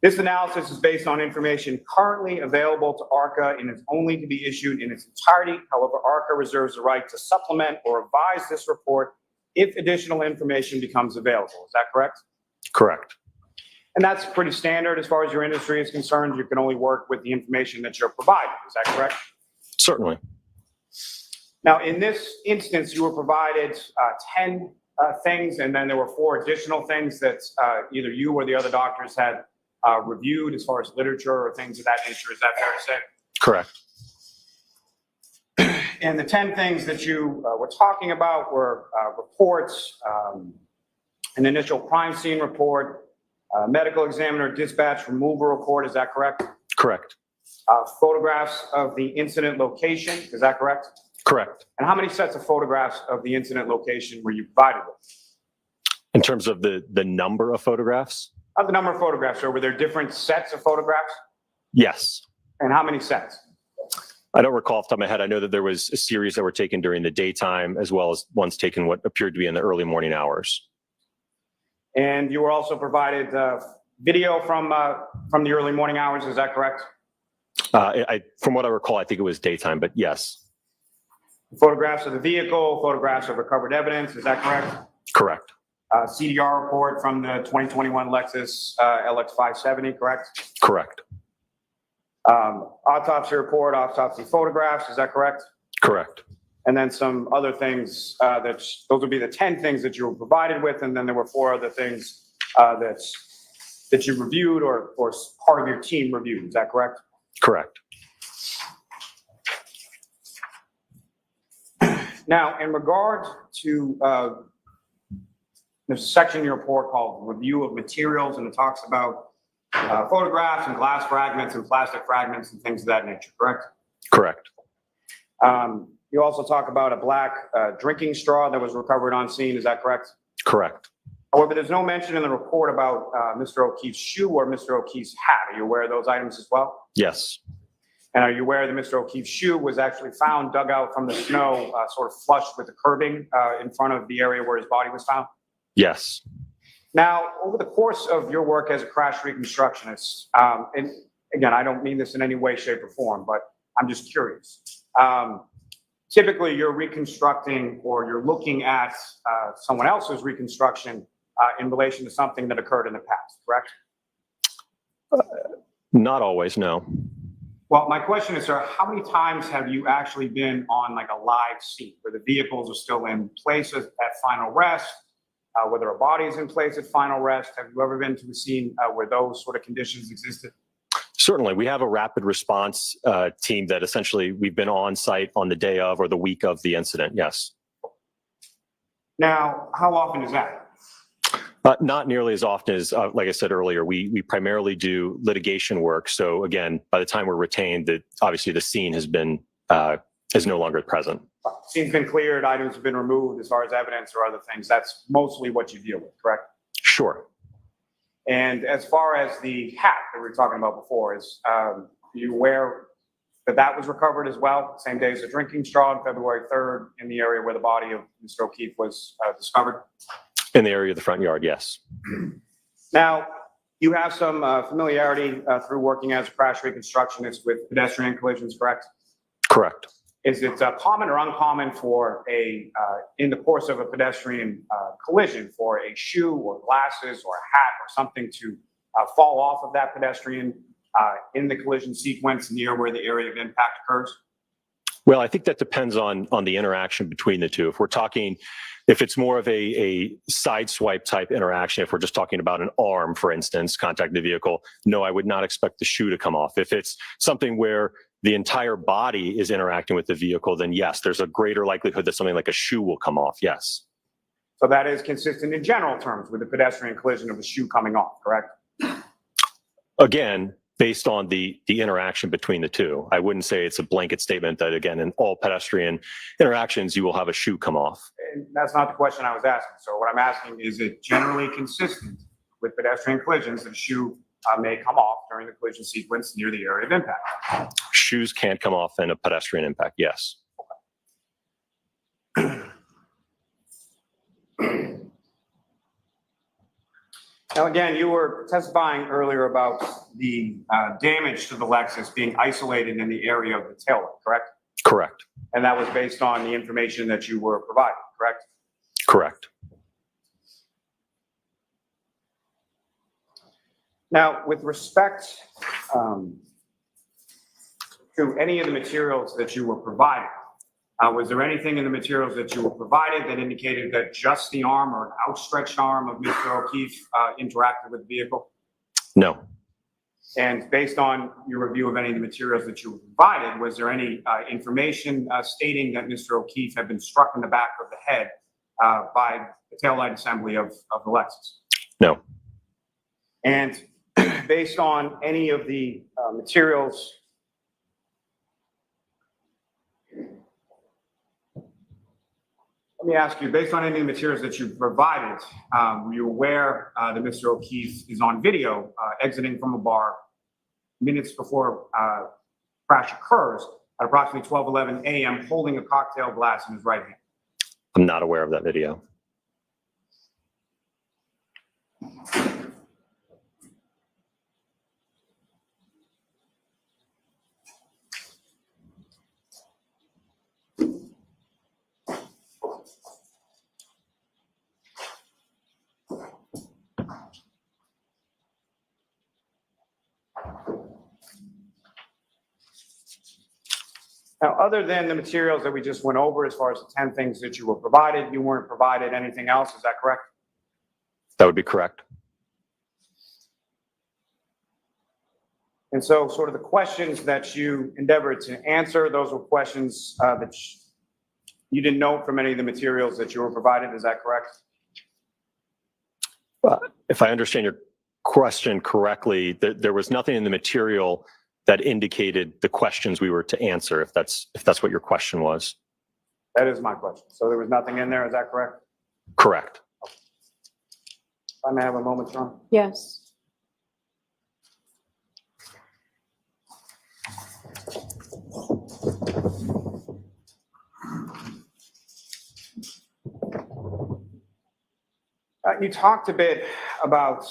Speaker 15: this analysis is based on information currently available to ARCA and is only to be issued in its entirety. However, ARCA reserves the right to supplement or revise this report if additional information becomes available. Is that correct?
Speaker 19: Correct.
Speaker 15: And that's pretty standard as far as your industry is concerned. You can only work with the information that you're provided. Is that correct?
Speaker 19: Certainly.
Speaker 15: Now, in this instance, you were provided 10 things, and then there were 4 additional things that either you or the other doctors had reviewed as far as literature or things of that nature. Is that fair to say?
Speaker 19: Correct.
Speaker 15: And the 10 things that you were talking about were reports, an initial crime scene report, medical examiner dispatch removal report. Is that correct?
Speaker 19: Correct.
Speaker 15: Photographs of the incident location. Is that correct?
Speaker 19: Correct.
Speaker 15: And how many sets of photographs of the incident location were you provided with?
Speaker 19: In terms of the number of photographs?
Speaker 15: The number of photographs, or were there different sets of photographs?
Speaker 19: Yes.
Speaker 15: And how many sets?
Speaker 19: I don't recall off the top of my head. I know that there was a series that were taken during the daytime as well as ones taken what appeared to be in the early morning hours.
Speaker 15: And you were also provided video from the early morning hours. Is that correct?
Speaker 19: From what I recall, I think it was daytime, but yes.
Speaker 15: Photographs of the vehicle, photographs of recovered evidence. Is that correct?
Speaker 19: Correct.
Speaker 15: CDR report from the 2021 Lexus LX570, correct?
Speaker 19: Correct.
Speaker 15: Autopsy report, autopsy photographs. Is that correct?
Speaker 19: Correct.
Speaker 15: And then some other things those would be the 10 things that you were provided with. And then there were 4 other things that you reviewed or part of your team reviewed. Is that correct?
Speaker 19: Correct.
Speaker 15: Now, in regard to there's a section in your report called Review of Materials, and it talks about photographs and glass fragments and plastic fragments and things of that nature, correct?
Speaker 19: Correct.
Speaker 15: You also talk about a black drinking straw that was recovered on scene. Is that correct?
Speaker 19: Correct.
Speaker 15: However, there's no mention in the report about Mr. O'Keefe's shoe or Mr. O'Keefe's hat. Are you aware of those items as well?
Speaker 19: Yes.
Speaker 15: And are you aware that Mr. O'Keefe's shoe was actually found dug out from the snow, sort of flush with the curbing in front of the area where his body was found?
Speaker 19: Yes.
Speaker 15: Now, over the course of your work as a crash reconstructionist, and again, I don't mean this in any way, shape, or form, but I'm just curious. Typically, you're reconstructing or you're looking at someone else's reconstruction in relation to something that occurred in the past, correct?
Speaker 19: Not always, no.
Speaker 15: Well, my question is, sir, how many times have you actually been on like a live scene where the vehicles are still in place at final rest, whether a body is in place at final rest? Have you ever been to a scene where those sort of conditions existed?
Speaker 19: Certainly. We have a rapid response team that essentially we've been on site on the day of or the week of the incident, yes.
Speaker 15: Now, how often is that?
Speaker 19: Not nearly as often as, like I said earlier, we primarily do litigation work. So again, by the time we're retained, obviously the scene has been is no longer present.
Speaker 15: Scene's been cleared, items have been removed as far as evidence or other things. That's mostly what you deal with, correct?
Speaker 19: Sure.
Speaker 15: And as far as the hat that we were talking about before, are you aware that that was recovered as well? Same day as the drinking straw on February 3rd in the area where the body of Mr. O'Keefe was discovered?
Speaker 19: In the area of the front yard, yes.
Speaker 15: Now, you have some familiarity through working as a crash reconstructionist with pedestrian collisions, correct?
Speaker 19: Correct.
Speaker 15: Is it common or uncommon for in the course of a pedestrian collision, for a shoe or glasses or a hat or something to fall off of that pedestrian in the collision sequence near where the area of impact occurs?
Speaker 19: Well, I think that depends on the interaction between the two. If it's more of a side swipe type interaction, if we're just talking about an arm, for instance, contacting the vehicle, no, I would not expect the shoe to come off. If it's something where the entire body is interacting with the vehicle, then yes, there's a greater likelihood that something like a shoe will come off. Yes.
Speaker 15: So that is consistent in general terms with the pedestrian collision of the shoe coming off, correct?
Speaker 19: Again, based on the interaction between the two. I wouldn't say it's a blanket statement that, again, in all pedestrian interactions, you will have a shoe come off.
Speaker 15: And that's not the question I was asking. So what I'm asking, is it generally consistent with pedestrian collisions that a shoe may come off during the collision sequence near the area of impact?
Speaker 19: Shoes can't come off in a pedestrian impact, yes.
Speaker 15: Now, again, you were testifying earlier about the damage to the Lexus being isolated in the area of the taillight, correct?
Speaker 19: Correct.
Speaker 15: And that was based on the information that you were providing, correct?
Speaker 19: Correct.
Speaker 15: Now, with respect to any of the materials that you were provided, was there anything in the materials that you were provided that indicated that just the arm or an outstretched arm of Mr. O'Keefe interacted with the vehicle?
Speaker 19: No.
Speaker 15: And based on your review of any of the materials that you were provided, was there any information stating that Mr. O'Keefe had been struck in the back of the head by the taillight assembly of the Lexus?
Speaker 19: No.
Speaker 15: And based on any of the materials let me ask you, based on any of the materials that you provided, were you aware that Mr. O'Keefe is on video exiting from a bar minutes before crash occurs at approximately 12:11 a.m. holding a cocktail glass in his right hand?
Speaker 19: I'm not aware of that video.
Speaker 15: Now, other than the materials that we just went over, as far as the 10 things that you were provided, you weren't provided anything else, is that correct?
Speaker 19: That would be correct.
Speaker 15: And so sort of the questions that you endeavored to answer, those were questions that you didn't know from any of the materials that you were provided, is that correct?
Speaker 19: If I understand your question correctly, there was nothing in the material that indicated the questions we were to answer, if that's what your question was.
Speaker 15: That is my question. So there was nothing in there, is that correct?
Speaker 19: Correct.
Speaker 15: If I may have a moment, Sean?
Speaker 14: Yes.
Speaker 15: You talked a bit about,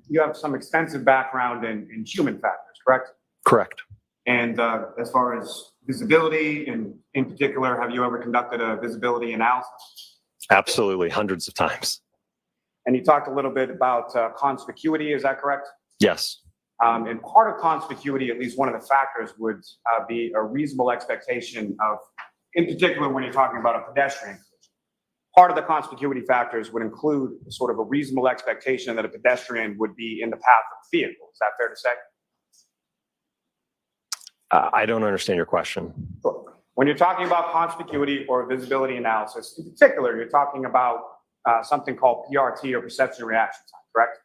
Speaker 15: you have some extensive background in human factors, correct?
Speaker 19: Correct.
Speaker 15: And as far as visibility, and in particular, have you ever conducted a visibility analysis?
Speaker 19: Absolutely, hundreds of times.
Speaker 15: And you talked a little bit about conspicuity, is that correct?
Speaker 19: Yes.
Speaker 15: And part of conspicuity, at least one of the factors, would be a reasonable expectation of, in particular, when you're talking about a pedestrian. Part of the conspicuity factors would include sort of a reasonable expectation that a pedestrian would be in the path of the vehicle. Is that fair to say?
Speaker 19: I don't understand your question.
Speaker 15: Sure. When you're talking about conspicuity or visibility analysis, in particular, you're talking about something called PRT, or perception reaction time, correct?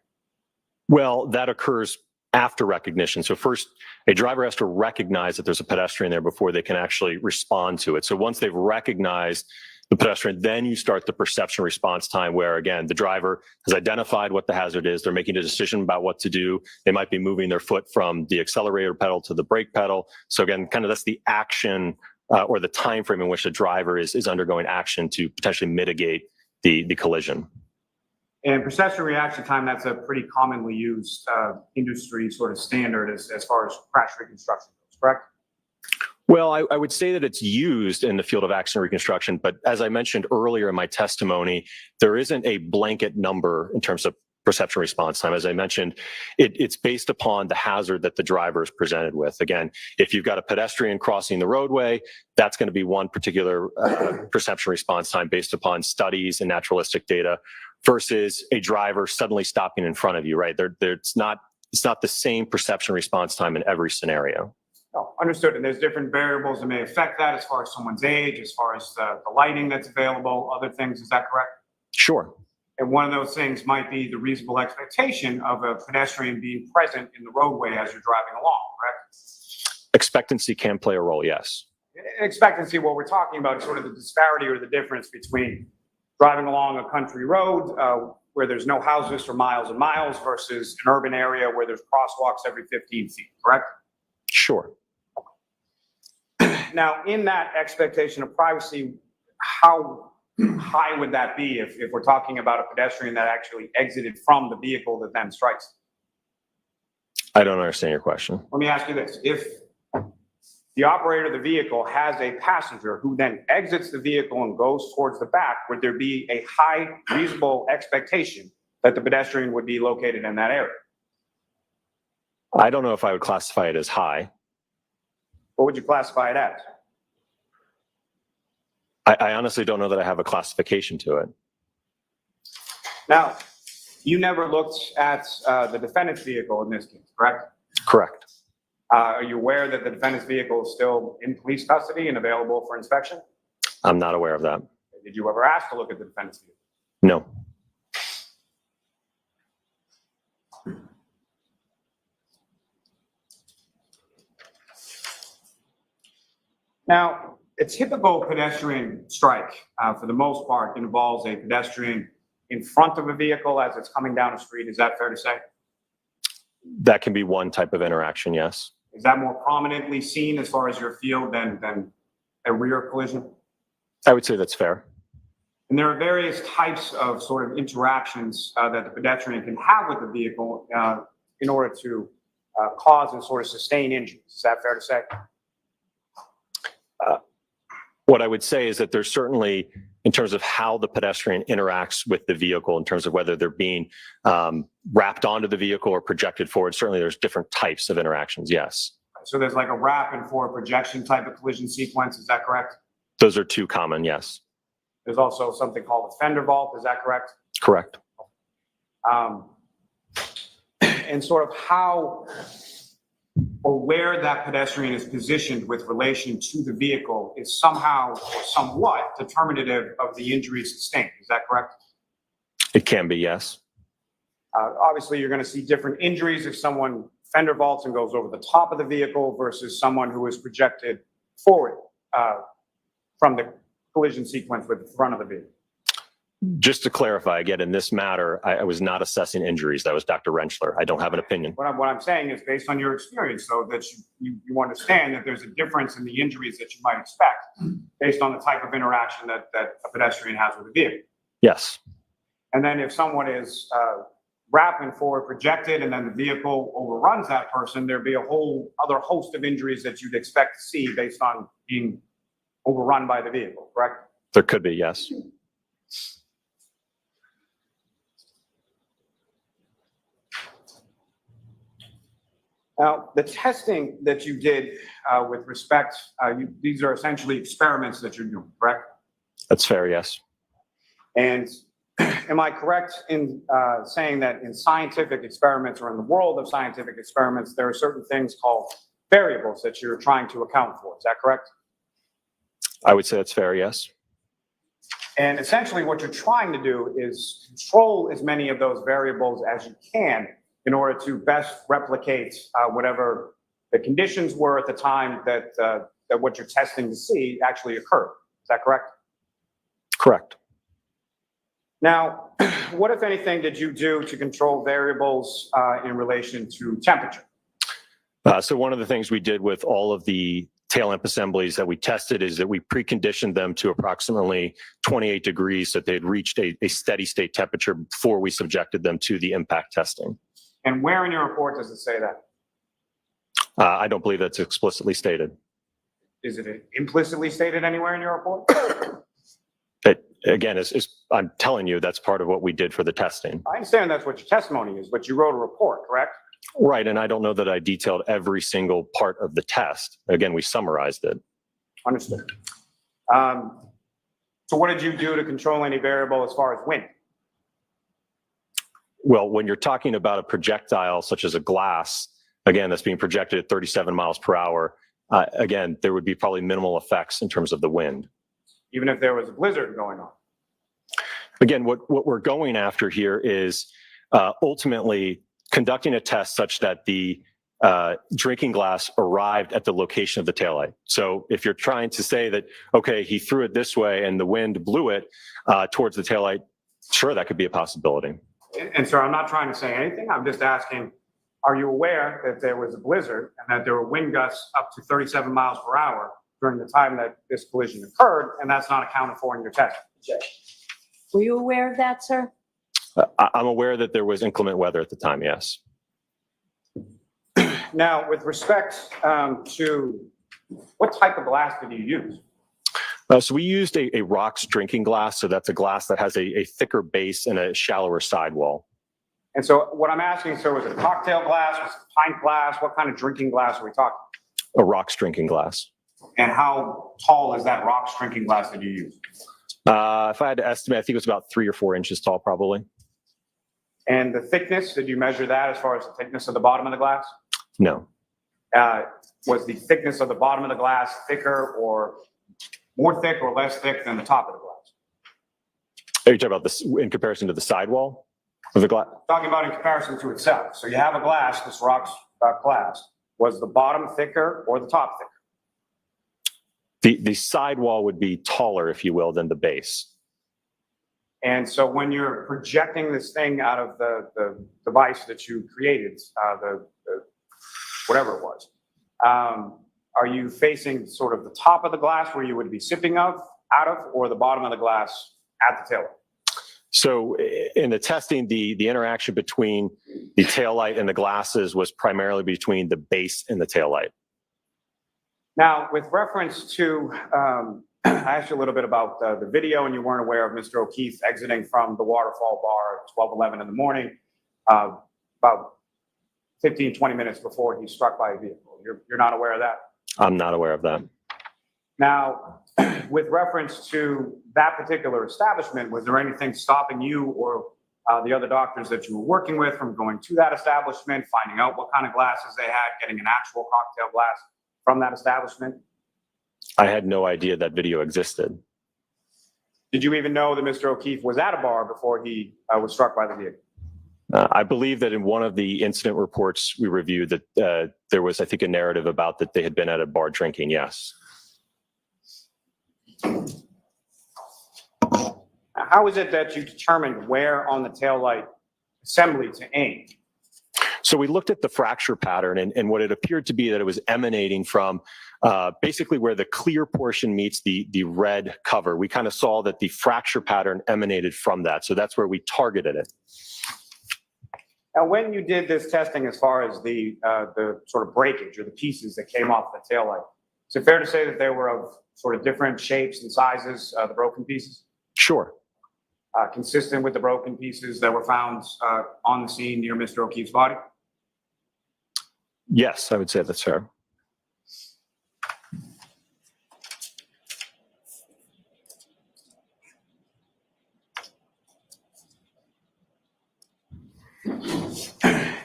Speaker 19: Well, that occurs after recognition. So first, a driver has to recognize that there's a pedestrian there before they can actually respond to it. So once they've recognized the pedestrian, then you start the perception response time, where again, the driver has identified what the hazard is. They're making a decision about what to do. They might be moving their foot from the accelerator pedal to the brake pedal. So again, kind of that's the action or the time frame in which the driver is undergoing action to potentially mitigate the collision.
Speaker 15: And perception reaction time, that's a pretty commonly used industry sort of standard as far as crash reconstruction goes, correct?
Speaker 19: Well, I would say that it's used in the field of accident reconstruction, but as I mentioned earlier in my testimony, there isn't a blanket number in terms of perception response time. As I mentioned, it's based upon the hazard that the driver is presented with. Again, if you've got a pedestrian crossing the roadway, that's going to be one particular perception response time based upon studies and naturalistic data, versus a driver suddenly stopping in front of you, right? It's not the same perception response time in every scenario.
Speaker 15: Oh, understood. And there's different variables that may affect that as far as someone's age, as far as the lighting that's available, other things. Is that correct?
Speaker 19: Sure.
Speaker 15: And one of those things might be the reasonable expectation of a pedestrian being present in the roadway as you're driving along, correct?
Speaker 19: Expectancy can play a role, yes.
Speaker 15: Expectancy, what we're talking about is sort of the disparity or the difference between driving along a country road where there's no houses for miles and miles versus an urban area where there's crosswalks every 15 feet, correct?
Speaker 19: Sure.
Speaker 15: Now, in that expectation of privacy, how high would that be if we're talking about a pedestrian that actually exited from the vehicle that then strikes?
Speaker 19: I don't understand your question.
Speaker 15: Let me ask you this. If the operator of the vehicle has a passenger who then exits the vehicle and goes towards the back, would there be a high reasonable expectation that the pedestrian would be located in that area?
Speaker 19: I don't know if I would classify it as high.
Speaker 15: What would you classify it as?
Speaker 19: I honestly don't know that I have a classification to it.
Speaker 15: Now, you never looked at the defendant's vehicle in this case, correct?
Speaker 19: Correct.
Speaker 15: Are you aware that the defendant's vehicle is still in police custody and available for inspection?
Speaker 19: I'm not aware of that.
Speaker 15: Did you ever ask to look at the defendant's vehicle?
Speaker 19: No.
Speaker 15: Now, a typical pedestrian strike, for the most part, involves a pedestrian in front of a vehicle as it's coming down a street. Is that fair to say?
Speaker 19: That can be one type of interaction, yes.
Speaker 15: Is that more prominently seen as far as your field than a rear collision?
Speaker 19: I would say that's fair.
Speaker 15: And there are various types of sort of interactions that the pedestrian can have with the vehicle in order to cause and sort of sustain injuries. Is that fair to say?
Speaker 19: What I would say is that there's certainly, in terms of how the pedestrian interacts with the vehicle, in terms of whether they're being wrapped onto the vehicle or projected forward, certainly there's different types of interactions, yes.
Speaker 15: So there's like a wrap and forward projection type of collision sequence, is that correct?
Speaker 19: Those are two common, yes.
Speaker 15: There's also something called a fender vault, is that correct?
Speaker 19: Correct.
Speaker 15: And sort of how or where that pedestrian is positioned with relation to the vehicle is somehow or somewhat determinative of the injury sustained. Is that correct?
Speaker 19: It can be, yes.
Speaker 15: Obviously, you're going to see different injuries if someone fender vaults and goes over the top of the vehicle versus someone who is projected forward from the collision sequence with the front of the vehicle.
Speaker 19: Just to clarify, again, in this matter, I was not assessing injuries. That was Dr. Rentschler. I don't have an opinion.
Speaker 15: What I'm saying is based on your experience, so that you understand that there's a difference in the injuries that you might expect based on the type of interaction that a pedestrian has with a vehicle.
Speaker 19: Yes.
Speaker 15: And then if someone is wrapping forward projected and then the vehicle overruns that person, there'd be a whole other host of injuries that you'd expect to see based on being overrun by the vehicle, correct?
Speaker 19: There could be, yes.
Speaker 15: Now, the testing that you did with respect, these are essentially experiments that you're doing, correct?
Speaker 19: That's fair, yes.
Speaker 15: And am I correct in saying that in scientific experiments or in the world of scientific experiments, there are certain things called variables that you're trying to account for? Is that correct?
Speaker 19: I would say that's fair, yes.
Speaker 15: And essentially what you're trying to do is control as many of those variables as you can in order to best replicate whatever the conditions were at the time that what you're testing to see actually occurred. Is that correct?
Speaker 19: Correct.
Speaker 15: Now, what, if anything, did you do to control variables in relation to temperature?
Speaker 19: So one of the things we did with all of the tail lamp assemblies that we tested is that we preconditioned them to approximately 28 degrees so that they'd reached a steady state temperature before we subjected them to the impact testing.
Speaker 15: And where in your report does it say that?
Speaker 19: I don't believe that's explicitly stated.
Speaker 15: Is it implicitly stated anywhere in your report?
Speaker 19: Again, I'm telling you, that's part of what we did for the testing.
Speaker 15: I understand that's what your testimony is, but you wrote a report, correct?
Speaker 19: Right, and I don't know that I detailed every single part of the test. Again, we summarized it.
Speaker 15: Understood. So what did you do to control any variable as far as wind?
Speaker 19: Well, when you're talking about a projectile such as a glass, again, that's being projected at 37 miles per hour, again, there would be probably minimal effects in terms of the wind.
Speaker 15: Even if there was a blizzard going on?
Speaker 19: Again, what we're going after here is ultimately conducting a test such that the drinking glass arrived at the location of the taillight. So if you're trying to say that, okay, he threw it this way and the wind blew it towards the taillight, sure, that could be a possibility.
Speaker 15: And sir, I'm not trying to say anything. I'm just asking, are you aware that there was a blizzard and that there were wind gusts up to 37 miles per hour during the time that this collision occurred, and that's not accounted for in your test?
Speaker 12: Were you aware of that, sir?
Speaker 19: I'm aware that there was inclement weather at the time, yes.
Speaker 15: Now, with respect to what type of glass did you use?
Speaker 19: So we used a rocks drinking glass. So that's a glass that has a thicker base and a shallower sidewall.
Speaker 15: And so what I'm asking, sir, was it a cocktail glass, was it pint glass? What kind of drinking glass are we talking?
Speaker 19: A rocks drinking glass.
Speaker 15: And how tall is that rocks drinking glass that you use?
Speaker 19: If I had to estimate, I think it was about 3 or 4 inches tall, probably.
Speaker 15: And the thickness, did you measure that as far as the thickness of the bottom of the glass?
Speaker 19: No.
Speaker 15: Was the thickness of the bottom of the glass thicker or more thick or less thick than the top of the glass?
Speaker 19: Are you talking about this in comparison to the sidewall of the glass?
Speaker 15: Talking about in comparison to itself. So you have a glass, this rocks glass. Was the bottom thicker or the top thicker?
Speaker 19: The sidewall would be taller, if you will, than the base.
Speaker 15: And so when you're projecting this thing out of the device that you created, the whatever it was, are you facing sort of the top of the glass where you would be sipping out of, or the bottom of the glass at the taillight?
Speaker 19: So in the testing, the interaction between the taillight and the glasses was primarily between the base and the taillight.
Speaker 15: Now, with reference to, I asked you a little bit about the video, and you weren't aware of Mr. O'Keefe exiting from the waterfall bar at 12:11 in the morning, about 15, 20 minutes before he's struck by a vehicle. You're not aware of that?
Speaker 19: I'm not aware of that.
Speaker 15: Now, with reference to that particular establishment, was there anything stopping you or the other doctors that you were working with from going to that establishment, finding out what kind of glasses they had, getting an actual cocktail glass from that establishment?
Speaker 19: I had no idea that video existed.
Speaker 15: Did you even know that Mr. O'Keefe was at a bar before he was struck by the vehicle?
Speaker 19: I believe that in one of the incident reports we reviewed that there was, I think, a narrative about that they had been at a bar drinking, yes.
Speaker 15: How is it that you determined where on the taillight assembly to aim?
Speaker 19: So we looked at the fracture pattern, and what it appeared to be that it was emanating from basically where the clear portion meets the red cover. We kind of saw that the fracture pattern emanated from that. So that's where we targeted it.
Speaker 15: Now, when you did this testing as far as the sort of breakage or the pieces that came off the taillight, is it fair to say that they were of sort of different shapes and sizes, the broken pieces?
Speaker 19: Sure.
Speaker 15: Consistent with the broken pieces that were found on the scene near Mr. O'Keefe's body?
Speaker 19: Yes, I would say that's fair.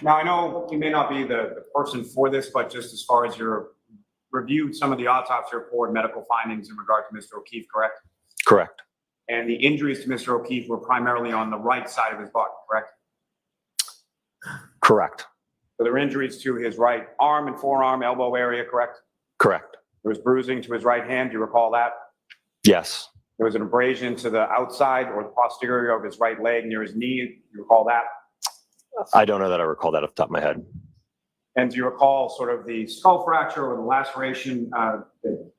Speaker 15: Now, I know you may not be the person for this, but just as far as your reviewed some of the autopsy report, medical findings in regard to Mr. O'Keefe, correct?
Speaker 19: Correct.
Speaker 15: And the injuries to Mr. O'Keefe were primarily on the right side of his body, correct?
Speaker 19: Correct.
Speaker 15: So there were injuries to his right arm and forearm, elbow area, correct?
Speaker 19: Correct.
Speaker 15: There was bruising to his right hand. Do you recall that?
Speaker 19: Yes.
Speaker 15: There was an abrasion to the outside or the posterior of his right leg near his knee. Do you recall that?
Speaker 19: I don't know that I recall that off the top of my head.
Speaker 15: And do you recall sort of the skull fracture or the laceration that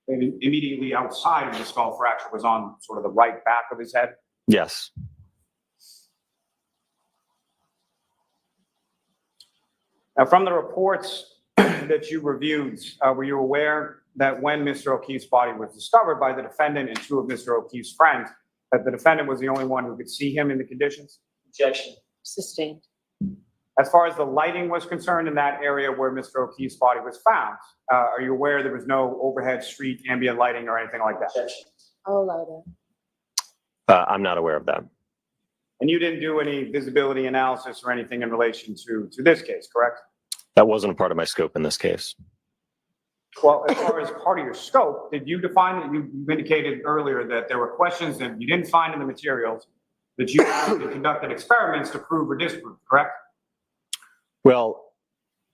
Speaker 15: immediately outside of the skull fracture was on sort of the right back of his head?
Speaker 19: Yes.
Speaker 15: Now, from the reports that you reviewed, were you aware that when Mr. O'Keefe's body was discovered by the defendant and two of Mr. O'Keefe's friends, that the defendant was the only one who could see him in the conditions?
Speaker 18: Objection.
Speaker 12: Sustained.
Speaker 15: As far as the lighting was concerned in that area where Mr. O'Keefe's body was found, are you aware there was no overhead street ambient lighting or anything like that?
Speaker 18: Objection.
Speaker 12: I'll allow that.
Speaker 19: I'm not aware of that.
Speaker 15: And you didn't do any visibility analysis or anything in relation to this case, correct?
Speaker 19: That wasn't a part of my scope in this case.
Speaker 15: Well, as far as part of your scope, did you define that you indicated earlier that there were questions that you didn't find in the materials that you actually conducted experiments to prove or disprove, correct?
Speaker 19: Well,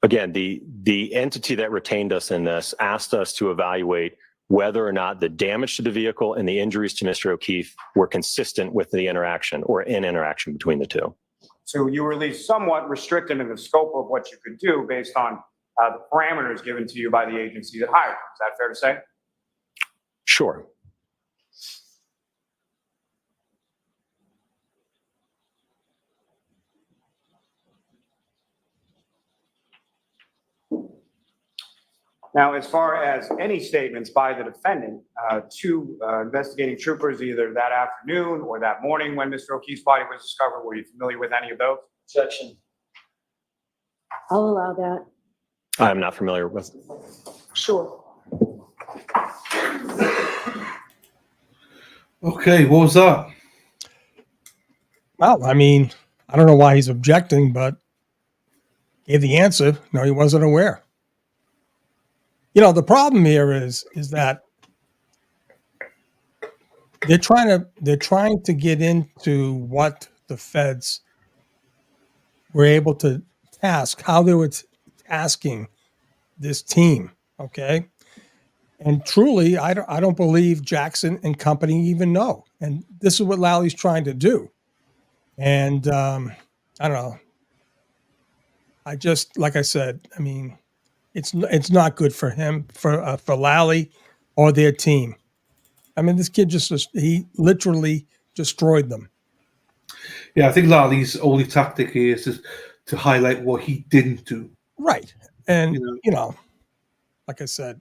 Speaker 19: again, the entity that retained us in this asked us to evaluate whether or not the damage to the vehicle and the injuries to Mr. O'Keefe were consistent with the interaction or in interaction between the two.
Speaker 15: So you were at least somewhat restricted in the scope of what you could do based on the parameters given to you by the agency that hired you. Is that fair to say?
Speaker 19: Sure.
Speaker 15: Now, as far as any statements by the defendant to investigating troopers, either that afternoon or that morning when Mr. O'Keefe's body was discovered, were you familiar with any of those?
Speaker 18: Objection.
Speaker 14: I'll allow that.
Speaker 19: I'm not familiar with.
Speaker 14: Sure.
Speaker 2: Okay, what was that?
Speaker 3: Well, I mean, I don't know why he's objecting, but gave the answer. No, he wasn't aware. You know, the problem here is that they're trying to get into what the feds were able to task, how they were tasking this team. Okay. And truly, I don't believe Jackson and company even know. And this is what Lally's trying to do. And I don't know. I just, like I said, I mean, it's not good for him, for Lally or their team. I mean, this kid he literally destroyed them.
Speaker 2: Yeah, I think Lally's only tactic here is to highlight what he didn't do.
Speaker 3: Right. And, you know, like I said,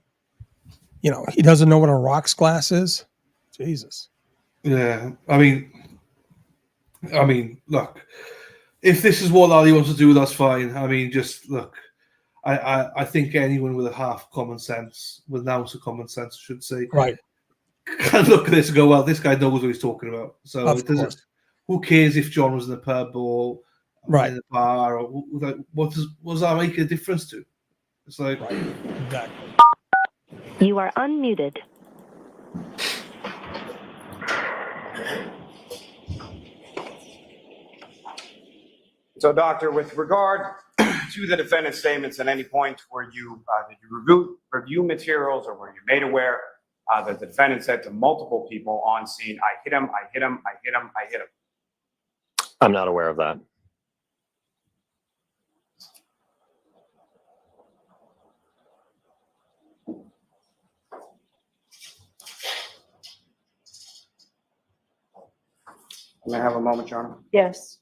Speaker 3: you know, he doesn't know what a rocks glass is. Jesus.
Speaker 2: Yeah. I mean, look, if this is what Lally wants to do, that's fine. I mean, just look, I think anyone with a half common sense, with an ounce of common sense, I should say,
Speaker 3: right,
Speaker 2: can look at this and go, well, this guy knows what he's talking about. So
Speaker 3: of
Speaker 2: it doesn't.
Speaker 3: course.
Speaker 2: Who cares if John was in the pub or
Speaker 3: right
Speaker 2: in the bar, or like, what does that make a difference to? It's like,
Speaker 3: right. Exactly.
Speaker 20: You are unmuted.
Speaker 15: So, Doctor, with regard to the defendant's statements, at any point where you did you review materials, or were you made aware that the defendant said to multiple people on scene, "I hit him, I hit him, I hit him, I hit him"?
Speaker 19: I'm not aware of that.
Speaker 15: May I have a moment, Your Honor?
Speaker 14: Yes.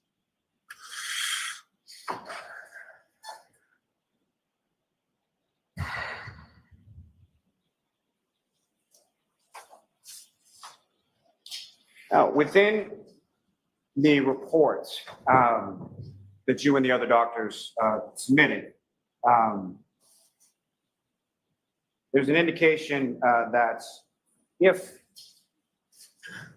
Speaker 15: Now, within the reports that you and the other doctors submitted, there's an indication that if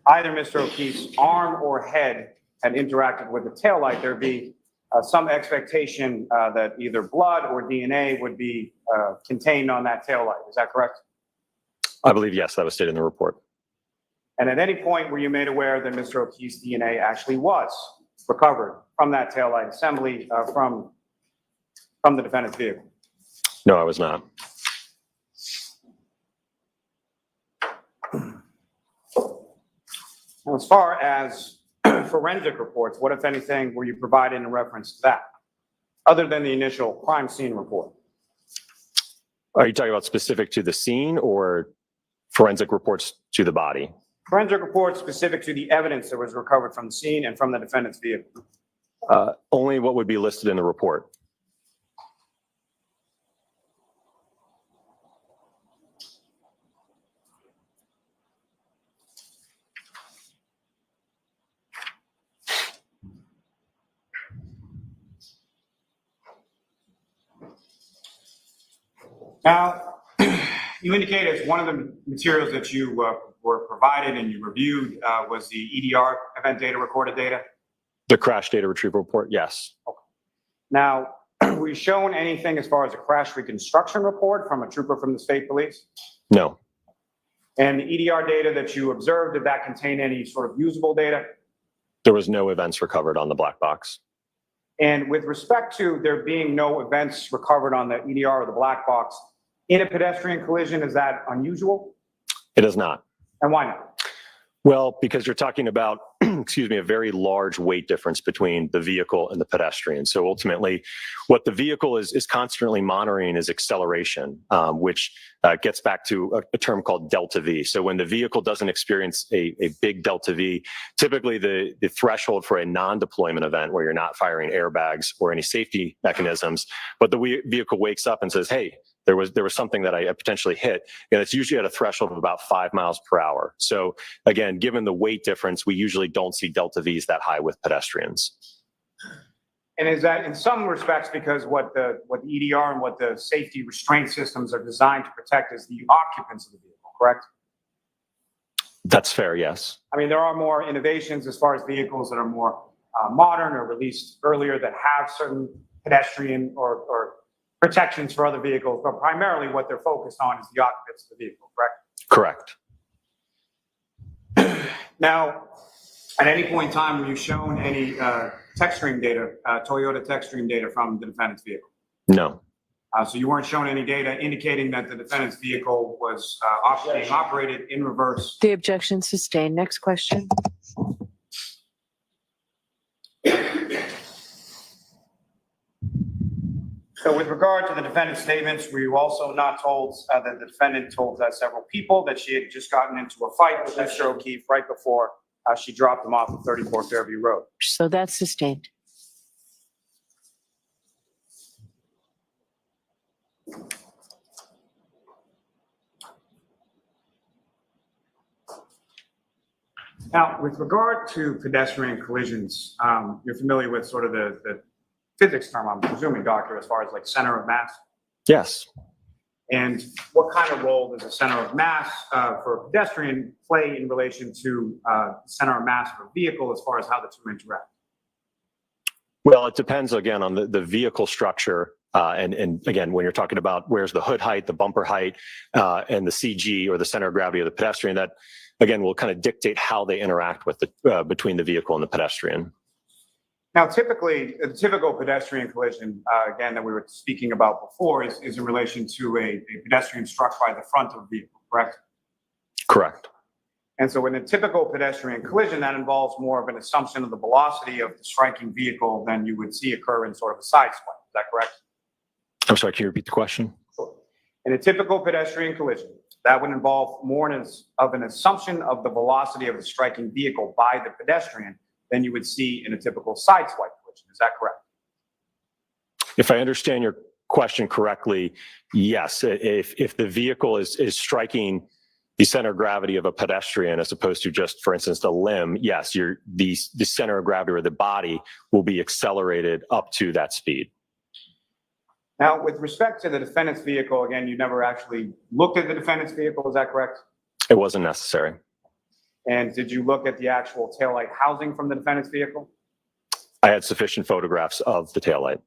Speaker 15: either Mr. O'Keefe's arm or head had interacted with the taillight, there'd be some expectation that either blood or DNA would be contained on that taillight. Is that correct?
Speaker 19: I believe, yes, that was stated in the report.
Speaker 15: And at any point were you made aware that Mr. O'Keefe's DNA actually was recovered from that taillight assembly from the defendant's vehicle?
Speaker 19: No, I was not.
Speaker 15: Now, as far as forensic reports, what, if anything, were you provided in reference to that, other than the initial crime scene report?
Speaker 19: Are you talking about specific to the scene or forensic reports to the body?
Speaker 15: Forensic reports specific to the evidence that was recovered from the scene and from the defendant's vehicle.
Speaker 19: Only what would be listed in the report.
Speaker 15: Now, you indicated as one of the materials that you were provided and you reviewed was the EDR, event data recorded data?
Speaker 19: The crash data retrieval report, yes.
Speaker 15: Okay. Now, Were you shown anything as far as a crash reconstruction report from a trooper from the state police?
Speaker 19: No.
Speaker 15: And the EDR data that you observed, did that contain any sort of usable data?
Speaker 19: There was no events recovered on the black box.
Speaker 15: And with respect to there being no events recovered on the EDR or the black box in a pedestrian collision, is that unusual?
Speaker 19: It is not.
Speaker 15: And why not?
Speaker 19: Well, because you're talking about, excuse me, a very large weight difference between the vehicle and the pedestrian. So ultimately, what the vehicle is constantly monitoring is acceleration, which gets back to a term called delta V. So when the vehicle doesn't experience a big delta V, typically the threshold for a non-deployment event where you're not firing airbags or any safety mechanisms, but the vehicle wakes up and says, hey, there was something that I potentially hit, and it's usually at a threshold of about 5 miles per hour. So again, given the weight difference, we usually don't see delta Vs that high with pedestrians.
Speaker 15: And is that in some respects because what the EDR and what the safety restraint systems are designed to protect is the occupants of the vehicle, correct?
Speaker 19: That's fair, yes.
Speaker 15: I mean, there are more innovations as far as vehicles that are more modern or released earlier that have certain pedestrian or protections for other vehicles, but primarily what they're focused on is the occupants of the vehicle, correct?
Speaker 19: Correct.
Speaker 15: Now, at any point in time, were you shown any tech stream data, Toyota tech stream data from the defendant's vehicle?
Speaker 19: No.
Speaker 15: So you weren't shown any data indicating that the defendant's vehicle was being operated in reverse.
Speaker 14: The objection sustained. Next question.
Speaker 15: So with regard to the defendant's statements, were you also not told that the defendant told several people that she had just gotten into a fight with Mr. O'Keefe right before she dropped him off at 34 Fairview Road?
Speaker 14: So that's sustained.
Speaker 15: Now, with regard to pedestrian collisions, you're familiar with sort of the physics term, I'm presuming, doctor, as far as like center of mass?
Speaker 19: Yes.
Speaker 15: And what kind of role does the center of mass for a pedestrian play in relation to center of mass of a vehicle as far as how the two interact?
Speaker 19: Well, it depends, again, on the vehicle structure. And again, when you're talking about where's the hood height, the bumper height, and the CG or the center of gravity of the pedestrian, that, again, will kind of dictate how they interact with the between the vehicle and the pedestrian.
Speaker 15: Now, typically, a typical pedestrian collision, again, that we were speaking about before, is in relation to a pedestrian struck by the front of the vehicle, correct?
Speaker 19: Correct.
Speaker 15: And so in a typical pedestrian collision, that involves more of an assumption of the velocity of the striking vehicle than you would see occur in sort of a side swipe. Is that correct?
Speaker 19: I'm sorry, can you repeat the question?
Speaker 15: Sure. In a typical pedestrian collision, that would involve more of an assumption of the velocity of the striking vehicle by the pedestrian than you would see in a typical side swipe collision. Is that correct?
Speaker 19: If I understand your question correctly, yes. If the vehicle is striking the center of gravity of a pedestrian as opposed to just, for instance, the limb, yes, the center of gravity or the body will be accelerated up to that speed.
Speaker 15: Now, with respect to the defendant's vehicle, again, you never actually looked at the defendant's vehicle. Is that correct?
Speaker 19: It wasn't necessary.
Speaker 15: And did you look at the actual taillight housing from the defendant's vehicle?
Speaker 19: I had sufficient photographs of the taillight.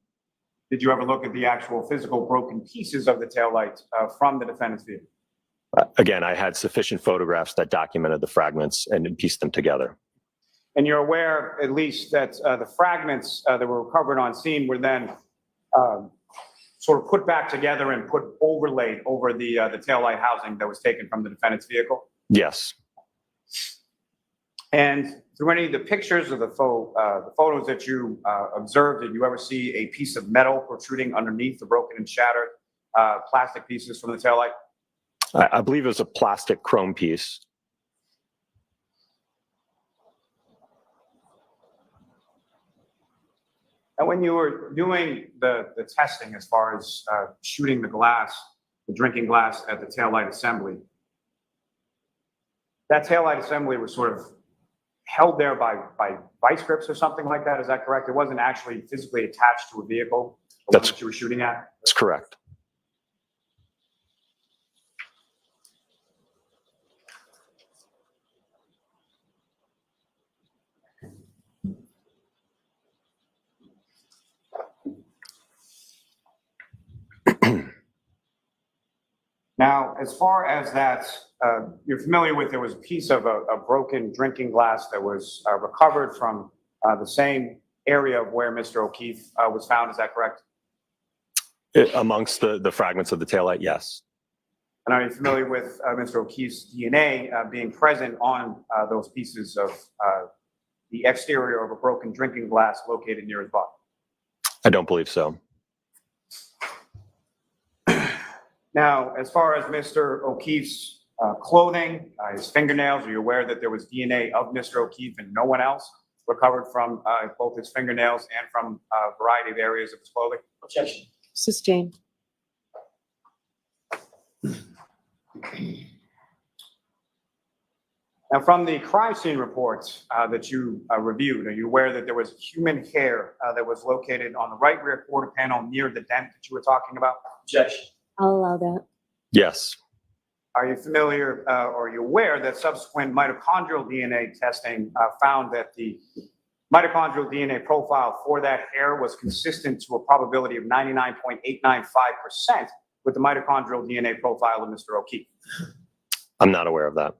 Speaker 15: Did you ever look at the actual physical broken pieces of the taillight from the defendant's vehicle?
Speaker 19: Again, I had sufficient photographs that documented the fragments and pieced them together.
Speaker 15: And you're aware, at least, that the fragments that were recovered on scene were then sort of put back together and overlaid over the taillight housing that was taken from the defendant's vehicle?
Speaker 19: Yes.
Speaker 15: And through any of the pictures of the photos that you observed, did you ever see a piece of metal protruding underneath the broken and shattered plastic pieces from the taillight?
Speaker 19: I believe it was a plastic chrome piece.
Speaker 15: And when you were doing the testing as far as shooting the drinking glass at the taillight assembly, that taillight assembly was sort of held there by vice grips or something like that. Is that correct? It wasn't actually physically attached to a vehicle, the one that you were shooting at?
Speaker 19: That's correct.
Speaker 15: Now, as far as that, you're familiar with, there was a piece of a broken drinking glass that was recovered from the same area of where Mr. O'Keefe was found. Is that correct?
Speaker 19: Amongst the fragments of the taillight, yes.
Speaker 15: And are you familiar with Mr. O'Keefe's DNA being present on those pieces of the exterior of a broken drinking glass located near his body?
Speaker 19: I don't believe so.
Speaker 15: Now, as far as Mr. O'Keefe's clothing, his fingernails, are you aware that there was DNA of Mr. O'Keefe and no one else recovered from both his fingernails and from a variety of areas of his clothing?
Speaker 18: Objection.
Speaker 14: Sustained.
Speaker 15: Now, from the crime scene reports that you reviewed, are you aware that there was human hair that was located on the right rear quarter panel near the dent that you were talking about?
Speaker 18: Objection.
Speaker 14: I'll allow that.
Speaker 19: Yes.
Speaker 15: Are you familiar or are you aware that subsequent mitochondrial DNA testing found that the mitochondrial DNA profile for that hair was consistent to a probability of 99.895% with the mitochondrial DNA profile of Mr. O'Keefe?
Speaker 19: I'm not aware of that.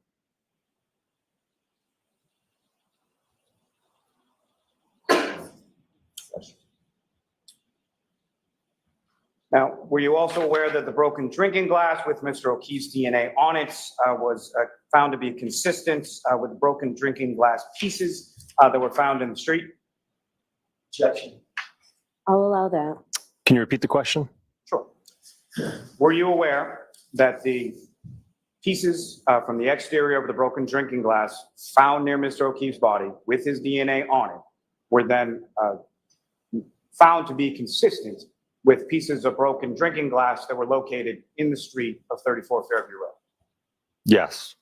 Speaker 15: Now, were you also aware that the broken drinking glass with Mr. O'Keefe's DNA on it was found to be consistent with the broken drinking glass pieces that were found in the street?
Speaker 18: Objection.
Speaker 14: I'll allow that.
Speaker 19: Can you repeat the question?
Speaker 15: Sure. Were you aware that the pieces from the exterior of the broken drinking glass found near Mr. O'Keefe's body with his DNA on it were then found to be consistent with pieces of broken drinking glass that were located in the street of 34 Fairview Road?
Speaker 19: Yes.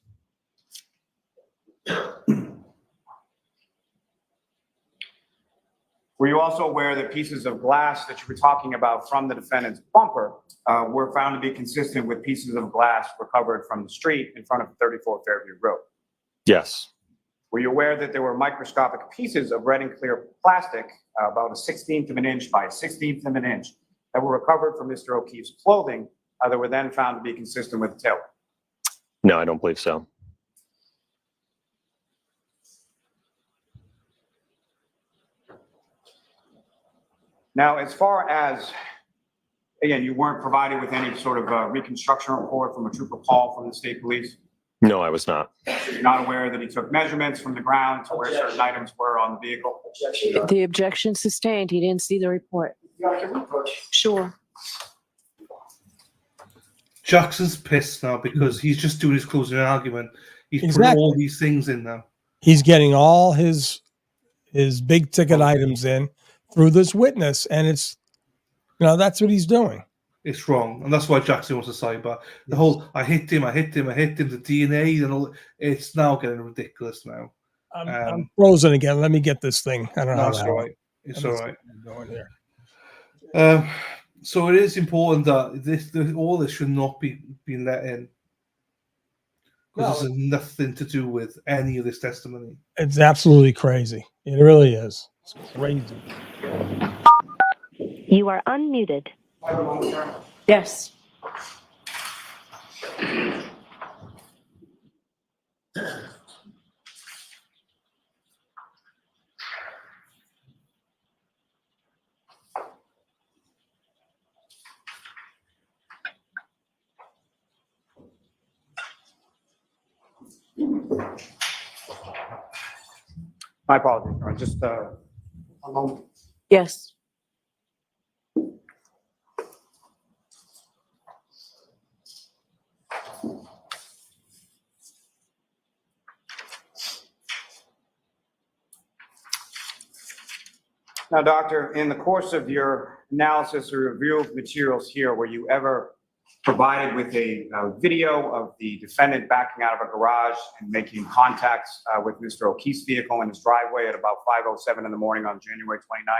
Speaker 15: Were you also aware that pieces of glass that you were talking about from the defendant's bumper were found to be consistent with pieces of glass recovered from the street in front of 34 Fairview Road?
Speaker 19: Yes.
Speaker 15: Were you aware that there were microscopic pieces of red and clear plastic, about a 16th of an inch by a 16th of an inch, that were recovered from Mr. O'Keefe's clothing that were then found to be consistent with the tailor?
Speaker 19: No, I don't believe so.
Speaker 15: Now, as far as, again, you weren't provided with any sort of reconstruction report from a Trooper Paul from the state police?
Speaker 19: No, I was not.
Speaker 15: You're not aware that he took measurements from the ground to where certain items were on the vehicle?
Speaker 18: Objection.
Speaker 14: The objection sustained. He didn't see the report. Sure.
Speaker 2: Jackson's pissed now because he's just doing his closing argument. He's
Speaker 3: Exactly.
Speaker 2: putting all these things in now.
Speaker 3: He's getting all his big ticket items in through this witness, and it's, that's what he's doing.
Speaker 2: It's wrong, and that's why Jackson wants to sidebar. The whole I hit him, the DNA, and all. It's now getting ridiculous now.
Speaker 3: I'm frozen again. Let me get this thing. I don't know.
Speaker 2: That's all right. It's all right.
Speaker 3: Going here.
Speaker 2: So it is important that all this should not be let in, because this has nothing to do with any of this testimony.
Speaker 3: It's absolutely crazy. It really is. It's crazy.
Speaker 20: You are unmuted.
Speaker 14: Yes.
Speaker 15: My apologies. All right, just a moment.
Speaker 14: Yes.
Speaker 15: Now, doctor, in the course of your analysis or review of materials here, were you ever provided with a video of the defendant backing out of a garage and making contact with Mr. O'Keefe's vehicle in his driveway at about 5:07 in the morning on January 29th?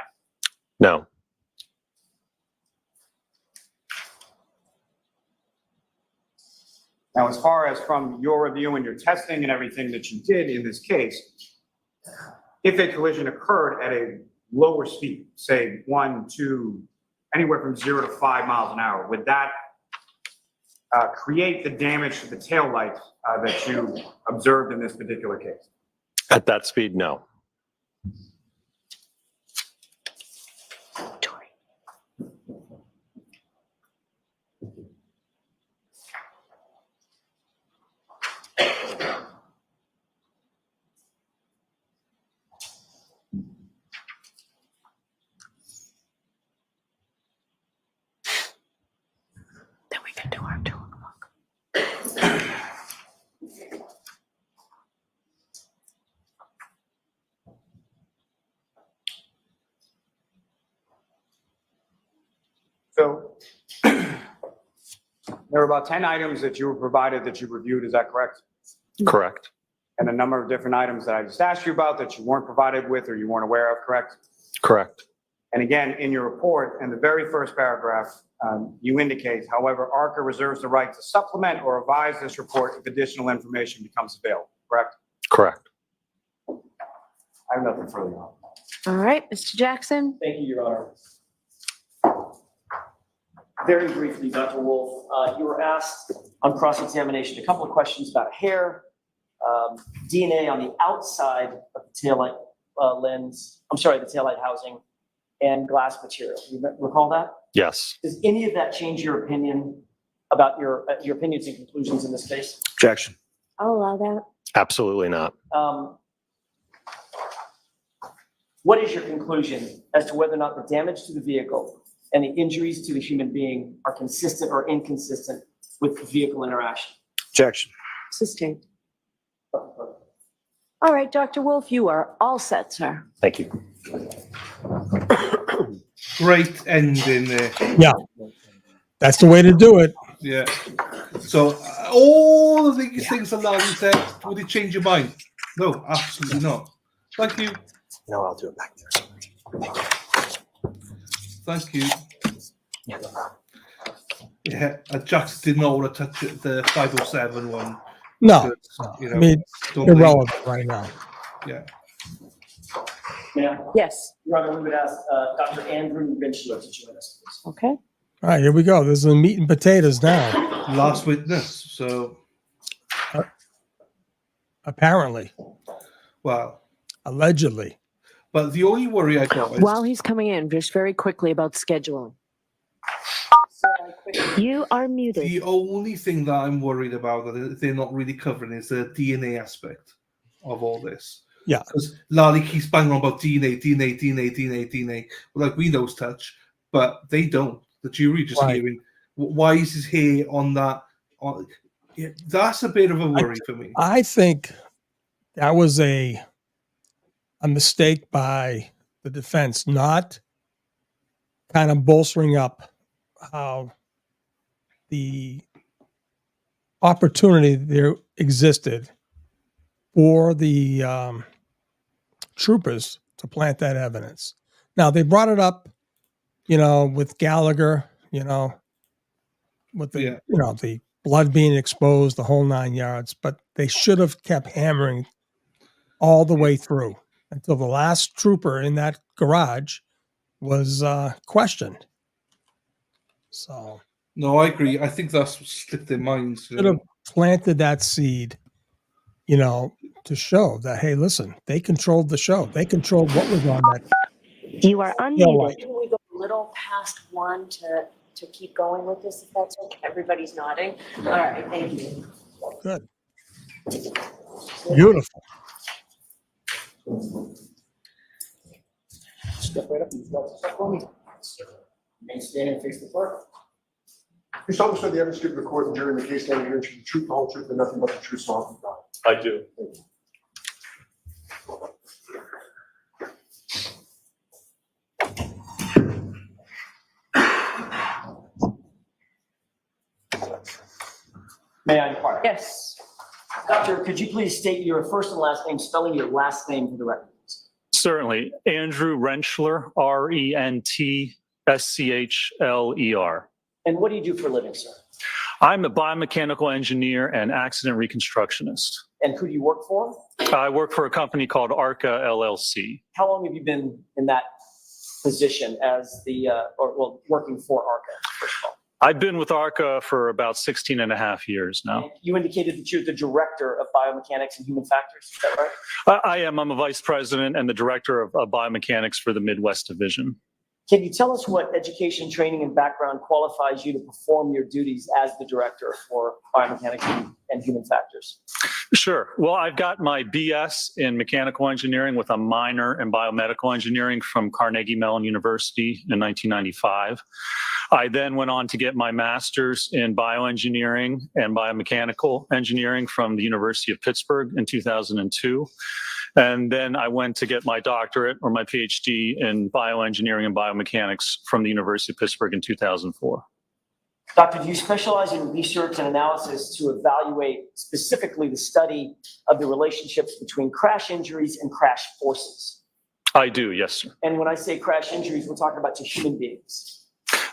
Speaker 19: No.
Speaker 15: Now, as far as from your review and your testing and everything that you did in this case, if a collision occurred at a lower speed, say 1, 2, anywhere from 0 to 5 miles an hour, would that create the damage to the taillight that you observed in this particular case?
Speaker 19: At that speed, no.
Speaker 14: Then we can do our 2 o'clock.
Speaker 15: So there are about 10 items that you were provided that you reviewed, is that correct?
Speaker 19: Correct.
Speaker 15: And a number of different items that I just asked you about that you weren't provided with or you weren't aware of, correct?
Speaker 19: Correct.
Speaker 15: And again, in your report, in the very first paragraph, you indicate, however, ARCA reserves the right to supplement or revise this report if additional information becomes available, correct?
Speaker 19: Correct.
Speaker 15: I have nothing further on.
Speaker 14: All right, Mr. Jackson.
Speaker 18: Thank you, Your Honor. Very briefly, Dr. Wolfe, you were asked on cross-examination a couple of questions about hair, DNA on the outside of the taillight lens, the taillight housing, and glass material. You recall that?
Speaker 19: Yes.
Speaker 18: Does any of that change your opinion about your opinions and conclusions in this case?
Speaker 19: Objection.
Speaker 14: I'll allow that.
Speaker 19: Absolutely not.
Speaker 18: What is your conclusion as to whether or not the damage to the vehicle and the injuries to the human being are consistent or inconsistent with the vehicle interaction?
Speaker 19: Objection.
Speaker 14: Sustained. All right, Dr. Wolfe, you are all set, sir.
Speaker 19: Thank you.
Speaker 2: Great ending there.
Speaker 3: Yeah, that's the way to do it.
Speaker 2: Yeah. So all of these things that Larry said, would it change your mind? No, absolutely not. Thank you.
Speaker 19: No, I'll do it back there.
Speaker 2: Thank you. Yeah, Jackson did not want to touch it, the 507 one.
Speaker 3: No,
Speaker 2: because, you
Speaker 3: I
Speaker 2: know,
Speaker 3: mean,
Speaker 2: don't
Speaker 3: irrelevant right now.
Speaker 2: Yeah.
Speaker 18: Yeah.
Speaker 14: Yes.
Speaker 18: Your Honor, we would ask Dr. Andrew Rentschler to join us, please.
Speaker 14: Okay.
Speaker 3: All right, here we go. This is the meat and potatoes now.
Speaker 2: Last witness. So
Speaker 3: apparently,
Speaker 2: well,
Speaker 3: allegedly.
Speaker 2: But the only worry I got is
Speaker 14: While he's coming in, just very quickly about scheduling. You are muted.
Speaker 2: the only thing that I'm worried about that they're not really covering is the DNA aspect of all this.
Speaker 3: Yeah.
Speaker 2: Because Lally keeps banging on about DNA. Well, like we know it's touch, but they don't. The jury just
Speaker 3: Right.
Speaker 2: hearing, why is his hair on that? Yeah, that's a bit of a worry for me.
Speaker 3: I think that was a mistake by the defense, not kind of bolstering up how the opportunity there existed for the troopers to plant that evidence. Now they brought it up, with Gallagher, with the the blood being exposed, the whole 9 yards, but they should have kept hammering all the way through until the last trooper in that garage was questioned. So
Speaker 2: No, I agree. I think that's what slipped their minds.
Speaker 3: should have planted that seed, to show that, hey, listen, they controlled the show. They controlled what was on that.
Speaker 20: You are unmuted.
Speaker 12: Can we go a little past 1 to keep going with this, if that's okay? Everybody's nodding. All right, thank you.
Speaker 3: Good. Beautiful.
Speaker 16: Step right up and step for me. And stand and face the clerk.
Speaker 17: You told us that the evidence given to the court and jury in the case now you're the truth, the whole truth, and nothing but the truth, so help you God.
Speaker 7: I do.
Speaker 18: May I inquire?
Speaker 14: Yes.
Speaker 18: Doctor, could you please state your first and last name, spelling your last name for the record?
Speaker 21: Certainly. Andrew Rentschler, Rentschler.
Speaker 18: And what do you do for a living, sir?
Speaker 21: I'm a biomechanical engineer and accident reconstructionist.
Speaker 18: And who do you work for?
Speaker 21: I work for a company called ARCA LLC.
Speaker 18: How long have you been in that position as working for ARCA, first of all?
Speaker 21: I've been with ARCA for about 16 and a half years now.
Speaker 18: You indicated that you're the director of biomechanics and human factors. Is that right?
Speaker 21: I am. I'm a vice president and the director of biomechanics for the Midwest Division.
Speaker 18: Can you tell us what education, training, and background qualifies you to perform your duties as the director for biomechanics and human factors?
Speaker 21: Sure. Well, I've got my BS in mechanical engineering with a minor in biomedical engineering from Carnegie Mellon University in 1995. I then went on to get my master's in bioengineering and biomechanical engineering from the University of Pittsburgh in 2002. And then I went to get my doctorate or my PhD in bioengineering and biomechanics from the University of Pittsburgh in 2004.
Speaker 18: Doctor, do you specialize in research and analysis to evaluate specifically the study of the relationships between crash injuries and crash forces?
Speaker 21: I do, yes, sir.
Speaker 18: And when I say crash injuries, we're talking about to human beings.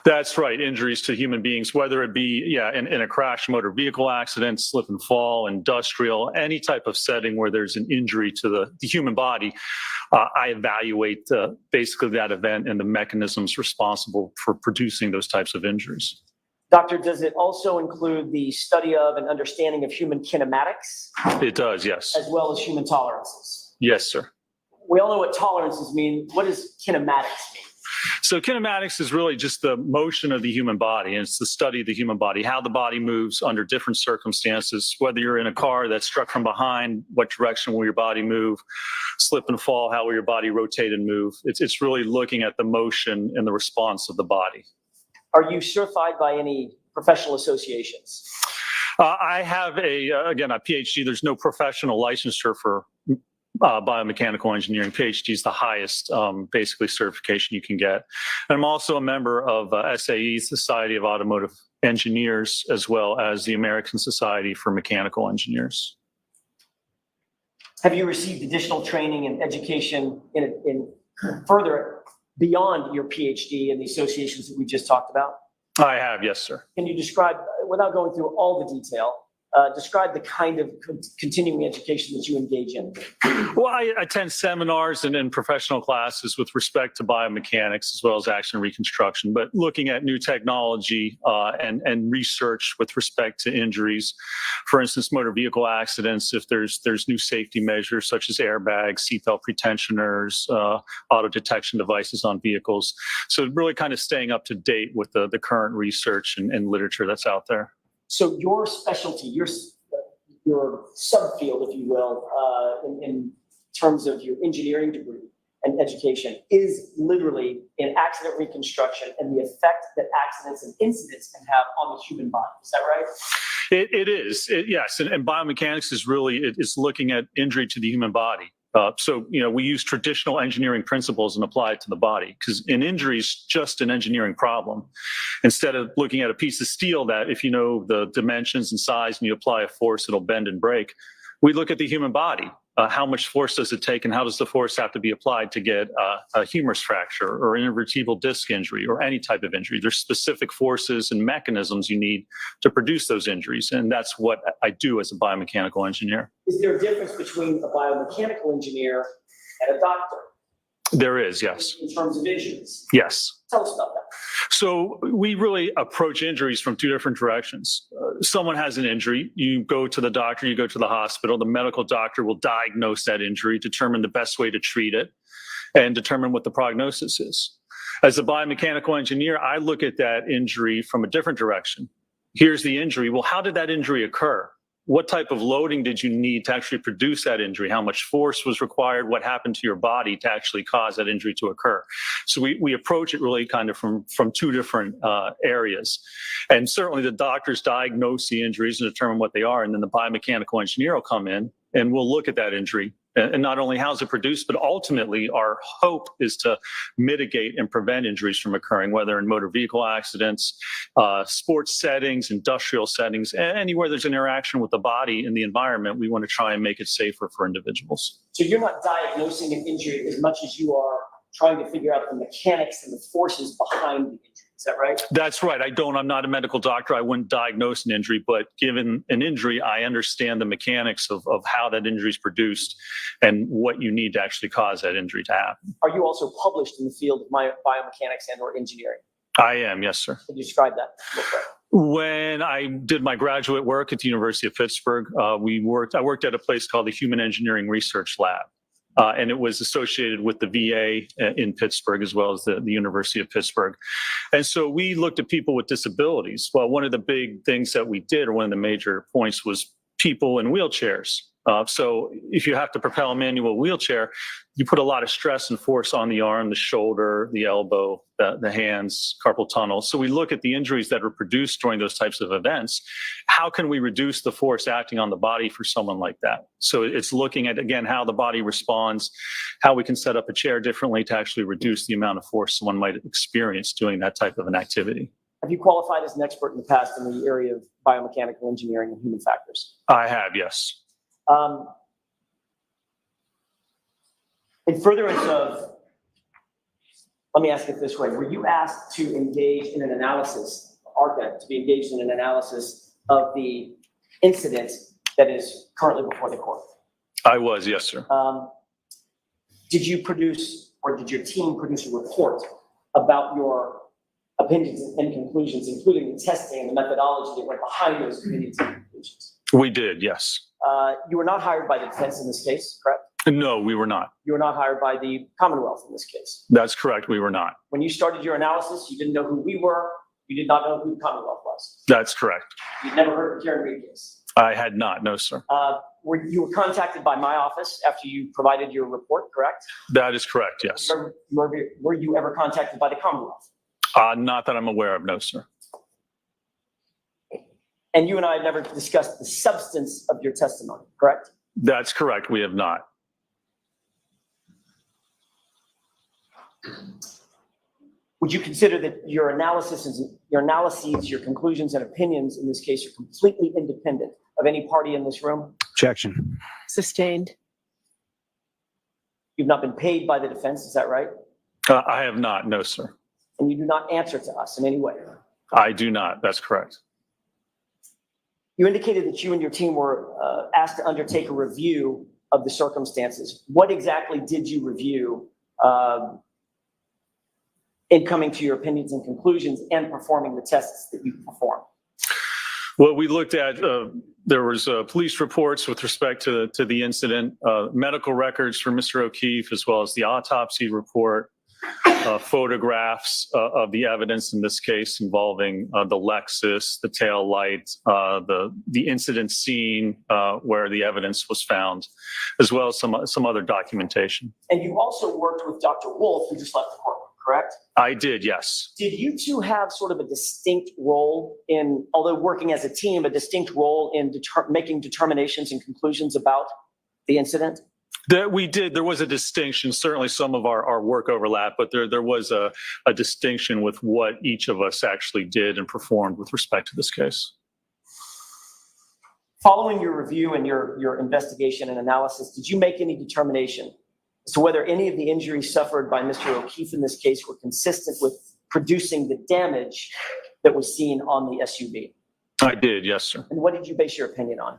Speaker 21: That's right. Injuries to human beings, whether it be, in a crash, motor vehicle accident, slip and fall, industrial, any type of setting where there's an injury to the human body, I evaluate basically that event and the mechanisms responsible for producing those types of injuries.
Speaker 18: Doctor, does it also include the study of and understanding of human kinematics?
Speaker 21: It does, yes.
Speaker 18: As well as human tolerances?
Speaker 21: Yes, sir.
Speaker 18: We all know what tolerances mean. What does kinematics mean?
Speaker 21: So kinematics is really just the motion of the human body, and it's the study of the human body, how the body moves under different circumstances, whether you're in a car that's struck from behind, what direction will your body move, slip and fall, how will your body rotate and move. It's really looking at the motion and the response of the body.
Speaker 18: Are you certified by any professional associations?
Speaker 21: I have a PhD. There's no professional licensure for biomechanical engineering. PhD is the highest basically certification you can get. And I'm also a member of SAE, Society of Automotive Engineers, as well as the American Society for Mechanical Engineers.
Speaker 18: Have you received additional training and education in further beyond your PhD and the associations that we just talked about?
Speaker 21: I have, yes, sir.
Speaker 18: Can you describe, without going through all the detail, describe the kind of continuing education that you engage in?
Speaker 21: Well, I attend seminars and professional classes with respect to biomechanics as well as action reconstruction, but looking at new technology and research with respect to injuries. For instance, motor vehicle accidents, if there's new safety measures such as airbags, seatbelt pretensioners, auto detection devices on vehicles. So really kind of staying up to date with the current research and literature that's out there.
Speaker 18: So your specialty, your subfield, if you will, in terms of your engineering degree and education is literally in accident reconstruction and the effect that accidents and incidents can have on the human body. Is that right?
Speaker 21: It is, yes. And biomechanics is really, it's looking at injury to the human body. So, we use traditional engineering principles and apply it to the body because an injury is just an engineering problem. Instead of looking at a piece of steel that if you know the dimensions and size and you apply a force, it'll bend and break. We look at the human body. How much force does it take and how does the force have to be applied to get a humerus fracture or intervertebral disc injury or any type of injury? There's specific forces and mechanisms you need to produce those injuries. And that's what I do as a biomechanical engineer.
Speaker 18: Is there a difference between a biomechanical engineer and a doctor?
Speaker 21: There is, yes.
Speaker 18: In terms of injuries?
Speaker 21: Yes.
Speaker 18: Tell us about that.
Speaker 21: So we really approach injuries from two different directions. Someone has an injury, you go to the doctor, you go to the hospital, the medical doctor will diagnose that injury, determine the best way to treat it, and determine what the prognosis is. As a biomechanical engineer, I look at that injury from a different direction. Here's the injury. Well, how did that injury occur? What type of loading did you need to actually produce that injury? How much force was required? What happened to your body to actually cause that injury to occur? So we approach it really kind of from two different areas. And certainly the doctors diagnose the injuries and determine what they are. And then the biomechanical engineer will come in and we'll look at that injury. And not only how's it produced, but ultimately our hope is to mitigate and prevent injuries from occurring, whether in motor vehicle accidents, sports settings, industrial settings, anywhere there's an interaction with the body and the environment, we want to try and make it safer for individuals.
Speaker 18: So you're not diagnosing an injury as much as you are trying to figure out the mechanics and the forces behind the injury. Is that right?
Speaker 21: That's right. I'm not a medical doctor. I wouldn't diagnose an injury, but given an injury, I understand the mechanics of how that injury is produced and what you need to actually cause that injury to happen.
Speaker 18: Are you also published in the field of biomechanics and or engineering?
Speaker 21: I am, yes, sir.
Speaker 18: Can you describe that?
Speaker 21: When I did my graduate work at the University of Pittsburgh, I worked at a place called the Human Engineering Research Lab. And it was associated with the VA in Pittsburgh as well as the University of Pittsburgh. And so we looked at people with disabilities. Well, one of the big things that we did, or one of the major points, was people in wheelchairs. So if you have to propel a manual wheelchair, you put a lot of stress and force on the arm, the shoulder, the elbow, the hands, carpal tunnel. So we look at the injuries that are produced during those types of events. How can we reduce the force acting on the body for someone like that? So it's looking at, again, how the body responds, how we can set up a chair differently to actually reduce the amount of force someone might experience doing that type of an activity.
Speaker 18: Have you qualified as an expert in the past in the area of biomechanical engineering and human factors?
Speaker 21: I have, yes.
Speaker 18: In furtherance of, let me ask it this way, were you asked to engage in an analysis, to be engaged in an analysis of the incident that is currently before the court?
Speaker 21: I was, yes, sir.
Speaker 18: Did you produce, or did your team produce a report about your opinions and conclusions, including the testing and the methodology that went behind those opinions and conclusions?
Speaker 21: We did, yes.
Speaker 18: You were not hired by the defense in this case, correct?
Speaker 21: No, we were not.
Speaker 18: You were not hired by the Commonwealth in this case.
Speaker 21: That's correct. We were not.
Speaker 18: When you started your analysis, you didn't know who we were. You did not know who the Commonwealth was.
Speaker 21: That's correct.
Speaker 18: You'd never heard of the Karen Reed case.
Speaker 21: I had not. No, sir.
Speaker 18: You were contacted by my office after you provided your report, correct?
Speaker 21: That is correct. Yes.
Speaker 18: Were you ever contacted by the Commonwealth?
Speaker 21: Not that I'm aware of. No, sir.
Speaker 18: And you and I have never discussed the substance of your testimony, correct?
Speaker 21: That's correct. We have not.
Speaker 18: Would you consider that your analyses, your conclusions and opinions in this case are completely independent of any party in this room?
Speaker 4: Objection.
Speaker 14: Sustained.
Speaker 18: You've not been paid by the defense, is that right?
Speaker 21: I have not. No, sir.
Speaker 18: And you do not answer to us in any way?
Speaker 21: I do not. That's correct.
Speaker 18: You indicated that you and your team were asked to undertake a review of the circumstances. What exactly did you review in coming to your opinions and conclusions and performing the tests that you performed?
Speaker 21: Well, we looked at, there was police reports with respect to the incident, medical records for Mr. O'Keefe, as well as the autopsy report, photographs of the evidence in this case involving the Lexus, the tail light, the incident scene where the evidence was found, as well as some other documentation.
Speaker 18: And you also worked with Dr. Wolfe, who just left the courtroom, correct?
Speaker 21: I did, yes.
Speaker 18: Did you two have sort of a distinct role in, although working as a team, a distinct role in making determinations and conclusions about the incident?
Speaker 21: That we did. There was a distinction. Certainly some of our work overlapped, but there was a distinction with what each of us actually did and performed with respect to this case.
Speaker 18: Following your review and your investigation and analysis, did you make any determination as to whether any of the injuries suffered by Mr. O'Keefe in this case were consistent with producing the damage that was seen on the SUV?
Speaker 21: I did, yes, sir.
Speaker 18: And what did you base your opinion on?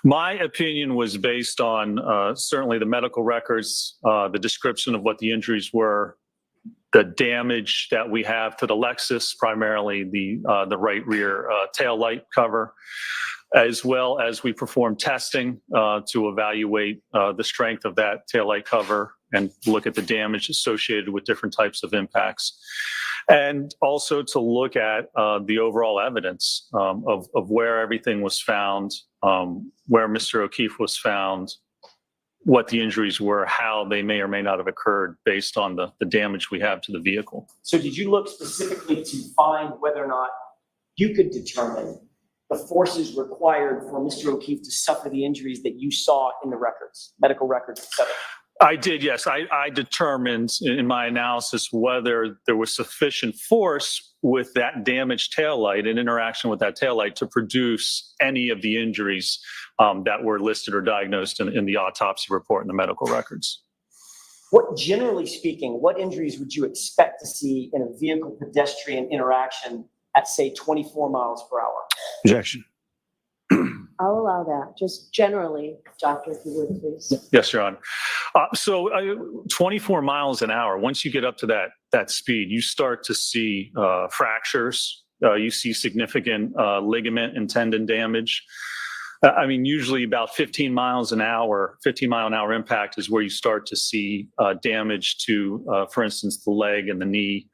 Speaker 21: My opinion was based on certainly the medical records, the description of what the injuries were, the damage that we have to the Lexus, primarily the right rear tail light cover, as well as we performed testing to evaluate the strength of that tail light cover and look at the damage associated with different types of impacts. And also to look at the overall evidence of where everything was found, where Mr. O'Keefe was found, what the injuries were, how they may or may not have occurred based on the damage we have to the vehicle.
Speaker 18: So did you look specifically to find whether or not you could determine the forces required for Mr. O'Keefe to suffer the injuries that you saw in the records, medical records, et cetera?
Speaker 21: I did, yes. I determined in my analysis whether there was sufficient force with that damaged taillight and interaction with that taillight to produce any of the injuries that were listed or diagnosed in the autopsy report and the medical records.
Speaker 18: What, generally speaking, what injuries would you expect to see in a vehicle pedestrian interaction at, say, 24 miles per hour?
Speaker 4: Objection.
Speaker 14: I'll allow that. Just generally, doctor, if you would, please.
Speaker 21: Yes, Your Honor. So 24 miles an hour, once you get up to that speed, you start to see fractures. You see significant ligament and tendon damage. I mean, usually about 15 mile an hour impact is where you start to see damage to, for instance, the leg and the knee.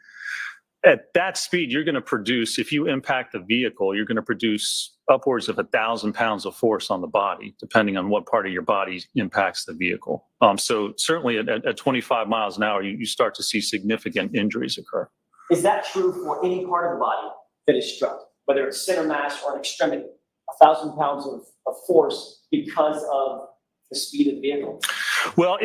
Speaker 21: At that speed, you're going to produce, if you impact the vehicle, you're going to produce upwards of 1,000 pounds of force on the body, depending on what part of your body impacts the vehicle. So certainly at 25 miles an hour, you start to see significant injuries occur.
Speaker 18: Is that true for any part of the body that is struck, whether it's center mass or an extremity? 1,000 pounds of force because of the speed of the vehicle?
Speaker 21: Well,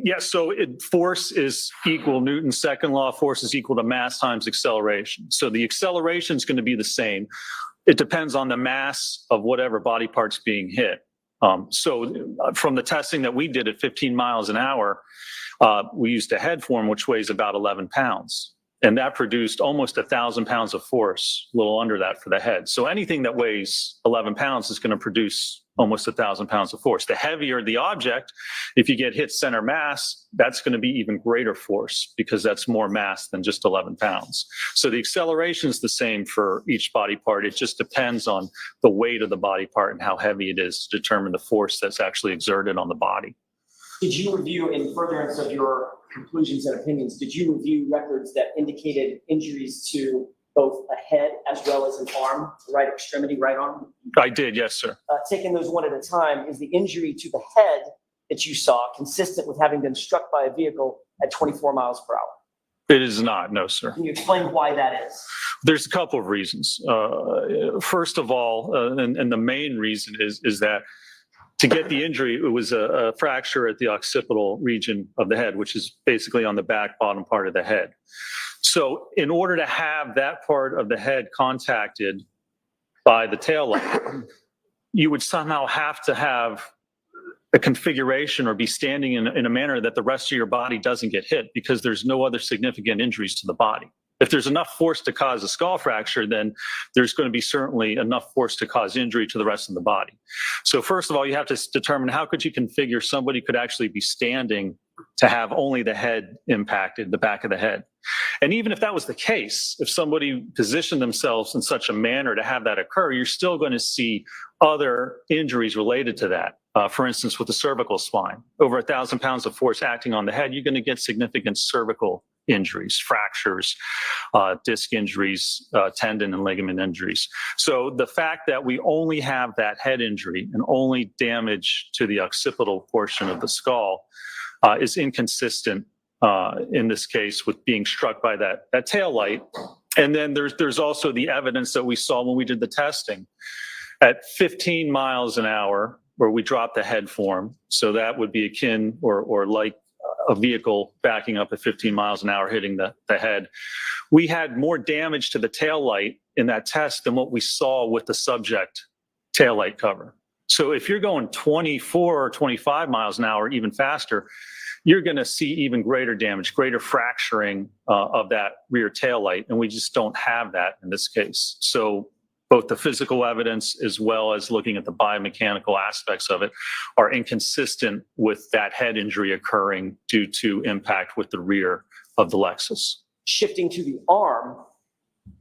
Speaker 21: yes. So force is equal, Newton's second law of force is equal to mass times acceleration. So the acceleration is going to be the same. It depends on the mass of whatever body part's being hit. So from the testing that we did at 15 miles an hour, we used a head form, which weighs about 11 pounds. And that produced almost 1,000 pounds of force, a little under that for the head. So anything that weighs 11 pounds is going to produce almost 1,000 pounds of force. The heavier the object, if you get hit center mass, that's going to be even greater force because that's more mass than just 11 pounds. So the acceleration is the same for each body part. It just depends on the weight of the body part and how heavy it is to determine the force that's actually exerted on the body.
Speaker 18: Did you review, in furtherance of your conclusions and opinions, did you review records that indicated injuries to both a head as well as an arm, right extremity, right arm?
Speaker 21: I did, yes, sir.
Speaker 18: Taking those one at a time, is the injury to the head that you saw consistent with having been struck by a vehicle at 24 miles per hour?
Speaker 21: It is not, no, sir.
Speaker 18: Can you explain why that is?
Speaker 21: There's a couple of reasons. First of all, and the main reason is that to get the injury, it was a fracture at the occipital region of the head, which is basically on the back bottom part of the head. So in order to have that part of the head contacted by the tail light, you would somehow have to have a configuration or be standing in a manner that the rest of your body doesn't get hit because there's no other significant injuries to the body. If there's enough force to cause a skull fracture, then there's going to be certainly enough force to cause injury to the rest of the body. So first of all, you have to determine how could you configure somebody could actually be standing to have only the head impacted, the back of the head. And even if that was the case, if somebody positioned themselves in such a manner to have that occur, you're still going to see other injuries related to that. For instance, with the cervical spine, over 1,000 pounds of force acting on the head, you're going to get significant cervical injuries, fractures, disc injuries, tendon and ligament injuries. So the fact that we only have that head injury and only damage to the occipital portion of the skull is inconsistent in this case with being struck by that tail light. And then there's also the evidence that we saw when we did the testing at 15 miles an hour, where we dropped the head form. So that would be akin or like a vehicle backing up at 15 miles an hour hitting the head. We had more damage to the tail light in that test than what we saw with the subject tail light cover. So if you're going 24 or 25 miles an hour, even faster, you're going to see even greater damage, greater fracturing of that rear tail light. And we just don't have that in this case. So both the physical evidence as well as looking at the biomechanical aspects of it are inconsistent with that head injury occurring due to impact with the rear of the Lexus.
Speaker 18: Shifting to the arm,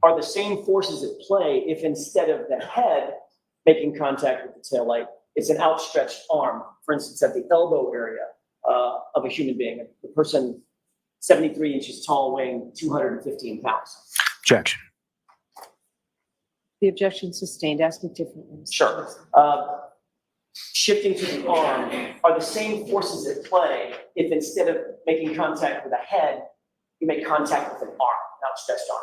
Speaker 18: are the same forces at play if instead of the head making contact with the tail light, it's an outstretched arm, for instance, at the elbow area of a human being, the person 73 inches tall, weighing 215 pounds?
Speaker 9: Objection.
Speaker 14: The objection sustained. Ask it differently.
Speaker 18: Sure. Shifting to the arm, are the same forces at play if instead of making contact with a head, you make contact with an arm, an outstretched arm?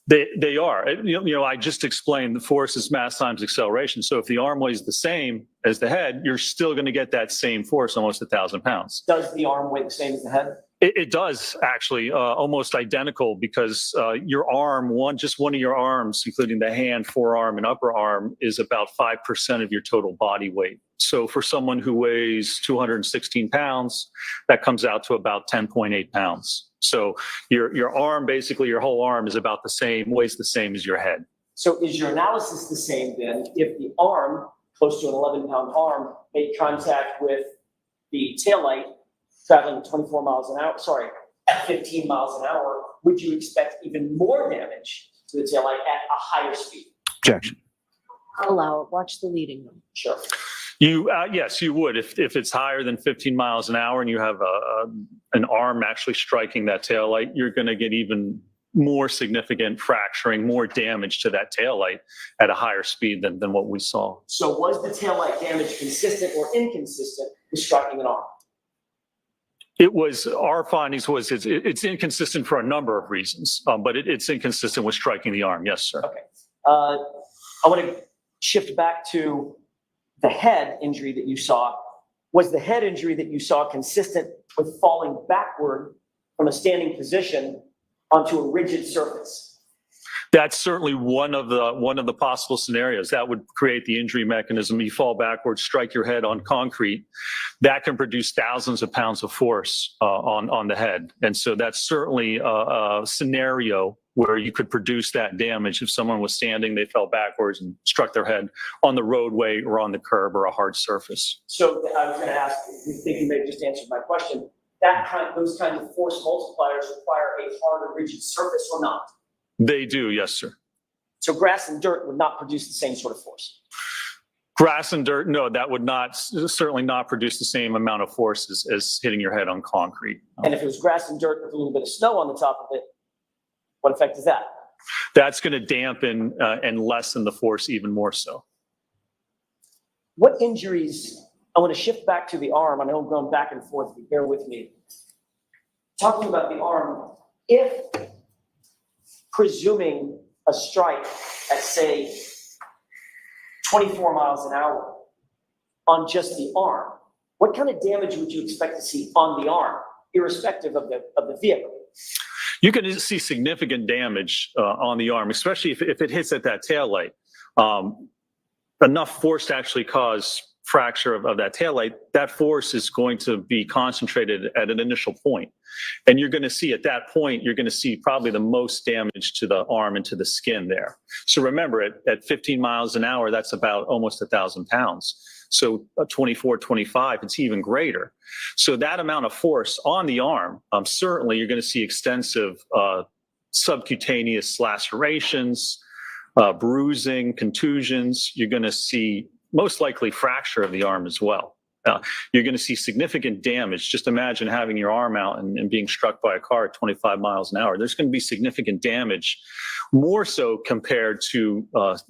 Speaker 21: They are. I just explained the force is mass times acceleration. So if the arm weighs the same as the head, you're still going to get that same force, almost 1,000 pounds.
Speaker 18: Does the arm weigh the same as the head?
Speaker 21: It does, actually, almost identical, because your arm, just one of your arms, including the hand, forearm, and upper arm, is about 5% of your total body weight. So for someone who weighs 216 pounds, that comes out to about 10.8 pounds. So your arm, basically your whole arm, is about the same, weighs the same as your head.
Speaker 18: So is your analysis the same then if the arm close to an 11-pound arm, made contact with the taillight traveling at 24 miles an hour, sorry, at 15 miles an hour, would you expect even more damage to the taillight at a higher speed?
Speaker 11: Objection.
Speaker 14: I'll allow it. Watch the leading room.
Speaker 18: Sure.
Speaker 21: Yes, you would. If it's higher than 15 miles an hour and you have an arm actually striking that taillight, you're going to get even more significant fracturing, more damage to that taillight at a higher speed than what we saw.
Speaker 18: So was the taillight damage consistent or inconsistent with striking an arm?
Speaker 21: It was, our findings was it's inconsistent for a number of reasons, but it's inconsistent with striking the arm. Yes, sir.
Speaker 18: Okay. I want to shift back to the head injury that you saw. Was the head injury that you saw consistent with falling backward from a standing position onto a rigid surface?
Speaker 21: That's certainly one of the possible scenarios that would create the injury mechanism. You fall backwards, strike your head on concrete. That can produce thousands of pounds of force on the head. And so that's certainly a scenario where you could produce that damage if someone was standing, they fell backwards and struck their head on the roadway or on the curb or a hard surface.
Speaker 18: So I was going to ask, you think you may have just answered my question. Those kinds of force multipliers require a hard or rigid surface or not?
Speaker 21: They do, yes, sir.
Speaker 18: So grass and dirt would not produce the same sort of force?
Speaker 21: Grass and dirt, no, that would certainly not produce the same amount of force as hitting your head on concrete.
Speaker 18: And if it was grass and dirt with a little bit of snow on the top of it, what effect is that?
Speaker 21: That's going to dampen and lessen the force even more so.
Speaker 18: What injuries, I want to shift back to the arm. I know I'm going back and forth, but bear with me. Talking about the arm, if presuming a strike at, say, 24 miles an hour on just the arm, what kind of damage would you expect to see on the arm, irrespective of the vehicle?
Speaker 21: You can see significant damage on the arm, especially if it hits at that taillight. Enough force to actually cause fracture of that taillight, that force is going to be concentrated at an initial point. And you're going to see at that point, you're going to see probably the most damage to the arm and to the skin there. So remember, at 15 miles an hour, that's about almost 1,000 pounds. So 24, 25, it's even greater. So that amount of force on the arm, certainly you're going to see extensive subcutaneous lacerations, bruising, contusions. You're going to see most likely fracture of the arm as well. You're going to see significant damage. Just imagine having your arm out and being struck by a car at 25 miles an hour. There's going to be significant damage, more so compared to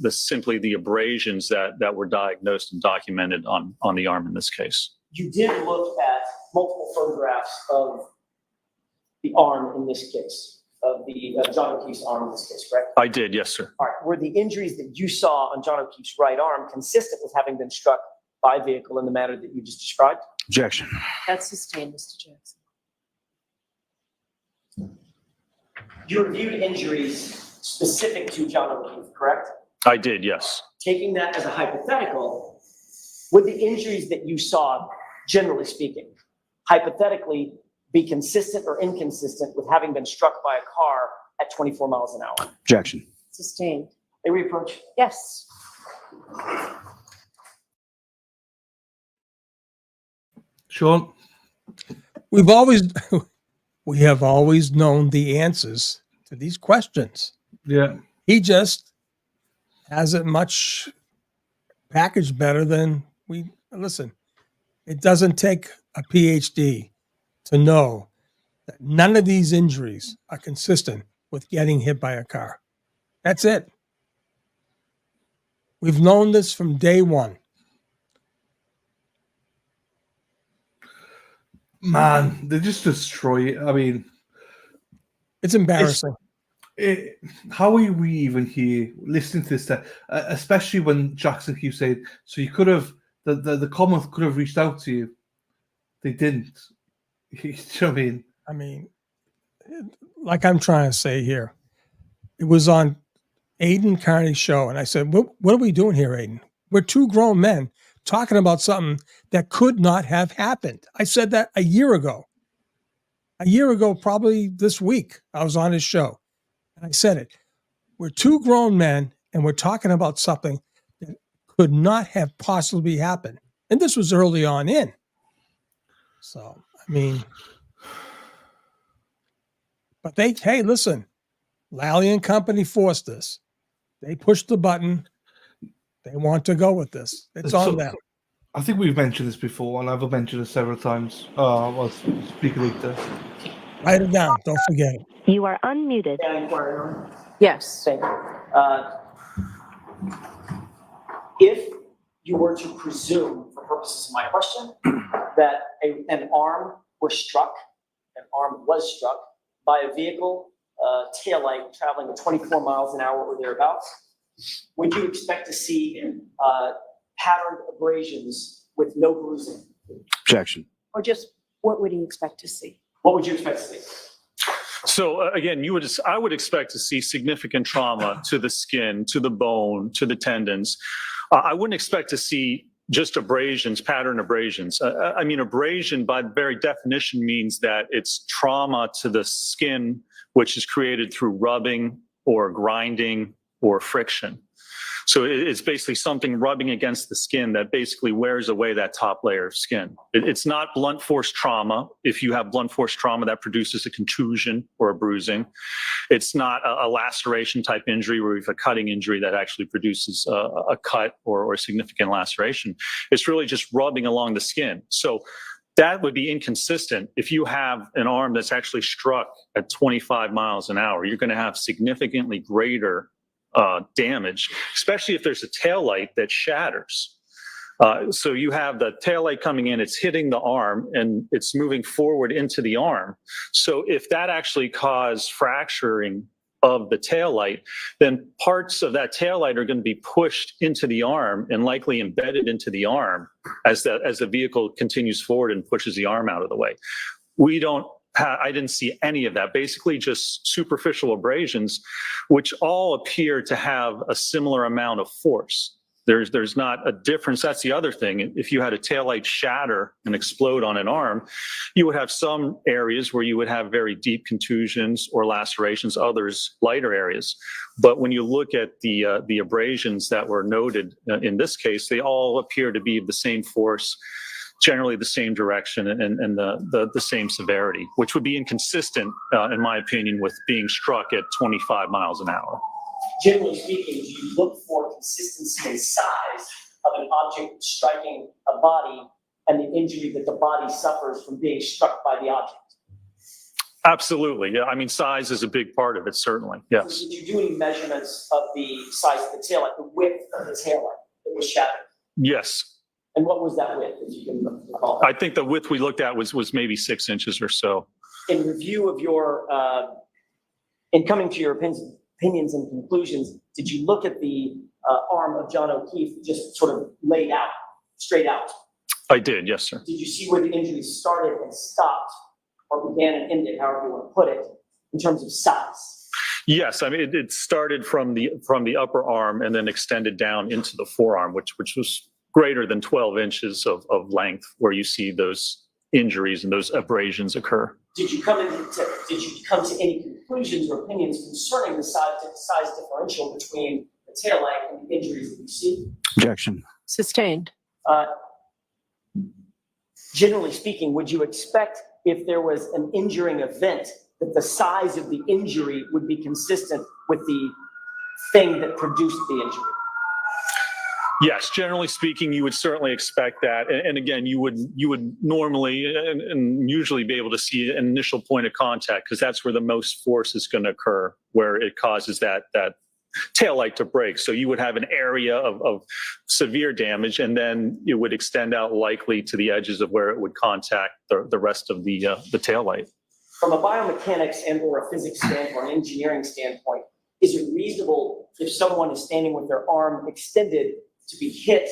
Speaker 21: simply the abrasions that were diagnosed and documented on the arm in this case.
Speaker 18: You did look at multiple photographs of the arm in this case, of the John O'Keefe's arm in this case, correct?
Speaker 21: I did, yes, sir.
Speaker 18: All right. Were the injuries that you saw on John O'Keefe's right arm consistent with having been struck by a vehicle in the manner that you just described?
Speaker 11: Objection.
Speaker 14: That's sustained, Mr. Jackson.
Speaker 18: You reviewed injuries specific to John O'Keefe, correct?
Speaker 21: I did, yes.
Speaker 18: Taking that as a hypothetical, would the injuries that you saw, generally speaking, hypothetically be consistent or inconsistent with having been struck by a car at 24 miles an hour?
Speaker 11: Objection.
Speaker 14: Sustained.
Speaker 18: A reapproach?
Speaker 14: Yes.
Speaker 2: Sean?
Speaker 3: We have always known the answers to these questions.
Speaker 2: Yeah.
Speaker 3: He just has it much packaged better than we listen. It doesn't take a PhD to know that none of these injuries are consistent with getting hit by a car. That's it. We've known this from day one.
Speaker 2: Man, they just destroy it. I mean,
Speaker 3: it's embarrassing.
Speaker 2: How are we even here listening to this? Especially when Jackson Hughes said, so you could have, the Commonwealth could have reached out to you. They didn't. You know what I mean?
Speaker 3: I mean, like I'm trying to say here, it was on Aiden Carney's show, and I said, what are we doing here, Aiden? We're two grown men talking about something that could not have happened. I said that a year ago. A year ago, probably this week, I was on his show. And I said it. We're two grown men, and we're talking about something that could not have possibly happened. And this was early on in. So, I mean, but hey, listen, Lally and company forced this. They pushed the button. They want to go with this. It's on them.
Speaker 2: I think we've mentioned this before, and I've mentioned it several times. I'll speak later.
Speaker 3: Write it down. Don't forget it.
Speaker 20: You are unmuted.
Speaker 18: Yes. Thank you. If you were to presume, for purposes of my question, that an arm was struck by a vehicle, taillight traveling at 24 miles an hour or thereabouts, would you expect to see patterned abrasions with no bruising?
Speaker 11: Objection.
Speaker 12: Or just what would you expect to see?
Speaker 18: What would you expect to see?
Speaker 21: So again, I would expect to see significant trauma to the skin, to the bone, to the tendons. I wouldn't expect to see just abrasions, pattern abrasions. I mean, abrasion by very definition means that it's trauma to the skin, which is created through rubbing or grinding or friction. So it's basically something rubbing against the skin that basically wears away that top layer of skin. It's not blunt force trauma. If you have blunt force trauma, that produces a contusion or a bruising. It's not a laceration type injury where you have a cutting injury that actually produces a cut or a significant laceration. It's really just rubbing along the skin. So that would be inconsistent. If you have an arm that's actually struck at 25 miles an hour, you're going to have significantly greater damage, especially if there's a taillight that shatters. So you have the taillight coming in, it's hitting the arm and it's moving forward into the arm. So if that actually caused fracturing of the taillight, then parts of that taillight are going to be pushed into the arm and likely embedded into the arm as the vehicle continues forward and pushes the arm out of the way. I didn't see any of that, basically just superficial abrasions, which all appear to have a similar amount of force. There's not a difference. That's the other thing. If you had a taillight shatter and explode on an arm, you would have some areas where you would have very deep contusions or lacerations, others lighter areas. But when you look at the abrasions that were noted in this case, they all appear to be the same force, generally the same direction and the same severity, which would be inconsistent, in my opinion, with being struck at 25 miles an hour.
Speaker 18: Generally speaking, do you look for consistency in size of an object striking a body and the injury that the body suffers from being struck by the object?
Speaker 21: Absolutely. Yeah. I mean, size is a big part of it, certainly. Yes.
Speaker 18: So did you do any measurements of the size of the taillight, the width of the taillight that was shattered?
Speaker 21: Yes.
Speaker 18: And what was that width, if you can recall?
Speaker 21: I think the width we looked at was maybe 6 inches or so.
Speaker 18: In review of your, in coming to your opinions and conclusions, did you look at the arm of John O'Keefe just sort of laid out, straight out?
Speaker 21: I did, yes, sir.
Speaker 18: Did you see where the injury started and stopped, or began and ended, however you want to put it, in terms of size?
Speaker 21: Yes, I mean it started from the upper arm and then extended down into the forearm, which was greater than 12 inches of length, where you see those injuries and those abrasions occur.
Speaker 18: Did you come to any conclusions or opinions concerning the size differential between the taillight and the injuries that you see?
Speaker 11: Objection.
Speaker 14: Sustained.
Speaker 18: Generally speaking, would you expect if there was an injuring event that the size of the injury would be consistent with the thing that produced the injury?
Speaker 21: Yes, generally speaking, you would certainly expect that. And again, you would normally and usually be able to see an initial point of contact, because that's where the most force is going to occur, where it causes that taillight to break. So you would have an area of severe damage, and then it would extend out likely to the edges of where it would contact the rest of the taillight.
Speaker 18: From a biomechanics and or a physics standpoint, or an engineering standpoint, is it reasonable if someone is standing with their arm extended to be hit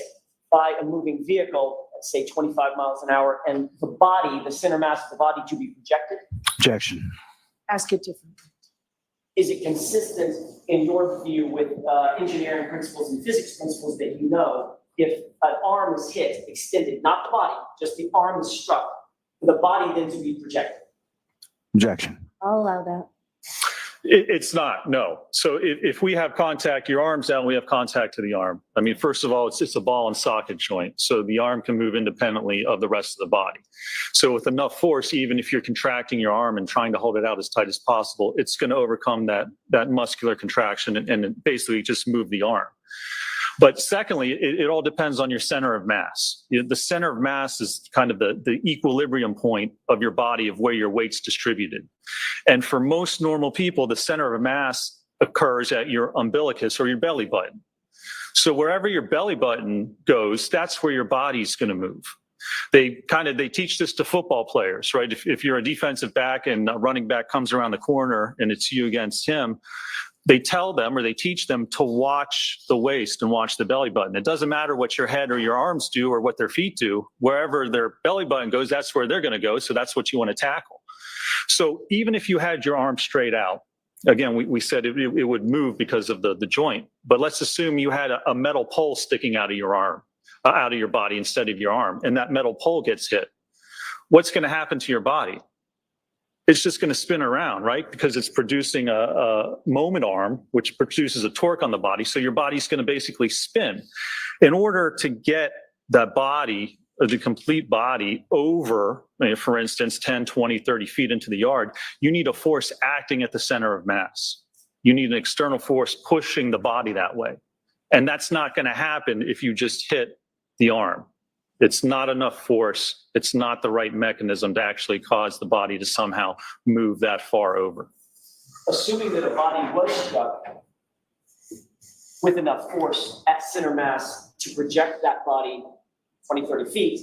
Speaker 18: by a moving vehicle at, say, 25 miles an hour, and the body, the center mass of the body, to be projected?
Speaker 11: Objection.
Speaker 12: Ask it differently.
Speaker 18: Is it consistent in your view with engineering principles and physics principles that you know, if an arm is hit, extended, not the body, just the arm is struck, for the body then to be projected?
Speaker 11: Objection.
Speaker 12: I'll allow that.
Speaker 21: It's not, no. So if we have contact, your arm's out, we have contact to the arm. I mean, first of all, it's a ball and socket joint. So the arm can move independently of the rest of the body. So with enough force, even if you're contracting your arm and trying to hold it out as tight as possible, it's going to overcome that muscular contraction and basically just move the arm. But secondly, it all depends on your center of mass. The center of mass is kind of the equilibrium point of your body of where your weight's distributed. And for most normal people, the center of mass occurs at your umbilicus or your belly button. So wherever your belly button goes, that's where your body's going to move. They teach this to football players, right? If you're a defensive back and a running back comes around the corner and it's you against him, they tell them or they teach them to watch the waist and watch the belly button. It doesn't matter what your head or your arms do or what their feet do. Wherever their belly button goes, that's where they're going to go. So that's what you want to tackle. So even if you had your arm straight out, again, we said it would move because of the joint. But let's assume you had a metal pole sticking out of your arm, out of your body instead of your arm, and that metal pole gets hit. What's going to happen to your body? It's just going to spin around, right? Because it's producing a moment arm, which produces a torque on the body. So your body's going to basically spin. In order to get that body, the complete body over, for instance, 10, 20, 30 feet into the yard, you need a force acting at the center of mass. You need an external force pushing the body that way. And that's not going to happen if you just hit the arm. It's not enough force. It's not the right mechanism to actually cause the body to somehow move that far over.
Speaker 18: Assuming that a body was struck with enough force at center mass to project that body 20, 30 feet,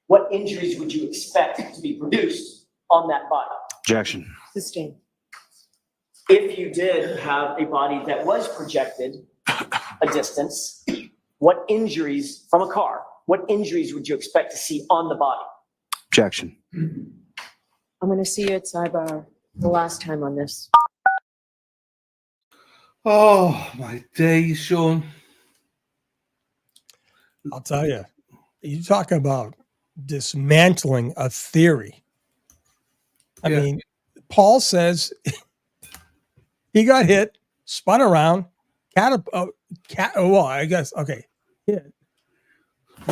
Speaker 18: what injuries would you expect to be produced on that body?
Speaker 9: Objection.
Speaker 14: Sustained.
Speaker 18: If you did have a body that was projected a distance, what injuries from a car, what injuries would you expect to see on the body?
Speaker 9: Objection.
Speaker 14: I'm going to see you at sidebar the last time on this.
Speaker 2: Oh, my days, Sean.
Speaker 3: I'll tell you, you talk about dismantling a theory. I mean, Paul says he got hit, spun around, hit the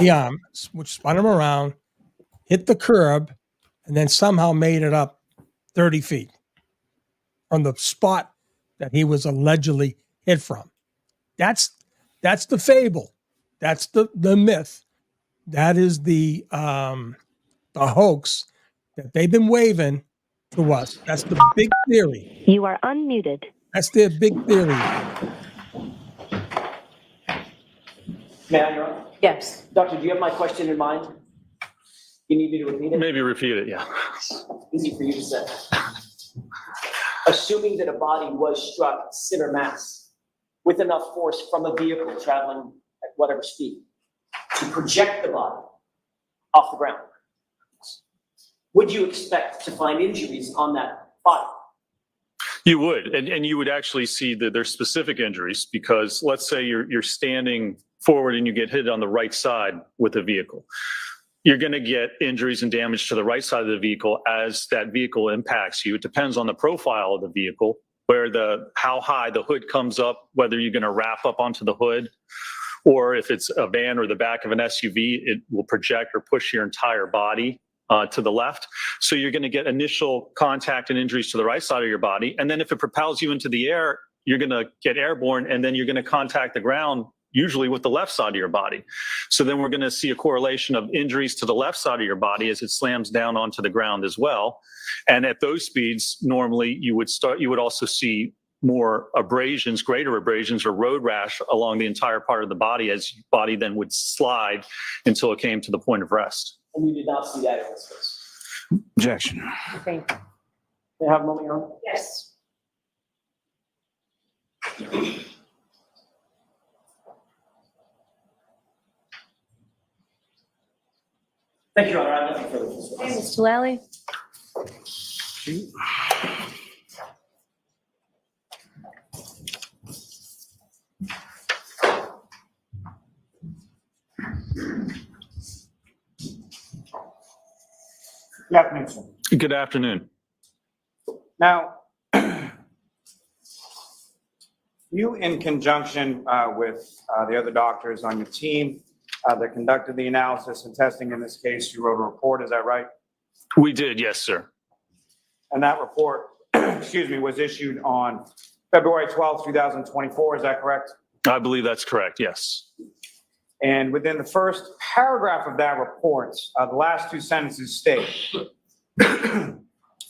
Speaker 3: arm, which spun him around, hit the curb, and then somehow made it up 30 feet from the spot that he was allegedly hit from. That's the fable. That's the myth. That is the hoax that they've been waving to us. That's the big theory.
Speaker 20: You are unmuted.
Speaker 3: That's their big theory.
Speaker 18: May I, Your Honor?
Speaker 14: Yes.
Speaker 18: Doctor, do you have my question in mind? You need me to repeat it?
Speaker 21: Maybe repeat it, yeah.
Speaker 18: Easy for you to say. Assuming that a body was struck center mass with enough force from a vehicle traveling at whatever speed to project the body off the ground, would you expect to find injuries on that body?
Speaker 21: You would, and you would actually see that there's specific injuries because let's say you're standing forward and you get hit on the right side with a vehicle. You're going to get injuries and damage to the right side of the vehicle as that vehicle impacts you. It depends on the profile of the vehicle, how high the hood comes up, whether you're going to wrap up onto the hood, or if it's a van or the back of an SUV, it will project or push your entire body to the left. So you're going to get initial contact and injuries to the right side of your body. And then if it propels you into the air, you're going to get airborne and then you're going to contact the ground, usually with the left side of your body. So then we're going to see a correlation of injuries to the left side of your body as it slams down onto the ground as well. And at those speeds, normally you would also see more abrasions, greater abrasions or road rash along the entire part of the body as your body then would slide until it came to the point of rest.
Speaker 18: And you did not see that in this case?
Speaker 9: Objection.
Speaker 14: Okay.
Speaker 18: May I have a moment, Your Honor?
Speaker 14: Yes.
Speaker 18: Thank you, Your Honor. I have nothing further to say.
Speaker 14: Okay, Mr. Lally.
Speaker 15: Good afternoon, sir.
Speaker 21: Good afternoon.
Speaker 15: Now, You, in conjunction with the other doctors on your team that conducted the analysis and testing in this case, you wrote a report, is that right?
Speaker 21: We did, yes, sir.
Speaker 15: And that report, excuse me, was issued on February 12th, 2024, is that correct?
Speaker 21: I believe that's correct, yes.
Speaker 15: And within the first paragraph of that report, the last two sentences state,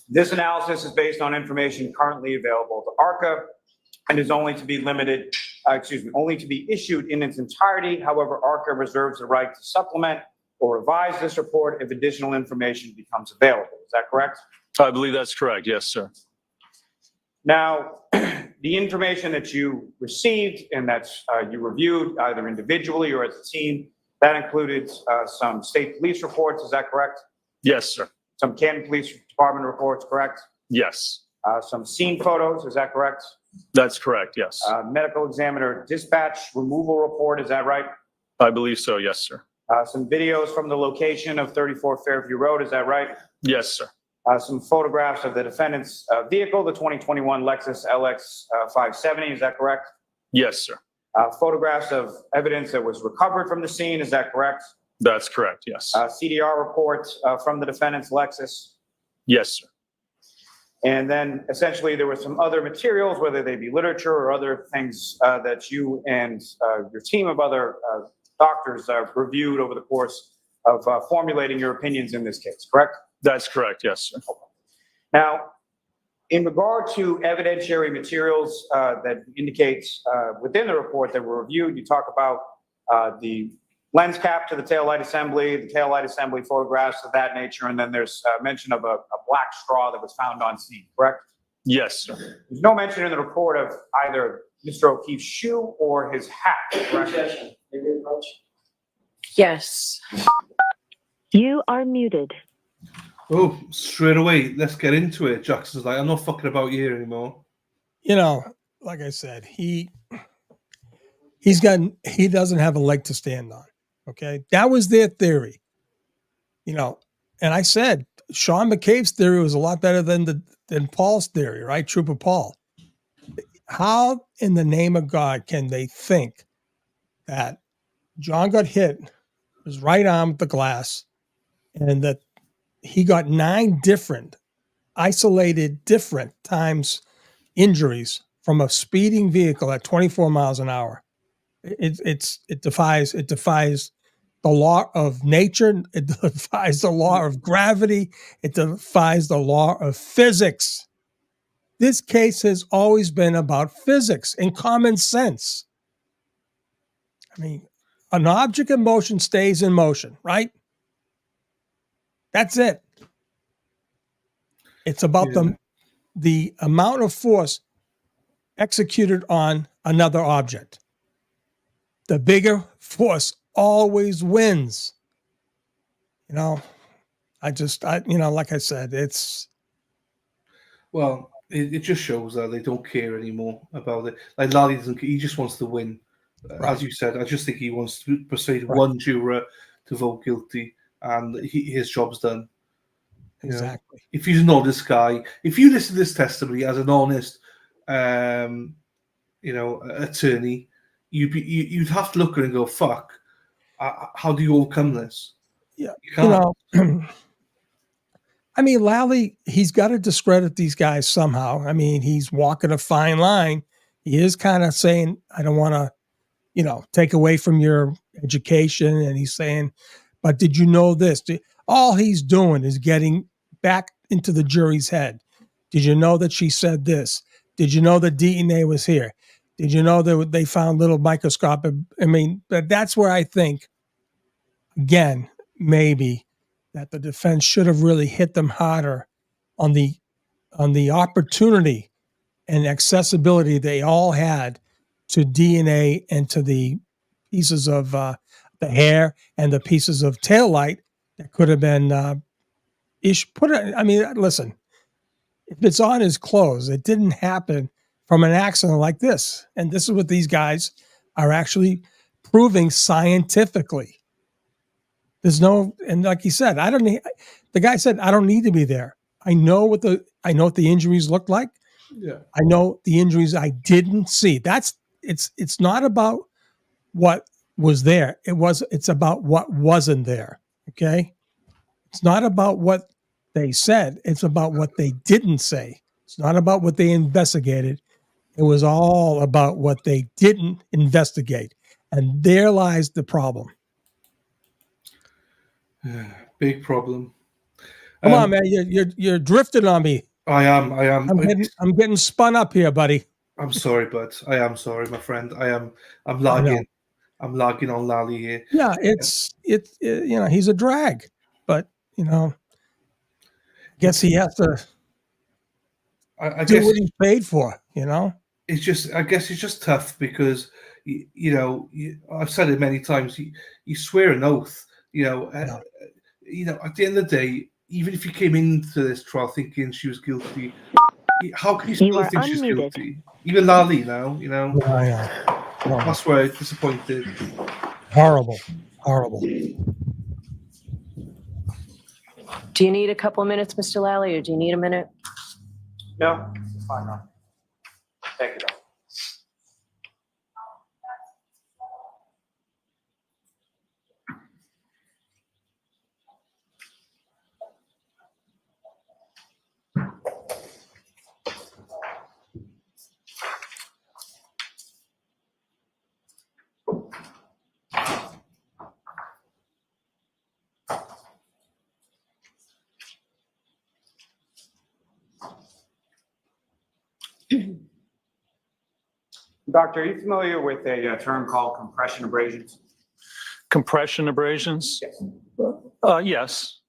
Speaker 15: this analysis is based on information currently available to ARCA and is only to be limited, only to be issued in its entirety. However, ARCA reserves the right to supplement or revise this report if additional information becomes available. Is that correct?
Speaker 21: I believe that's correct, yes, sir.
Speaker 15: Now, the information that you received and that you reviewed either individually or as a team, that included some state police reports, is that correct?
Speaker 21: Yes, sir.
Speaker 15: Some Canton Police Department reports, correct?
Speaker 21: Yes.
Speaker 15: Some scene photos, is that correct?
Speaker 21: That's correct, yes.
Speaker 15: Medical examiner dispatch removal report, is that right?
Speaker 21: I believe so, yes, sir.
Speaker 15: Some videos from the location of 34 Fairview Road, is that right?
Speaker 21: Yes, sir.
Speaker 15: Some photographs of the defendant's vehicle, the 2021 Lexus LX 570, is that correct?
Speaker 21: Yes, sir.
Speaker 15: Photographs of evidence that was recovered from the scene, is that correct?
Speaker 21: That's correct, yes.
Speaker 15: CDR report from the defendant's Lexus.
Speaker 21: Yes, sir.
Speaker 15: And then essentially there were some other materials, whether they be literature or other things that you and your team of other doctors reviewed over the course of formulating your opinions in this case, correct?
Speaker 21: That's correct, yes, sir.
Speaker 15: Now, in regard to evidentiary materials that indicates within the report that were reviewed, you talk about the lens cap to the taillight assembly, the taillight assembly photographs of that nature, and then there's mention of a black straw that was found on scene, correct?
Speaker 21: Yes, sir.
Speaker 15: There's no mention in the report of either Mr. O'Keefe's shoe or his hat, correct?
Speaker 14: Yes.
Speaker 20: You are muted.
Speaker 2: Oh, straight away, let's get into it. Jackson's like, I'm not fucking about you anymore.
Speaker 3: You know, like I said, he doesn't have a leg to stand on. Okay. That was their theory. You know, and I said Sean McCabe's theory was a lot better than Paul's theory, right? Trooper Paul. How in the name of God can they think that John got hit, his right arm with the glass, and that he got 9 different, isolated, different times injuries from a speeding vehicle at 24 miles an hour? It defies the law of nature. It defies the law of gravity. It defies the law of physics. This case has always been about physics and common sense. I mean, an object in motion stays in motion, right? That's it. It's about the amount of force executed on another object. The bigger force always wins. You know, like I said, it's.
Speaker 2: Well, it just shows that they don't care anymore about it. Like Larry doesn't. He just wants to win.
Speaker 3: Right.
Speaker 2: As you said, I just think he wants to persuade one juror to vote guilty, and his job's done.
Speaker 3: Exactly.
Speaker 2: If you know this guy, if you listen to this testimony as an honest, attorney, you'd have to look at it and go, "Fuck, how do you overcome this?"
Speaker 3: Yeah,
Speaker 2: you can't.
Speaker 3: I mean, Lally, he's got to discredit these guys somehow. I mean, he's walking a fine line. He is kind of saying, "I don't want to, take away from your education," and he's saying, "But did you know this?" All he's doing is getting back into the jury's head. Did you know that she said this? Did you know the DNA was here? Did you know that they found little microscopic? I mean, that's where I think, again, maybe that the defense should have really hit them harder on the opportunity and accessibility they all had to DNA and to the pieces of the hair and the pieces of taillight that could have been listen, if it's on his clothes, it didn't happen from an accident like this. And this is what these guys are actually proving scientifically. And like he said, the guy said, "I don't need to be there. I know what the injuries look like.
Speaker 2: Yeah.
Speaker 3: I know the injuries I didn't see. It's not about what was there. It's about what wasn't there. Okay. It's not about what they said. It's about what they didn't say. It's not about what they investigated. It was all about what they didn't investigate. And there lies the problem.
Speaker 2: Big problem.
Speaker 3: Come on, man. You're drifting on me.
Speaker 2: I am.
Speaker 3: I'm getting spun up here, buddy.
Speaker 2: I'm sorry, bud. I am sorry, my friend. I'm lagging. I'm lagging on Lally here.
Speaker 3: Yeah, it's he's a drag, but I guess he has to
Speaker 2: I
Speaker 3: do
Speaker 2: guess
Speaker 3: what he's paid for.
Speaker 2: It's just, I guess it's just tough because I've said it many times. You swear an oath. At the end of the day, even if you came into this trial thinking she was guilty, how can you still think she's guilty? Even Lali now, that's where I'm disappointed.
Speaker 3: Horrible.
Speaker 14: Do you need a couple of minutes, Mr. Lally, or do you need a minute?
Speaker 15: No, it's fine, no. Thank you, Doc. Doctor, are you familiar with a term called compression abrasions?
Speaker 21: Compression abrasions?
Speaker 15: Yes.
Speaker 21: Yes.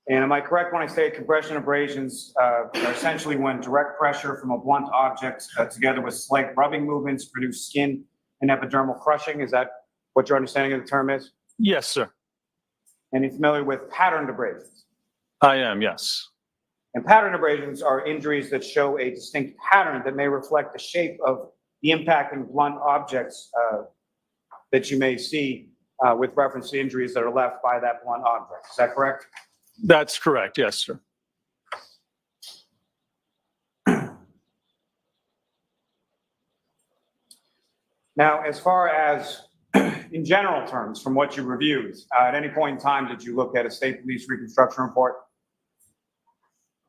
Speaker 15: And am I correct when I say compression abrasions are essentially when direct pressure from a blunt object together with slight rubbing movements produce skin and epidermal crushing? Is that what your understanding of the term is?
Speaker 21: Yes, sir.
Speaker 15: And you're familiar with patterned abrasions?
Speaker 21: I am, yes.
Speaker 15: And pattern abrasions are injuries that show a distinct pattern that may reflect the shape of the impacting blunt objects that you may see with reference to injuries that are left by that blunt object. Is that correct?
Speaker 21: That's correct. Yes, sir.
Speaker 15: Now, as far as in general terms, from what you reviewed, at any point in time, did you look at a state police reconstruction report?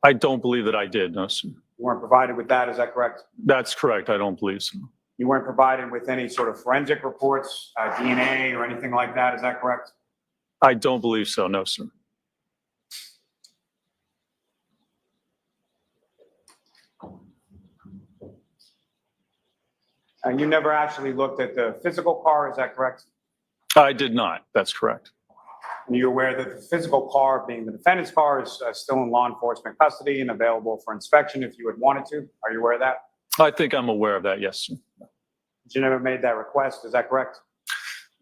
Speaker 21: I don't believe that I did, no, sir.
Speaker 15: You weren't provided with that, is that correct?
Speaker 21: That's correct. I don't believe so.
Speaker 15: You weren't provided with any sort of forensic reports, DNA or anything like that, is that correct?
Speaker 21: I don't believe so, no, sir.
Speaker 15: And you never actually looked at the physical car, is that correct?
Speaker 21: I did not. That's correct.
Speaker 15: And you're aware that the physical car, being the defendant's car, is still in law enforcement custody and available for inspection if you had wanted to. Are you aware of that?
Speaker 21: I think I'm aware of that, yes, sir.
Speaker 15: But you never made that request, is that correct?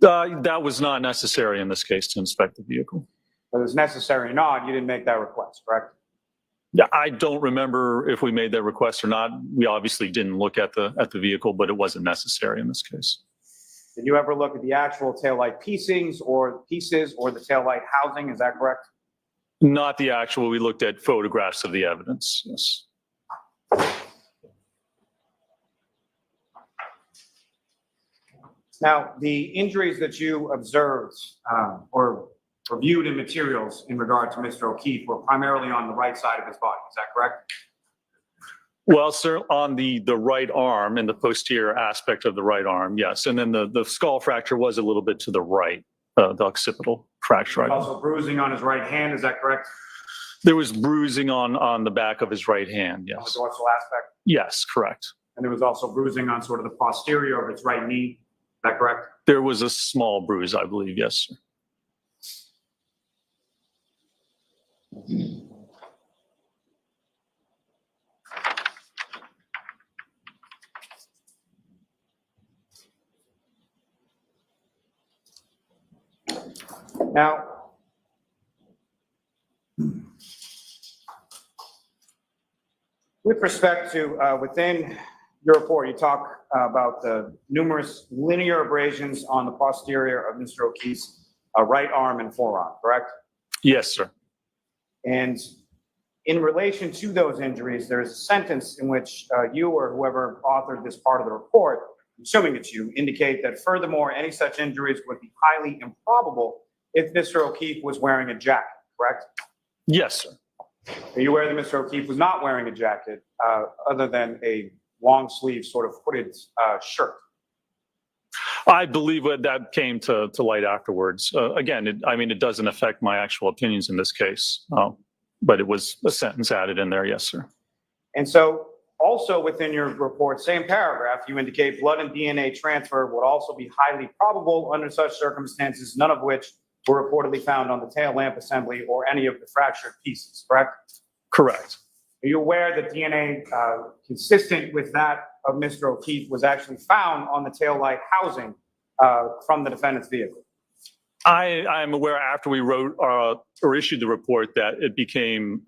Speaker 21: That was not necessary in this case to inspect the vehicle.
Speaker 15: Whether it's necessary or not, you didn't make that request, correct?
Speaker 21: Yeah, I don't remember if we made that request or not. We obviously didn't look at the vehicle, but it wasn't necessary in this case.
Speaker 15: Did you ever look at the actual taillight pieces or the taillight housing? Is that correct?
Speaker 21: Not the actual. We looked at photographs of the evidence. Yes.
Speaker 15: Now, the injuries that you observed or reviewed in materials in regard to Mr. O'Keefe were primarily on the right side of his body. Is that correct?
Speaker 21: Well, sir, on the right arm and the posterior aspect of the right arm, yes. And then the skull fracture was a little bit to the right, the occipital fracture.
Speaker 15: Also bruising on his right hand, is that correct?
Speaker 21: There was bruising on the back of his right hand, yes.
Speaker 15: On the dorsal aspect?
Speaker 21: Yes, correct.
Speaker 15: And there was also bruising on sort of the posterior of his right knee, is that correct?
Speaker 21: There was a small bruise, I believe, yes, sir.
Speaker 15: Now, with respect to within your report, you talk about the numerous linear abrasions on the posterior of Mr. O'Keefe's right arm and forearm, correct?
Speaker 21: Yes, sir.
Speaker 15: And In relation to those injuries, there's a sentence in which you or whoever authored this part of the report, assuming it's you, indicate that furthermore, any such injuries would be highly improbable if Mr. O'Keefe was wearing a jacket, correct?
Speaker 21: Yes, sir.
Speaker 15: Are you aware that Mr. O'Keefe was not wearing a jacket other than a long sleeve sort of hooded shirt?
Speaker 21: I believe that came to light afterwards. Again, it doesn't affect my actual opinions in this case, but it was a sentence added in there. Yes, sir.
Speaker 15: And so also within your report, same paragraph, you indicate blood and DNA transfer would also be highly probable under such circumstances, none of which were reportedly found on the tail lamp assembly or any of the fractured pieces, correct?
Speaker 21: Correct.
Speaker 15: Are you aware that DNA consistent with that of Mr. O'Keefe was actually found on the tail light housing from the defendant's vehicle?
Speaker 21: I am aware after we wrote or issued the report that it became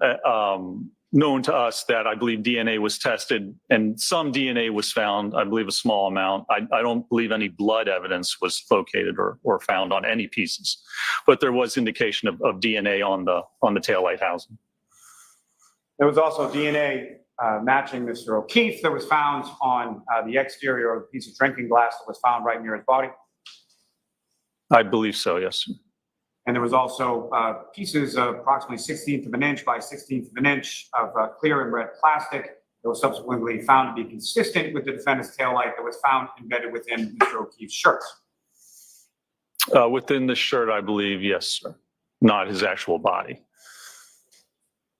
Speaker 21: known to us that I believe DNA was tested and some DNA was found, I believe a small amount. I don't believe any blood evidence was located or found on any pieces, but there was indication of DNA on the taillight housing.
Speaker 15: There was also DNA matching Mr. O'Keefe that was found on the exterior of a piece of drinking glass that was found right near his body.
Speaker 21: I believe so, yes, sir.
Speaker 15: And there was also pieces of approximately 1/16 of an inch by 1/16 of an inch of clear and red plastic that was subsequently found to be consistent with the defendant's taillight that was found embedded within Mr. O'Keefe's shirt.
Speaker 21: Within the shirt, I believe, yes, sir. Not his actual body.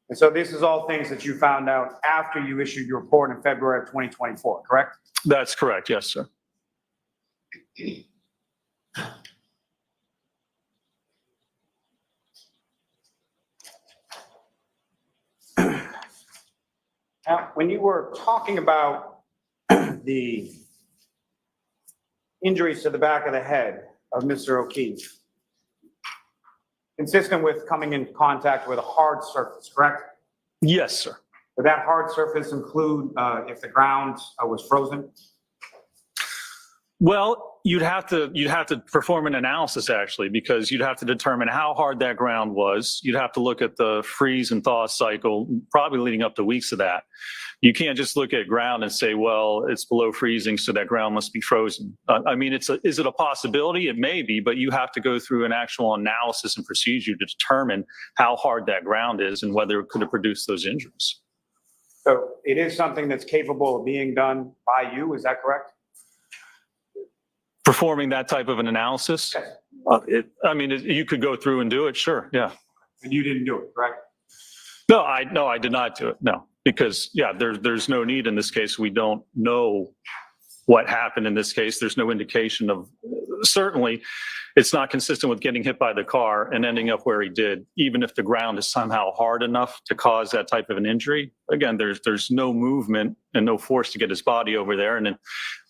Speaker 15: And so this is all things that you found out after you issued your report in February of 2024, correct?
Speaker 21: That's correct, yes, sir.
Speaker 15: Now, when you were talking about the injuries to the back of the head of Mr. O'Keefe, consistent with coming in contact with a hard surface, correct?
Speaker 21: Yes, sir.
Speaker 15: Would that hard surface include if the ground was frozen?
Speaker 21: Well, you'd have to perform an analysis actually, because you'd have to determine how hard that ground was. You'd have to look at the freeze and thaw cycle, probably leading up to weeks of that. You can't just look at ground and say, well, it's below freezing, so that ground must be frozen. Is it a possibility? It may be, but you have to go through an actual analysis and procedure to determine how hard that ground is and whether it could have produced those injuries.
Speaker 15: So it is something that's capable of being done by you, is that correct?
Speaker 21: Performing that type of an analysis? You could go through and do it, sure, yeah.
Speaker 15: And you didn't do it, correct?
Speaker 21: No, I did not do it, no. Because, yeah, there's no need in this case. We don't know what happened in this case. There's no indication of, certainly, it's not consistent with getting hit by the car and ending up where he did, even if the ground is somehow hard enough to cause that type of an injury. Again, there's no movement and no force to get his body over there, and then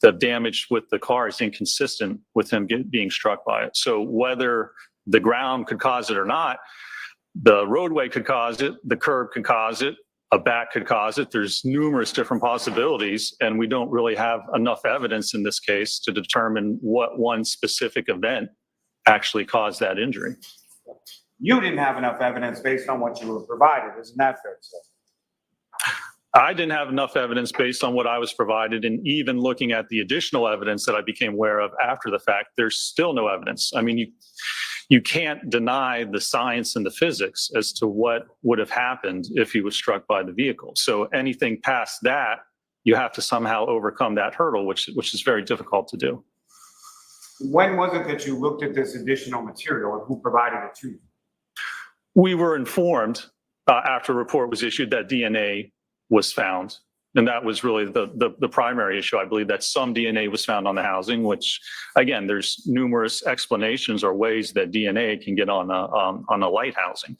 Speaker 21: the damage with the car is inconsistent with him being struck by it. So whether the ground could cause it or not, the roadway could cause it, the curb could cause it, a back could cause it. There's numerous different possibilities, and we don't really have enough evidence in this case to determine what one specific event actually caused that injury.
Speaker 15: You didn't have enough evidence based on what you were provided, isn't that fair to say?
Speaker 21: I didn't have enough evidence based on what I was provided, and even looking at the additional evidence that I became aware of after the fact, there's still no evidence. I mean, you can't deny the science and the physics as to what would have happened if he was struck by the vehicle. So anything past that, you have to somehow overcome that hurdle, which is very difficult to do.
Speaker 15: When was it that you looked at this additional material and who provided it to you?
Speaker 21: We were informed after a report was issued that DNA was found. And that was really the primary issue. I believe that some DNA was found on the housing, which, again, there's numerous explanations or ways that DNA can get on a light housing.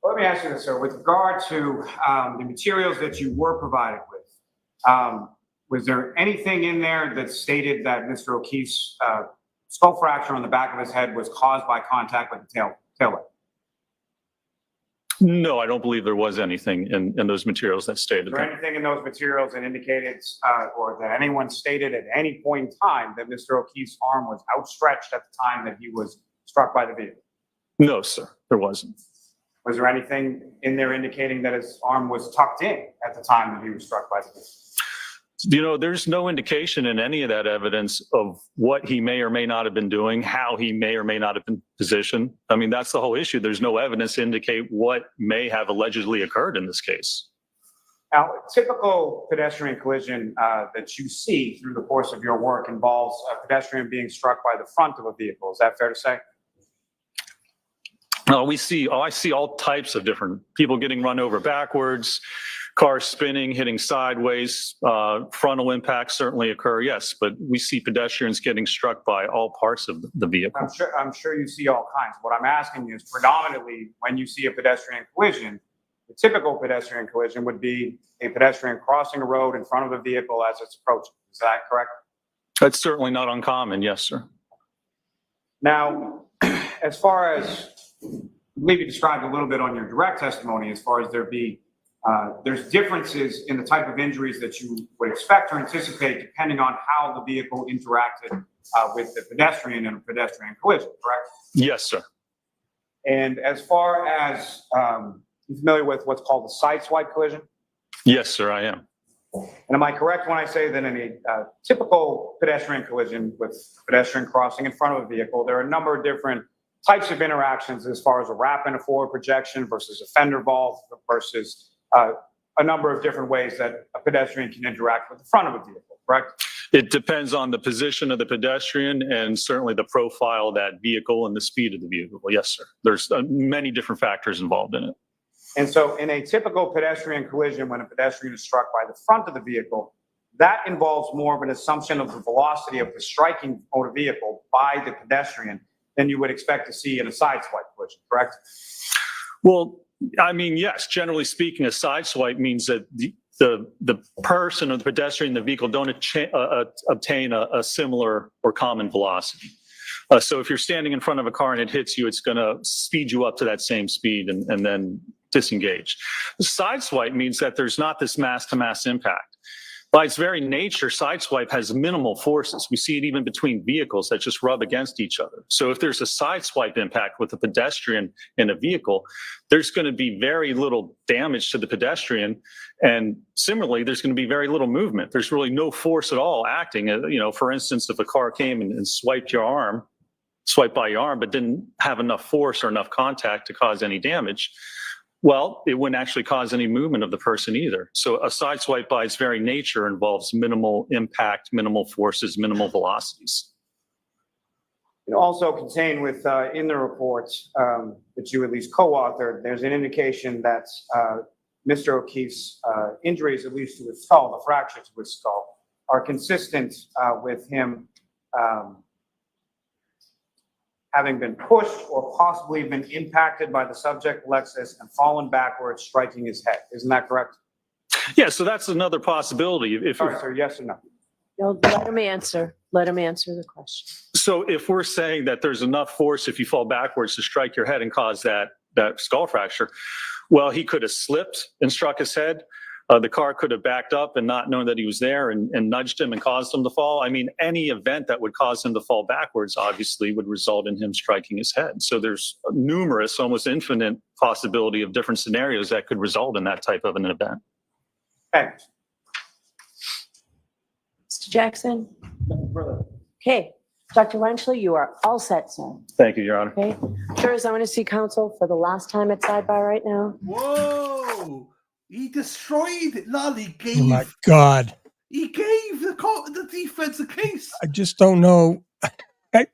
Speaker 15: Let me ask you this, sir. With regard to the materials that you were provided with, was there anything in there that stated that Mr. O'Keefe's skull fracture on the back of his head was caused by contact with the taillight?
Speaker 21: No, I don't believe there was anything in those materials that stated that.
Speaker 15: Is there anything in those materials that indicated or that anyone stated at any point in time that Mr. O'Keefe's arm was outstretched at the time that he was struck by the vehicle?
Speaker 21: No, sir, there wasn't.
Speaker 15: Was there anything in there indicating that his arm was tucked in at the time that he was struck by the vehicle?
Speaker 21: You know, there's no indication in any of that evidence of what he may or may not have been doing, how he may or may not have been positioned. I mean, that's the whole issue. There's no evidence to indicate what may have allegedly occurred in this case.
Speaker 15: Now, a typical pedestrian collision that you see through the course of your work involves a pedestrian being struck by the front of a vehicle. Is that fair to say?
Speaker 21: I see all types of different people getting run over backwards, cars spinning, hitting sideways, frontal impacts certainly occur, yes, but we see pedestrians getting struck by all parts of the vehicle.
Speaker 15: I'm sure you see all kinds. What I'm asking you is predominantly when you see a pedestrian collision, the typical pedestrian collision would be a pedestrian crossing a road in front of a vehicle as it's approaching. Is that correct?
Speaker 21: That's certainly not uncommon, yes, sir.
Speaker 15: Now, as far as maybe described a little bit on your direct testimony, as far as there's differences in the type of injuries that you would expect or anticipate depending on how the vehicle interacted with the pedestrian in a pedestrian collision, correct?
Speaker 21: Yes, sir.
Speaker 15: And as far as you're familiar with what's called a sideswipe collision?
Speaker 21: Yes, sir, I am.
Speaker 15: And am I correct when I say that in a typical pedestrian collision with pedestrian crossing in front of a vehicle, there are a number of different types of interactions as far as a wrap and a forward projection versus a fender vault versus a number of different ways that a pedestrian can interact with the front of a vehicle, correct?
Speaker 21: It depends on the position of the pedestrian and certainly the profile of that vehicle and the speed of the vehicle. Yes, sir. There's many different factors involved in it.
Speaker 15: And so in a typical pedestrian collision, when a pedestrian is struck by the front of the vehicle, that involves more of an assumption of the velocity of the striking motor vehicle by the pedestrian than you would expect to see in a sideswipe collision, correct?
Speaker 21: Well, I mean, yes, generally speaking, a sideswipe means that the person or the pedestrian in the vehicle don't obtain a similar or common velocity. So if you're standing in front of a car and it hits you, it's going to speed you up to that same speed and then disengage. The sideswipe means that there's not this mass-to-mass impact. By its very nature, sideswipe has minimal forces. We see it even between vehicles that just rub against each other. So if there's a sideswipe impact with a pedestrian in a vehicle, there's going to be very little damage to the pedestrian. And similarly, there's going to be very little movement. There's really no force at all acting. You know, for instance, if a car came and swiped by your arm, but didn't have enough force or enough contact to cause any damage, well, it wouldn't actually cause any movement of the person either. So a sideswipe by its very nature involves minimal impact, minimal forces, minimal velocities.
Speaker 15: Also contained in the report that you at least co-authored, there's an indication that Mr. O'Keefe's injuries, at least to his skull, the fractures to his skull, are consistent with him having been pushed or possibly been impacted by the subject Lexus and fallen backwards, striking his head. Isn't that correct?
Speaker 21: Yeah, so that's another possibility.
Speaker 15: Sorry, sir, yes or no?
Speaker 14: No, let him answer. Let him answer the question.
Speaker 21: So if we're saying that there's enough force if you fall backwards to strike your head and cause that skull fracture, well, he could have slipped and struck his head. The car could have backed up and not known that he was there and nudged him and caused him to fall. I mean, any event that would cause him to fall backwards obviously would result in him striking his head. So there's numerous, almost infinite possibility of different scenarios that could result in that type of an event.
Speaker 15: Thanks.
Speaker 14: Mr. Jackson? Okay. Dr. Rentschler, you are all set, sir.
Speaker 21: Thank you, Your Honor.
Speaker 14: Okay. Jurors, I want to see counsel for the last time at sidebar right now.
Speaker 2: Whoa! He destroyed it, Lolly.
Speaker 3: Oh my God.
Speaker 2: He gave the defense a case.
Speaker 3: I just don't know. I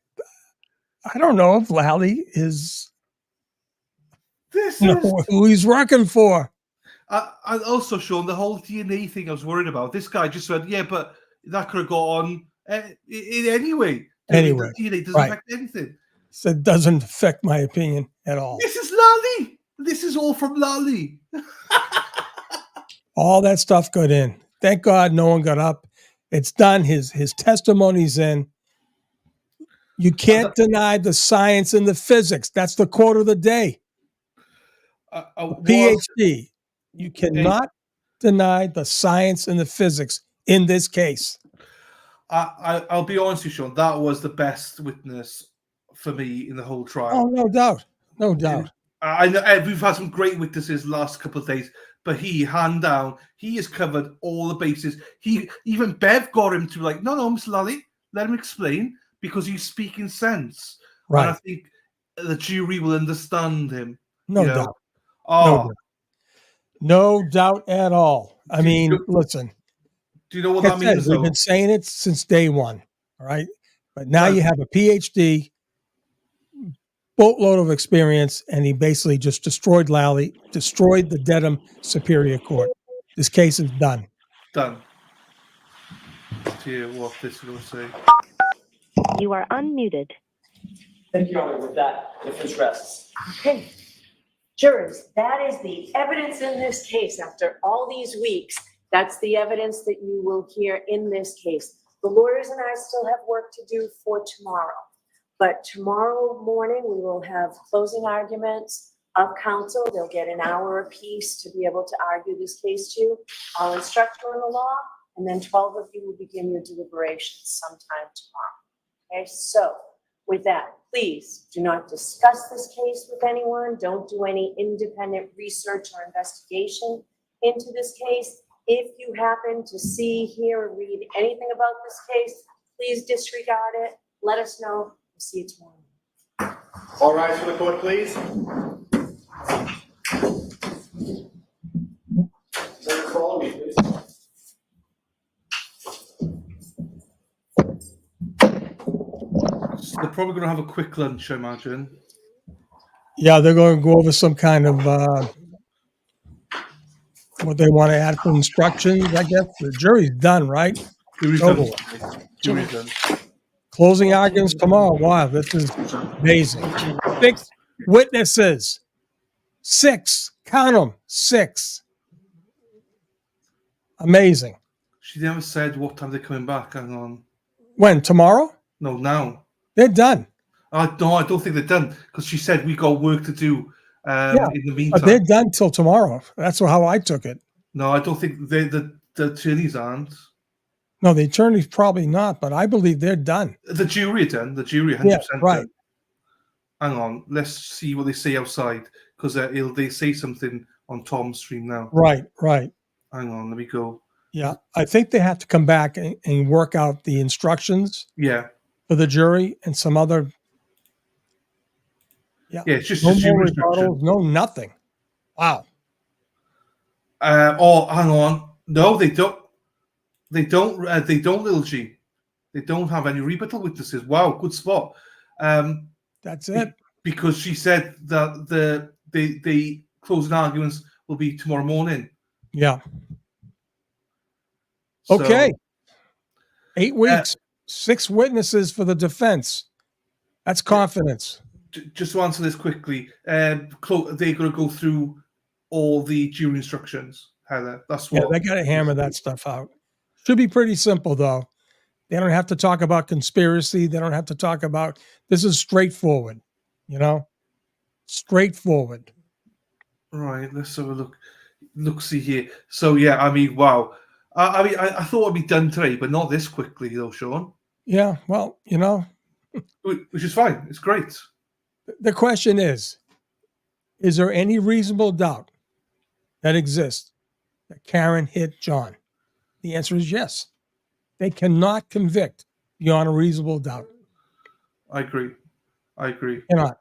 Speaker 3: don't know if Lally is who he's working for.
Speaker 2: I also, Sean, the whole DNA thing I was worried about. This guy just said, yeah, but that could have gone on anyway.
Speaker 3: Anyway.
Speaker 2: The DNA doesn't affect anything.
Speaker 3: So it doesn't affect my opinion at all.
Speaker 2: This is Lally. This is all from Lally.
Speaker 3: All that stuff got in. Thank God no one got up. It's done. His testimony's in. You can't deny the science and the physics. That's the quote of the day. PhD. You cannot deny the science and the physics in this case.
Speaker 2: I'll be honest with you, Sean. That was the best witness for me in the whole trial.
Speaker 3: Oh, no doubt. No doubt.
Speaker 2: I know we've had some great witnesses last couple of days, but hand down, he has covered all the bases. Even Bev got him to like, no, Mr. Lally, let him explain because he's speaking sense.
Speaker 3: Right.
Speaker 2: And I think the jury will understand him.
Speaker 3: No
Speaker 2: you know?
Speaker 3: doubt.
Speaker 2: Oh,
Speaker 3: No doubt. No doubt at all. I mean, listen.
Speaker 2: Do you know what
Speaker 3: like
Speaker 2: that
Speaker 3: I said,
Speaker 2: means?
Speaker 3: We've
Speaker 2: Though?
Speaker 3: been saying it since day one. All right. But now
Speaker 2: Well-
Speaker 3: you have a PhD, boatload of experience, and he basically just destroyed Lally, destroyed the Dedham Superior Court. This case is done.
Speaker 2: Done. Let's hear what this will say.
Speaker 20: You are unmuted.
Speaker 18: Thank you, Your Honor. With that, defense rests.
Speaker 12: Okay. Jurors, that is the evidence in this case. After all these weeks, that's the evidence that you will hear in this case. The lawyers and I still have work to do for tomorrow. But tomorrow morning, we will have closing arguments of counsel. They'll get an hour apiece to be able to argue this case to you. I'll instruct you on the law, and then 12 of you will begin your deliberations sometime tomorrow. Okay, so with that, please do not discuss this case with anyone. Don't do any independent research or investigation into this case. If you happen to see, hear, or read anything about this case, please disregard it. Let us know. We'll see you tomorrow.
Speaker 10: All rise for the court, please. Senator, follow me, please.
Speaker 2: They're probably going to have a quick lunch, I imagine.
Speaker 3: Yeah, they're going to go over some kind of what they want to add for instructions, I guess. The jury's done, right?
Speaker 2: Jury's
Speaker 3: Over
Speaker 2: done.
Speaker 3: with.
Speaker 2: Jury's done.
Speaker 3: Closing arguments tomorrow. Wow, this is amazing. 6 witnesses. 6. Count them. 6. Amazing.
Speaker 2: She never said what time they're coming back. Hang on.
Speaker 3: When? Tomorrow?
Speaker 2: No, now.
Speaker 3: They're done.
Speaker 2: No, I don't think they're done because she said we got work to do in the meantime.
Speaker 3: But they're done till tomorrow. That's how I took it.
Speaker 2: No, I don't think the attorneys aren't.
Speaker 3: No, the attorney's probably not, but I believe they're done.
Speaker 2: The jury are done. The jury 100%
Speaker 3: Yeah, right.
Speaker 2: done. Hang on. Let's see what they say outside because they say something on Tom's stream now.
Speaker 3: Right, right.
Speaker 2: Hang on. Let me go.
Speaker 3: Yeah, I think they have to come back and work out the instructions.
Speaker 2: Yeah.
Speaker 3: For the jury and some other.
Speaker 2: Yeah, it's just
Speaker 3: no
Speaker 2: a jury
Speaker 3: more
Speaker 2: instruction.
Speaker 3: rebuttals, no nothing. Wow.
Speaker 2: Hang on. No, they don't. They don't, Little G. They don't have any rebuttal witnesses. Wow, good spot.
Speaker 3: That's it.
Speaker 2: Because she said that the closing arguments will be tomorrow morning.
Speaker 3: Yeah.
Speaker 2: So,
Speaker 3: Okay. 8 weeks, 6 witnesses for the defense. That's confidence.
Speaker 2: Just to answer this quickly, they're going to go through all the jury instructions, Heather. That's what.
Speaker 3: Yeah, they got to hammer that stuff out. Should be pretty simple, though. They don't have to talk about conspiracy. They don't have to talk about. This is straightforward, straightforward.
Speaker 2: Right. Let's have a look. See here. So yeah, I mean, wow. I thought it'd be done today, but not this quickly, though, Sean.
Speaker 3: Yeah. Well,
Speaker 2: which is fine. It's great.
Speaker 3: The question is there any reasonable doubt that exists that Karen hit John? The answer is yes. They cannot convict beyond a reasonable doubt.
Speaker 2: I agree.
Speaker 3: Cannot.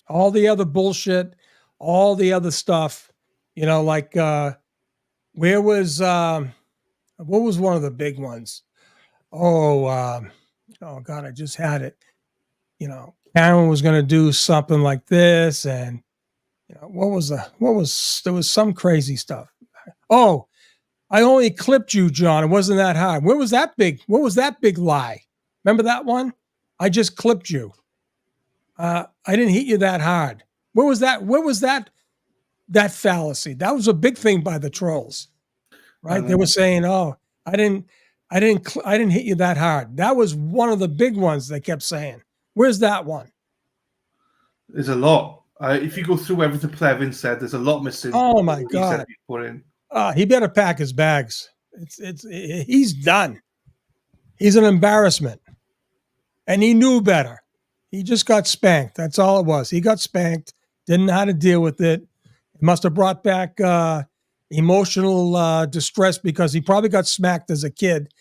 Speaker 3: All the other bullshit, all the other stuff, like where was what was one of the big ones? Oh God, I just had it. Karen was going to do something like this, and there was some crazy stuff. Oh, I only clipped you, John. It wasn't that hard. What was that big lie? Remember that one? I just clipped you. I didn't hit you that hard. What was that fallacy? That was a big thing by the trolls, right? They were saying, "Oh, I didn't hit you that hard." That was one of the big ones they kept saying. Where's that one?
Speaker 2: There's a lot. If you go through everything Plevin said, there's a lot missing.
Speaker 3: Oh my God!
Speaker 2: He put in.
Speaker 3: He better pack his bags. He's done. He's an embarrassment, and he knew better. He just got spanked. That's all it was. He got spanked, didn't know how to deal with it. It must have brought back emotional distress because he probably got smacked as a kid,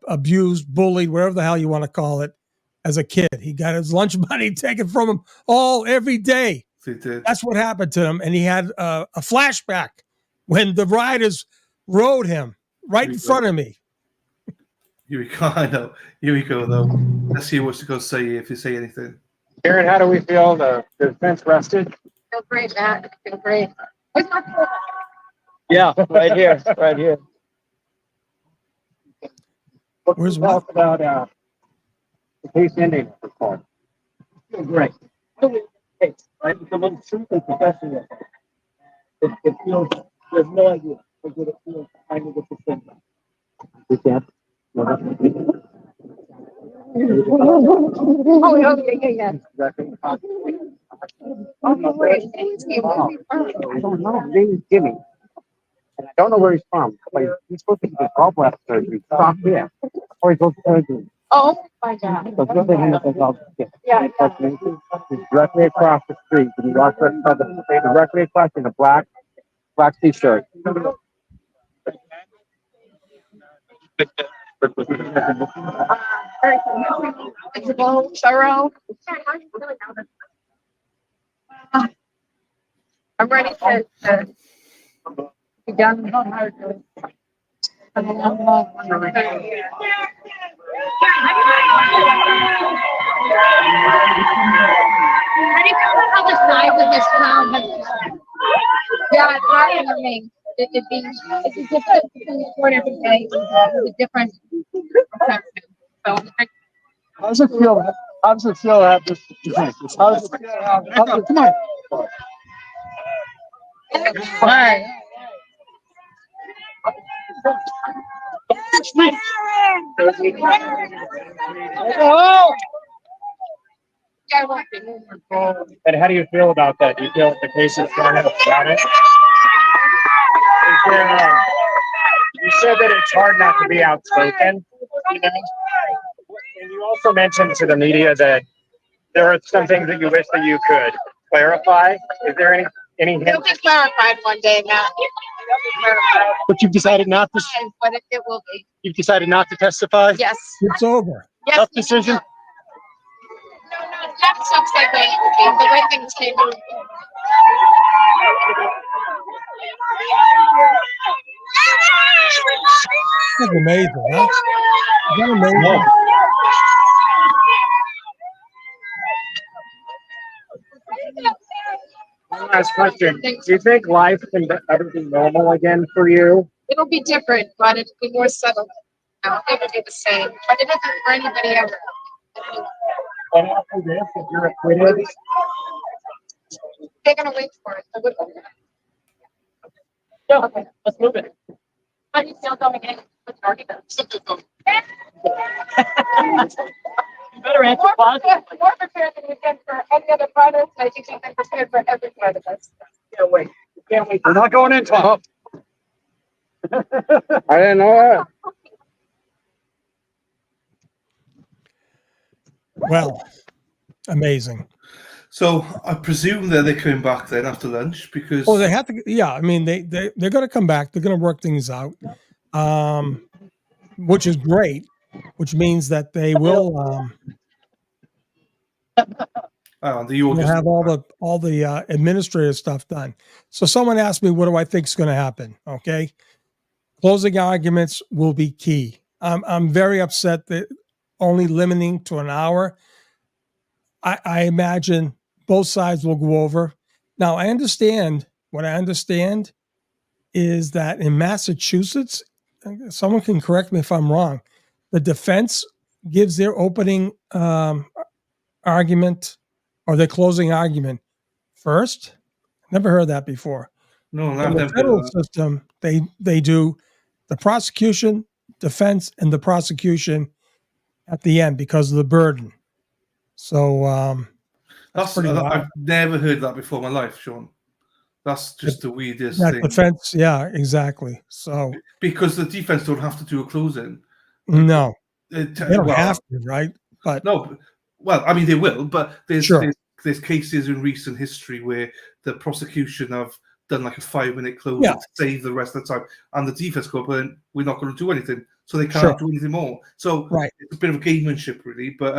Speaker 3: abused, bullied, whatever the hell you want to call it, as a kid. He got his lunch money taken from him every day.
Speaker 2: He did.
Speaker 3: That's what happened to him. And he had a flashback when the rioters rode him right in front of me.
Speaker 2: Here we go. I know. Here we go, though. Let's see what's going to say if you say anything.
Speaker 16: Aaron, how do we feel? The defense rested?
Speaker 8: Feel great, Matt. Feel great. Where's my phone?
Speaker 16: Yeah, right here. Right here.
Speaker 3: Where's
Speaker 16: what? About the case ending report. Feel great. Right? It's a little truth and professional. It feels, there's no idea how good it feels to finally get this thing done. We can't.
Speaker 8: Oh, yeah.
Speaker 16: Oh, wait. I don't know. His name is Jimmy. And I don't know where he's from, but he's supposed to be the gallbladder surgery. Stop here. Or he goes to surgery.
Speaker 8: Oh, my God.
Speaker 16: So it's really him that does all this.
Speaker 8: Yeah.
Speaker 16: He's directly across the street. And he walks directly across in a black t-shirt.
Speaker 8: Thorough. I'm ready to be done.
Speaker 4: How do you feel about the size of this town?
Speaker 8: Yeah, it's not anything. It's a different report every day. It's a different perception. So
Speaker 16: How does it feel? How does it feel to have this? How does it feel? Come on.
Speaker 8: Right.
Speaker 16: And how do you feel about that? Do you feel the case is going about it? You said that it's hard not to be outspoken. And you also mentioned to the media that there are some things that you wish that you could clarify. Is there any hint?
Speaker 8: It'll be clarified one day, Matt.
Speaker 16: But you've decided not to.
Speaker 8: But it will be.
Speaker 16: You've decided not to testify.
Speaker 8: Yes.
Speaker 3: It's over.
Speaker 8: Yes.
Speaker 16: Tough decision.
Speaker 8: No, that's some segue. The way things came out.
Speaker 3: That's amazing, huh? Is that amazing?
Speaker 16: Yeah. One last question. Do you think life can ever be normal again for you?
Speaker 8: It'll be different, but it'll be more subtle. No, it'll be the same. But it isn't for anybody ever.
Speaker 16: And after this, if you're acquitted,
Speaker 8: They're gonna wait for it.
Speaker 16: okay, let's move it.
Speaker 8: How do you feel going in with arguments?
Speaker 16: You better answer positively.
Speaker 8: More prepared than you've been for any other product. I think you've been prepared for every part of this.
Speaker 16: Can't wait. Can't wait. We're not going in, Tom. I didn't know that.
Speaker 3: Well, amazing.
Speaker 2: So I presume that they're coming back then after lunch because.
Speaker 3: Oh, they have to. Yeah, I mean they're going to come back. They're going to work things out, which is great. Which means that they will. We'll have all the administrative stuff done. So someone asked me, what do I think is going to happen? Okay. Closing arguments will be key. I'm very upset that only limiting to an hour. I imagine both sides will go over. Now I understand what I understand is that in Massachusetts, someone can correct me if I'm wrong. The defense gives their opening argument or their closing argument first. Never heard that before.
Speaker 2: No,
Speaker 3: in the federal system, they do the prosecution, defense, and the prosecution at the end because of the burden. So that's pretty wild.
Speaker 2: I've never heard that before in my life, Sean. That's just the weirdest thing.
Speaker 3: Defense, yeah, exactly. So
Speaker 2: because the defense don't have to do a closing.
Speaker 3: No, they don't have to, right? But
Speaker 2: no, well, I mean they will, but there's there's cases in recent history where the prosecution have done like a 5-minute closing
Speaker 3: Yeah.
Speaker 2: to save the rest of the time, and the defense go, but we're not going to do anything, so they can't do anything more. So it's a bit of a gamemanship, really. But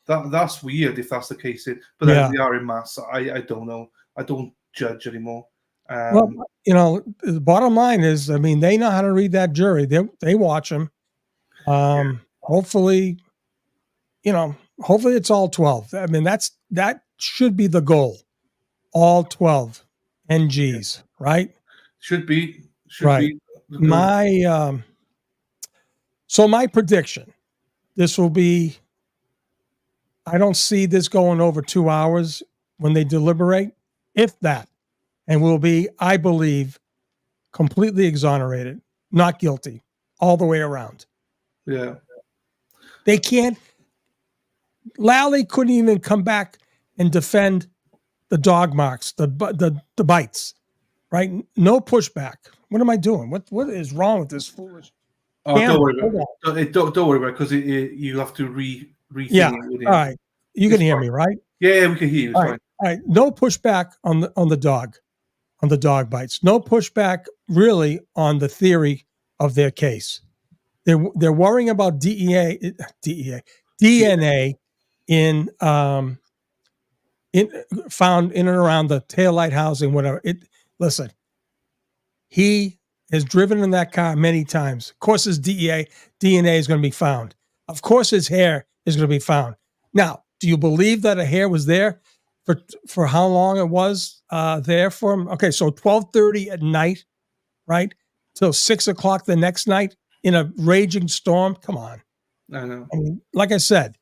Speaker 2: that's weird if that's the case. But then we are in mass. I don't know. I don't judge anymore.
Speaker 3: Well, you know, the bottom line is, I mean, they know how to read that jury. They watch them. Hopefully, you know, hopefully it's all 12. I mean, that should be the goal. All 12 NGs, right?
Speaker 2: Should be.
Speaker 3: Right. So my prediction, this will be, I don't see this going over 2 hours when they deliberate, if that, and will be, I believe, completely exonerated, not guilty, all the way around.
Speaker 2: Yeah.
Speaker 3: They can't. Lally couldn't even come back and defend the dog marks, the bites, right? No pushback. What am I doing? What is wrong with this foolish?
Speaker 2: Don't worry about it. Don't worry about it, because you have to re.
Speaker 3: Yeah. All right. You can hear me, right?
Speaker 2: Yeah, we can hear you. It's fine.
Speaker 3: All right. No pushback on the dog bites. No pushback really on the theory of their case. They're worrying about DNA in found in and around the taillight housing, whatever. Listen, he has driven in that car many times. Of course, his DNA is going to be found. Of course, his hair is going to be found. Now, do you believe that a hair was there for how long it was there for him? Okay, so 12:30 at night, right? Till 6 o'clock the next night in a raging storm. Come on.
Speaker 2: I know.
Speaker 3: I mean, like I said,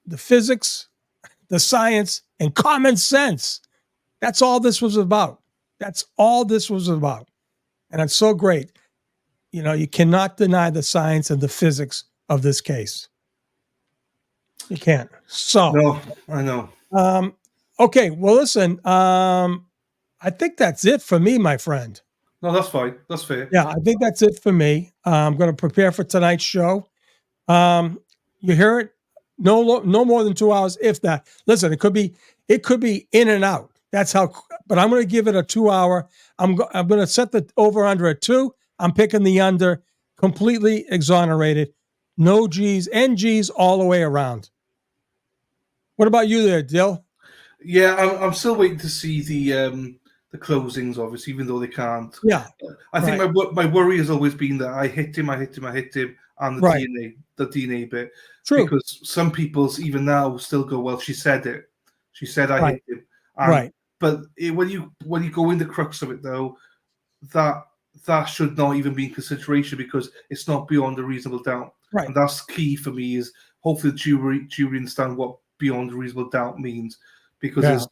Speaker 3: the physics, the science, and common sense. That's all this was about. That's all this was about. And it's so great. You know, you cannot deny the science and the physics of this case. You can't. So
Speaker 2: no, I know.
Speaker 3: Okay, well, listen, I think that's it for me, my friend.
Speaker 2: No, that's fine. That's fair.
Speaker 3: Yeah, I think that's it for me. I'm going to prepare for tonight's show. You hear it? No more than 2 hours, if that. Listen, it could be in and out. That's how. But I'm going to give it a 2 hour. I'm going to set the over under at 2. I'm picking the under. Completely exonerated. No G's, NG's all the way around. What about you there, Dill?
Speaker 2: Yeah, I'm still waiting to see the closings, obviously, even though they can't.
Speaker 3: Yeah,
Speaker 2: I think my worry has always been that I hit him, and the DNA bit.
Speaker 3: True.
Speaker 2: Because some people's even now still go, well, she said it. She said I hit him. And, but when you go in the crux of it, though, that should not even be in consideration, because it's not beyond a reasonable doubt.
Speaker 3: Right.
Speaker 2: And that's key for me, is hopefully the jury understand what beyond a reasonable doubt means, because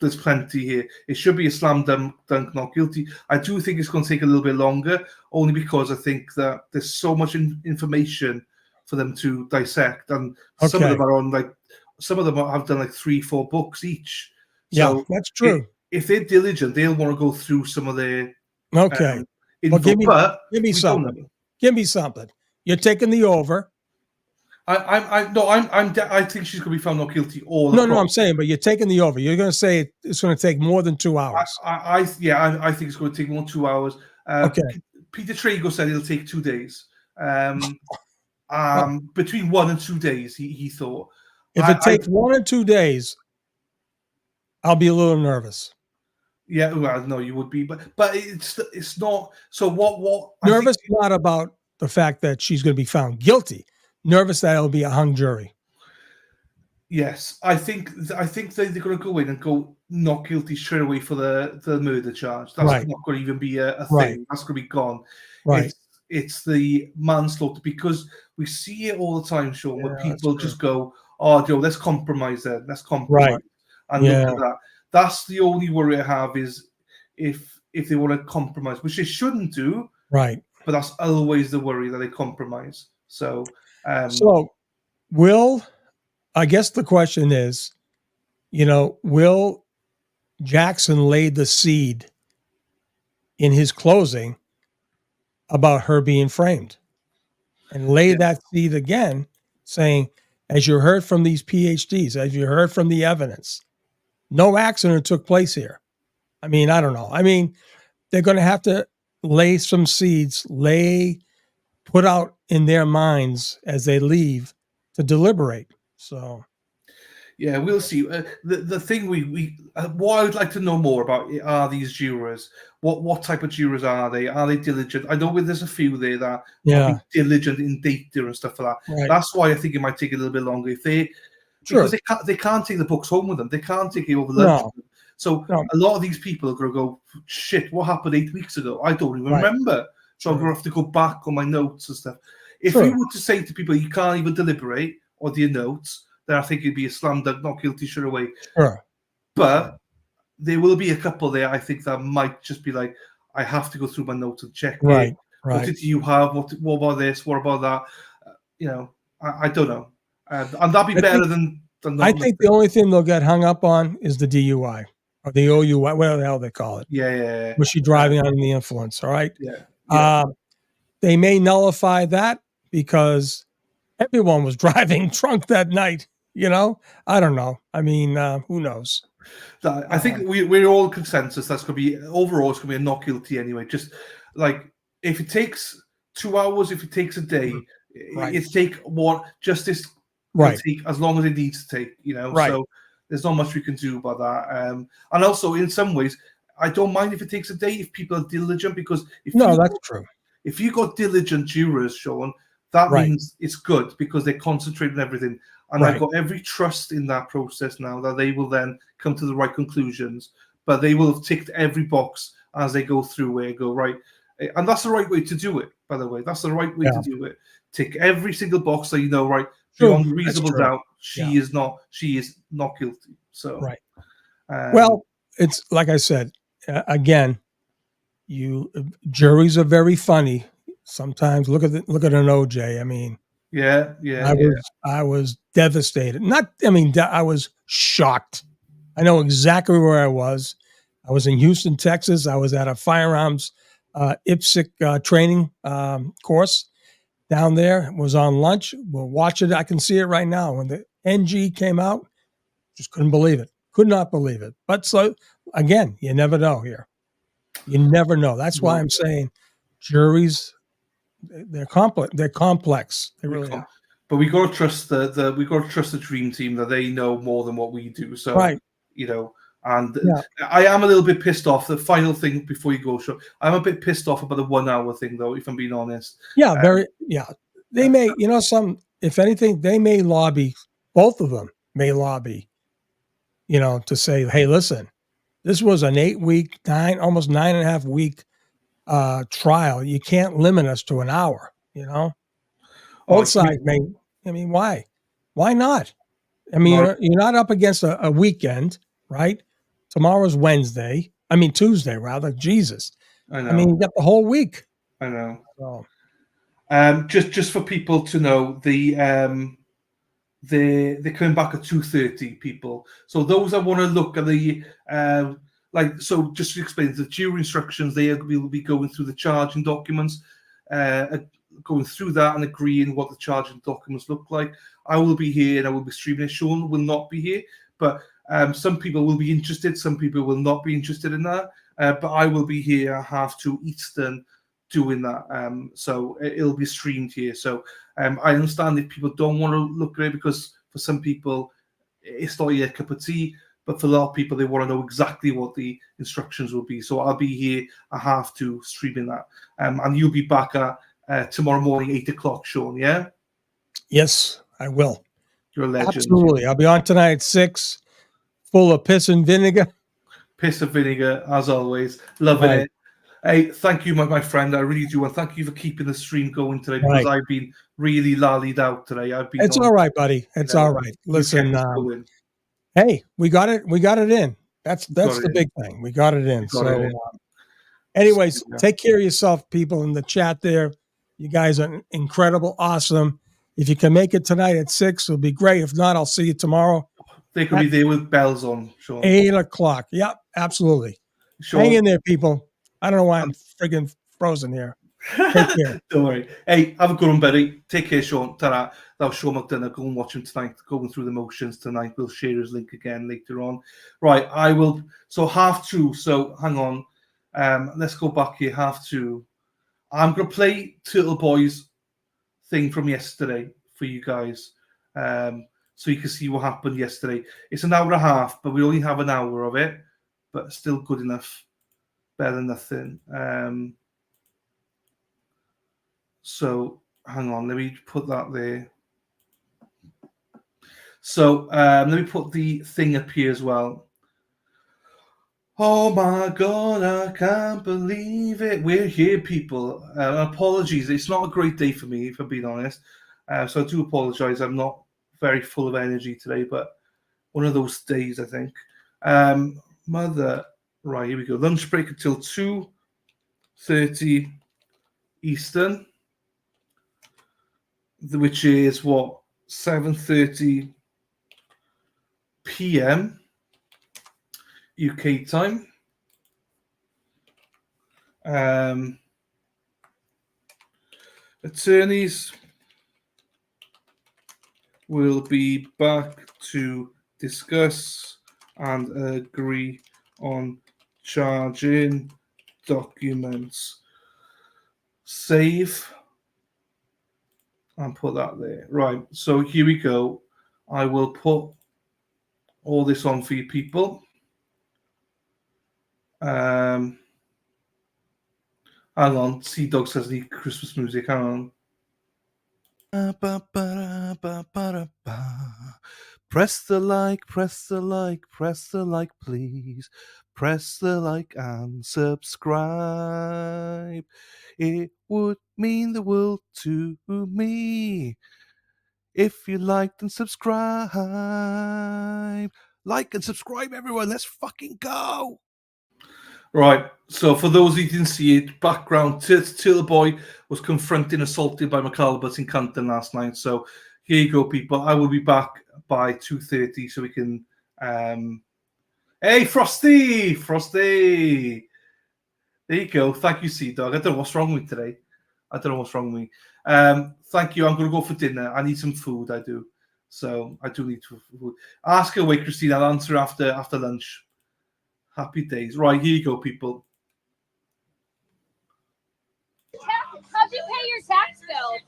Speaker 2: there's plenty here. It should be a slam dunk, not guilty. I do think it's going to take a little bit longer, only because I think that there's so much information for them to dissect, and some of them are on some of them have done 3-4 books each. So
Speaker 3: that's true.
Speaker 2: If they're diligent, they'll want to go through some of their
Speaker 3: info. Well, give me something. Give me something. You're taking the over.
Speaker 2: I think she's going to be found not guilty.
Speaker 3: No, I'm saying, but you're taking the over. You're going to say it's going to take more than 2 hours.
Speaker 2: I think it's going to take more than 2 hours. Peter Trago said it'll take 2 days. Between 1 and 2 days, he thought.
Speaker 3: If it takes 1 or 2 days, I'll be a little nervous.
Speaker 2: Yeah, well, no, you would be, but it's not. So what?
Speaker 3: Nervous not about the fact that she's going to be found guilty. Nervous that it'll be a hung jury.
Speaker 2: Yes, I think they're going to go in and go not guilty straight away for the murder charge. That's not going to even be a thing. That's going to be gone.
Speaker 3: Right.
Speaker 2: It's the manslaughter, because we see it all the time, Sean, where people just go, "Oh, Joe, let's compromise then. Let's compromise." And look at that. That's the only worry I have, is if they want to compromise, which they shouldn't do.
Speaker 3: Right.
Speaker 2: But that's always the worry, that they compromise. So
Speaker 3: I guess the question is, will Jackson lay the seed in his closing about her being framed, and lay that seed again, saying, as you heard from these PhDs, as you heard from the evidence, no accident took place here. I mean, I don't know. I mean, they're going to have to lay some seeds, put out in their minds as they leave to deliberate. So,
Speaker 2: yeah, we'll see. The thing what I would like to know more about are these jurors. What type of jurors are they? Are they diligent? I know there's a few there that are diligent in data and stuff like that.
Speaker 3: Right.
Speaker 2: That's why I think it might take a little bit longer because they can't take the books home with them. They can't take it over lunch.
Speaker 3: No.
Speaker 2: So a lot of these people are going to go, shit, what happened 8 weeks ago? I don't even remember. So I'm going to have to go back on my notes and stuff. If you were to say to people, you can't even deliberate on your notes, then I think it'd be a slam dunk, not guilty straight away.
Speaker 3: Sure.
Speaker 2: But there will be a couple there, I think, that might just be like, I have to go through my notes and check.
Speaker 3: Right.
Speaker 2: What did you have? What about this? What about that? I don't know. And that'd be better than
Speaker 3: I think the only thing they'll get hung up on is the DUI. Or the OUI, whatever the hell they call it.
Speaker 2: Yeah.
Speaker 3: Was she driving under the influence? All right.
Speaker 2: Yeah.
Speaker 3: They may nullify that because everyone was driving drunk that night. I don't know. I mean, who knows?
Speaker 2: I think we're all consensus. That's going to be overall. It's going to be a not guilty anyway. Just like if it takes 2 hours, if it takes a day, it take what justice will take as long as it needs to take. So. There's not much we can do about that. And also, in some ways, I don't mind if it takes a day if people are diligent, because
Speaker 3: that's true.
Speaker 2: If you got diligent jurors, Sean, that means it's good because they concentrate on everything. And I've got every trust in that process now that they will then come to the right conclusions, but they will have ticked every box as they go through where they go, right. And that's the right way to do it, by the way. That's the right way to do it. Tick every single box so right, beyond reasonable doubt, she is not guilty. So
Speaker 3: well, it's like I said again. Juries are very funny sometimes. Look at an OJ. I mean, I was devastated. I was shocked. I know exactly where I was. I was in Houston, Texas. I was at a firearms IPSC training course. Down there, was on lunch. We'll watch it. I can see it right now. When the NG came out, just couldn't believe it. Could not believe it. But so again, you never know here. You never know. That's why I'm saying juries, they're complex. They're complex. They really are.
Speaker 2: But we got to trust the dream team that they know more than what we do. So And I am a little bit pissed off. The final thing before you go, Sean, I'm a bit pissed off about the 1 hour thing, though, if I'm being honest.
Speaker 3: They may, if anything, they may lobby, both of them may lobby, to say, hey, listen, this was an 8-week, almost 9.5 week trial. You can't limit us to an hour, Both sides may, why? Why not? You're not up against a weekend, right? Tomorrow's Tuesday, rather. Jesus.
Speaker 2: I know.
Speaker 3: You got the whole week.
Speaker 2: I know.
Speaker 3: So.
Speaker 2: Just for people to know, they're coming back at 2:30, people. So those that want to look at the just to explain the jury instructions, they will be going through the charging documents, going through that and agreeing what the charging documents look like. I will be here and I will be streaming it. Sean will not be here, but some people will be interested. Some people will not be interested in that. But I will be here at 2:30 Eastern doing that. So it'll be streamed here. So I understand if people don't want to look at it, because for some people it's not yet a cup of tea, but for a lot of people they want to know exactly what the instructions will be. So I'll be here at 2:30 streaming that. And you'll be back at tomorrow morning, 8 o'clock, Sean, yeah?
Speaker 3: Yes, I will.
Speaker 2: You're a legend.
Speaker 3: Absolutely. I'll be on tonight at 6, full of piss and vinegar.
Speaker 2: Piss and vinegar, as always. Loving it. Hey, thank you, my friend. I really do. And thank you for keeping the stream going today, because I've been really lollied out today.
Speaker 3: It's all right, buddy. It's all right. Listen, hey, we got it. We got it in. That's the big thing. We got it in. So, anyways, take care of yourself, people in the chat there. You guys are incredible, awesome. If you can make it tonight at 6, it'll be great. If not, I'll see you tomorrow.
Speaker 2: They could be there with bells on, Sean.
Speaker 3: 8 o'clock. Yep, absolutely. Hang in there, people. I don't know why I'm friggin' frozen here. Take care.
Speaker 2: Don't worry. Hey, have a good one, Betty. Take care, Sean. Ta-ra. That was Sean McDonough. Go and watch him tonight. Going through the motions tonight. We'll share his link again later on. Right, I will. So 2:30. So hang on. Let's go back here. 2:30. I'm going to play Turtle Boy's thing from yesterday for you guys. So you can see what happened yesterday. It's an hour and a half, but we only have an hour of it. But still good enough. Better than nothing. So hang on, let me put that there. So let me put the thing up here as well. Oh my God, I can't believe it. We're here, people. Apologies. It's not a great day for me, if I'm being honest. So I do apologize. I'm not very full of energy today, but one of those days, I think. Right, here we go. Lunch break until 2:30 Eastern, which is what, 7:30 p.m. UK time. Attorneys will be back to discuss and agree on charging documents. Save and put that there. Right, so here we go. I will put all this on for you people. Hang on, Sea Dog says need Christmas music. Hang on. Press the like, press the like, press the like, please. Press the like and subscribe. It would mean the world to me if you liked and subscribe. Like and subscribe, everyone. Let's fucking go. Right, so for those who didn't see it, background, Turtle Boy was confronted and assaulted by McAlbert in Canton last night. So here you go, people. I will be back by 2:30 so we can... Hey, Frosty! Frosty! There you go. Thank you, Sea Dog. I don't know what's wrong with me today. I don't know what's wrong with me. Thank you. I'm going to go for dinner. I need some food, I do. So I do need food. Ask away, Christine. I'll answer after lunch. Happy days. Right, here you go, people.
Speaker 4: How'd you pay your tax bill?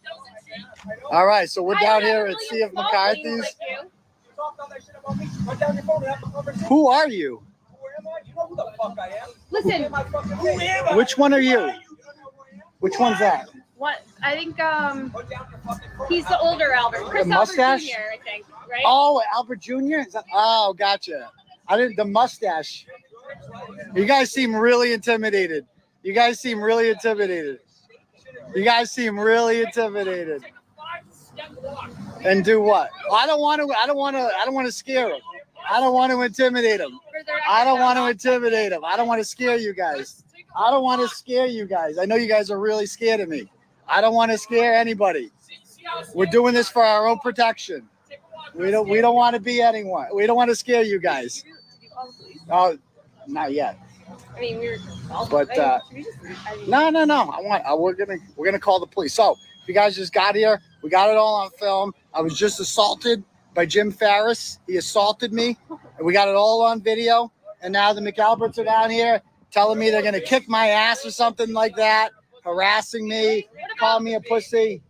Speaker 6: All right, so we're down here at C.F. McCarthy's. Who are you?
Speaker 13: Listen,
Speaker 6: Which one are you? Which one's that?
Speaker 13: what I think he's the older Albert. Chris
Speaker 6: The mustache?
Speaker 13: Albert Jr., I think, right?
Speaker 6: Oh, Albert Jr.? Oh, gotcha. The mustache. You guys seem really intimidated. You guys seem really intimidated. You guys seem really intimidated. And do what? I don't want to scare him. I don't want to intimidate him. I don't want to intimidate him. I don't want to scare you guys. I don't want to scare you guys. I know you guys are really scared of me. I don't want to scare anybody. We're doing this for our own protection. We don't want to be anyone. We don't want to scare you guys. Oh, not yet.
Speaker 13: I mean,
Speaker 6: But no. We're gonna call the police. So if you guys just got here, we got it all on film. I was just assaulted by Jim Farris. He assaulted me, and we got it all on video. And now the McAlberts are down here telling me they're gonna kick my ass or something like that, harassing me, calling me a pussy.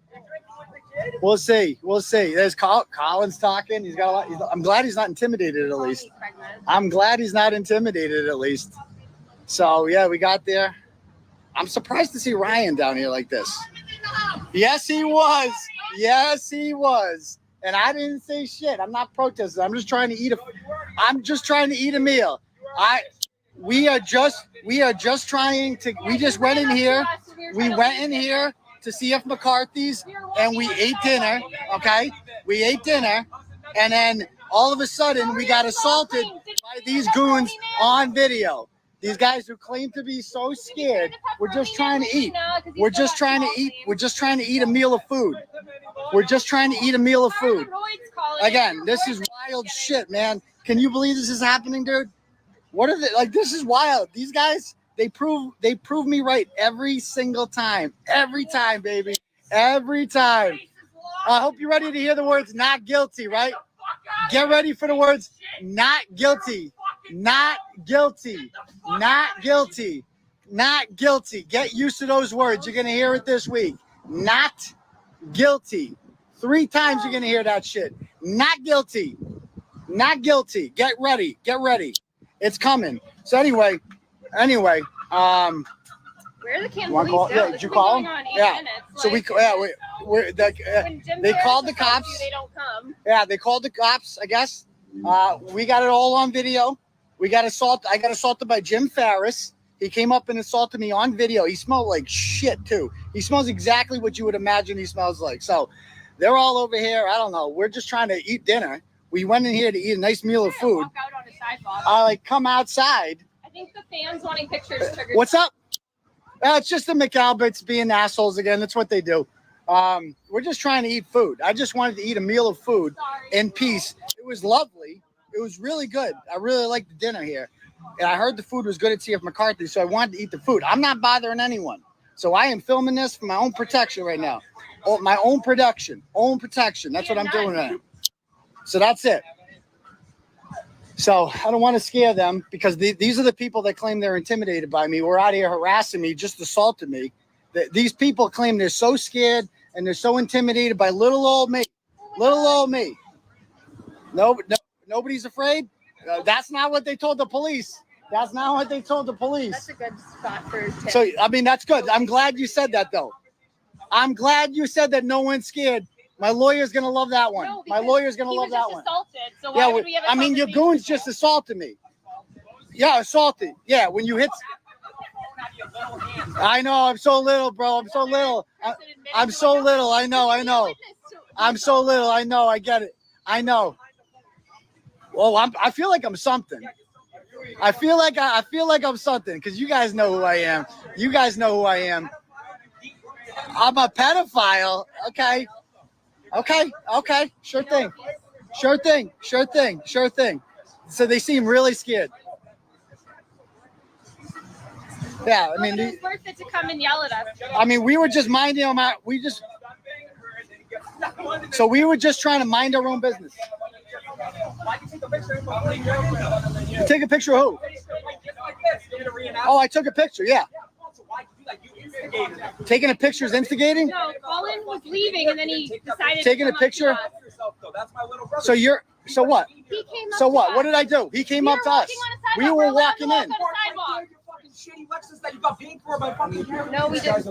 Speaker 6: We'll see. There's Colin's talking. He's got a lot. I'm glad he's not intimidated at least. So yeah, we got there. I'm surprised to see Ryan down here like this. Yes, he was. And I didn't say shit. I'm not protesting. I'm just trying to eat a meal. We just went in here. We went in here to C.F. McCarthy's and we ate dinner. Okay, we ate dinner, and then all of a sudden we got assaulted by these goons on video. These guys who claim to be so scared. We're just trying to eat. We're just trying to eat a meal of food. Again, this is wild shit, man. Can you believe this is happening, dude? What are they like? This is wild. These guys
Speaker 5: They prove me right every single time. Every time, baby. Every time. I hope you're ready to hear the words not guilty, right? Get ready for the words not guilty. Not guilty. Not guilty. Not guilty. Get used to those words. You're going to hear it this week. Not guilty. 3 times you're going to hear that shit. Not guilty. Not guilty. Get ready. Get ready. It's coming. So anyway,
Speaker 13: Where are the Cam police now?
Speaker 5: Yeah, did you call them? Yeah. So they called the cops.
Speaker 13: They don't come.
Speaker 5: Yeah, they called the cops, I guess. We got it all on video. I got assaulted by Jim Farris. He came up and assaulted me on video. He smelled like shit too. He smells exactly what you would imagine he smells like. So they're all over here. I don't know. We're just trying to eat dinner. We went in here to eat a nice meal of food.
Speaker 13: Walk out on the sidewalk.
Speaker 5: Come outside.
Speaker 13: I think the fans wanting pictures triggered.
Speaker 5: What's up? It's just the McAlberts being assholes again. That's what they do. We're just trying to eat food. I just wanted to eat a meal of food in peace. It was lovely. It was really good. I really liked the dinner here. And I heard the food was good at CF McCarthy, so I wanted to eat the food. I'm not bothering anyone. So I am filming this for my own protection right now. My own production. Own protection. That's what I'm doing right now. So that's it. So I don't want to scare them because these are the people that claim they're intimidated by me. We're out here harassing me, just assaulted me. These people claim they're so scared and they're so intimidated by little old me. Little old me. Nobody's afraid. That's not what they told the police. That's not what they told the police.
Speaker 13: That's a good spot for tips.
Speaker 5: So, I mean, that's good. I'm glad you said that, though. I'm glad you said that no one's scared. My lawyer's going to love that one.
Speaker 13: No,
Speaker 5: my lawyer's going to love that one.
Speaker 13: Assaulted, so why would we have
Speaker 5: your goons just assaulted me. Yeah, assaulted. Yeah, when you hit. I know. I'm so little, bro. I'm so little. I'm so little. I know. I'm so little. I know. I get it. I know. Well, I feel like I'm something. I feel like I'm something because you guys know who I am. You guys know who I am. I'm a pedophile. Okay. Sure thing. So they seem really scared. Yeah, I mean,
Speaker 13: it's worth it to come and yell at us.
Speaker 5: I mean, we were just minding them out. So we were just trying to mind our own business. Take a picture of who? Oh, I took a picture. Yeah. Taking a picture is instigating?
Speaker 13: No, Colin was leaving and then he decided
Speaker 5: taking
Speaker 13: to
Speaker 5: a picture. So what?
Speaker 13: He came up
Speaker 5: So
Speaker 13: to
Speaker 5: what?
Speaker 13: us.
Speaker 5: What did I do? He came up to us. We were walking in.
Speaker 13: No, we didn't.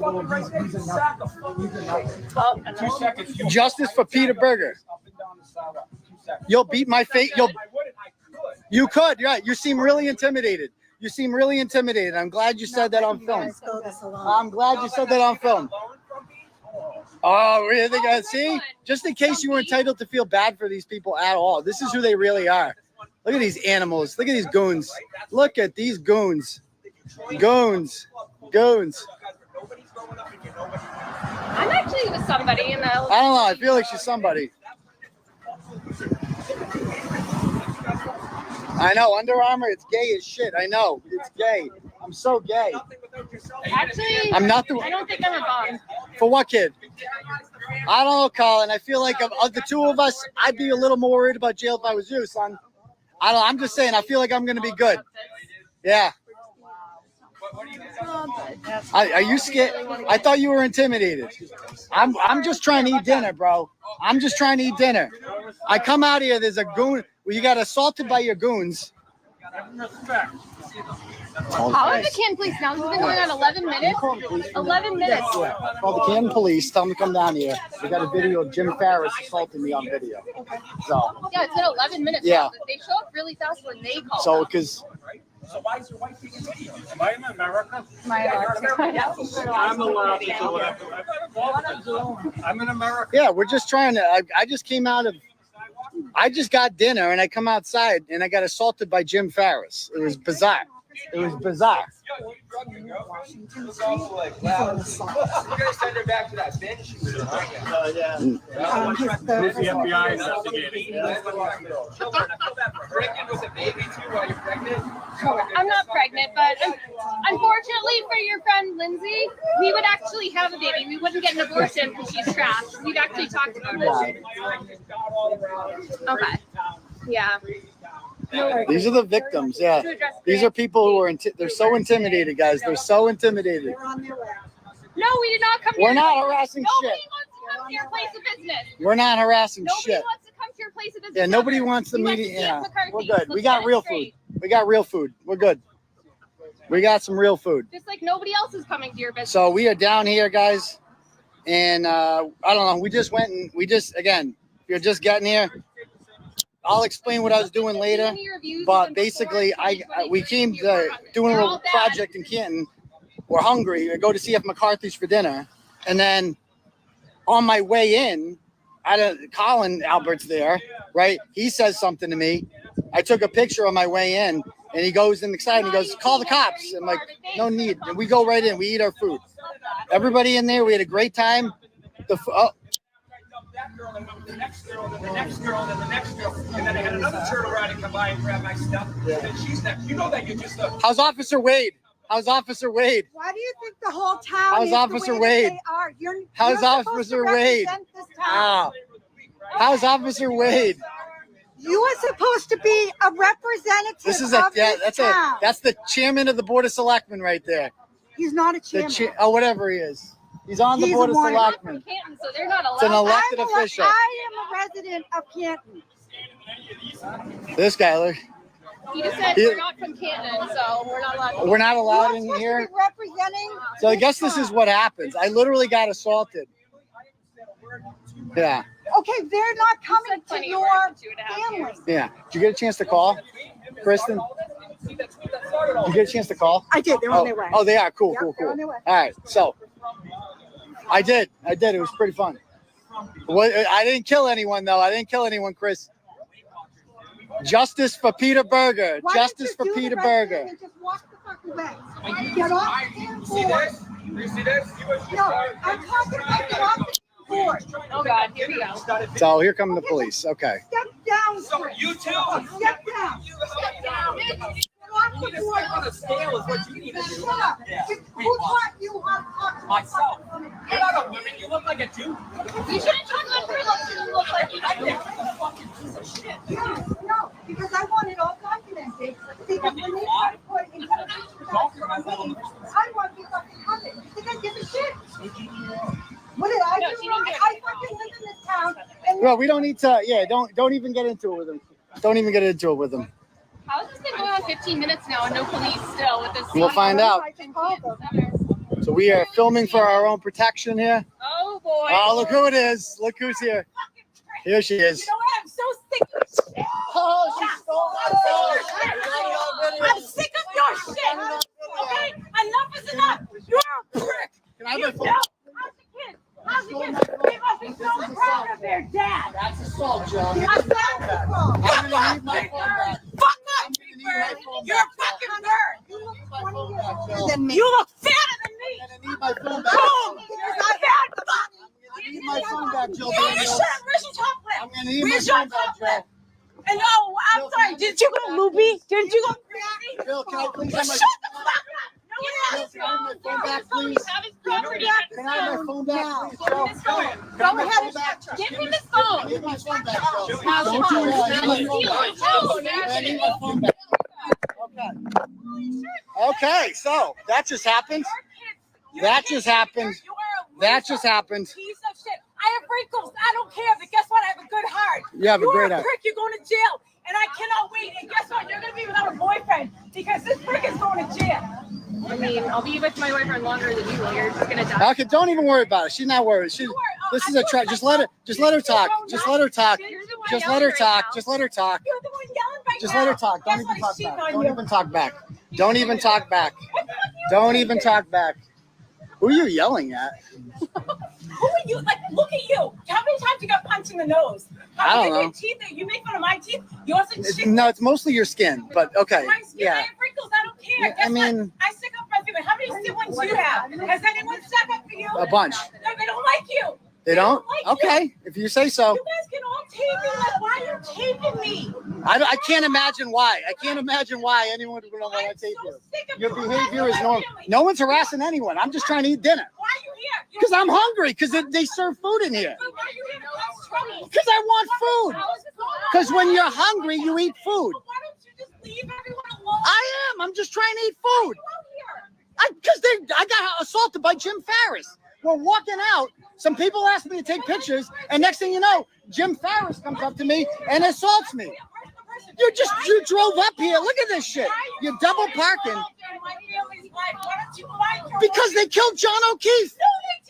Speaker 5: Justice for Peter Berger. You'll beat my face. You could, right? You seem really intimidated. I'm glad you said that on film. Oh, really? Guys, see? Just in case you were entitled to feel bad for these people at all. This is who they really are. Look at these animals. Look at these goons. Look at these goons. Goons.
Speaker 13: I'm actually with somebody in the.
Speaker 5: I don't know. I feel like she's somebody. I know, Under Armour, it's gay as shit. I know, it's gay. I'm so gay.
Speaker 13: Actually,
Speaker 5: I'm not the.
Speaker 13: I don't think I'm a bomb.
Speaker 5: For what kid? I don't know, Colin. I feel like of the two of us, I'd be a little more worried about jail if I was you, son. I'm just saying, I feel like I'm going to be good. Yeah. Are you scared? I thought you were intimidated. I'm just trying to eat dinner, bro. I'm just trying to eat dinner. I come out here, there's a goon. Well, you got assaulted by your goons.
Speaker 13: How are the Canton police now? This has been going on 11 minutes. 11 minutes.
Speaker 5: Call the Canton police. Tell them to come down here. We got a video of Jim Farris assaulting me on video. So.
Speaker 13: Yeah, it's been 11 minutes.
Speaker 5: Yeah.
Speaker 13: Now. They show up really fast when they call.
Speaker 5: So, because.
Speaker 7: So why is your wife taking video? Am I in America?
Speaker 13: I'm
Speaker 7: allowed to do whatever. I'm in America.
Speaker 5: Yeah, we're just trying to. I just came out of. I just got dinner and I come outside and I got assaulted by Jim Farris. It was bizarre. It was bizarre.
Speaker 7: It's also like, wow. You guys send her back to that bench. Yeah.
Speaker 21: The FBI investigating.
Speaker 7: I feel bad for her. Pregnant with a baby too while you're pregnant?
Speaker 13: I'm not pregnant.
Speaker 1: pregnant, but unfortunately for your friend Lindsay, we would actually have a baby. We wouldn't get an abortion because she's trash. We've actually talked about it. Okay. Yeah.
Speaker 5: These are the victims. Yeah. These are people who are, they're so intimidated, guys. They're so intimidated.
Speaker 1: No, we did not come here.
Speaker 5: We're not harassing
Speaker 1: Nobody
Speaker 5: shit.
Speaker 1: wants to come to your place of business.
Speaker 5: We're not harassing
Speaker 1: Nobody
Speaker 5: shit.
Speaker 1: wants to come to your place of business.
Speaker 5: Yeah, nobody
Speaker 1: ever.
Speaker 5: wants the
Speaker 1: We went
Speaker 5: media.
Speaker 1: to
Speaker 5: Yeah,
Speaker 1: McCarthy.
Speaker 5: we're good. We
Speaker 1: Let's
Speaker 5: got
Speaker 1: get it
Speaker 5: real
Speaker 1: straight.
Speaker 5: food. We got real food. We're good. We got some real food.
Speaker 1: Just like nobody else is coming to your business.
Speaker 5: So we are down here, guys. And I don't know. We just went and again, if you're just getting here, I'll explain what I was doing later. But basically, we came to doing a little project in Canton. We're hungry. We go to see if McCarthy's for dinner. And then on my way in, Colin Albert's there, right? He says something to me. I took a picture on my way in, and he goes in excited. He goes, "Call the cops." I'm like, "No need." And we go right in. We eat our food. Everybody in there. We had a great time.
Speaker 7: That girl, and the next girl, and the next girl, and the next girl, and then I had another turtle riding come by and grab my stuff. And then she's next. You know that you just.
Speaker 5: How's Officer Wade? How's Officer Wade?
Speaker 22: Why do you think the whole town
Speaker 5: How's
Speaker 22: is
Speaker 5: Officer
Speaker 22: the way that
Speaker 5: Wade?
Speaker 22: they are?
Speaker 5: How's
Speaker 22: you're
Speaker 5: Officer
Speaker 22: supposed to
Speaker 5: Wade?
Speaker 22: represent this town.
Speaker 5: Ah. How's Officer Wade?
Speaker 22: You are supposed to be a representative
Speaker 5: This is
Speaker 22: of this town.
Speaker 5: that's the chairman of the Board of Selectmen right there.
Speaker 22: He's not a chairman.
Speaker 5: Whatever he is. He's on the
Speaker 22: He's
Speaker 5: Board of
Speaker 22: one.
Speaker 5: Selectmen.
Speaker 1: Canton, so they're not allowed.
Speaker 5: It's an elected
Speaker 22: I'm
Speaker 5: official.
Speaker 22: I am a resident of Canton.
Speaker 5: This guy, look.
Speaker 1: He just said we're not from Canton, so we're not allowed.
Speaker 5: We're not allowed in
Speaker 22: You're
Speaker 5: here.
Speaker 22: supposed to be representing.
Speaker 5: So I guess this is what happens. I literally got assaulted. Yeah.
Speaker 22: Okay, they're not coming to your family.
Speaker 5: Yeah. Did you get a chance to call, Kristen? Did you get a chance to call?
Speaker 22: I did. They're on their way.
Speaker 5: Oh, they are. Cool,
Speaker 22: Yep,
Speaker 5: cool,
Speaker 22: they're
Speaker 5: cool.
Speaker 22: on their way.
Speaker 5: All right. So I did. It was pretty fun. I didn't kill anyone, though. I didn't kill anyone, Chris. Justice for Peter Berger.
Speaker 22: Why don't
Speaker 5: Justice
Speaker 22: you
Speaker 5: for
Speaker 22: do the
Speaker 5: Peter
Speaker 22: right thing
Speaker 5: Berger.
Speaker 22: and just walk the fuck away. Get off the damn board.
Speaker 7: You see this?
Speaker 22: No, I'm talking about get off the board.
Speaker 1: Oh God, here we go.
Speaker 5: So here come the police. Okay.
Speaker 22: Step down.
Speaker 7: So you too.
Speaker 22: Step down.
Speaker 7: Step down. You need to step on the scale is what you need to do.
Speaker 22: Shut up. Who taught you how to talk to
Speaker 7: Myself. You're not a woman. You look like a dude.
Speaker 1: You shouldn't talk about your looks. You look like you
Speaker 7: I think you're a fucking piece of shit.
Speaker 22: No, because I want it all documented. Because when they try to put in I want to be fucking covered. You think I give a shit? What did I do? I fucking live in this town. And
Speaker 5: Well, we don't need to. Yeah, don't even get into it with him. Don't even get into it with him.
Speaker 1: How has this been going on 15 minutes now and no police still with this?
Speaker 5: We'll find out. So we are filming for our own protection here.
Speaker 1: Oh boy.
Speaker 5: Oh, look who it is. Look who's here. Here she is.
Speaker 22: You know what? I'm so sick of your shit.
Speaker 5: Oh, she stole
Speaker 22: I'm sick of your shit. Okay? Enough is enough. You're a prick.
Speaker 5: Can I have my phone?
Speaker 22: How's the kid? They must be so proud of their dad.
Speaker 5: That's assault, Joe.
Speaker 22: That's assault.
Speaker 5: I'm gonna need my phone back.
Speaker 22: Fuck up, Big Bird. You're a fucking bird. You look 20 years older than me. You look fatter than me.
Speaker 5: I need my phone back.
Speaker 22: Boom. Because I had the money.
Speaker 5: I need my phone back, Joe.
Speaker 22: Where's your shirt? Where's your top lip?
Speaker 5: I'm gonna need my
Speaker 22: Where's your
Speaker 5: phone back,
Speaker 22: top
Speaker 5: Joe.
Speaker 22: lip? And oh, I'm sorry. Did you go loopy? Did you go crazy?
Speaker 5: Bill, can I please have my
Speaker 22: Shut the fuck up. No,
Speaker 5: Can I have my phone back, please?
Speaker 1: Have his property.
Speaker 5: Can I have my phone back, please, Joe?
Speaker 22: Go ahead and
Speaker 1: Give him his
Speaker 5: I
Speaker 1: phone.
Speaker 5: need my phone back, Joe.
Speaker 1: How's
Speaker 5: Don't
Speaker 1: your
Speaker 5: you
Speaker 1: phone?
Speaker 5: worry, I need my phone back. I need my phone back. Okay, so that just happened. That just happened. That just happened.
Speaker 22: Piece of shit. I have wrinkles. I don't care, but guess what? I have a good heart.
Speaker 5: You have a great heart.
Speaker 22: Prick. You're going to jail, and I cannot wait. And guess what? You're going to be without a boyfriend because this prick is going to jail.
Speaker 1: I mean, I'll be with my boyfriend longer than you will. You're just gonna die.
Speaker 5: Okay, don't even worry about it. She's not worried. This is a try. Just let her talk. Just let her talk. Just let her talk. Just let her talk.
Speaker 22: You're the one yelling right
Speaker 5: Just
Speaker 22: now.
Speaker 5: let her talk. Don't
Speaker 22: Guess
Speaker 5: even
Speaker 22: what?
Speaker 5: talk
Speaker 22: She's
Speaker 5: back.
Speaker 22: on
Speaker 5: Don't
Speaker 22: you.
Speaker 5: even talk back. Don't even talk back. Don't even talk back. Who are you yelling at?
Speaker 22: Who are you? Like, look at you. How many times you got punched in the nose?
Speaker 5: I don't know.
Speaker 22: Your teeth, you make fun of my teeth. Yours are shit.
Speaker 5: No, it's mostly your skin, but okay.
Speaker 22: My skin, I
Speaker 5: Yeah.
Speaker 22: have wrinkles. I don't care.
Speaker 5: I
Speaker 22: Guess
Speaker 5: mean-
Speaker 22: what? I stick up for people. How many siblings do you have? Has anyone stuck up for you?
Speaker 5: A bunch.
Speaker 22: No, they don't like you.
Speaker 5: They don't?
Speaker 22: like you.
Speaker 5: Okay, if you say so.
Speaker 22: You guys can all Don't tape me. Like, why are you taping me?
Speaker 5: I can't imagine why. I can't imagine why anyone would want to tape you. Your behavior is normal. No one's harassing anyone. I'm just trying to eat dinner.
Speaker 22: Why are you here?
Speaker 5: Because I'm hungry. Because they serve food in here.
Speaker 22: Why are you here? Cause trouble.
Speaker 5: Because I want food. Because when you're hungry, you eat food.
Speaker 22: Why don't you just leave everyone alone?
Speaker 5: I am. I'm just trying to eat food. Because I got assaulted by Jim Farris. We're walking out. Some people asked me to take pictures, and next thing you know, Jim Farris comes up to me and assaults me. You drove up here. Look at this shit. You're double parking. Because they killed John O'Keefe.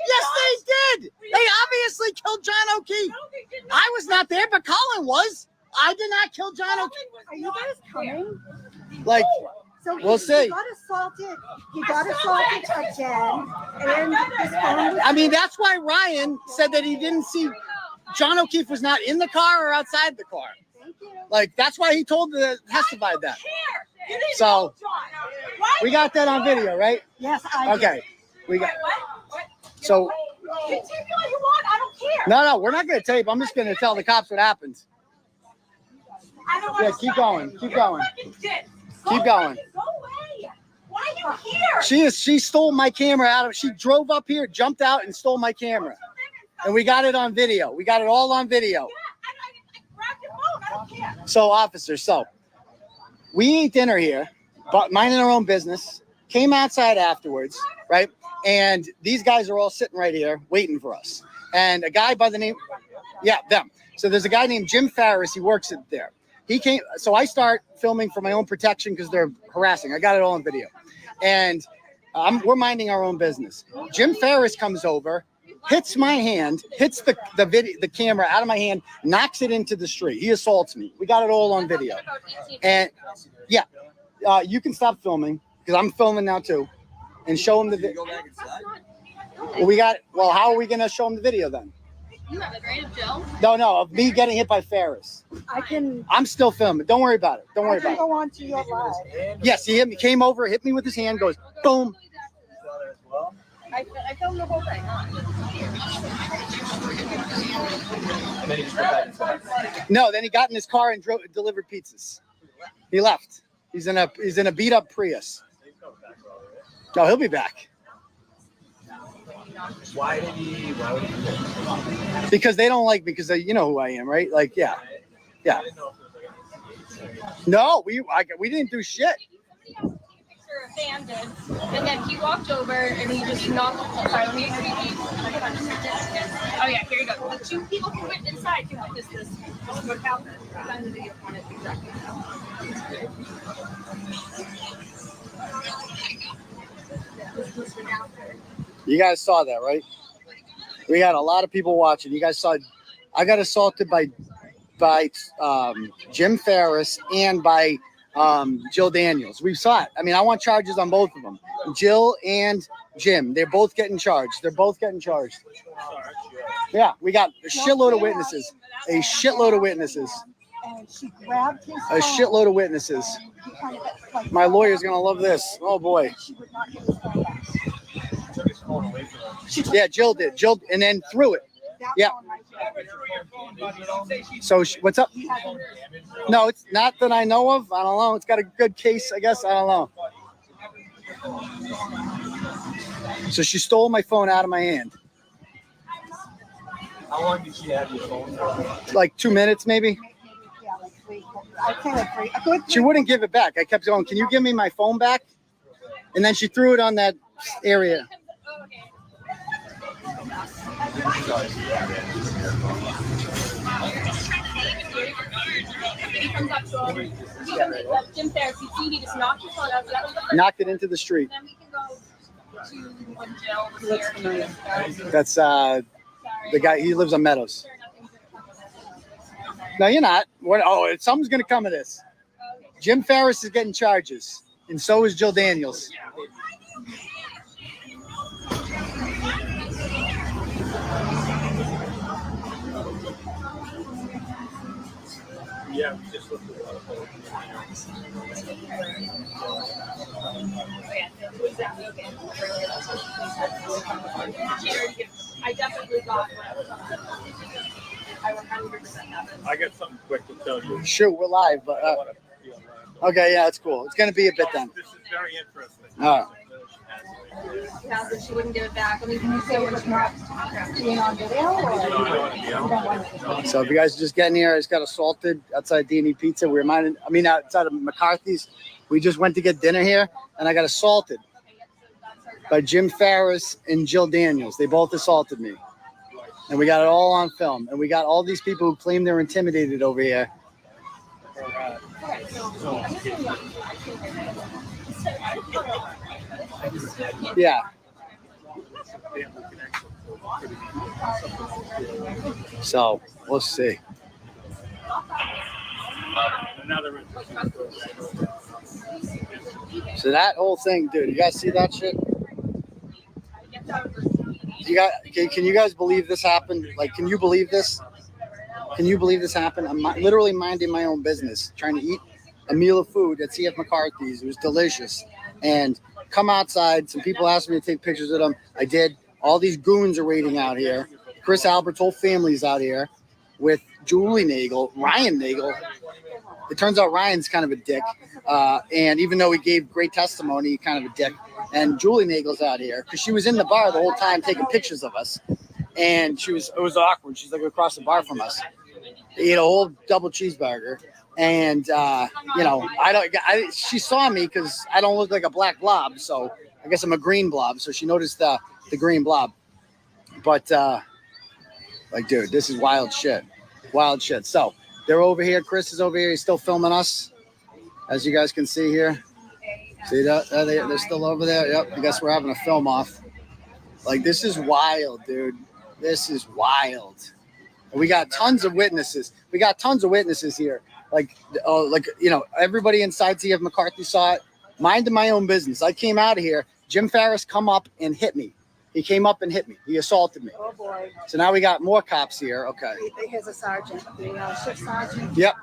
Speaker 5: Yes, they did. They obviously killed John O'Keefe. I was not there, but Colin was. I did not kill John O'Keefe.
Speaker 22: Are you guys coming?
Speaker 5: Like,
Speaker 22: So
Speaker 5: we'll see.
Speaker 22: He got assaulted. He got assaulted again, and his phone was.
Speaker 5: I mean, that's why Ryan said that he didn't see John O'Keefe was not in the car or outside the car. Like, that's why he testified that. So we got that on video, right?
Speaker 22: Yes, I did.
Speaker 5: Okay. We got. So.
Speaker 22: You tape me all you want. I don't care.
Speaker 5: No, we're not going to tape. I'm just going to tell the cops what happened.
Speaker 22: I don't
Speaker 5: Yeah, keep going. Keep going. Keep going.
Speaker 22: Go away. Why are you here?
Speaker 5: She stole my camera out of. She drove up here, jumped out, and stole my camera. And we got it on video. We got it all on video. So, officer, we ate dinner here, but minding our own business. Came outside afterwards, right? And these guys are all sitting right here waiting for us. And a guy by the name, them. So there's a guy named Jim Farris. He works it there. He came. So I start filming for my own protection because they're harassing. I got it all on video, and we're minding our own business. Jim Farris comes over, hits my hand, hits the camera out of my hand, knocks it into the street. He assaults me. We got it all on video. And you can stop filming because I'm filming now too, and show him the video. Well, how are we gonna show him the video then?
Speaker 1: You have it, right, of Jill?
Speaker 5: No, of me getting hit by Farris. I'm still filming. Don't worry about it. Don't worry about it.
Speaker 22: Go on to your live.
Speaker 5: Yes, he hit me, came over, hit me with his hand, goes boom.
Speaker 1: I filmed the whole thing.
Speaker 5: No, then he got in his car and delivered pizzas. He left. He's in a beat up Prius. No, he'll be back.
Speaker 16: Why would he?
Speaker 5: Because they don't like me because you know who I am, right? Like, yeah. No, we didn't do shit.
Speaker 1: A fan did, and then he walked over and he just knocked. Sorry, let me repeat. Oh yeah, here you go. The two people who went inside can witness this. What happened? On the video on it exactly.
Speaker 5: You guys saw that, right? We had a lot of people watching. You guys saw. I got assaulted by Jim Farris and by Jill Daniels. We saw it. I mean, I want charges on both of them. Jill and Jim. They're both getting charged. Yeah, we got a shitload of witnesses. A shitload of witnesses.
Speaker 22: And she grabbed his
Speaker 5: A shitload of witnesses. My lawyer's gonna love this. Oh boy. Yeah, Jill did. Jill, and then threw it. Yeah. So what's up? No, it's not that I know of. I don't know. It's got a good case, I guess. I don't know. So she stole my phone out of my hand.
Speaker 16: How long did she have your phone for?
Speaker 5: Like 2 minutes, maybe. She wouldn't give it back. I kept going, can you give me my phone back? And then she threw it on that area.
Speaker 1: He comes up to him. Jim Farris, he just knocked his phone out.
Speaker 5: Knocked it into the street.
Speaker 1: And then we can go to when Jill was here.
Speaker 5: That's the guy. He lives on Meadows. No, you're not. What? Oh, something's gonna come of this. Jim Farris is getting charges, and so is Jill Daniels.
Speaker 16: Yeah, we just looked at
Speaker 1: I definitely got what I was on. I 100% got
Speaker 17: I got something quick to tell you.
Speaker 5: Shoot, we're live, but okay, yeah, it's cool. It's gonna be a bit then.
Speaker 17: This is very interesting.
Speaker 5: All right.
Speaker 1: Yeah, but she wouldn't give it back. I mean, can you say what's not being on video? Or?
Speaker 5: So if you guys are just getting here, I just got assaulted outside D&E Pizza. Outside of McCarthy's. We just went to get dinner here, and I got assaulted by Jim Farris and Jill Daniels. They both assaulted me. And we got it all on film. And we got all these people who claim they're intimidated over here. Yeah. So we'll see. So that whole thing, dude, you guys see that shit? Can you guys believe this happened? Like, can you believe this? Can you believe this happened? I'm literally minding my own business, trying to eat a meal of food at CF McCarthy's. It was delicious. And come outside. Some people asked me to take pictures of them. I did. All these goons are waiting out here. Chris Albert's whole family's out here with Julie Nagel, Ryan Nagel. It turns out Ryan's kind of a dick. And even though he gave great testimony, he's kind of a dick. And Julie Nagel's out here because she was in the bar the whole time taking pictures of us. And it was awkward. She's like across the bar from us. They ate a whole double cheeseburger. And, she saw me because I don't look like a black blob. So I guess I'm a green blob. So she noticed the green blob. But, dude, this is wild shit. Wild shit. So they're over here. Chris is over here. He's still filming us, as you guys can see here. See that? They're still over there. Yep. I guess we're having a film off. Like, this is wild, dude. This is wild. And we got tons of witnesses. We got tons of witnesses here. Everybody inside CF McCarthy saw it. Minding my own business. I came out of here. Jim Farris come up and hit me. He came up and hit me. He assaulted me.
Speaker 22: Oh boy.
Speaker 5: So now we got more cops here. Okay.
Speaker 22: Here's a sergeant. The shift sergeant.
Speaker 5: Yep.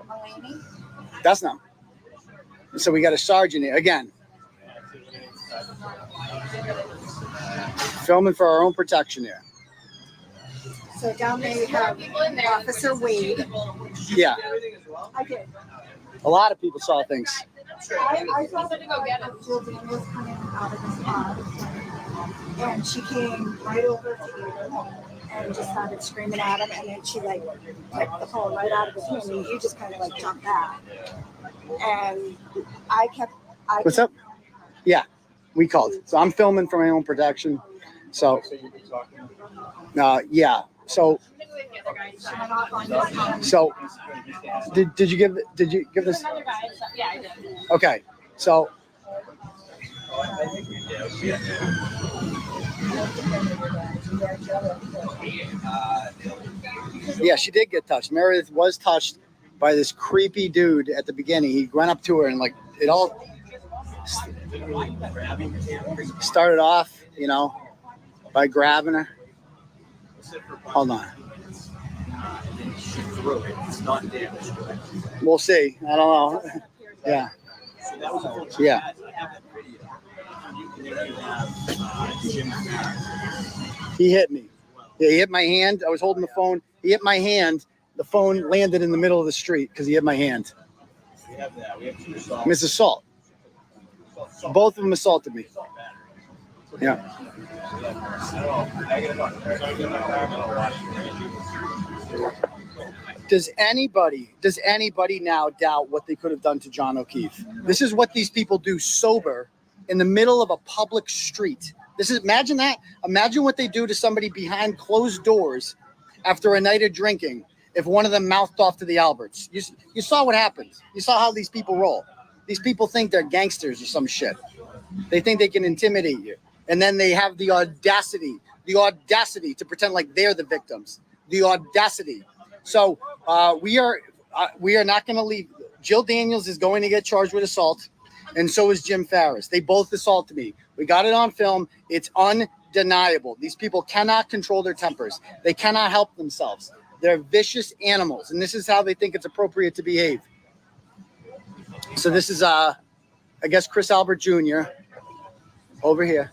Speaker 22: Mulaney.
Speaker 5: That's not. So we got a sergeant here again. Filming for our own protection here.
Speaker 22: So down there you have Officer Wade.
Speaker 5: Yeah.
Speaker 22: I did.
Speaker 5: A lot of people saw things.
Speaker 22: I saw them go get him. Jill Daniels coming out of this car. And she came right over to you and just started screaming at him. And then she took the phone right out of his hand. And you just kind of jumped back. And I kept.
Speaker 5: What's up? Yeah, we called. So I'm filming for my own protection. So, yeah. So did you give this?
Speaker 1: Yeah, I did.
Speaker 5: Okay. So. Yeah, she did get touched. Meredith was touched by this creepy dude at the beginning. He went up to her and it all started off, by grabbing her. Hold on. We'll see. I don't know. Yeah. Yeah. He hit me. Yeah, he hit my hand. I was holding the phone. He hit my hand. The phone landed in the middle of the street because he hit my hand. Miss assault. Both of them assaulted me. Yeah. Does anybody now doubt what they could have done to John O'Keefe? This is what these people do sober in the middle of a public street. Imagine that. Imagine what they do to somebody behind closed doors after a night of drinking if one of them mouthed off to the Alberts. You saw what happened. You saw how these people roll. These people think they're gangsters or some shit. They think they can intimidate you. And then they have the audacity to pretend like they're the victims. The audacity. So we are not going to leave. Jill Daniels is going to get charged with assault, and so is Jim Farris. They both assaulted me. We got it on film. It's undeniable. These people cannot control their tempers. They cannot help themselves. They're vicious animals, and this is how they think it's appropriate to behave. So this is, I guess, Chris Albert Jr. over here.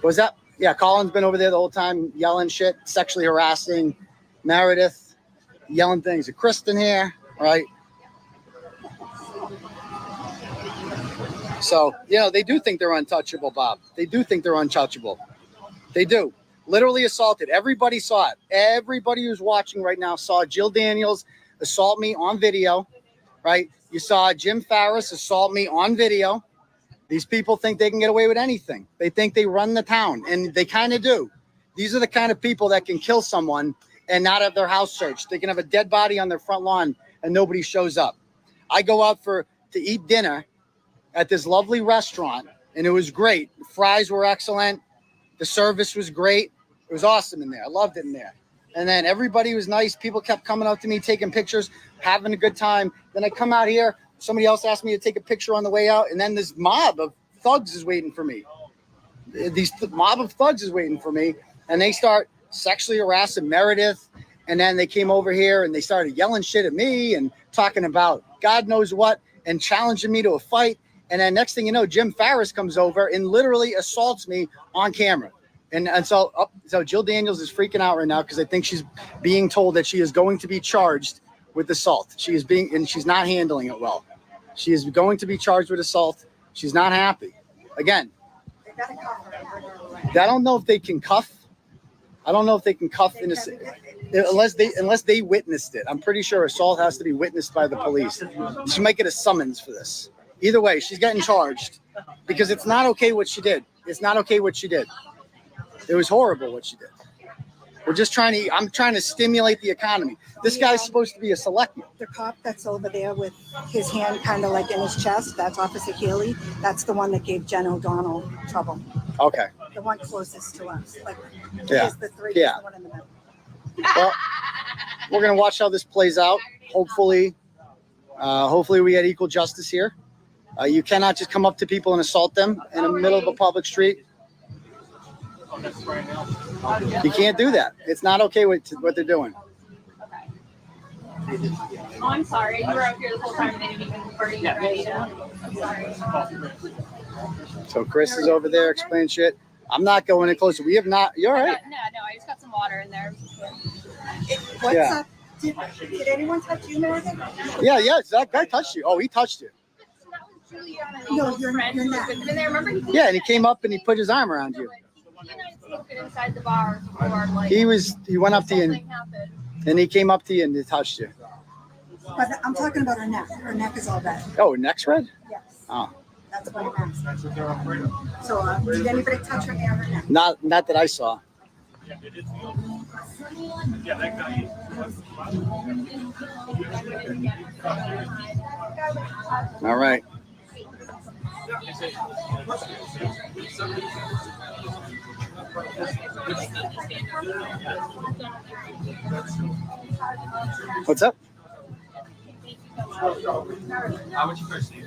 Speaker 5: Was that? Yeah, Colin's been over there the whole time yelling shit, sexually harassing Meredith. yelling things at Kristen here, right? So, they do think they're untouchable, Bob. They do think they're untouchable. They do. Literally assaulted. Everybody saw it. Everybody who's watching right now saw Jill Daniels assault me on video, right? You saw Jim Farris assault me on video. These people think they can get away with anything. They think they run the town, and they kind of do. These are the kind of people that can kill someone and not have their house searched. They can have a dead body on their front lawn and nobody shows up. I go out to eat dinner at this lovely restaurant, and it was great. The fries were excellent. The service was great. It was awesome in there. I loved it in there. And then everybody was nice. People kept coming up to me, taking pictures, having a good time. Then I come out here. Somebody else asked me to take a picture on the way out. And then this mob of thugs is waiting for me. Mob of thugs is waiting for me. And they start sexually harassing Meredith. And then they came over here and they started yelling shit at me and talking about God knows what and challenging me to a fight. And then next thing you know, Jim Farris comes over and literally assaults me on camera. And so Jill Daniels is freaking out right now because I think she's being told that she is going to be charged with assault. And she's not handling it well. She is going to be charged with assault. She's not happy. Again, I don't know if they can cuff. I don't know if they can cuff unless they witnessed it. I'm pretty sure assault has to be witnessed by the police. She might get a summons for this. Either way, she's getting charged because it's not okay what she did. It's not okay what she did. It was horrible what she did. I'm trying to stimulate the economy. This guy's supposed to be a selectman.
Speaker 22: The cop that's over there with his hand kind of like in his chest, that's Officer Healy. That's the one that gave Jen O'Donnell trouble.
Speaker 5: Okay.
Speaker 22: The one closest to us. Like,
Speaker 5: Yeah.
Speaker 22: the three,
Speaker 5: Yeah.
Speaker 22: the one in the middle.
Speaker 5: Well, we're going to watch how this plays out. Hopefully we get equal justice here. You cannot just come up to people and assault them in the middle of a public street. You can't do that. It's not okay with what they're doing.
Speaker 1: Oh, I'm sorry. You were out here the whole time and they didn't even bring you ready. I'm sorry.
Speaker 5: So Chris is over there explaining shit. I'm not going in closer. We have not. You're all right.
Speaker 1: No, I just got some water in there.
Speaker 22: What's
Speaker 5: Yeah.
Speaker 22: up? Did anyone touch you, Meredith?
Speaker 5: Yeah. That guy touched you. Oh, he touched you.
Speaker 22: No, you're not.
Speaker 5: Yeah, and he came up and he put his arm around you.
Speaker 1: Inside the bar before, like,
Speaker 5: He went up to you and he came up to you and he touched you.
Speaker 22: But I'm talking about her neck. Her neck is all red.
Speaker 5: Oh, neck's red?
Speaker 22: Yes.
Speaker 5: Oh.
Speaker 22: That's what I'm asking. So did anybody touch her hair or neck?
Speaker 5: Not that I saw. All right. What's up?
Speaker 11: How would you proceed?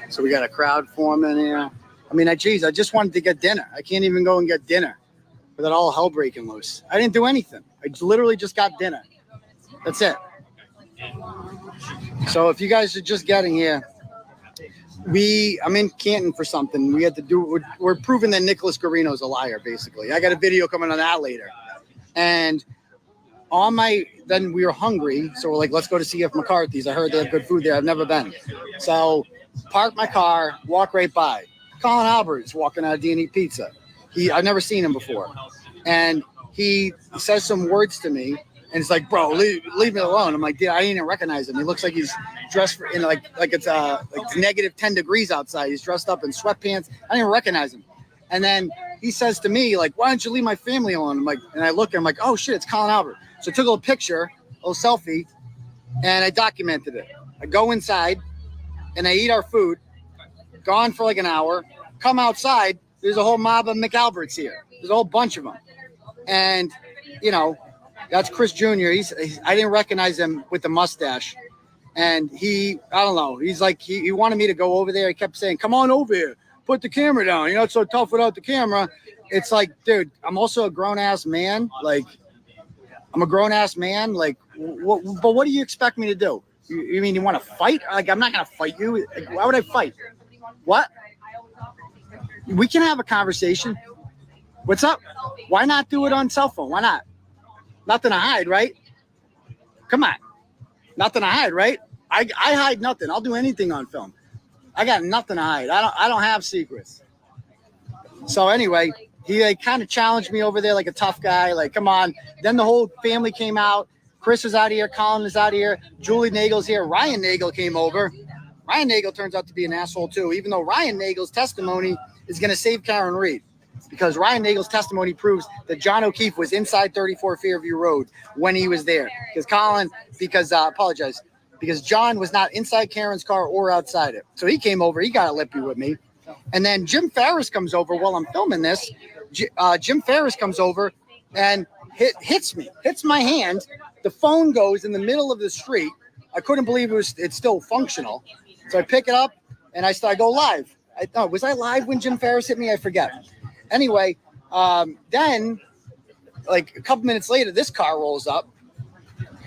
Speaker 5: So we got a crowd forming here. I mean, geez, I just wanted to get dinner. I can't even go and get dinner without all hell breaking loose. I didn't do anything. I literally just got dinner. That's it. So if you guys are just getting here, I'm in Canton for something. We had to do. We're proving that Nicholas Guarino's a liar. Basically, I got a video coming on that later. And then we were hungry, so we're like, let's go to CF McCarthy's. I heard they have good food there. I've never been. So park my car, walk right by. Colin Albert's walking out of D&E Pizza. I've never seen him before, and he says some words to me. And it's like, bro, leave me alone. I'm like, dude, I didn't even recognize him. He looks like he's dressed like it's negative 10 degrees outside. He's dressed up in sweatpants. I didn't even recognize him. And then he says to me, like, why don't you leave my family alone? I'm like, and I look and I'm like, oh shit, it's Colin Albert. So I took a little picture, a little selfie, and I documented it. I go inside and I eat our food, gone for like an hour, come outside, there's a whole mob of McAlberts here. There's a whole bunch of them. And, that's Chris Jr. I didn't recognize him with the mustache. And I don't know. He's like, he wanted me to go over there. He kept saying, come on over here. Put the camera down. It's so tough without the camera. It's like, dude, I'm also a grown-ass man. Like, I'm a grown-ass man. Like, But what do you expect me to do? You mean you want to fight? Like, I'm not going to fight you. Like, why would I fight? What? We can have a conversation. What's up? Why not do it on cell phone? Why not? Nothing to hide, right? Come on. Nothing to hide, right? I hide nothing. I'll do anything on film. I got nothing to hide. I don't have secrets. So anyway, he like kind of challenged me over there like a tough guy. Like, come on. Then the whole family came out. Chris was out here. Colin is out here. Julie Nagel's here. Ryan Nagel came over. Ryan Nagel turns out to be an asshole too, even though Ryan Nagel's testimony is going to save Karen Reed. Because Ryan Nagel's testimony proves that John O'Keefe was inside 34 Fairview Road when he was there. Because John was not inside Karen's car or outside it. So he came over. He got a lippy with me. And then Jim Ferris comes over while I'm filming this. Jim Ferris comes over and hits my hand. The phone goes in the middle of the street. I couldn't believe it's still functional. So I pick it up and I go live. Was I live when Jim Ferris hit me? I forget. Anyway, then like a couple minutes later, this car rolls up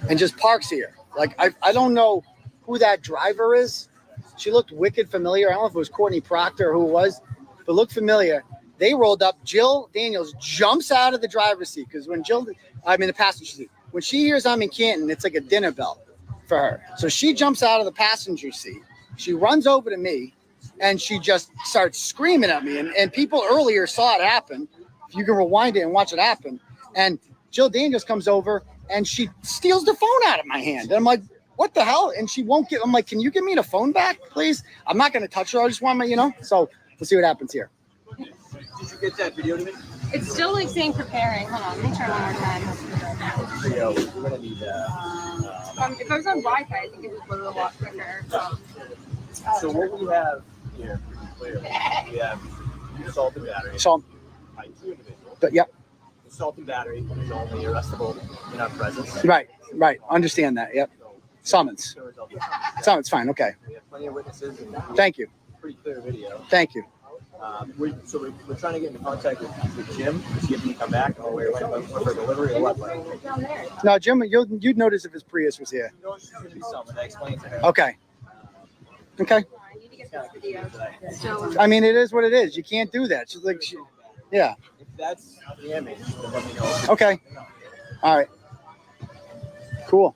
Speaker 5: and just parks here. Like, I don't know who that driver is. She looked wicked familiar. I don't know if it was Courtney Proctor or who it was, but looked familiar. They rolled up. Jill Daniels jumps out of the driver's seat because the passenger seat. When she hears I'm in Canton, it's like a dinner bell for her. So she jumps out of the passenger seat. She runs over to me. And she just starts screaming at me. And people earlier saw it happen. You can rewind it and watch it happen. And Jill Daniels comes over and she steals the phone out of my hand. And I'm like, what the hell? And she won't I'm like, can you give me the phone back, please? I'm not going to touch her. I just want So we'll see what happens here.
Speaker 16: Did you get that video to me?
Speaker 1: It's still like saying preparing. Hold on, let me try one more time.
Speaker 16: Video, we're going to need
Speaker 1: if I was on Wi-Fi, I think it would go a lot quicker.
Speaker 16: So what we have here, clearly, we have assault and battery.
Speaker 5: Assault.
Speaker 16: By 2 individuals.
Speaker 5: But yep.
Speaker 16: Assault and battery is only arrestable in our presence.
Speaker 5: Right. Understand that. Yep. Summons. Summons, fine. Okay.
Speaker 16: We have plenty of witnesses. And
Speaker 5: Thank you.
Speaker 16: Pretty clear video.
Speaker 5: Thank you.
Speaker 16: We're trying to get into contact with Jim to see if he can come back or we're waiting for delivery or what.
Speaker 5: No, Jim, you'd notice if his Prius was here. Okay. I mean, it is what it is. You can't do that. She's like, yeah.
Speaker 16: If that's the image, then let me know.
Speaker 5: Okay. All right. Cool.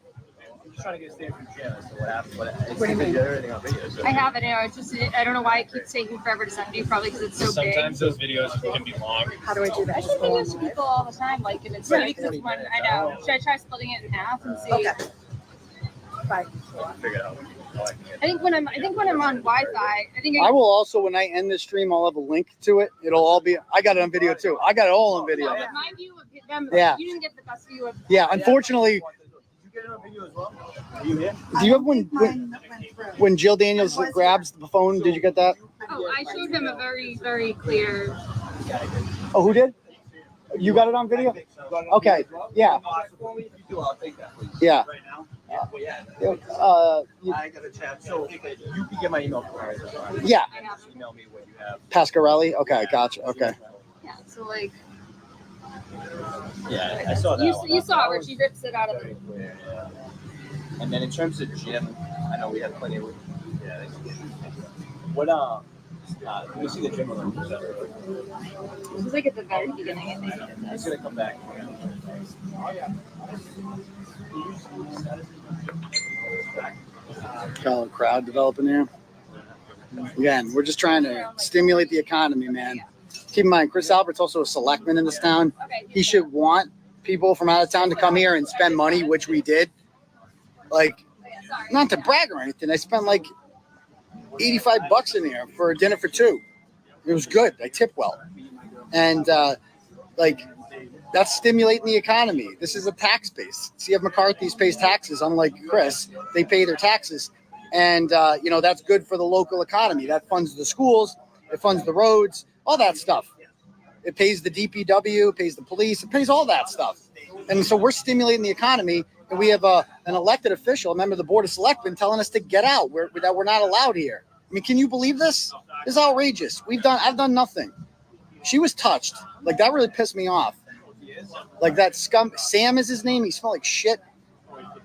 Speaker 16: I'm just trying to get a statement from Jim as to what happened.
Speaker 1: What do you mean?
Speaker 16: Everything on video. So.
Speaker 1: I have it. It's just I don't know why it keeps taking forever to send you. Probably because it's so big.
Speaker 11: Sometimes those videos can be long.
Speaker 1: How do I do that? I send videos to people all the time. Like, and it's funny because it's one. I know. Should I try splitting it in half and see? Okay. Bye.
Speaker 11: Figure it out.
Speaker 1: I think when I'm on Wi-Fi,
Speaker 5: I will also, when I end this stream, I'll have a link to it. It'll all be. I got it on video too. I got it all on video.
Speaker 1: My view of them.
Speaker 5: Yeah.
Speaker 1: You didn't get the best view of.
Speaker 5: Yeah. Unfortunately.
Speaker 16: Did you get it on video as well? Are you here?
Speaker 5: Do you have when Jill Daniels grabs the phone? Did you get that?
Speaker 1: Oh, I showed him a very, very clear.
Speaker 5: Oh, who did? You got it on video? Okay. Yeah. Yeah.
Speaker 16: I got a chat. So you can get my email.
Speaker 5: Yeah.
Speaker 16: Email me what you have.
Speaker 5: Pasquarelli? Okay, gotcha. Okay.
Speaker 1: Yeah, so like.
Speaker 16: Yeah, I saw that.
Speaker 1: You saw where she rips it out of it.
Speaker 16: And then in terms of Jim, I know we have plenty of. Yeah. What let me see the Jim one.
Speaker 1: It was like at the very beginning. I think.
Speaker 16: It's gonna come back.
Speaker 5: Got a crowd developing here. Again, we're just trying to stimulate the economy, man. Keep in mind, Chris Albert's also a selectman in this town. He should want people from out of town to come here and spend money, which we did. Like, not to brag or anything, I spent like $85 in here for a dinner for 2. It was good. I tip well. And that's stimulating the economy. This is a tax base. CF McCarthy's pays taxes, unlike Chris. They pay their taxes. And, that's good for the local economy. That funds the schools. It funds the roads, all that stuff. It pays the DPW, it pays the police, it pays all that stuff. And so we're stimulating the economy. And we have an elected official, a member of the Board of Selectmen, telling us to get out. That we're not allowed here. I mean, can you believe this? This is outrageous. I've done nothing. She was touched. Like, that really pissed me off. Like, that scum, Sam is his name. He smelled like shit.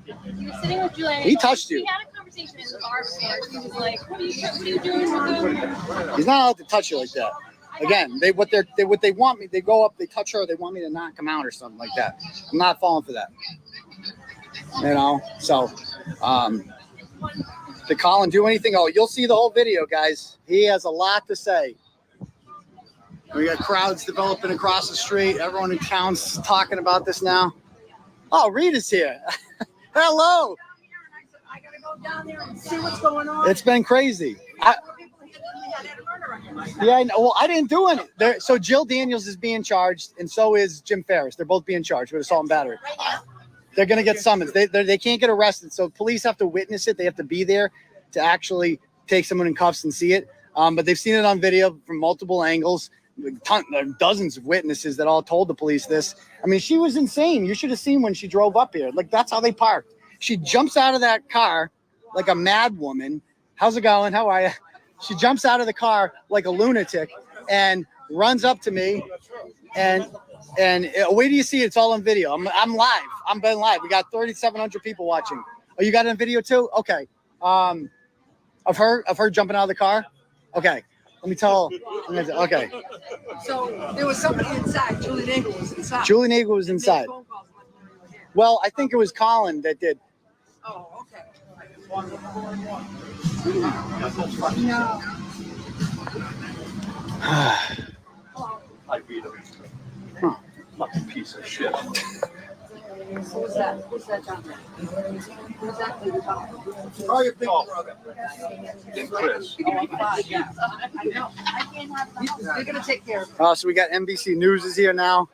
Speaker 1: He was sitting with Julian.
Speaker 5: He touched you.
Speaker 1: We had a conversation in the bar before. He was like, what are you doing with him?
Speaker 5: He's not allowed to touch you like that. Again, what they want me, they go up, they touch her, they want me to knock him out or something like that. I'm not falling for that. You know, so to call and do anything. Oh, you'll see the whole video, guys. He has a lot to say. We got crowds developing across the street. Everyone in town's talking about this now. Oh, Rita's here. Hello.
Speaker 22: I gotta go down there and see what's going on.
Speaker 5: It's been crazy. Yeah, I know. Well, I didn't do any. So Jill Daniels is being charged, and so is Jim Ferris. They're both being charged with assault and battery. They're going to get summons. They can't get arrested, so police have to witness it. They have to be there to actually take someone in cuffs and see it. But they've seen it on video from multiple angles. Dozens of witnesses that all told the police this. I mean, she was insane. You should have seen when she drove up here. Like, that's how they parked. She jumps out of that car like a mad woman. How's it going? How are you? She jumps out of the car like a lunatic and runs up to me. And wait till you see it. It's all on video. I'm live. I'm been live. We got 3,700 people watching. Oh, you got it on video too? Okay. Of her jumping out of the car. Okay. Let me tell. Okay.
Speaker 22: So there was somebody inside. Julie Nagel was inside.
Speaker 5: Julie Nagel was inside. Well, I think it was Colin that did.
Speaker 22: Oh, okay. No.
Speaker 17: I beat him. Fucking piece of shit.
Speaker 22: Who's that? Who's that, John? Who's that?
Speaker 5: Oh, your big
Speaker 17: brother. And Chris.
Speaker 22: Yeah. I know. They're gonna take care of it.
Speaker 5: Oh, so we got NBC News is here now.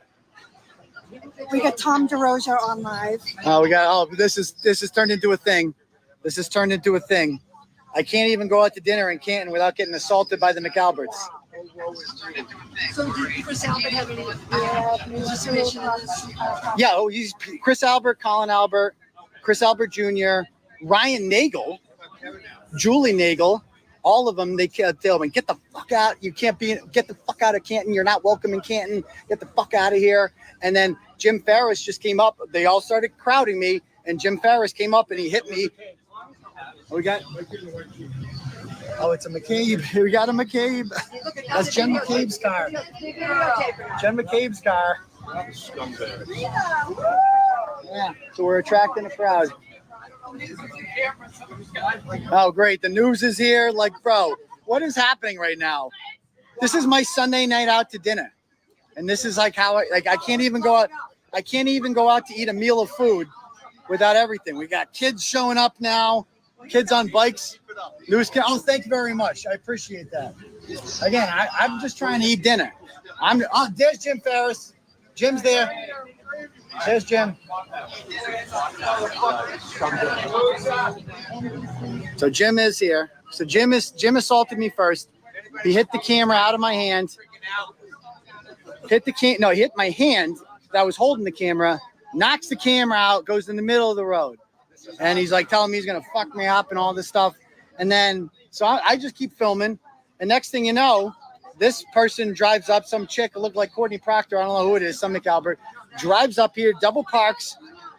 Speaker 22: We got Tom DeRosa on live.
Speaker 5: Oh, we got. Oh, this is turned into a thing. This has turned into a thing. I can't even go out to dinner in Canton without getting assaulted by the McAlberts.
Speaker 22: So did Chris Albert have any participation in this?
Speaker 5: Yeah, oh, he's Chris Albert, Colin Albert, Chris Albert Jr., Ryan Nagel, Julie Nagel, all of them. They tell me, get the fuck out. You can't be. Get the fuck out of Canton. You're not welcome in Canton. Get the fuck out of here. And then Jim Ferris just came up. They all started crowding me, and Jim Ferris came up and he hit me. We got. Oh, it's a McCabe. We got a McCabe. That's Jen McCabe's car. Jen McCabe's car. Yeah, so we're attracting a crowd. Oh, great. The news is here. Like, bro, what is happening right now? This is my Sunday night out to dinner. And this is like how I can't even go out. I can't even go out to eat a meal of food without everything. We got kids showing up now. Kids on bikes. Oh, thank you very much. I appreciate that. Again, I'm just trying to eat dinner. There's Jim Ferris. Jim's there. There's Jim. So Jim is here. So Jim assaulted me first. He hit the camera out of my hand. He hit my hand that was holding the camera, knocks the camera out, goes in the middle of the road. And he's like telling me he's going to fuck me up and all this stuff. And then, so I just keep filming. And next thing you know, this person drives up, some chick who looked like Courtney Proctor. I don't know who it is, some McAlbert, drives up here, double parks.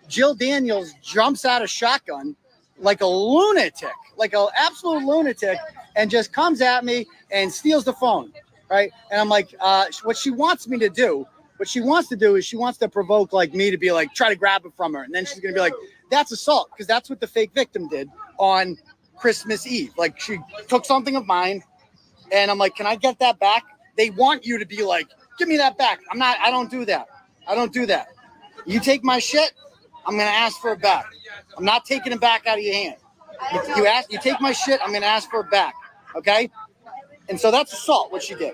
Speaker 5: Jill Daniels jumps out of shotgun like a lunatic, like an absolute lunatic, and just comes at me and steals the phone, right? And I'm like, what she wants to do is she wants to provoke like me to be like, try to grab it from her. And then she's going to be like, that's assault, because that's what the fake victim did on Christmas Eve. Like, she took something of mine, and I'm like, can I get that back? They want you to be like, give me that back. I don't do that. I don't do that. You take my shit, I'm going to ask for it back. I'm not taking it back out of your hand. You take my shit, I'm going to ask for it back. Okay? And so that's assault, what she did.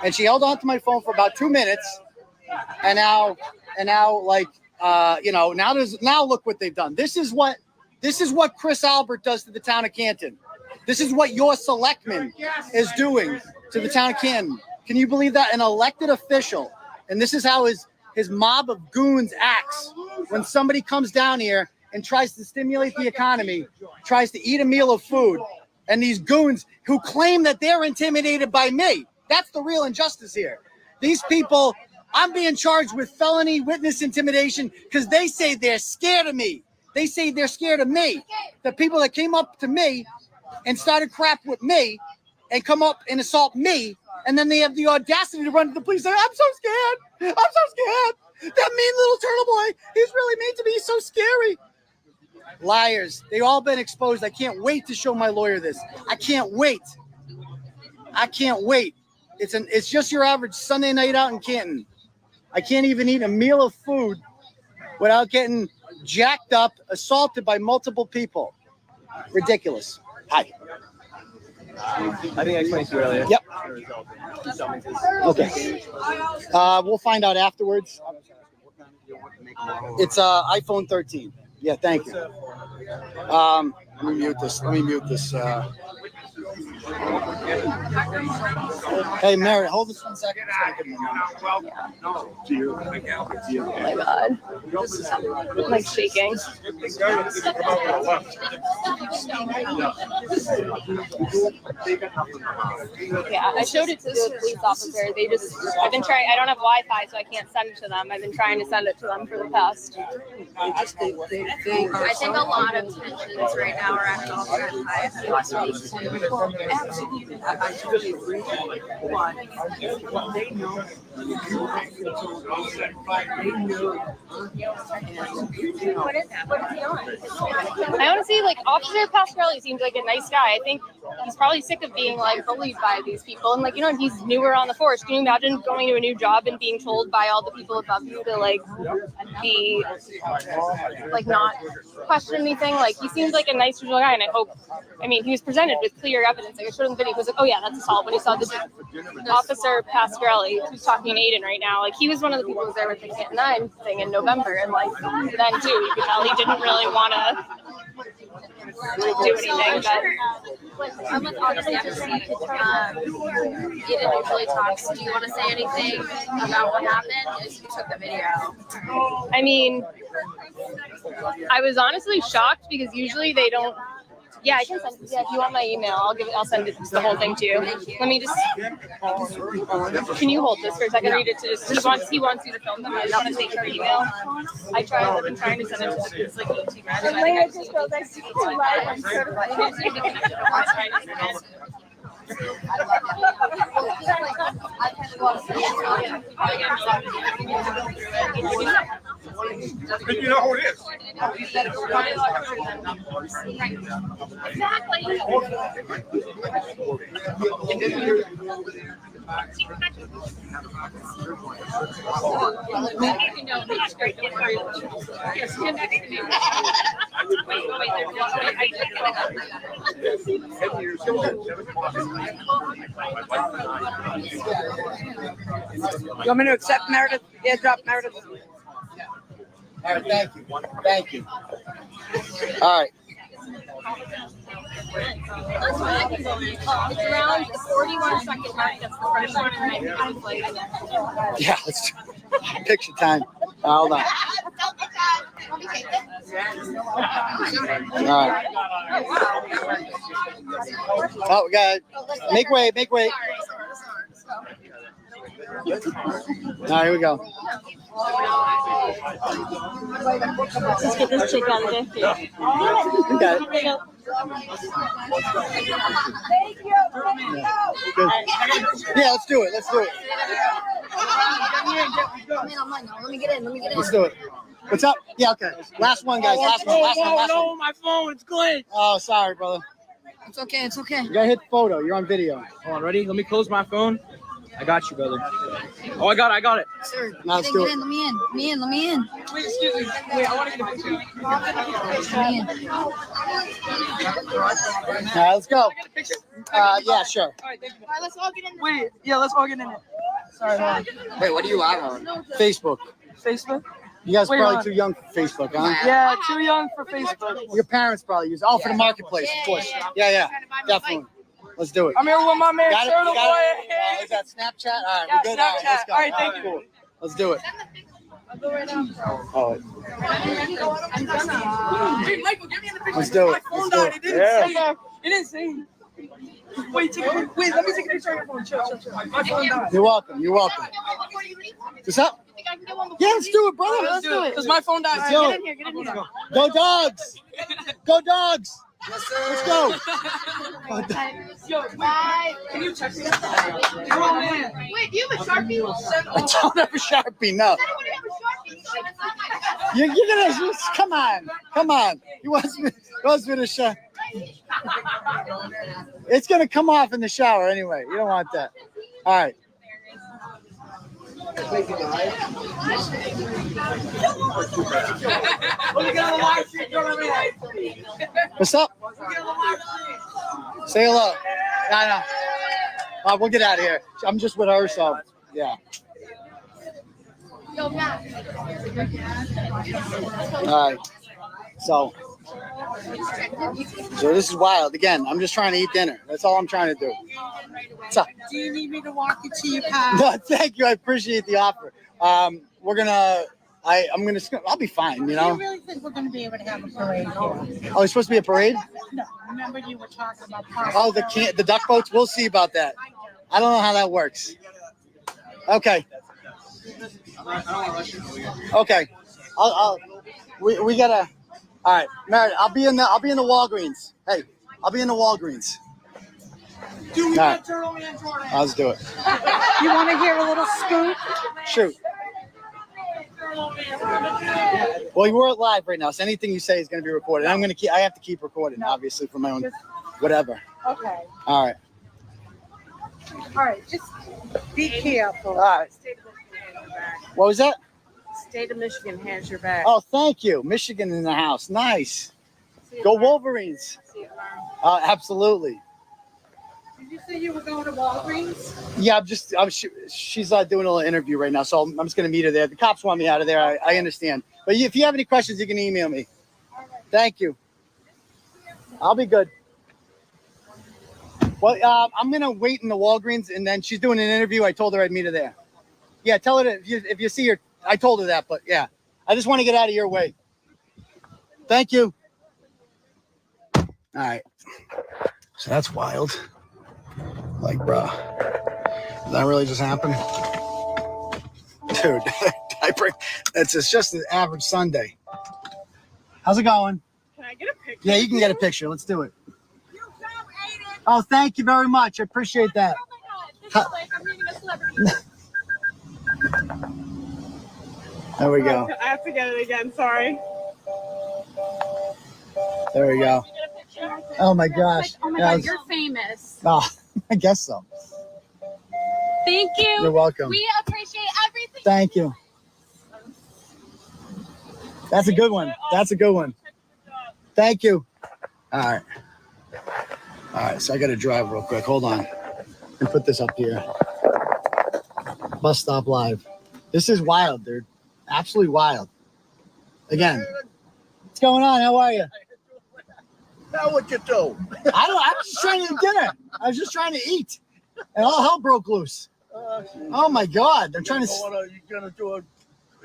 Speaker 5: And she held on to my phone for about 2 minutes. And now like, now look what they've done. This is what Chris Albert does to the town of Canton. This is what your selectman is doing to the town of Canton. Can you believe that? An elected official. And this is how his mob of goons acts when somebody comes down here and tries to stimulate the economy, tries to eat a meal of food. And these goons who claim that they're intimidated by me. That's the real injustice here. These people, I'm being charged with felony witness intimidation because they say they're scared of me. They say they're scared of me. The people that came up to me and started crap with me and come up and assault me, and then they have the audacity to run to the police and say, I'm so scared. I'm so scared. That mean little turtle boy, he's really mean to me. He's so scary. Liars. They've all been exposed. I can't wait to show my lawyer this. I can't wait. I can't wait. It's just your average Sunday night out in Canton. I can't even eat a meal of food without getting jacked up, assaulted by multiple people. Ridiculous. Hi.
Speaker 11: I think I explained to you earlier.
Speaker 5: Yep. Okay. We'll find out afterwards. It's iPhone 13. Yeah, thank you. Let me mute this. Hey, Mary, hold this 1 second.
Speaker 1: Oh my God. I'm like shaking. Yeah, I showed it to the police officer. I've been trying, I don't have Wi-Fi, so I can't send it to them. I've been trying to send it to them for the past.
Speaker 4: I think a lot of tensions right now are at an all-time high.
Speaker 9: I totally agree. But they know.
Speaker 1: I honestly, like, Officer Pasquarelli seems like a nice guy. I think he's probably sick of being, like, bullied by these people. And, like, you know, he's newer on the force. Can you imagine going to a new job and being told by all the people above you to, like, be, like, not question anything? Like, he seems like a nice, usual guy, and I mean, he was presented with clear evidence. Like, I showed him the video. He was like, oh, yeah, that's assault. When he saw this Officer Pasquarelli, who's talking to Aiden right now, like, he was one of the people who was there with the Canton 9 thing in November. And, like, then, too, you could tell he didn't really want to do anything. But
Speaker 4: I'm with Honestly Embassy. Aiden usually talks. Do you want to say anything about what happened? You took the video.
Speaker 1: I mean, I was honestly shocked because usually they don't. Yeah, I can send it. Yeah, if you want my email, I'll send it the whole thing to you. Let me just. Can you hold this for a second? Read it to just. He wants you to film them. I just want to take your email. I've been trying to send it to this like 18 minutes.
Speaker 13: I just felt like super live and certified.
Speaker 7: You know who it is.
Speaker 9: You want me to accept Meredith? Airdrop Meredith.
Speaker 5: All right, thank you. Thank you. All right.
Speaker 1: It's around 41 second mark. That's the first one, and I'm like,
Speaker 5: Yeah, let's picture time. Hold on. All right. Oh, we got make way. All right, here we go.
Speaker 1: let's get this chick out of there.
Speaker 5: We got it. Yeah, let's do it.
Speaker 4: Let me get in.
Speaker 5: Let's do it. What's up? Yeah, okay. Last one, guys. Last one.
Speaker 9: No, my phone, it's glitched.
Speaker 5: Oh, sorry, brother.
Speaker 4: It's okay.
Speaker 5: You gotta hit photo. You're on video.
Speaker 9: Hold on, ready? Let me close my phone. I got you, brother. Oh, I got it.
Speaker 4: Sir,
Speaker 5: now let's do it.
Speaker 4: Let me in.
Speaker 9: Wait, excuse me. Wait, I want to get a picture.
Speaker 5: All right, let's go. Yeah, sure.
Speaker 9: All right, thank you. All right, let's all get in there. Wait, yeah, let's all get in there. Sorry, hold on.
Speaker 5: Wait, what are you live on? Facebook.
Speaker 9: Facebook?
Speaker 5: You guys are
Speaker 9: Wait,
Speaker 5: probably
Speaker 9: hold on.
Speaker 5: too young for Facebook, huh?
Speaker 9: Yeah, too young for Facebook.
Speaker 5: Your parents probably use it. Oh, for the marketplace, of course. Yeah, definitely. Let's do it.
Speaker 9: I'm here with my man,
Speaker 5: Got it?
Speaker 9: Turtle
Speaker 5: You got it? Is that Snapchat? All right, we're good. All right, let's go.
Speaker 9: All right, thank you.
Speaker 5: Cool. Let's do it.
Speaker 9: Hey, Michael, get me in the picture.
Speaker 5: Let's do it.
Speaker 9: My phone
Speaker 5: Let's do
Speaker 9: died.
Speaker 5: it.
Speaker 9: It didn't say. It didn't say. Wait, let me take a picture of your phone. Chill. My phone died.
Speaker 5: You're welcome. What's up?
Speaker 1: I can get one.
Speaker 5: Yeah, let's do it, brother.
Speaker 1: Let's do it.
Speaker 9: Because my phone died.
Speaker 5: Let's do
Speaker 1: Get
Speaker 5: it.
Speaker 1: in here. Get in here.
Speaker 5: Go dogs! Go dogs!
Speaker 9: Yes, sir.
Speaker 5: Let's go.
Speaker 1: Yo, bye. Can you check me? Come on, man. Wait, do you have a Sharpie?
Speaker 5: I don't have a Sharpie, no. You're gonna just, come on. He wants me to show. It's gonna come off in the shower anyway. You don't want that. All right. What's up? Say hello. No. We'll get out of here. I'm just with her, so yeah.
Speaker 1: Yo, Matt.
Speaker 5: All right. So this is wild. Again, I'm just trying to eat dinner. That's all I'm trying to do. What's up?
Speaker 15: Do you need me to walk you to your car?
Speaker 5: No, thank you. I appreciate the offer. We're gonna. I'll be fine. You know.
Speaker 15: Do you really think we're going to be able to have a parade here?
Speaker 5: Oh, it's supposed to be a parade?
Speaker 15: No. Remember you were talking about.
Speaker 5: Oh, the duck boats. We'll see about that. I don't know how that works. Okay. Okay. We gotta. All right, Meredith. I'll be in the Walgreens. Hey, I'll be in the Walgreens.
Speaker 15: Do we
Speaker 5: All right.
Speaker 15: get Turtle Man Jordan?
Speaker 5: Let's do it.
Speaker 15: You want to hear a little scoop?
Speaker 5: Shoot. Well, we're live right now, so anything you say is going to be recorded. I have to keep recording, obviously, for my own whatever.
Speaker 15: Okay.
Speaker 5: All right.
Speaker 15: All right. Just be careful.
Speaker 5: All right. What was that?
Speaker 15: State of Michigan has your back.
Speaker 5: Oh, thank you. Michigan in the house. Nice. Go Wolverines. Absolutely.
Speaker 15: Did you say you were going to Walgreens?
Speaker 5: Yeah, she's doing a little interview right now, so I'm just going to meet her there. The cops want me out of there. I understand. But if you have any questions, you can email me. Thank you. I'll be good. Well, I'm going to wait in the Walgreens, and then she's doing an interview. I told her I'd meet her there. Yeah, tell her that if you see her, I told her that, but yeah. I just want to get out of your way. Thank you. All right. So that's wild. Like, bro, did that really just happen? Dude, it's just an average Sunday. How's it going?
Speaker 15: Can I get a picture?
Speaker 5: Yeah, you can get a picture. Let's do it. Oh, thank you very much. I appreciate that.
Speaker 1: I'm meeting a celebrity.
Speaker 5: There we go.
Speaker 15: I have to get it again. Sorry.
Speaker 5: There we go. Oh my gosh.
Speaker 1: Oh my
Speaker 5: Yeah,
Speaker 1: God, you're famous.
Speaker 5: Oh, I guess so.
Speaker 1: Thank you.
Speaker 5: You're welcome.
Speaker 1: We appreciate everything.
Speaker 5: Thank you. That's a good one. That's a good one. Thank you. All right. All right. So I got to drive real quick. Hold on. And put this up here. Bus stop live. This is wild, dude. Absolutely wild. Again. What's going on? How are you?
Speaker 17: Now what you do?
Speaker 5: I was just trying to eat dinner. I was just trying to eat. And all hell broke loose. Oh my God. They're trying to.
Speaker 17: You're going to do a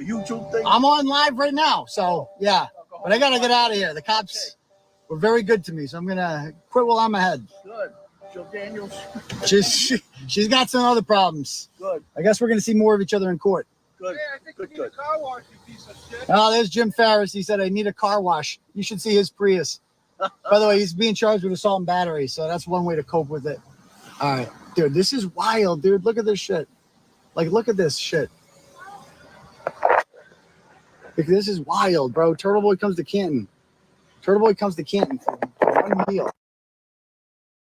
Speaker 17: YouTube thing?
Speaker 5: I'm on live right now. So, yeah. But I got to get out of here. The cops were very good to me. So I'm going to quit while I'm ahead.
Speaker 17: Good. Joe Daniels.
Speaker 5: She's got some other problems.
Speaker 17: Good.
Speaker 5: I guess we're going to see more of each other in court.
Speaker 17: Good. Good.
Speaker 15: Car wash, you piece of shit.
Speaker 5: Oh, there's Jim Farris. He said, I need a car wash. You should see his Prius. By the way, he's being charged with assault and battery. So that's one way to cope with it. All right. Dude, this is wild, dude. Look at this shit. Like, look at this shit. Like, this is wild, bro. Turtle Boy comes to Canton. Turtle Boy comes to Canton for one meal.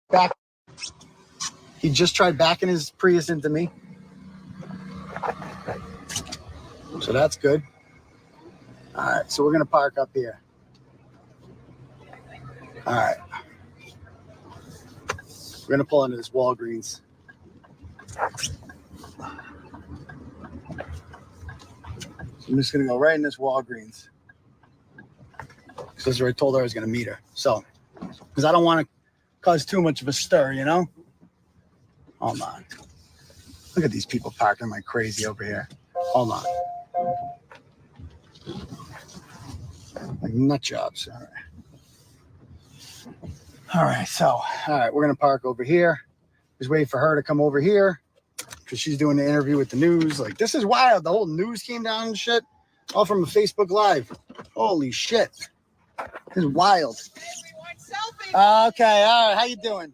Speaker 5: Back. He just tried backing his Prius into me. So that's good. All right. So we're going to park up here. All right. We're going to pull into this Walgreens. I'm just going to go right in this Walgreens. Because that's where I told her I was going to meet her. So, because I don't want to cause too much of a stir, you know? Hold on. Look at these people parking like crazy over here. Hold on. Like nut jobs. All right. All right. So, all right. We're going to park over here. Just wait for her to come over here. because she's doing the interview with the news. Like, this is wild. The whole news came down and shit, all from a Facebook Live. Holy shit. This is wild. Okay, all right. How you doing?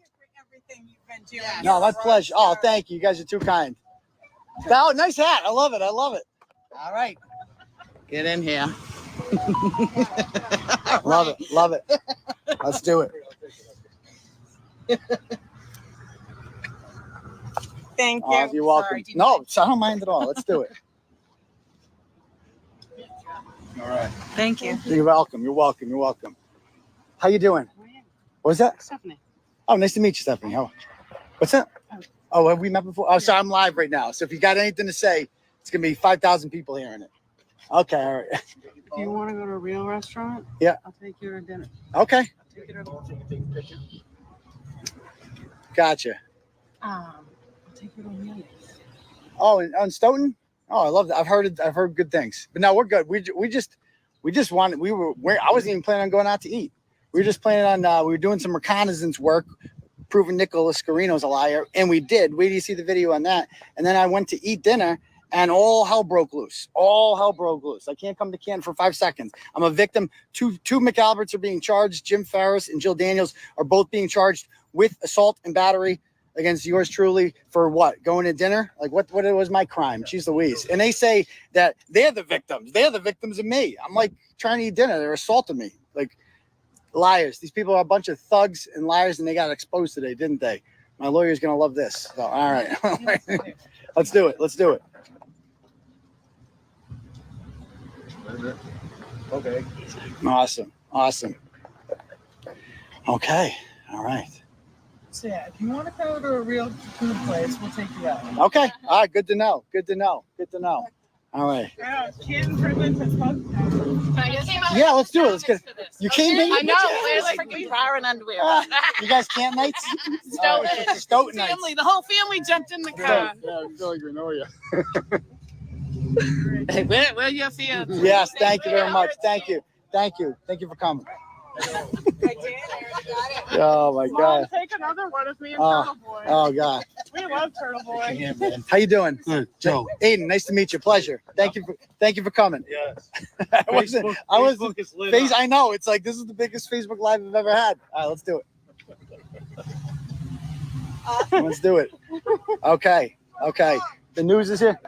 Speaker 5: No, my pleasure. Oh, thank you. You guys are too kind. Oh, nice hat. I love it. I love it. All right. Get in here. Love it. Love it. Let's do it.
Speaker 14: Thank you.
Speaker 5: You're welcome. No, I don't mind at all. Let's do it. All right.
Speaker 14: Thank you.
Speaker 5: You're welcome. You're welcome. You're welcome. How you doing? What was that?
Speaker 14: Stephanie.
Speaker 5: Oh, nice to meet you, Stephanie. How? What's that? Oh, have we met before? Oh, sorry, I'm live right now. So if you got anything to say, it's gonna be 5,000 people hearing it. Okay, all right.
Speaker 14: Do you want to go to a real restaurant?
Speaker 5: Yeah.
Speaker 14: I'll take you to dinner.
Speaker 5: Okay.
Speaker 14: I'll take you to
Speaker 5: Gotcha.
Speaker 14: I'll take you to Amelio's.
Speaker 5: Oh, and on Stoughton? Oh, I love that. I've heard good things. But no, we're good. We just wanted. I wasn't even planning on going out to eat. We were just planning on. We were doing some reconnaissance work, proving Nicholas Scarino's a liar, and we did. Wait till you see the video on that. And then I went to eat dinner, and all hell broke loose. All hell broke loose. I can't come to Canton for 5 seconds. I'm a victim. Two McAlberts are being charged. Jim Ferris and Jill Daniels are both being charged with assault and battery against yours truly for what? Going to dinner? Like what was my crime? Jeez Louise. And they say that they're the victims. They're the victims of me. I'm like trying to eat dinner. They're assaulting me. Like liars. These people are a bunch of thugs and liars, and they got exposed today, didn't they? My lawyer's going to love this. So, all right. Let's do it. Let's do it.
Speaker 17: Okay.
Speaker 5: Awesome. Awesome. Okay. All right.
Speaker 14: So yeah, if you want to go to a real food place, we'll take you out.
Speaker 5: Okay. All right. Good to know. Good to know. Good to know. All right.
Speaker 14: Canton Privilege has
Speaker 5: Yeah, let's do it. Let's get. You came in.
Speaker 14: I know. We're like freaking bra and underwear.
Speaker 5: You guys camp nights? Stoughton nights.
Speaker 14: Family, the whole family jumped in the car.
Speaker 5: Yeah, I feel like we know you.
Speaker 14: Hey, where your fiance?
Speaker 5: Yes, thank you very much. Thank you. Thank you. Thank you for coming. Oh my God.
Speaker 14: Take another one of me and
Speaker 5: Oh,
Speaker 14: Turtle Boy.
Speaker 5: oh God.
Speaker 14: We love Turtle Boy.
Speaker 5: How you doing? Joe. Aiden, nice to meet you. Pleasure. Thank you for coming.
Speaker 17: Yes.
Speaker 5: I know. It's like this is the biggest Facebook Live I've ever had. All right, let's do it. Let's do it. Okay. Okay. The news is here.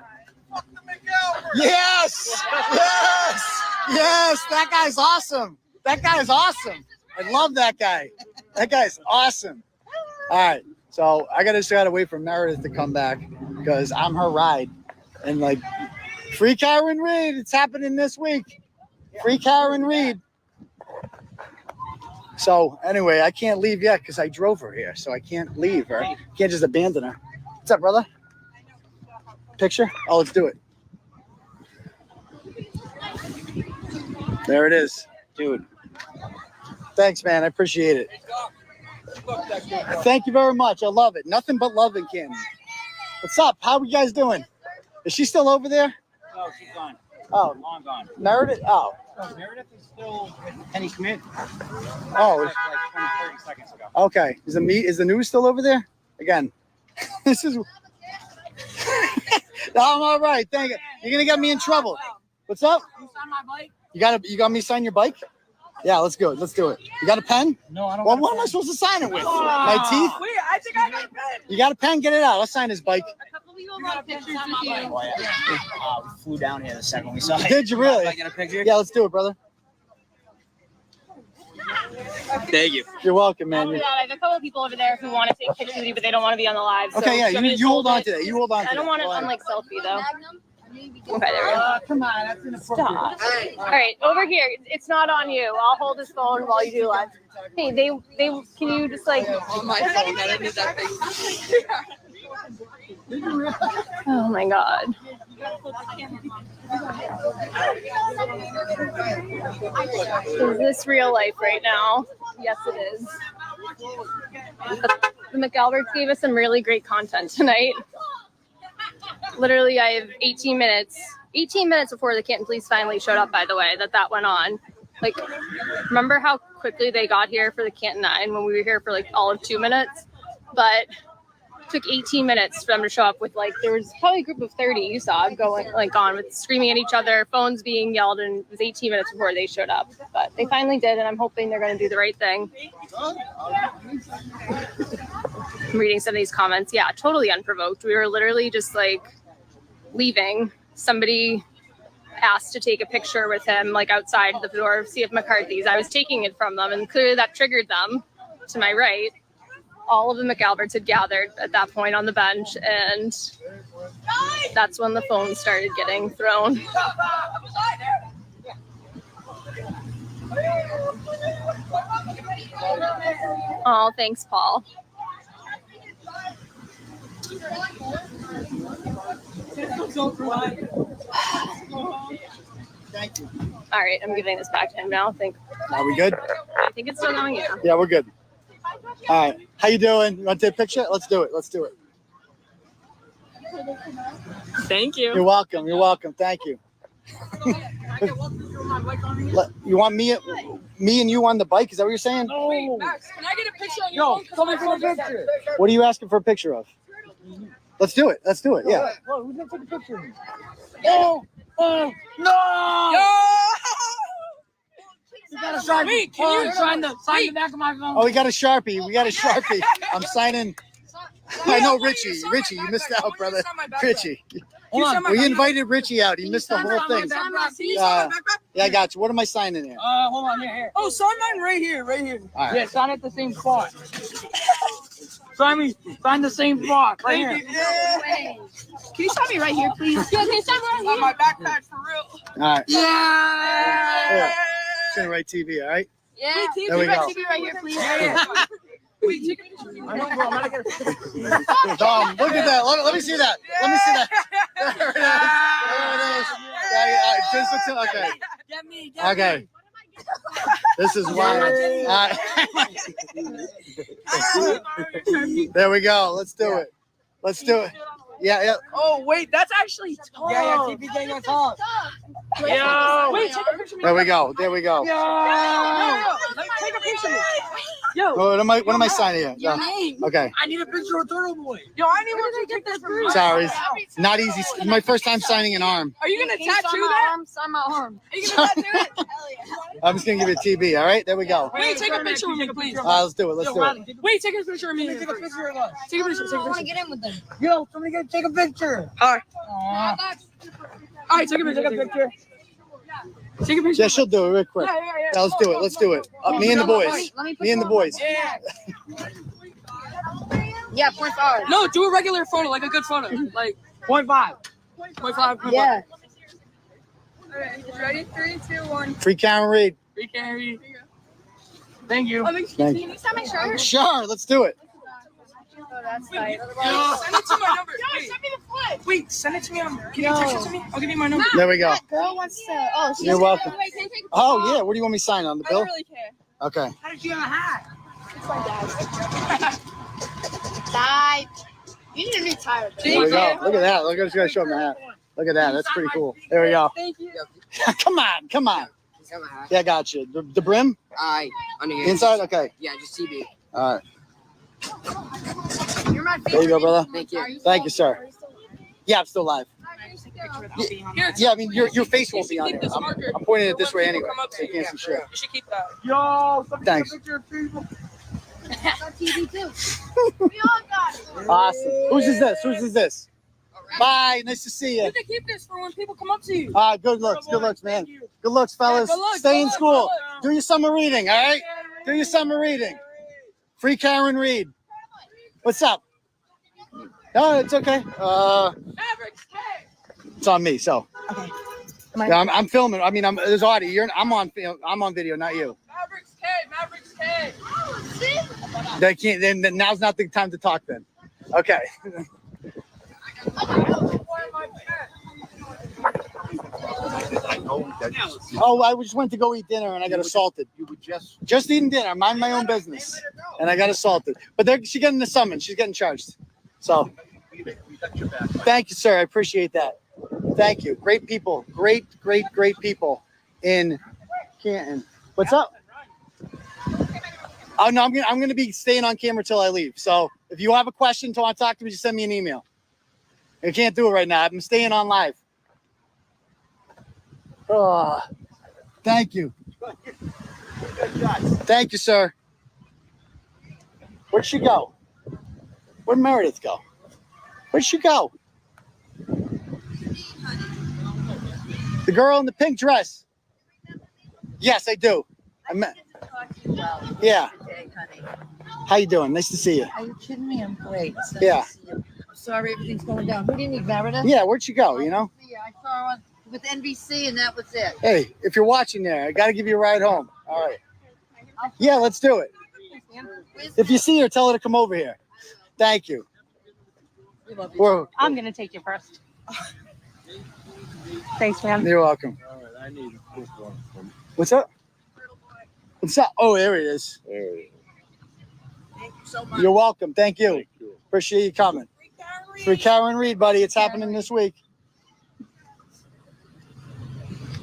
Speaker 5: Yes! Yes! Yes! That guy's awesome. That guy is awesome. I love that guy. That guy's awesome. All right. So I just gotta wait for Meredith to come back because I'm her ride. And like free Karen Reed. It's happening this week. Free Karen Reed. So anyway, I can't leave yet because I drove her here. So I can't leave her. Can't just abandon her. What's up, brother? Picture? Oh, let's do it. There it is. Dude. Thanks, man. I appreciate it. Thank you very much. I love it. Nothing but love in Canton. What's up? How are you guys doing? Is she still over there?
Speaker 19: No, she's gone.
Speaker 5: Oh,
Speaker 19: Long gone.
Speaker 5: Meredith? Oh.
Speaker 19: No, Meredith is still with Penny Commit.
Speaker 5: Oh.
Speaker 19: Like 20, 30 seconds ago.
Speaker 5: Okay. Is the news still over there? Again. This is. No, I'm all right. Thank you. You're gonna get me in trouble. What's up?
Speaker 14: You sign my bike?
Speaker 5: You got me sign your bike? Yeah, let's go. Let's do it. You got a pen?
Speaker 19: No, I don't.
Speaker 5: Well, what am I supposed to sign it with? My teeth?
Speaker 14: Wait, I think I got a pen.
Speaker 5: You got a pen? Get it out. I'll sign his bike.
Speaker 14: A couple people got pictures with you.
Speaker 19: Oh, yeah. We flew down here the second we saw it.
Speaker 5: Did you really?
Speaker 19: Can I get a picture?
Speaker 5: Yeah, let's do it, brother.
Speaker 19: Thank you.
Speaker 5: You're welcome, man.
Speaker 1: I have a couple of people over there who want to take pictures with you, but they don't want to be on the live. So
Speaker 5: Okay, yeah,
Speaker 1: do want me to
Speaker 5: you hold on
Speaker 1: it?
Speaker 5: to that. You hold on to
Speaker 1: I don't
Speaker 5: that.
Speaker 1: want it
Speaker 5: Go
Speaker 1: on
Speaker 5: ahead.
Speaker 1: like selfie though. Okay, there we go.
Speaker 14: Come on, that's inappropriate.
Speaker 1: Stop. All right, over here. It's not on you. I'll hold his phone while you do live. Hey, they can you just like
Speaker 14: On my phone, I didn't do that thing.
Speaker 1: Oh my God. Is this real life right now? Yes, it is. The McAlberts gave us some really great content tonight. Literally, I have 18 minutes. 18 minutes before the Canton police finally showed up, by the way, that went on. Like, remember how quickly they got here for the Canton 9 when we were here for like all of 2 minutes? But took 18 minutes for them to show up with like, there was probably a group of 30 you saw going like on with screaming at each other, phones being yelled, and it was 18 minutes before they showed up. But they finally did, and I'm hoping they're going to do the right thing. I'm reading some of these comments. Yeah, totally unprovoked. We were literally just like leaving. Somebody asked to take a picture with him like outside the door of CF McCarthy's. I was taking it from them, and clearly that triggered them. To my right, all of the McAlberts had gathered at that point on the bench, and that's when the phone started getting thrown. Oh, thanks, Paul.
Speaker 5: Thank you.
Speaker 1: All right, I'm giving this back to him now.
Speaker 5: Are we good?
Speaker 1: I think it's still going, yeah.
Speaker 5: Yeah, we're good. All right. How you doing? You want to take a picture? Let's do it. Let's do it.
Speaker 1: Thank you.
Speaker 5: You're welcome. You're welcome. Thank you. You want me and you on the bike? Is that what you're saying?
Speaker 15: Wait, Max, can I get a picture on your phone?
Speaker 5: Come here for a picture. What are you asking for a picture of? Let's do it. Let's do it. Yeah.
Speaker 15: Whoa, who's gonna take a picture of me?
Speaker 5: Oh, no!
Speaker 15: You gotta sign. Wait, can you sign the back of my phone?
Speaker 5: Oh, we got a Sharpie. We got a Sharpie. I'm signing. I know Richie. Richie, you missed out, brother. Richie. We invited Richie out. He missed the whole thing. Yeah, I got you. What am I signing here?
Speaker 15: Hold on, here. Oh, sign mine right here, right here.
Speaker 5: All right.
Speaker 15: Yeah, sign at the same spot. Sign the same spot, right here.
Speaker 1: Can you sign me right here, please? Yeah, can you sign me right here?
Speaker 15: My backpack for real.
Speaker 5: All right.
Speaker 15: Yeah.
Speaker 5: It's right TV, all right?
Speaker 1: Yeah.
Speaker 5: There we go.
Speaker 1: TV right here, please.
Speaker 15: Yeah. Wait, take a picture. I know, bro. I'm gonna get a picture.
Speaker 5: Look at that. Let me see that. Let me see that. There it is. Okay.
Speaker 15: Get me.
Speaker 5: Okay. This is wild. There we go. Let's do it. Let's do it. Yeah.
Speaker 15: Oh, wait, that's actually tough. Yeah, TV gang on top. Yo. Wait, take a picture of me.
Speaker 5: There we go. There we go.
Speaker 15: Yo. Take a picture of me. Yo.
Speaker 5: What am I signing here?
Speaker 15: Your name.
Speaker 5: Okay.
Speaker 15: I need a picture of Turtle Boy. Yo, I need one to take this for me.
Speaker 5: Sorry. Not easy. It's my first time signing an arm.
Speaker 15: Are you gonna tattoo that?
Speaker 1: Sign my arm.
Speaker 15: Are you gonna tattoo it?
Speaker 5: I'm just going to give it TB. All right. There we go.
Speaker 15: Wait, take a picture of me, please.
Speaker 5: Let's do it. Let's do it.
Speaker 15: Wait, take a picture of me. Take a picture of us. Take a picture.
Speaker 1: I want to get in with them.
Speaker 15: Yo, somebody get take a picture. All right. All right, take a picture. Take a picture. Take a picture.
Speaker 5: Yeah, she'll do it real quick. Yeah, let's do it. Let's do it. Me and the boys. Me and the boys.
Speaker 15: Yeah.
Speaker 1: Yeah, 0.5.
Speaker 15: No, do a regular photo, like a good photo. Like 0.5. 0.5.
Speaker 1: Yeah.
Speaker 15: Alright, ready? 3, 2, 1.
Speaker 5: Free Karen Reed.
Speaker 15: Free Carrie. Thank you.
Speaker 5: Thank
Speaker 1: Can you sign my shirt?
Speaker 5: Sure, let's do it.
Speaker 1: Oh, that's tight.
Speaker 15: Send it to my number. Send me the foot. Wait, send it to me. Can you text it to me? I'll give you my number.
Speaker 5: There we go.
Speaker 1: That girl wants to. Oh, she's
Speaker 5: You're welcome.
Speaker 1: Wait, can you take a
Speaker 5: Oh, yeah. What do you want me to sign on the
Speaker 15: I
Speaker 5: bill?
Speaker 15: don't really care.
Speaker 5: Okay.
Speaker 15: How did you have a hat?
Speaker 1: It's my dad's. Dad. You need a new tire.
Speaker 5: There we go. Look at that. Look at this guy showing the hat. Look at that. That's pretty cool. There we go.
Speaker 15: Thank you.
Speaker 5: Come on. Yeah, I got you. The brim?
Speaker 19: On the
Speaker 5: Inside? Okay.
Speaker 19: Yeah, just TV.
Speaker 5: All right.
Speaker 1: You're my favorite.
Speaker 5: There you go, brother.
Speaker 19: Thank you.
Speaker 5: Thank you, sir. Yeah, I'm still live. Yeah, I mean, your face won't be on here. I'm pointing it this way anyway, so you can't see shit.
Speaker 15: You should keep that. Yo,
Speaker 5: Thanks.
Speaker 1: TV too. We all got it.
Speaker 5: Awesome. Whose is this? Bye. Nice to see you.
Speaker 15: You can keep this for when people come up to you.
Speaker 5: Good looks, man. Good looks, fellas.
Speaker 15: Yeah, good looks,
Speaker 5: Stay in
Speaker 15: good
Speaker 5: school.
Speaker 15: looks.
Speaker 5: Do your summer reading, all right? Do your summer reading. Free Karen Reed. What's up? No, it's okay. It's on me, so.
Speaker 15: Okay.
Speaker 5: Yeah, I'm filming. I mean, there's audio. I'm on video, not you.
Speaker 15: Mavericks K.
Speaker 5: They can't. Then now's not the time to talk. Then, okay. Oh, I just went to go eat dinner and I got assaulted. You were just eating dinner, mind my own business, and I got assaulted. But she's getting the summons. She's getting charged. So, thank you, sir. I appreciate that. Thank you. Great people. Great people in Canton. What's up? Oh no, I'm gonna be staying on camera till I leave. So If you have a question, want to talk to me, just send me an email. I can't do it right now. I'm staying on live. Oh, thank you. Thank you, sir. Where'd she go? Where'd Meredith go? Where'd she go? The girl in the pink dress. Yes, I do. I met. Yeah. How you doing? Nice to see you.
Speaker 18: Are you kidding me? I'm great. It's nice
Speaker 5: Yeah.
Speaker 18: to see you. I'm sorry everything's going down. Who do you need, Meredith?
Speaker 5: Yeah, where'd she go, you know?
Speaker 18: I saw her on, with NBC and that was it.
Speaker 5: Hey, if you're watching there, I got to give you a ride home. All right. Yeah, let's do it. If you see her, tell her to come over here. Thank you.
Speaker 1: I'm going to take you first. Thanks, man.
Speaker 5: You're welcome.
Speaker 17: All right, I need this one.
Speaker 5: What's up? What's up? Oh, there it is.
Speaker 18: Thank you so much.
Speaker 5: You're welcome. Thank you. Appreciate you coming. Free Karen Reed, buddy. It's happening this week.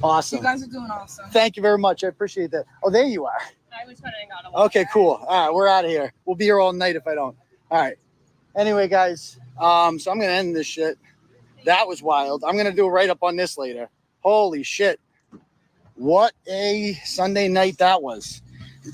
Speaker 5: Awesome.
Speaker 18: You guys are doing awesome.
Speaker 5: Thank you very much. I appreciate that. Oh, there you are.
Speaker 1: I was running out of
Speaker 5: Okay, cool. All right, we're out of here. We'll be here all night if I don't. All right. Anyway, guys, so I'm going to end this shit. That was wild. I'm going to do a write-up on this later. Holy shit. What a Sunday night that was.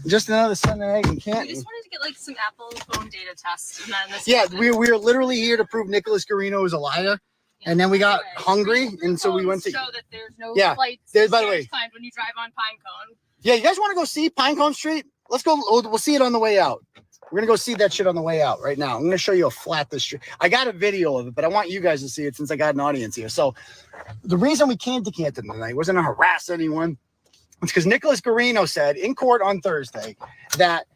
Speaker 5: Just another Sunday night in
Speaker 1: We
Speaker 5: Canton.
Speaker 1: just wanted to get like some Apple phone data tests. And then this
Speaker 5: Yeah, we were literally here to prove Nicholas Guarino is a liar. And then we got hungry, and so we went to...
Speaker 1: show that there's no
Speaker 5: Yeah,
Speaker 1: flights
Speaker 5: there's, by the way...
Speaker 1: timed when you drive on Pinecone.
Speaker 5: Yeah, you guys want to go see Pinecone Street? Let's go. We'll see it on the way out. We're going to go see that shit on the way out right now. I'm going to show you how flat this street. I got a video of it, but I want you guys to see it since I got an audience here. So the reason we came to Canton tonight wasn't to harass anyone. It's because Nicholas Guarino said in court on Thursday that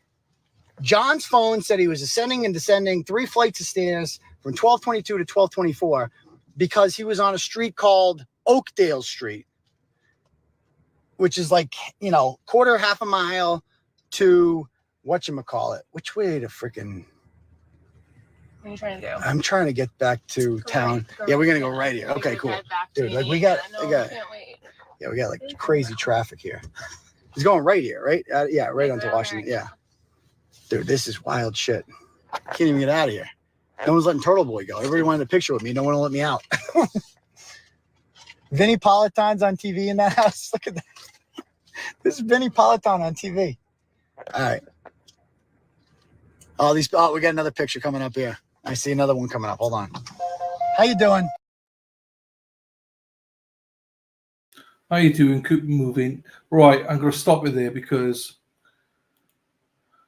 Speaker 5: John's phone said he was ascending and descending 3 flights of stairs from 1222 to 1224 because he was on a street called Oakdale Street, which is like, you know, half a mile to whatchamacallit. Which way to freaking...
Speaker 1: What are you trying to do?
Speaker 5: I'm trying to get back to town. Yeah, we're going to go right here. Okay, cool. Dude, like we got like crazy traffic here. He's going right here, right? Yeah, right onto Washington. Yeah. Dude, this is wild shit. Can't even get out of here. No one's letting Turtle Boy go. Everybody wanted a picture with me. No one will let me out. Vinny Politan's on TV in that house. Look at that. This is Vinny Politan on TV. All right. Oh, we got another picture coming up here. I see another one coming up. Hold on. How you doing?
Speaker 2: How you doing? Keep moving. Right, I'm going to stop it there because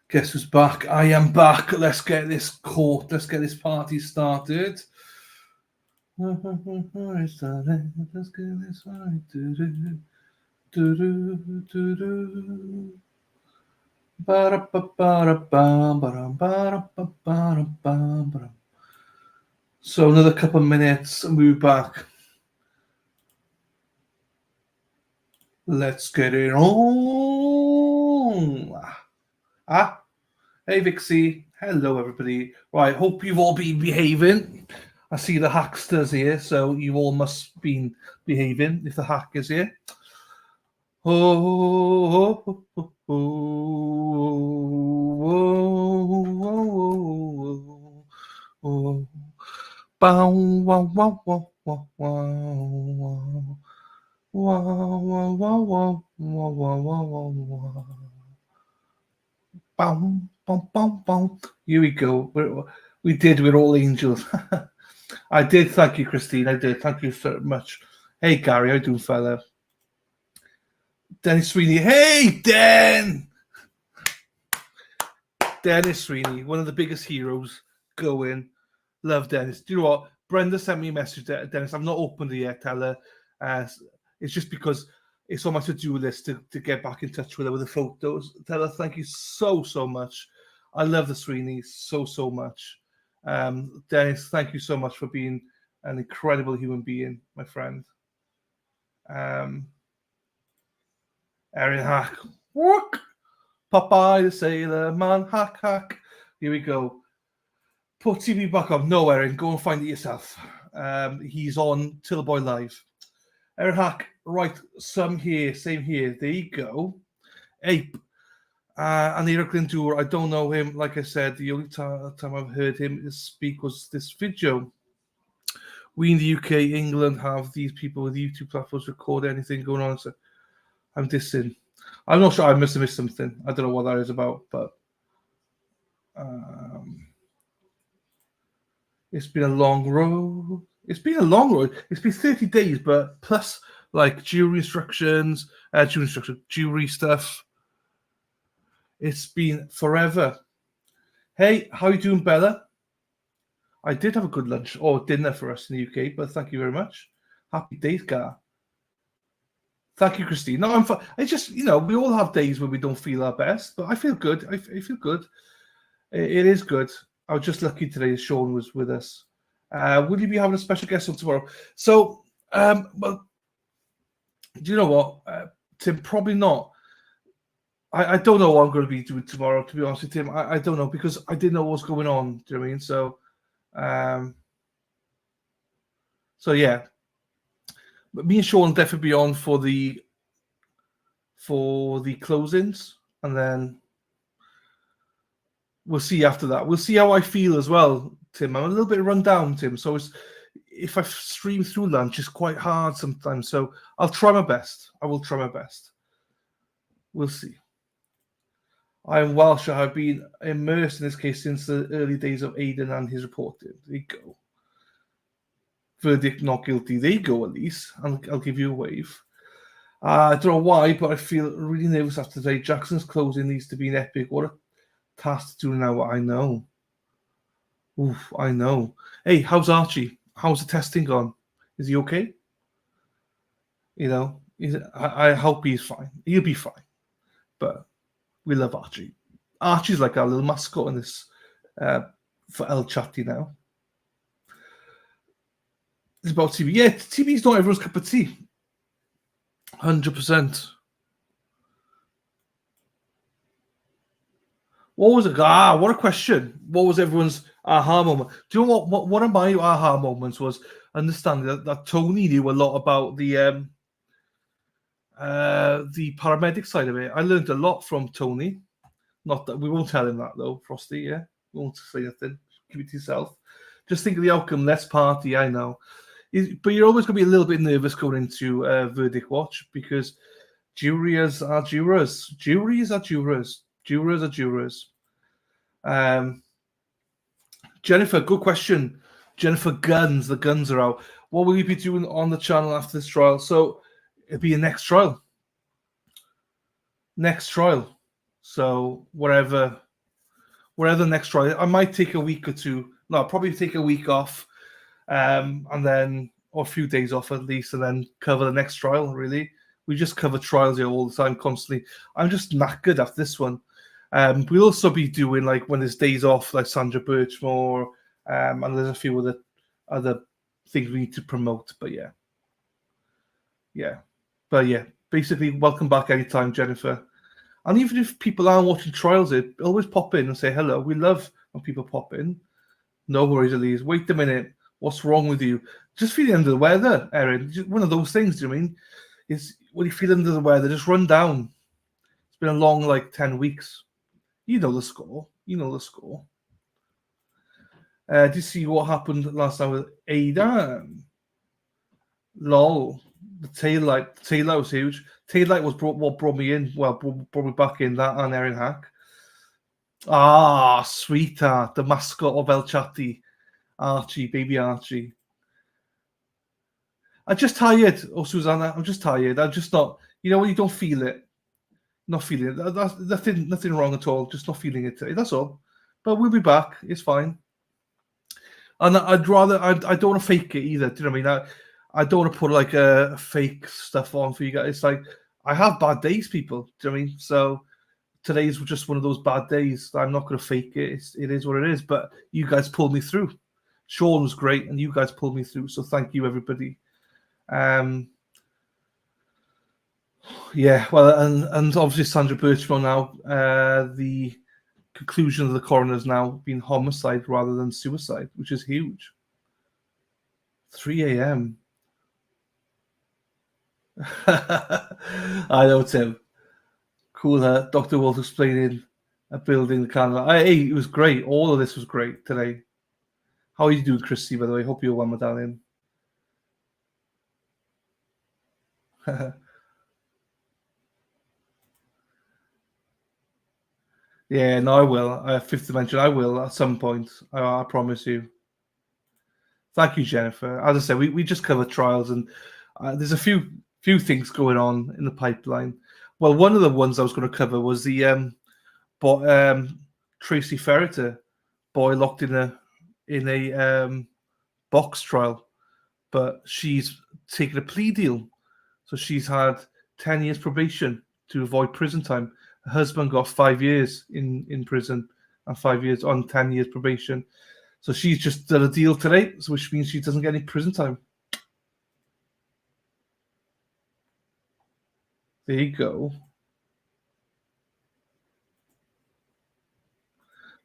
Speaker 2: guess who's back? I am back. Let's get this party started. Let's get this right. So another couple of minutes and we'll be back. Let's get it on. Hey Vixie. Hello everybody. Right, hope you've all been behaving. I see the hacksters here, so you all must be behaving if the hack is here. Oh, oh, oh, oh, oh, bow, wow, wow, wow, wow, wow, wow, wow, wow, wow, wow, wow, wow. Bow, bow, bow, bow. Here we go. We did. We're all angels. I did. Thank you, Christine. I did. Thank you so much. Hey, Gary. How you doing, fella? Dennis Sweeney. Hey, Den! Dennis Sweeney, one of the biggest heroes going. Love Dennis. Do you know what? Brenda sent me a message, Dennis. I've not opened it yet. Tell her. It's just because it's on my to-do list to get back in touch with her with the photos. Tell her thank you so much. I love the Sweeneys so much. Dennis, thank you so much for being an incredible human being, my friend. Erin Hack. Walk. Popeye the Sailor Man. Hack. Here we go. Put TV back up. No, Erin. Go and find it yourself. He's on Tillboy Live. Erin Hack. Right. Same here. There you go. Ape. And Eric Lindur, I don't know him. Like I said, the only time I've heard him speak was this video. We in the UK, England, have these people with YouTube platforms record anything going on. So I'm dissing. I'm not sure. I must have missed something. I don't know what that is about, but it's been a long road. It's been a long road. It's been 30 days, but plus like jury stuff. It's been forever. Hey, how you doing, Bella? I did have a good lunch or dinner for us in the UK, but thank you very much. Happy days, Gar. Thank you, Christine. No, I'm fine. It's just, we all have days where we don't feel our best, but I feel good. I feel good. It is good. I was just lucky today Sean was with us. Will you be having a special guest on tomorrow? So, well, do you know what, Tim? Probably not. I don't know what I'm going to be doing tomorrow, to be honest with Tim. I don't know because I didn't know what was going on. Do you know what I mean? So yeah. But me and Sean will definitely be on for the closings, and then we'll see after that. We'll see how I feel as well, Tim. I'm a little bit run down, Tim. So if I stream through lunch, it's quite hard sometimes. So I'll try my best. I will try my best. We'll see. I'm Welsh. I've been immersed in this case since the early days of Aidan and his reporting. There you go. Verdict not guilty. There you go, at least. I'll give you a wave. I don't know why, but I feel really nervous after today. Jackson's closing needs to be an epic. What a task to do now. I know. Oof, I know. Hey, how's Archie? How's the testing gone? Is he okay? I hope he's fine. He'll be fine. But we love Archie. Archie's like our little mascot in this for El Chatty now. It's about TV. Yeah, TV is not everyone's cup of tea. 100%. What was it? What a question. What was everyone's aha moment? Do you know what one of my aha moments was understanding that Tony knew a lot about the paramedic side of it. I learned a lot from Tony. Not that we won't tell him that though, Frosty, yeah? We won't say nothing. Keep it to yourself. Just think of the outcome, less party, I know. But you're always going to be a little bit nervous going into verdict watch because juries are jurors. Juries are jurors. Jurors are jurors. Jennifer, good question. Jennifer Guns, the guns are out. What will you be doing on the channel after this trial? So it'll be a next trial. Next trial. So whatever the next trial. I might take a week or two. No, I'll probably take a week off. And then, or a few days off at least, and then cover the next trial, really. We just cover trials here all the time, constantly. I'm just knackered after this one. We'll also be doing, like, when there's days off, like Sandra Birchmore, and there's a few other things we need to promote, but yeah. Yeah. But yeah, basically, welcome back anytime, Jennifer. And even if people aren't watching trials, always pop in and say hello. We love when people pop in. No worries, Elise. Wait a minute. What's wrong with you? Just feeling under the weather, Erin. Just one of those things, do you mean? Is when you feel under the weather, just run down. It's been a long, 10 weeks. You know the score. Did you see what happened last night with Aidan? Lol. The tail light was huge. Tail light was what brought me in. Well, brought me back in, that and Erin Hack. Sweetheart, the mascot of El Chatty. Archie, baby Archie. I'm just tired. Oh, Susanna, I'm just tired. I'm just not, when you don't feel it. Not feeling it. That's nothing wrong at all. Just not feeling it today. That's all. But we'll be back. It's fine. And I don't want to fake it either. Do you know what I mean? I don't want to put a fake stuff on for you guys. It's like, I have bad days, people. Do you know what I mean? So today's just one of those bad days. I'm not going to fake it. It is what it is. But you guys pulled me through. Sean was great, and you guys pulled me through. So thank you, everybody. Yeah, well, and obviously Sandra Birchmore now. The conclusion of the coroner has now been homicide rather than suicide, which is huge. 3 a.m. I know, Tim. Cool, Dr. Wolfe explaining building the candle. Hey, it was great. All of this was great today. How are you doing, Christy, by the way? Hope you're well, my darling. Yeah, no, I will. Fifth Dimension, I will at some point. I promise you. Thank you, Jennifer. As I said, we just covered trials, and there's a few things going on in the pipeline. Well, one of the ones I was going to cover was the Tracy Ferreter boy locked in a box trial, but she's taken a plea deal, so she's had 10 years probation to avoid prison time. Her husband got 5 years in prison and 5 years on 10 years probation. So she's just done a deal today, so which means she doesn't get any prison time. There you go.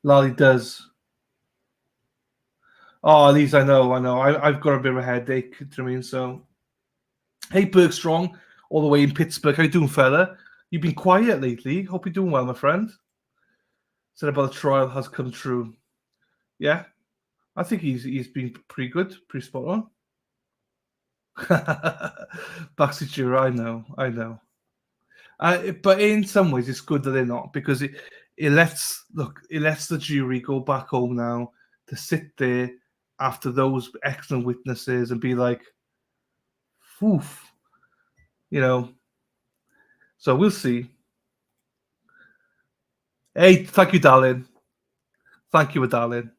Speaker 2: Lolly does. Oh, at least I know. I've got a bit of a headache. Do you know what I mean? So, hey, Bergstrong, all the way in Pittsburgh. How you doing, fella? You've been quiet lately. Hope you're doing well, my friend. Said about the trial has come true. Yeah, I think he's been pretty good, pretty spot on. Backseat Juror, I know. But in some ways, it's good that they're not, because it lets the jury go back home now to sit there after those excellent witnesses and be like, "Oof," you know. So we'll see. Hey, thank you, darling. Thank you, my darling.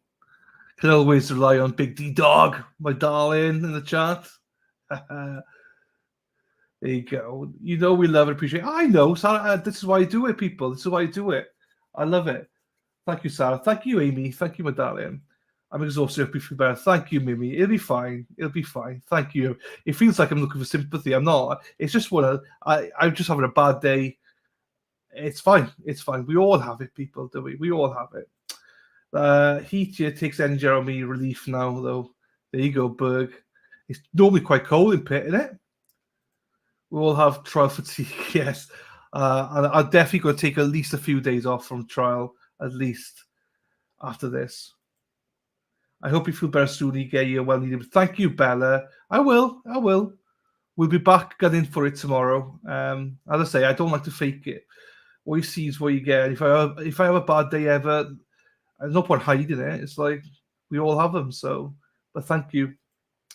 Speaker 2: Can always rely on Big D Dog, my darling, in the chat. There you go. You know we love and appreciate it. I know, Sarah. This is why I do it, people. This is why I do it. I love it. Thank you, Sarah. Thank you, Amy. Thank you, my darling. I'm exhausted. Hope you feel better. Thank you, Mimi. It'll be fine. It'll be fine. Thank you. It feels like I'm looking for sympathy. I'm not. It's just I'm just having a bad day. It's fine. It's fine. We all have it, people, do we? We all have it. Heat here takes energy out of me. Relief now, though. There you go, Berg. It's normally quite cold in Pitt, isn't it? We all have trial fatigue, yes. And I'm definitely going to take at least a few days off from trial, at least, after this. I hope you feel better soon, you get your well needed. Thank you, Bella. I will. We'll be back getting for it tomorrow. As I say, I don't like to fake it. What you see is what you get. If I have a bad day ever, there's no point hiding it. It's like we all have them. So, but thank you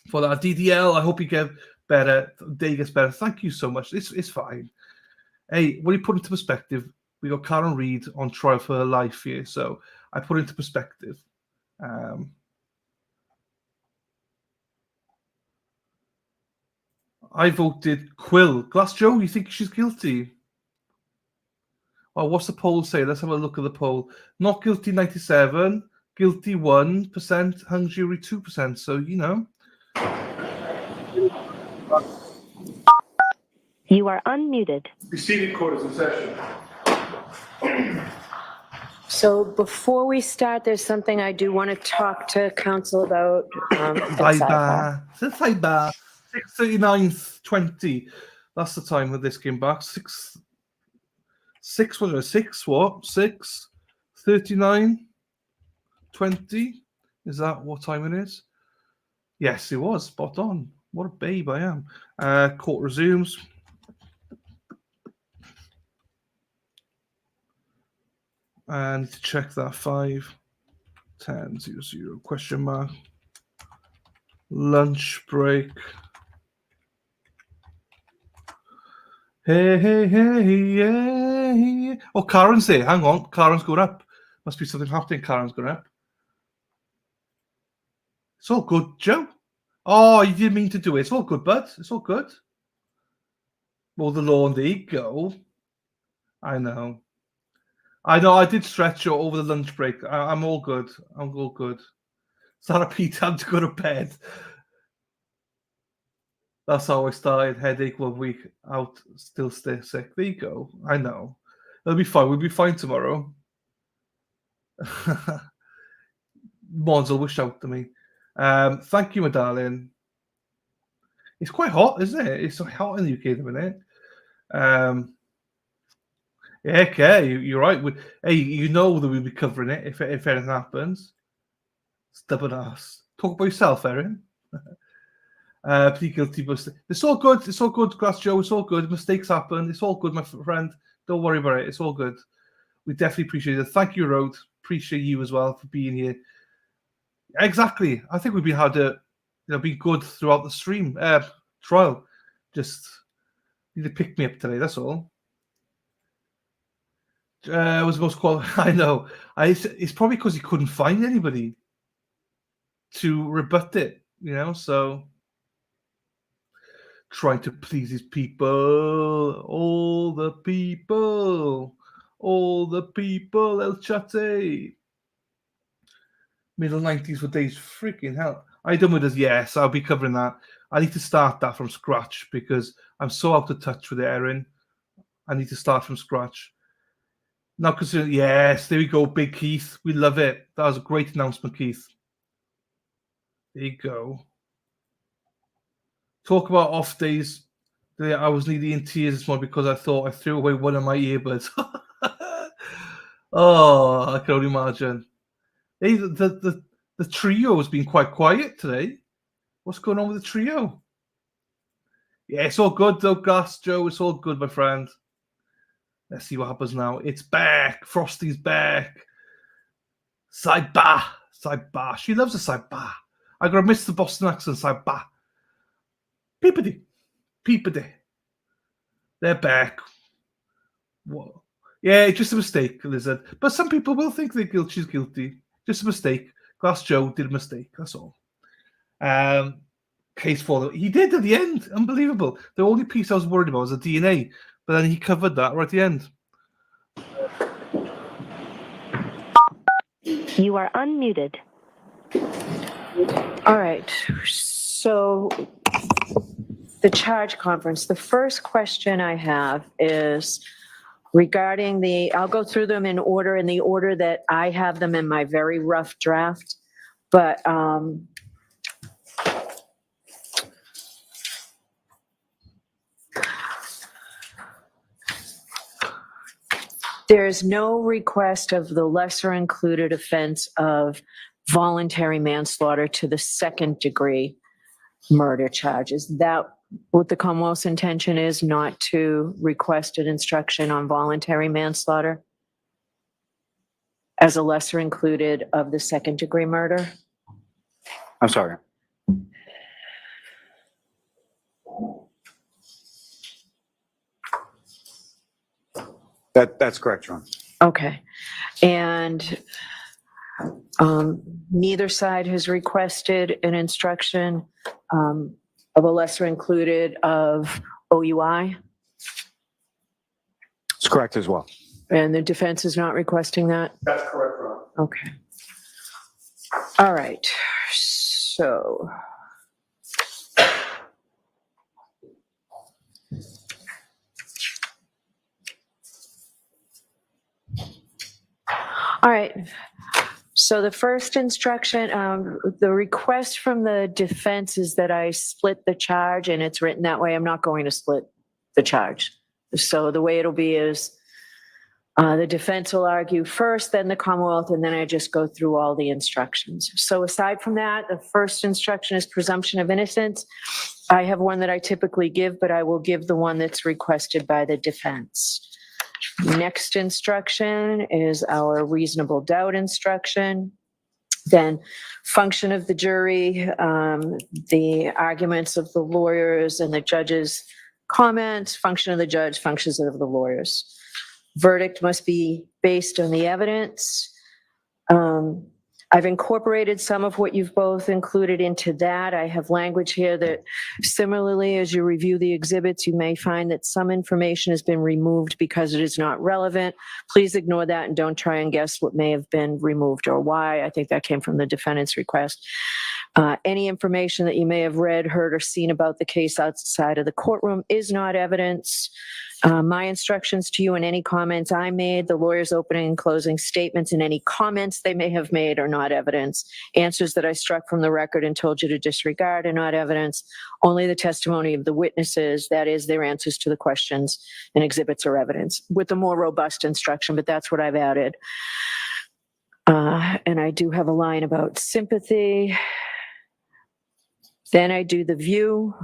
Speaker 2: for that. DDL, I hope you get better. Day gets better. Thank you so much. It's fine. Hey, when you put it into perspective, we got Karen Reid on trial for her life here. So I put it into perspective. I voted Quill. Glass Joe, you think she's guilty? Well, what's the poll say? Let's have a look at the poll. Not guilty 97, guilty 1%, hung jury 2%. So, you know.
Speaker 12: You are unmuted.
Speaker 10: Preceding court is in session.
Speaker 12: So before we start, there's something I do want to talk to council about.
Speaker 2: Sidebar. 6:39:20. That's the time that this came back. 6:39:20. Is that what time it is? Yes, it was. Spot on. What a babe I am. Court resumes. I need to check that 5:10:00 question mark. Lunch break. Hey, yeah. Oh, Karen's there. Hang on. Karen's going up. Must be something happening. Karen's going up. It's all good, Joe. Oh, you didn't mean to do it. It's all good, bud. It's all good. Mow the lawn. There you go. I know. I did stretch over the lunch break. I'm all good. I'm all good. Sarah P, time to go to bed. That's how I started. Headache 1 week out, still stay sick. There you go. I know. It'll be fine. We'll be fine tomorrow. Mons will wish out to me. Thank you, my darling. It's quite hot, isn't it? It's so hot in the UK at the minute. Yeah, okay, you're right. Hey, you know that we'll be covering it if anything happens. Stubborn ass. Talk about yourself, Erin. Plead guilty, but it's all good. It's all good, Glass Joe. It's all good. Mistakes happen. It's all good, my friend. Don't worry about it. It's all good. We definitely appreciate it. Thank you, Rode. Appreciate you as well for being here. Exactly. I think we've been had to, be good throughout the stream trial. Just need to pick me up today. That's all. Was the most qualified. I know. It's probably because he couldn't find anybody to rebut it. So trying to please his people, all the people, El Chate. Middle 90s for days, freaking hell. I done with us, yes, I'll be covering that. I need to start that from scratch because I'm so out of touch with it, Erin. I need to start from scratch. Now considering, yes, there we go, Big Keith. We love it. That was a great announcement, Keith. There you go. Talk about off days. I was nearly in tears this morning because I thought I threw away one of my earbuds. Oh, I can only imagine. Hey, the trio has been quite quiet today. What's going on with the trio? Yeah, it's all good though, Gas Joe. It's all good, my friend. Let's see what happens now. It's back. Frosty's back. Side ba. She loves a side ba. I gotta miss the Boston accent. Side ba. Peepity. They're back. What? Yeah, just a mistake, Lizard. But some people will think she's guilty. Just a mistake. Glass Joe did a mistake. That's all. Case for he did at the end. Unbelievable. The only piece I was worried about was the DNA, but then he covered that right at the end.
Speaker 12: You are unmuted. All right. So the charge conference. The first question I have is regarding I'll go through them in the order that I have them in my very rough draft, but there's no request of the lesser included offense of voluntary manslaughter to the second degree murder charge. Is that what the Commonwealth's intention is, not to request an instruction on voluntary manslaughter as a lesser included of the second degree murder?
Speaker 8: I'm sorry. That's correct, Ron.
Speaker 12: Okay. And neither side has requested an instruction of a lesser included of OUI?
Speaker 8: It's correct as well.
Speaker 12: And the defense is not requesting that?
Speaker 10: That's correct, Ron.
Speaker 12: Okay. All right. So all right. So the first instruction, the request from the defense is that I split the charge, and it's written that way. I'm not going to split the charge. So the way it'll be is the defense will argue first, then the Commonwealth, and then I just go through all the instructions. So aside from that, the first instruction is presumption of innocence. I have one that I typically give, but I will give the one that's requested by the defense. Next instruction is our reasonable doubt instruction. Then function of the jury, the arguments of the lawyers and the judge's comments, function of the judge, functions of the lawyers. Verdict must be based on the evidence. I've incorporated some of what you've both included into that. I have language here that similarly, as you review the exhibits, you may find that some information has been removed because it is not relevant. Please ignore that and don't try and guess what may have been removed or why. I think that came from the defendant's request. Any information that you may have read, heard, or seen about the case outside of the courtroom is not evidence. My instructions to you and any comments I made, the lawyer's opening and closing statements, and any comments they may have made are not evidence. Answers that I struck from the record and told you to disregard are not evidence. Only the testimony of the witnesses, that is, their answers to the questions and exhibits, are evidence, with a more robust instruction, but that's what I've added. And I do have a line about sympathy. Then I do the view.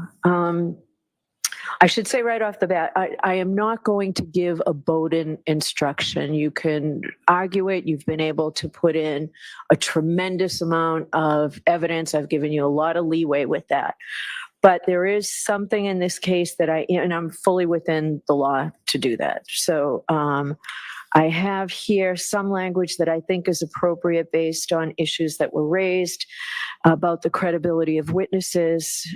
Speaker 12: I should say right off the bat, I am not going to give a Bowden instruction. You can argue it. You've been able to put in a tremendous amount of evidence. I've given you a lot of leeway with that. But there is something in this case that and I'm fully within the law to do that. So I have here some language that I think is appropriate based on issues that were raised about the credibility of witnesses.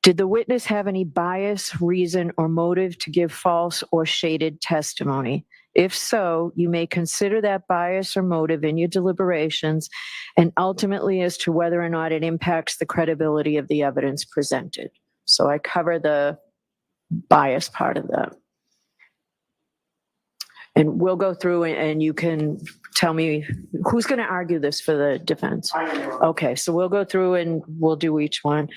Speaker 12: Did the witness have any bias, reason, or motive to give false or shaded testimony? If so, you may consider that bias or motive in your deliberations and ultimately as to whether or not it impacts the credibility of the evidence presented. So I cover the bias part of that. And we'll go through and you can tell me who's going to argue this for the defense. Okay, so we'll go through and we'll do each one.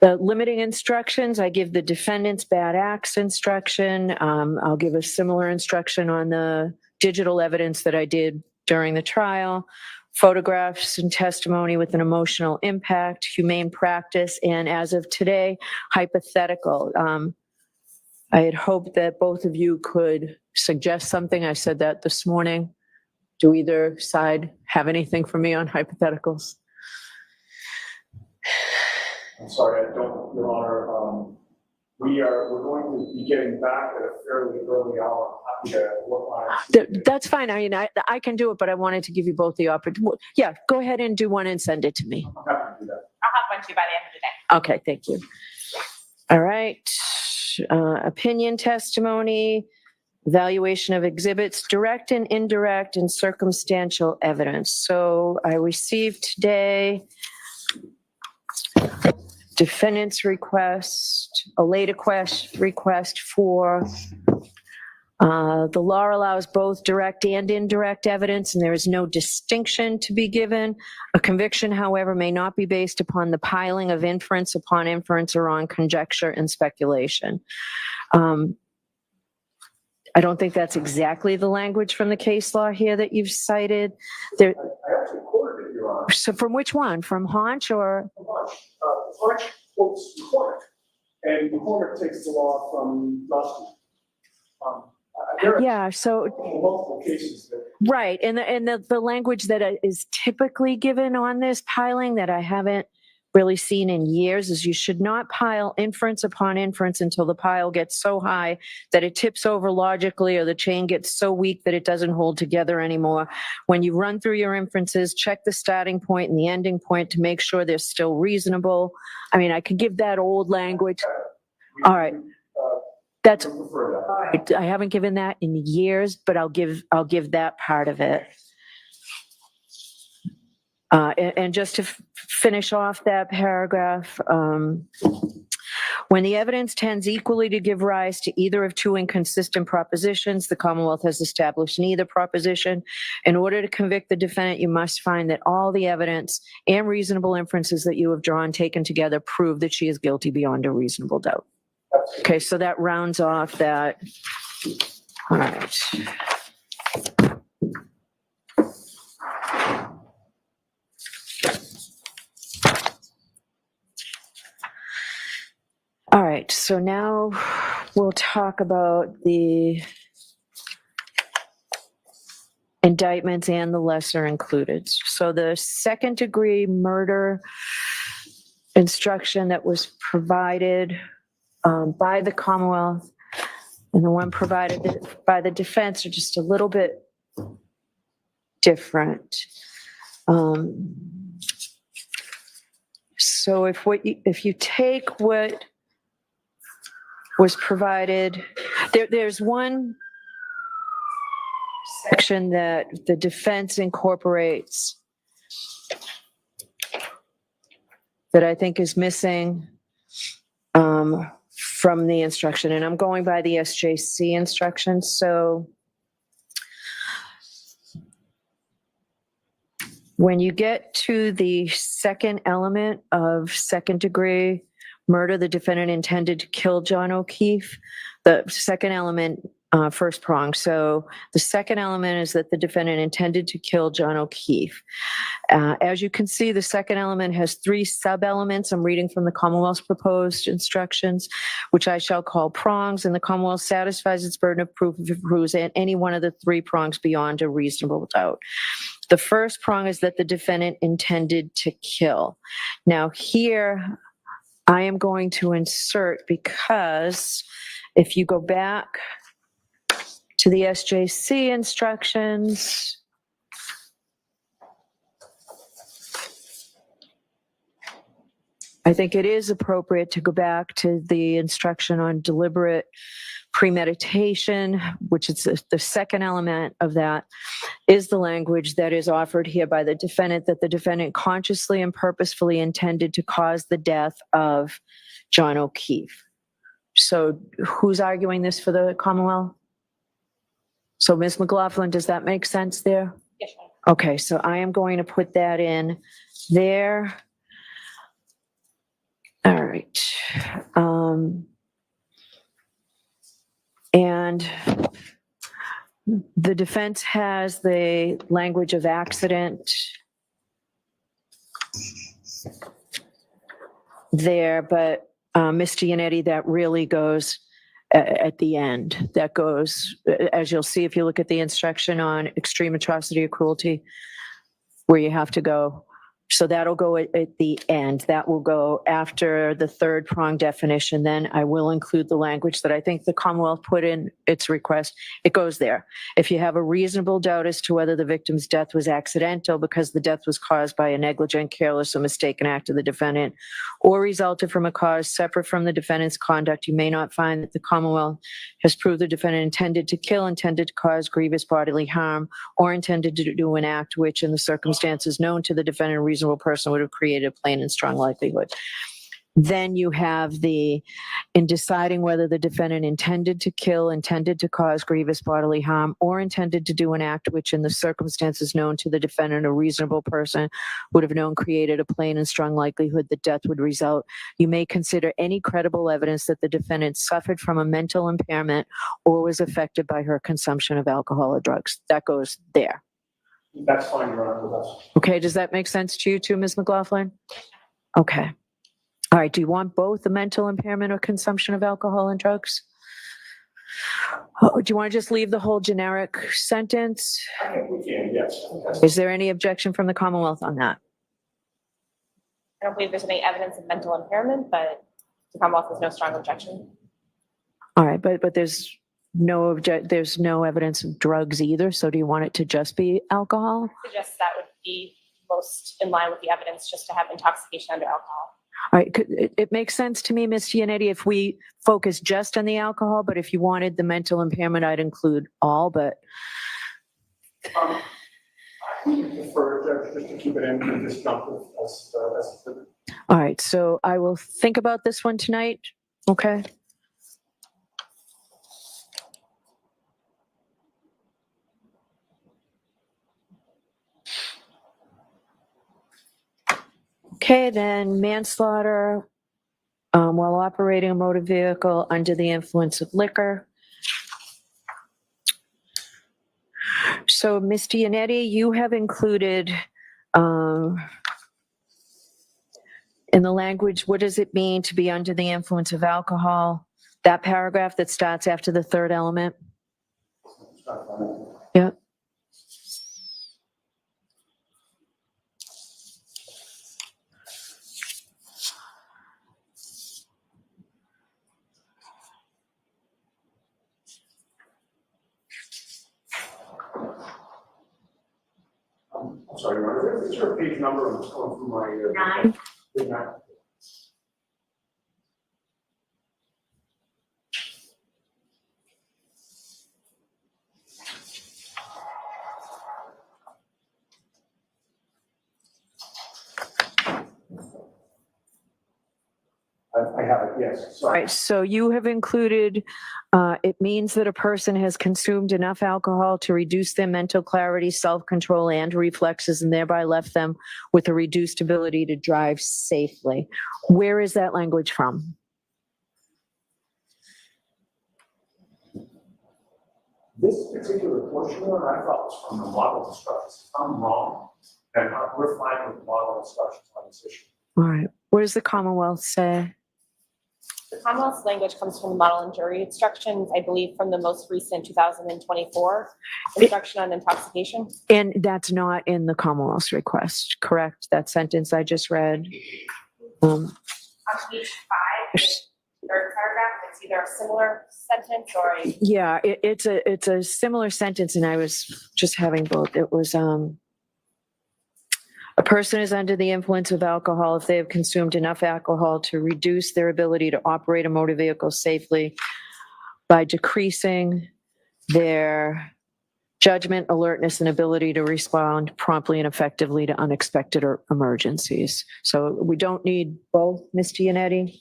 Speaker 12: The limiting instructions, I give the defendant's bad acts instruction. I'll give a similar instruction on the digital evidence that I did during the trial, photographs and testimony with an emotional impact, humane practice, and as of today, hypothetical. I had hoped that both of you could suggest something. I said that this morning. Do either side have anything for me on hypotheticals?
Speaker 3: I'm sorry, I don't, Your Honor. We're going to be getting back at a fairly early hour. I'm happy to look on.
Speaker 12: That's fine. I mean, I can do it, but I wanted to give you both the opportunity. Yeah, go ahead and do one and send it to me.
Speaker 3: I'm happy to do that.
Speaker 1: I'll have one too by the end of the day.
Speaker 12: Okay, thank you. All right. Opinion testimony, evaluation of exhibits, direct and indirect, and circumstantial evidence. So I received today defendant's request, a late request for the law allows both direct and indirect evidence, and there is no distinction to be given. A conviction, however, may not be based upon the piling of inference upon inference or on conjecture and speculation. I don't think that's exactly the language from the case law here that you've cited. There,
Speaker 3: I actually quoted it, Your Honor.
Speaker 12: so from which one? From Haunch or?
Speaker 3: Haunch quotes McCormick, and McCormick takes the law from Dusty.
Speaker 12: Yeah, so
Speaker 3: multiple cases that,
Speaker 12: right, and the language that is typically given on this piling that I haven't really seen in years is you should not pile inference upon inference until the pile gets so high that it tips over logically or the chain gets so weak that it doesn't hold together anymore. When you run through your inferences, check the starting point and the ending point to make sure they're still reasonable. I mean, I could give that old language. All right. That's, I haven't given that in years, but I'll give that part of it. And just to finish off that paragraph, when the evidence tends equally to give rise to either of two inconsistent propositions, the Commonwealth has established neither proposition. In order to convict the defendant, you must find that all the evidence and reasonable inferences that you have drawn taken together prove that she is guilty beyond a reasonable doubt. Okay, so that rounds off that. All right. All right, so now we'll talk about the indictments and the lesser included. So the second degree murder instruction that was provided by the Commonwealth and the one provided by the defense are just a little bit different. So if you take what was provided, there's one section that the defense incorporates that I think is missing from the instruction, and I'm going by the SJC instructions. So when you get to the second element of second degree murder, the defendant intended to kill John O'Keefe, the second element, first prong. So the second element is that the defendant intended to kill John O'Keefe. As you can see, the second element has 3 sub-elements. I'm reading from the Commonwealth's proposed instructions, which I shall call prongs, and the Commonwealth satisfies its burden of proof if it proves any one of the 3 prongs beyond a reasonable doubt. The first prong is that the defendant intended to kill. Now here, I am going to insert, because if you go back to the SJC instructions, I think it is appropriate to go back to the instruction on deliberate premeditation, which is the second element of that, is the language that is offered here by the defendant, that the defendant consciously and purposefully intended to cause the death of John O'Keefe. So who's arguing this for the Commonwealth? So Ms. McLaughlin, does that make sense there?
Speaker 1: Yes.
Speaker 12: Okay, so I am going to put that in there. All right. And the defense has the language of accident there, but Ms. Giannetti, that really goes at the end. That goes, as you'll see if you look at the instruction on extreme atrocity or cruelty, where you have to go. So that'll go at the end. That will go after the third prong definition. Then I will include the language that I think the Commonwealth put in its request. It goes there. If you have a reasonable doubt as to whether the victim's death was accidental because the death was caused by a negligent, careless, or mistaken act of the defendant, or resulted from a cause separate from the defendant's conduct, you may not find that the Commonwealth has proved the defendant intended to kill, intended to cause grievous bodily harm, or intended to do an act which, in the circumstances known to the defendant, a reasonable person would have created a plain and strong likelihood. Then you have in deciding whether the defendant intended to kill, intended to cause grievous bodily harm, or intended to do an act which, in the circumstances known to the defendant, a reasonable person would have known created a plain and strong likelihood that death would result, you may consider any credible evidence that the defendant suffered from a mental impairment or was affected by her consumption of alcohol or drugs. That goes there.
Speaker 3: That's fine, Your Honor.
Speaker 12: Okay, does that make sense to you too, Ms. McLaughlin? Okay. All right, do you want both the mental impairment or consumption of alcohol and drugs? Oh, do you want to just leave the whole generic sentence?
Speaker 3: I think we can, yes.
Speaker 12: Is there any objection from the Commonwealth on that?
Speaker 1: I don't believe there's any evidence of mental impairment, but the Commonwealth has no strong objection.
Speaker 12: All right, but there's no evidence of drugs either, so do you want it to just be alcohol?
Speaker 1: I suggest that would be most in line with the evidence, just to have intoxication under alcohol.
Speaker 12: All right, it makes sense to me, Ms. Giannetti, if we focus just on the alcohol, but if you wanted the mental impairment, I'd include all, but.
Speaker 3: I would prefer just to keep it in and just jump as
Speaker 12: All right, so I will think about this one tonight, okay? Okay, then manslaughter while operating a motor vehicle under the influence of liquor. So, Ms. Giannetti, you have included in the language, what does it mean to be under the influence of alcohol? That paragraph that starts after the third element? Yeah.
Speaker 3: I'm sorry, Your Honor, is there a page number? I'm just going through my.
Speaker 12: 9.
Speaker 3: 9. I have it, yes,
Speaker 12: All
Speaker 3: sorry.
Speaker 12: right, so you have included, it means that a person has consumed enough alcohol to reduce their mental clarity, self-control, and reflexes, and thereby left them with a reduced ability to drive safely. Where is that language from?
Speaker 3: This particular portion of it, I thought was from the model instructions. If I'm wrong, then we're fine with model instructions on this issue.
Speaker 12: All right, what does the Commonwealth say?
Speaker 6: The Commonwealth's language comes from the model and jury instructions, I believe from the most recent 2024 instruction on intoxication.
Speaker 12: And that's not in the Commonwealth's request, correct? That sentence I just read.
Speaker 6: On page 5, third paragraph, it's either a similar sentence or a.
Speaker 12: Yeah, it's a similar sentence, and I was just having both. It was a person is under the influence of alcohol if they have consumed enough alcohol to reduce their ability to operate a motor vehicle safely by decreasing their judgment, alertness, and ability to respond promptly and effectively to unexpected or emergencies. So we don't need both, Ms. Gianetti.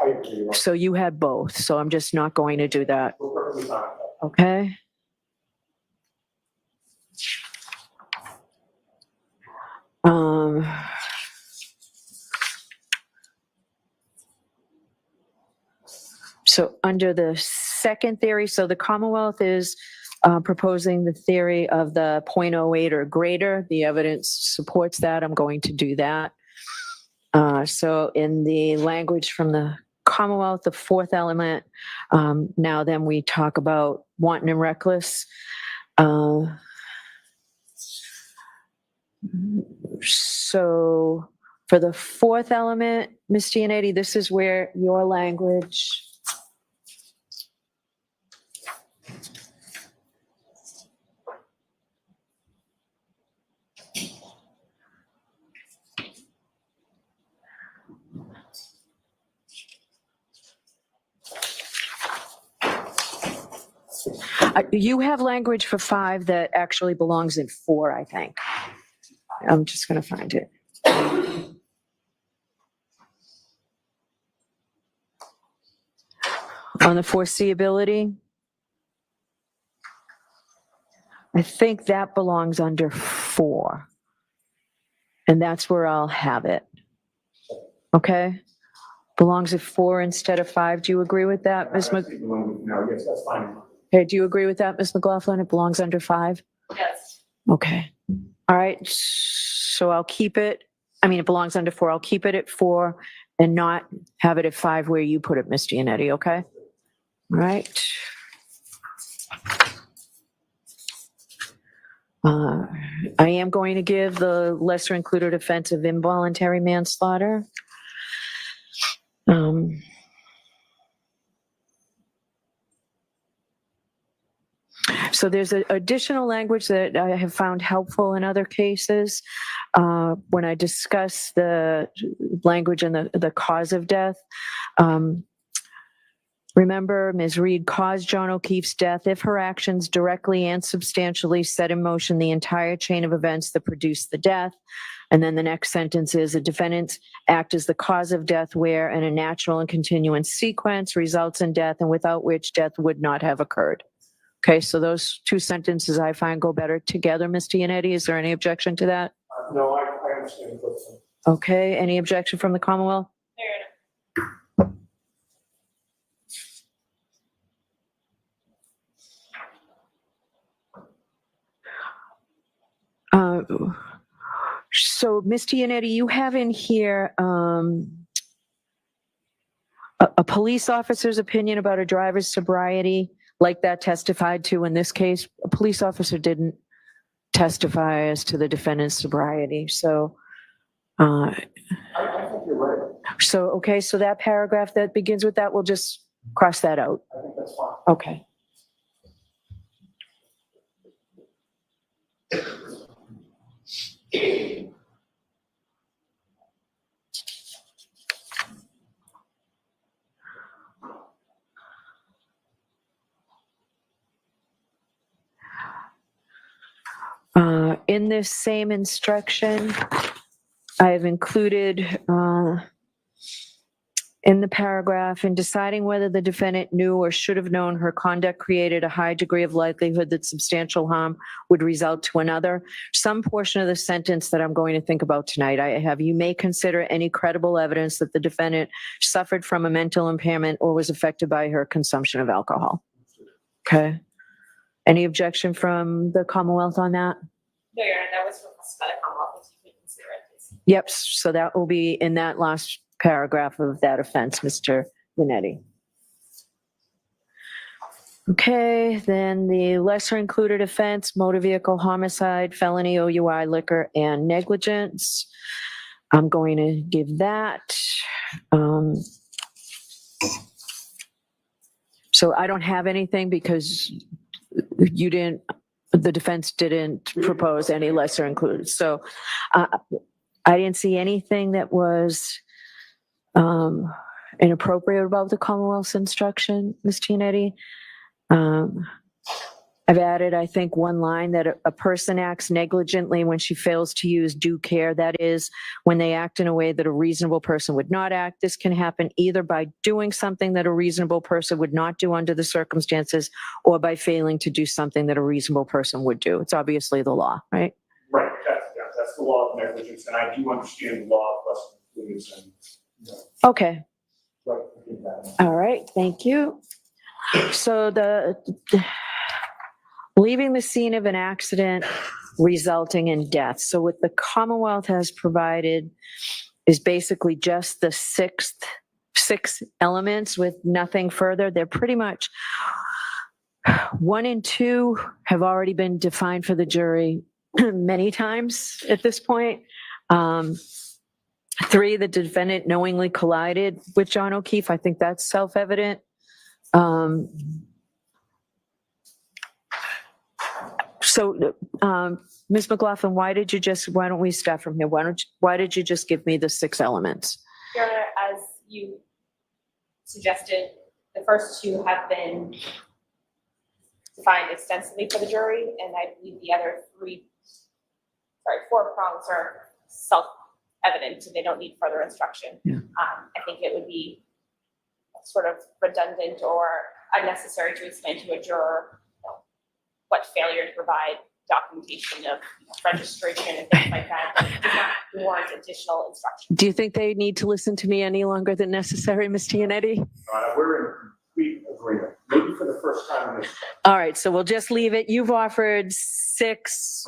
Speaker 3: I agree.
Speaker 12: So you had both, so I'm just not going to do that.
Speaker 3: We're perfectly fine with that.
Speaker 12: Okay? So under the second theory, so the Commonwealth is proposing the theory of the 0.08 or greater. The evidence supports that. I'm going to do that. So in the language from the Commonwealth, the fourth element, now then we talk about wanton and reckless. So for the fourth element, Ms. Gianetti, this is where your language you have language for 5 that actually belongs in 4, I think. I'm just going to find it. On the foreseeability, I think that belongs under 4. And that's where I'll have it. Okay? Belongs at 4 instead of 5. Do you agree with that, Ms.
Speaker 3: No, yes, that's fine.
Speaker 12: Okay, do you agree with that, Ms. McLaughlin? It belongs under 5?
Speaker 6: Yes.
Speaker 12: Okay. All right. So I'll keep it. I mean, it belongs under 4. I'll keep it at 4 and not have it at 5 where you put it, Ms. Gianetti. Okay. All right. I am going to give the lesser included offense of involuntary manslaughter. So there's additional language that I have found helpful in other cases. When I discuss the language and the cause of death, remember, Ms. Reed caused John O'Keefe's death if her actions directly and substantially set in motion the entire chain of events that produced the death. And then the next sentence is a defendant's act is the cause of death where in a natural and continuous sequence results in death and without which death would not have occurred. Okay, so those 2 sentences I find go better together, Ms. Gianetti. Is there any objection to that?
Speaker 3: No, I understand.
Speaker 12: Okay, any objection from the Commonwealth? So, Ms. Gianetti, you have in here a police officer's opinion about a driver's sobriety, like that testified to in this case. A police officer didn't testify as to the defendant's sobriety. So,
Speaker 3: I think you're right.
Speaker 12: so okay, so that paragraph that begins with that, we'll just cross that out.
Speaker 3: I think that's fine.
Speaker 12: Okay. In this same instruction, I have included in the paragraph, in deciding whether the defendant knew or should have known her conduct created a high degree of likelihood that substantial harm would result to another. Some portion of the sentence that I'm going to think about tonight, I have, you may consider any credible evidence that the defendant suffered from a mental impairment or was affected by her consumption of alcohol. Okay. Any objection from the Commonwealth on that?
Speaker 6: No, Your Honor, that was requested by the Commonwealth. If you could consider it, please.
Speaker 12: Yep, so that will be in that last paragraph of that offense, Mr. Vanetti. Okay, then the lesser included offense, motor vehicle homicide, felony, OUI, liquor, and negligence. I'm going to give that. So I don't have anything because you didn't, the defense didn't propose any lesser included. So I didn't see anything that was inappropriate about the Commonwealth's instruction, Ms. Tianetti. I've added, I think, one line that a person acts negligently when she fails to use due care. That is, when they act in a way that a reasonable person would not act. This can happen either by doing something that a reasonable person would not do under the circumstances, or by failing to do something that a reasonable person would do. It's obviously the law, right?
Speaker 3: Right, that's the law of negligence, and I do understand the law of lesser included. And, you know,
Speaker 12: Okay.
Speaker 3: right, I think that.
Speaker 12: All right, thank you. So leaving the scene of an accident resulting in death. So what the Commonwealth has provided is basically just the six elements with nothing further. They're pretty much 1 and 2 have already been defined for the jury many times at this point. 3, the defendant knowingly collided with John O'Keefe. I think that's self-evident. So, Ms. McLaughlin, why don't we start from here? Why did you just give me the 6 elements?
Speaker 6: Your Honor, as you suggested, the first 2 have been defined extensively for the jury, and I believe the other 4 prongs are self-evident, so they don't need further instruction.
Speaker 12: Yeah.
Speaker 6: I think it would be sort of redundant or unnecessary to explain to a juror what failure to provide documentation of registration and things like that does not warrant additional instruction.
Speaker 12: Do you think they need to listen to me any longer than necessary, Ms. Tianetti?
Speaker 3: We're in complete agreement, maybe for the first time in this.
Speaker 12: All right, so we'll just leave it. You've offered 6,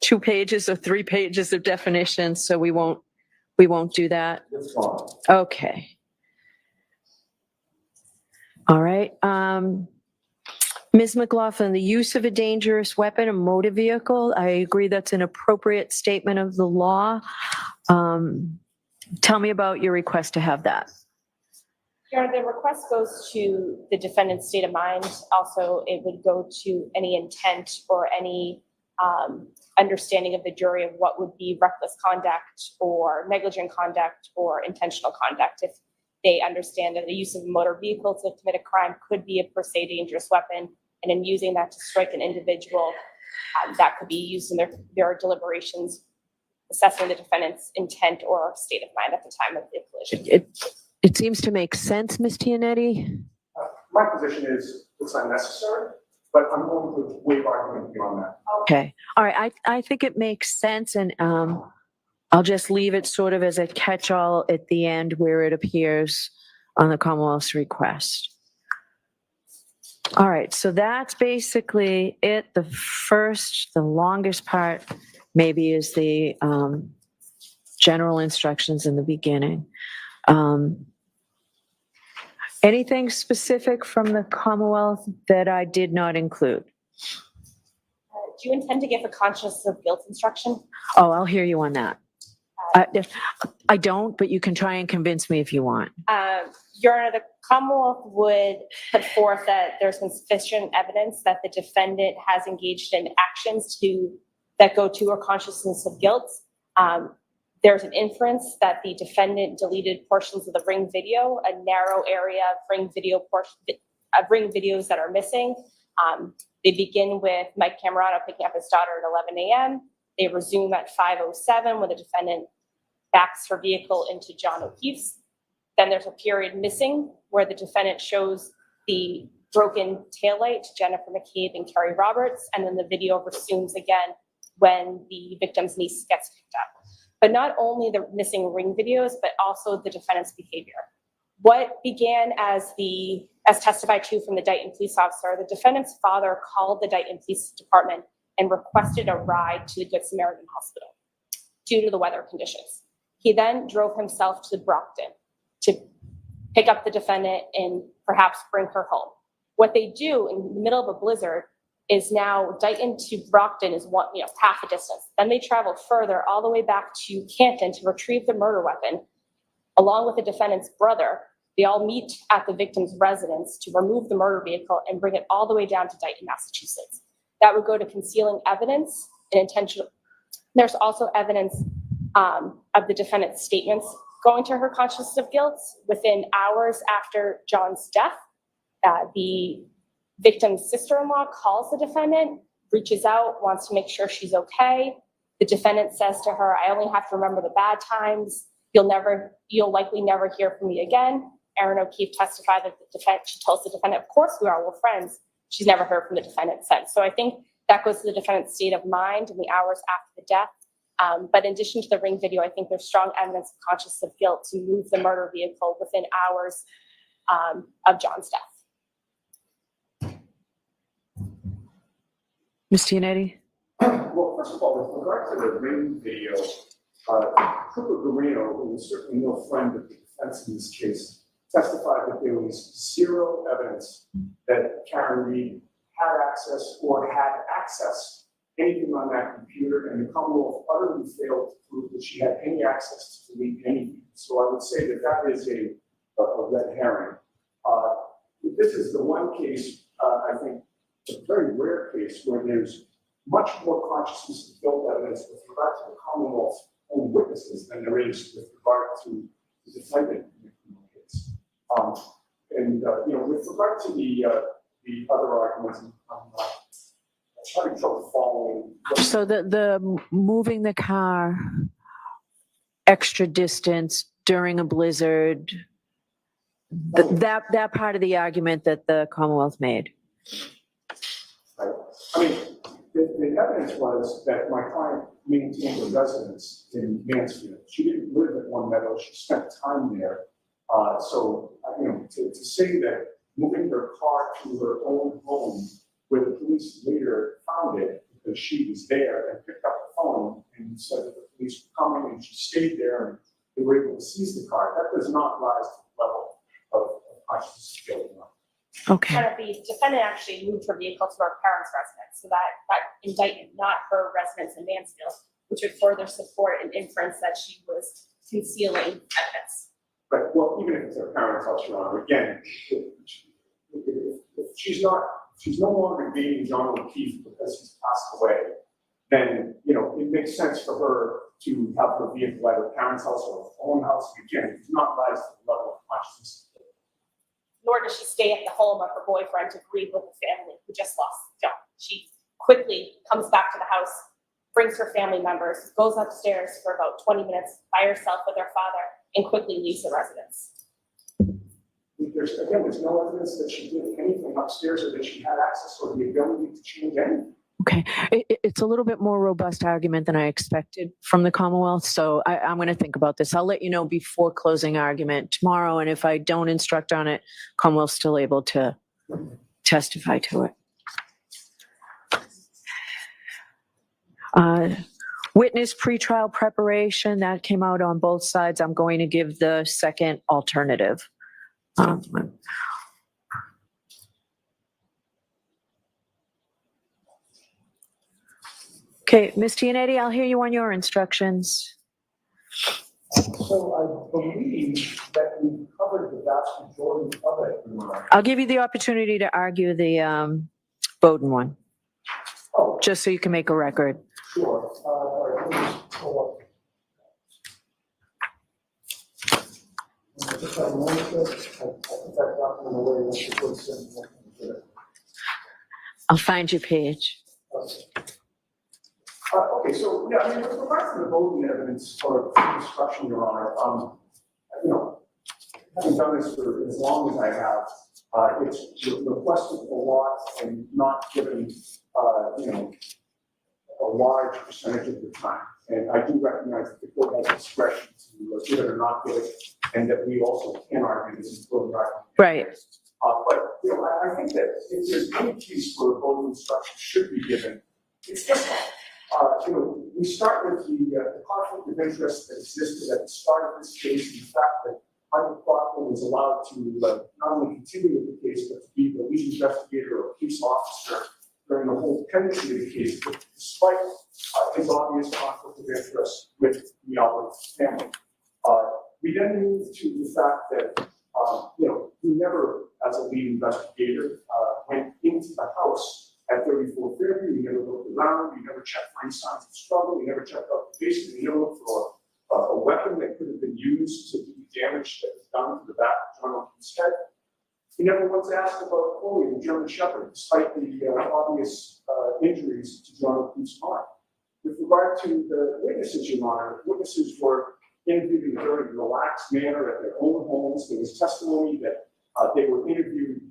Speaker 12: 2 pages or 3 pages of definitions, so we won't do that.
Speaker 3: That's fine.
Speaker 12: Okay. All right. Ms. McLaughlin, the use of a dangerous weapon, a motor vehicle, I agree that's an appropriate statement of the law. Tell me about your request to have that.
Speaker 6: Your Honor, the request goes to the defendant's state of mind. Also, it would go to any intent or any understanding of the jury of what would be reckless conduct or negligent conduct or intentional conduct. If they understand that the use of a motor vehicle to commit a crime could be a per se dangerous weapon, and in using that to strike an individual, that could be used in their deliberations, assessing the defendant's intent or state of mind at the time of the collision.
Speaker 12: It seems to make sense, Ms. Tianetti.
Speaker 3: My position is it's unnecessary, but I'm going to waive argument beyond that.
Speaker 12: Okay. All right. I think it makes sense, and I'll just leave it sort of as a catch-all at the end where it appears on the Commonwealth's request. All right, so that's basically it. The longest part maybe is the general instructions in the beginning. Anything specific from the Commonwealth that I did not include?
Speaker 6: Do you intend to give a conscience of guilt instruction?
Speaker 12: Oh, I'll hear you on that. I don't, but you can try and convince me if you want.
Speaker 6: Your Honor, the Commonwealth would put forth that there's been sufficient evidence that the defendant has engaged in actions that go to a consciousness of guilt. There's an inference that the defendant deleted portions of the ring video, a narrow area of ring videos that are missing. They begin with Mike Camerano picking up his daughter at 11 a.m. They resume at 5:07 when the defendant backs her vehicle into John O'Keefe's. Then there's a period missing where the defendant shows the broken taillight to Jennifer McCabe and Carrie Roberts, and then the video resumes again when the victim's niece gets picked up. But not only the missing ring videos, but also the defendant's behavior. What began as testified to from the Dighton police officer, the defendant's father called the Dighton Police Department and requested a ride to the Good Samaritan Hospital due to the weather conditions. He then drove himself to Brockton to pick up the defendant and perhaps bring her home. What they do in the middle of a blizzard is now Dighton to Brockton is half a distance. Then they travel further all the way back to Canton to retrieve the murder weapon. Along with the defendant's brother, they all meet at the victim's residence to remove the murder vehicle and bring it all the way down to Dighton, Massachusetts. That would go to concealing evidence and intentional. There's also evidence of the defendant's statements going to her consciousness of guilt. Within hours after John's death, the victim's sister-in-law calls the defendant, reaches out, wants to make sure she's okay. The defendant says to her, "I only have to remember the bad times. You'll likely never hear from me again." Erin O'Keefe testified that she tells the defendant, "Of course we are, we're friends." She's never heard from the defendant since. So I think that goes to the defendant's state of mind in the hours after the death. But in addition to the ring video, I think there's strong evidence of consciousness of guilt to move the murder vehicle within hours of John's death.
Speaker 12: Ms. Giannetti?
Speaker 3: Well, first of all, with regard to the ring video, Trooper Guarino, who was certainly no friend of the defense in this case, testified that there was zero evidence that Karen Reed had access or had access anything on that computer, and the Commonwealth utterly failed to prove that she had any access to delete anything. So I would say that that is a red herring. This is the one case, I think, a very rare case where there's much more consciousness of guilt evidence with regard to the Commonwealth's own witnesses than there is with regard to the defendant in the criminal case. With regard to the other arguments, I'm having trouble following.
Speaker 12: So the moving the car extra distance during a blizzard, that part of the argument that the Commonwealth made.
Speaker 3: Right. I mean, the evidence was that my client maintained a residence in Mansfield. She didn't live at One Meadow. She spent time there. To say that moving her car to her own home where the police later found it because she was there and picked up the phone and said that the police were coming and she stayed there and they were able to seize the car, that does not rise to the level of consciousness of guilt.
Speaker 12: Okay.
Speaker 6: And the defendant actually moved her vehicle to her parents' residence, so that indictment, not her residence in Mansfield, which would further support an inference that she was concealing evidence.
Speaker 3: Right. Well, even if it's her parents' house, Your Honor, again, if she's no longer dating John O'Keefe because he's passed away, then it makes sense for her to have her vehicle at her parents' house or her own house. Again, it does not rise to the level of consciousness.
Speaker 6: Nor does she stay at the home of her boyfriend to grieve with the family who just lost John. She quickly comes back to the house, brings her family members, goes upstairs for about 20 minutes by herself with her father, and quickly leaves the residence.
Speaker 3: There's no evidence that she did anything upstairs or that she had access or the ability to change anything.
Speaker 12: Okay. It's a little bit more robust argument than I expected from the Commonwealth, so I'm going to think about this. I'll let you know before closing argument tomorrow, and if I don't instruct on it, Commonwealth's still able to testify to it. Witness pretrial preparation, that came out on both sides. I'm going to give the second alternative. Okay, Ms. Giannetti, I'll hear you on your instructions.
Speaker 3: So I believe that we covered the vast majority of it.
Speaker 12: I'll give you the opportunity to argue the Bowden one, just so you can make a record.
Speaker 3: Sure. All right, let me just pull up.
Speaker 12: I'll find your page.
Speaker 3: Okay, so yeah, I mean, with regard to the Bowden evidence for instruction, Your Honor, having done this for as long as I have, it's requested a lot and not given, a large percentage of the time. And I do recognize that the court has discretion to give it or not give it, and that we also can argue this is still
Speaker 12: Right.
Speaker 3: But I think that if there's any case where a voting instruction should be given, it's this one. We start with the conflict of interest that existed at the start of this case, and the fact that Michael Clark was allowed to not only continue with the case, but to be the lead investigator or police officer during the whole pendency of the case, despite his obvious conflict of interest with the Albert family. We then move to the fact that, he never, as a lead investigator, went into the house at 34 Fairview. He never looked around. He never checked for any signs of struggle. He never checked out the basement. He never looked for a weapon that could have been used to do damage that was done to the back of John O'Keefe's head. He never once asked about Chloe, the German Shepherd, despite the obvious injuries to John O'Keefe's arm. With regard to the witnesses, Your Honor, witnesses were interviewed in a very relaxed manner at their own homes. There was testimony that they were interviewed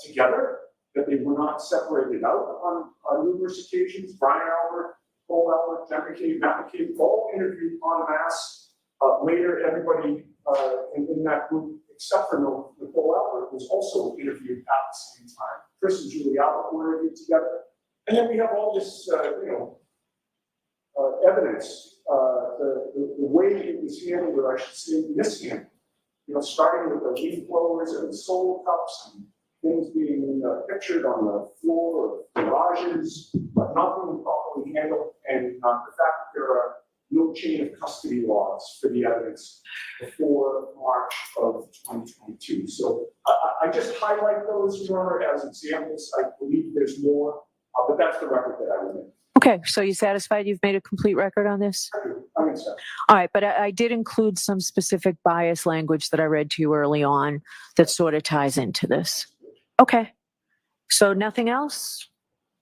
Speaker 3: together, that they were not separated out on numerous occasions. Brian Albert, Paul Albert, John McCabe, Matt McCabe, all interviewed en masse. Later, everybody in that group, except for Nicole Albert, was also interviewed at the same time. Chris and Julie Albert were interviewed together. And then we have all this, evidence, the way it was handled, or I should say mishandled. Starting with the leaf blowers and the solo cups and things being pictured on the floor of garages, but not being properly handled, and the fact that there are no chain of custody laws for the evidence before March of 2022. So I just highlight those, Your Honor, as examples. I believe there's more, but that's the record that I would make.
Speaker 12: Okay, so you satisfied you've made a complete record on this?
Speaker 3: I think so.
Speaker 12: All right, but I did include some specific bias language that I read to you early on that sort of ties into this. Okay, so nothing else?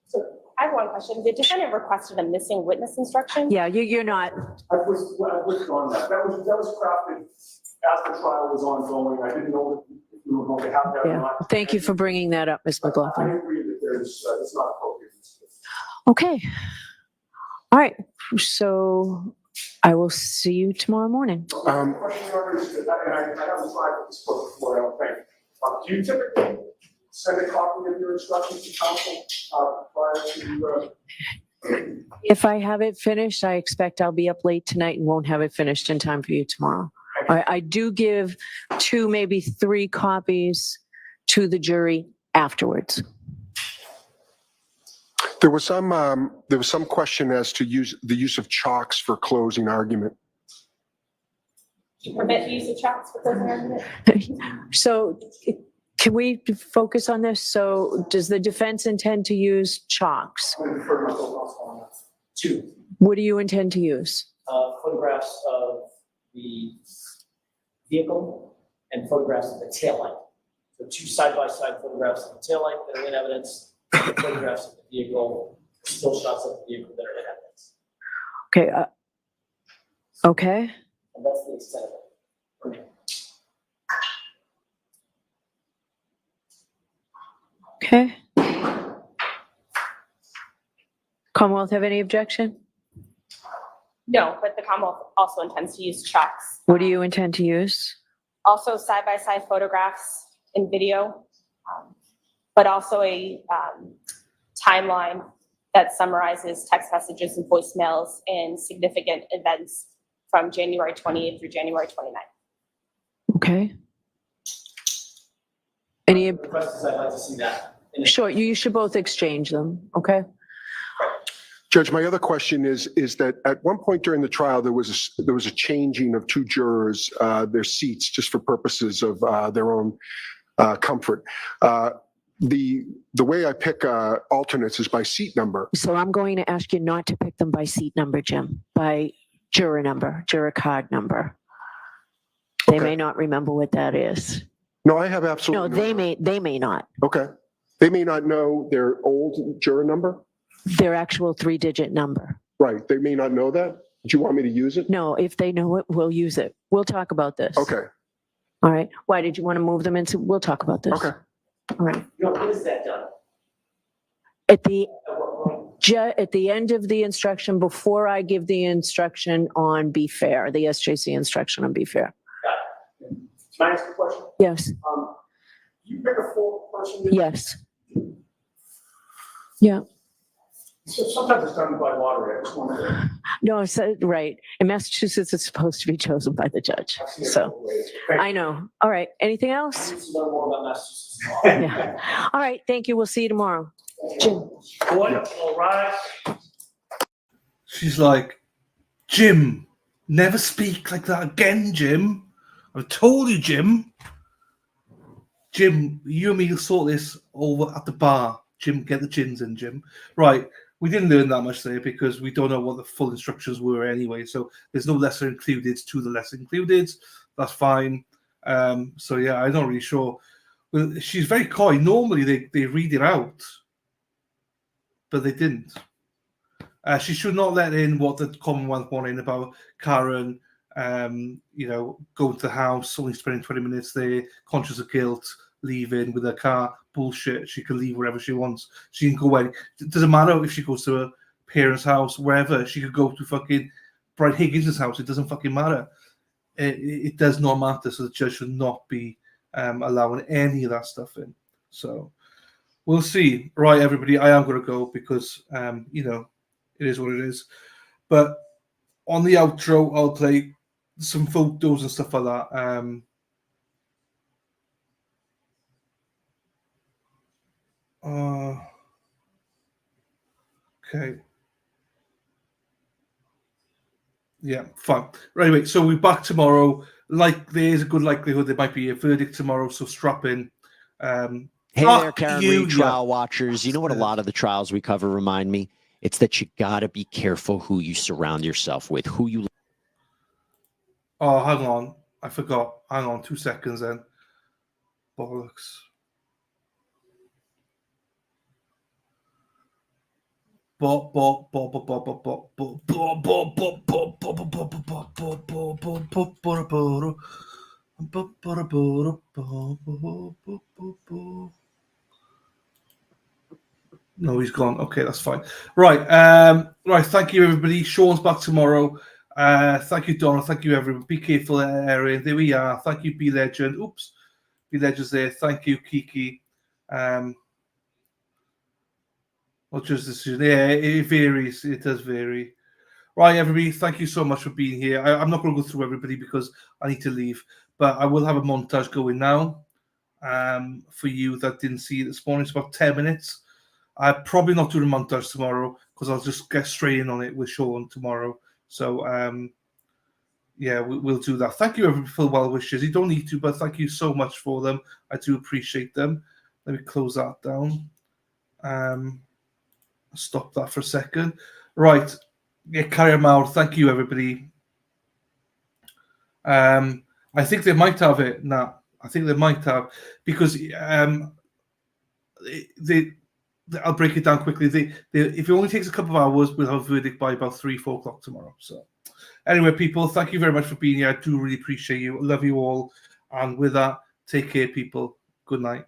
Speaker 6: So I have one question. The defendant requested a missing witness instruction.
Speaker 12: Yeah, you're not.
Speaker 3: I've withdrawn that. That was crafted as the trial was ongoing. I didn't know if we were going to have that or not.
Speaker 12: Thank you for bringing that up, Ms. McLaughlin.
Speaker 3: I agree that it's not appropriate.
Speaker 12: Okay. All right. So I will see you tomorrow morning.
Speaker 3: Question, Your Honor, and I haven't tried this before, I don't think. Do you typically send a copy of your instructions to counsel prior to?
Speaker 12: If I have it finished, I expect I'll be up late tonight and won't have it finished in time for you tomorrow. I do give 2, maybe 3 copies to the jury afterwards.
Speaker 20: There was some question as to the use of chalks for closing argument.
Speaker 6: To permit the use of chalks for closing argument?
Speaker 12: So can we focus on this? So does the defense intend to use chalks?
Speaker 21: I'm going to refer myself on that. 2.
Speaker 12: What do you intend to use?
Speaker 21: Photographs of the vehicle and photographs of the taillight. So 2 side-by-side photographs of the taillight that are in evidence. Photographs of the vehicle, still shots of the vehicle that are in evidence.
Speaker 12: Okay. Okay.
Speaker 21: And that's the extent of it.
Speaker 12: Okay. Commonwealth have any objection?
Speaker 6: No, but the Commonwealth also intends to use chalks.
Speaker 12: What do you intend to use?
Speaker 6: Also side-by-side photographs and video. But also a timeline that summarizes text messages and voicemails and significant events from January 28th through January 29th.
Speaker 12: Okay. Any?
Speaker 21: The request is I'd like to see that.
Speaker 12: Sure, you should both exchange them, okay?
Speaker 20: Judge, my other question is that at one point during the trial, there was a changing of 2 jurors, their seats, just for purposes of their own comfort. The way I pick alternates is by seat number.
Speaker 12: So I'm going to ask you not to pick them by seat number, Jim, by juror number, juror card number. They may not remember what that is.
Speaker 20: No, I have absolutely.
Speaker 12: No, they may not.
Speaker 20: Okay. They may not know their old juror number?
Speaker 12: Their actual 3-digit number.
Speaker 20: Right. They may not know that. Do you want me to use it?
Speaker 12: No, if they know it, we'll use it. We'll talk about this.
Speaker 20: Okay.
Speaker 12: All right. Why did you want to move them into? We'll talk about this.
Speaker 20: Okay.
Speaker 12: All right.
Speaker 21: When is that done?
Speaker 12: At the end of the instruction, before I give the instruction on be fair, the SJC instruction on be fair.
Speaker 3: Can I ask a question?
Speaker 12: Yes.
Speaker 3: You pick a full person?
Speaker 12: Yes. Yeah.
Speaker 3: So sometimes it's done by lottery. I just want to.
Speaker 12: No, right. In Massachusetts, it's supposed to be chosen by the judge. So I know. All right. Anything else?
Speaker 21: I need to learn more about Massachusetts.
Speaker 12: Yeah. All right. Thank you. We'll see you tomorrow. Jim.
Speaker 3: Boy, all right.
Speaker 2: She's like, Jim, never speak like that again, Jim. I've told you, Jim. Jim, you and me will sort this over at the bar. Jim, get the gins in, Jim. Right. We didn't learn that much there because we don't know what the full instructions were anyway. So there's no lesser included to the lesser included. That's fine. So yeah, I'm not really sure. Well, she's very coy. Normally they read it out, but they didn't. She should not let in what the Commonwealth wanted about Karen, going to the house, only spending 20 minutes there, conscious of guilt, leaving with her car. Bullshit. She can leave wherever she wants. She can go away. It doesn't matter if she goes to her parents' house, wherever. She could go to fucking Brian Higgins' house. It doesn't fucking matter. It does not matter. So the judge should not be allowing any of that stuff in. So we'll see. Right, everybody. I am going to go because, it is what it is. But on the outro, I'll play some photos and stuff like that. Okay. Yeah, fine. Right, anyway, so we're back tomorrow. There's a good likelihood there might be a verdict tomorrow, so strap in.
Speaker 16: Hey there, Karen Reed, trial watchers. You know what a lot of the trials we cover remind me? It's that you got to be careful who you surround yourself with, who you.
Speaker 2: Oh, hang on. I forgot. Hang on 2 seconds then. Bollocks. No, he's gone. Okay, that's fine. Right. Right. Thank you, everybody. Sean's back tomorrow. Thank you, Donna. Thank you, everyone. Be careful, Erin. There we are. Thank you, B Legend. Oops. B Legend's there. Thank you, Kiki. Not just this. Yeah, it varies. It does vary. Right, everybody. Thank you so much for being here. I'm not going to go through everybody because I need to leave, but I will have a montage going now. For you that didn't see it this morning, it's about 10 minutes. I'm probably not doing a montage tomorrow because I'll just get straight in on it with Sean tomorrow. So, yeah, we'll do that. Thank you, everybody, for the well wishes. You don't need to, but thank you so much for them. I do appreciate them. Let me close that down. Stop that for a second. Right. Yeah, carry them out. Thank you, everybody. I think they might have it now. I think they might have because I'll break it down quickly. If it only takes a couple of hours, we'll have a verdict by about 3-4 o'clock tomorrow. So anyway, people, thank you very much for being here. I do really appreciate you. I love you all. And with that, take care, people. Good night.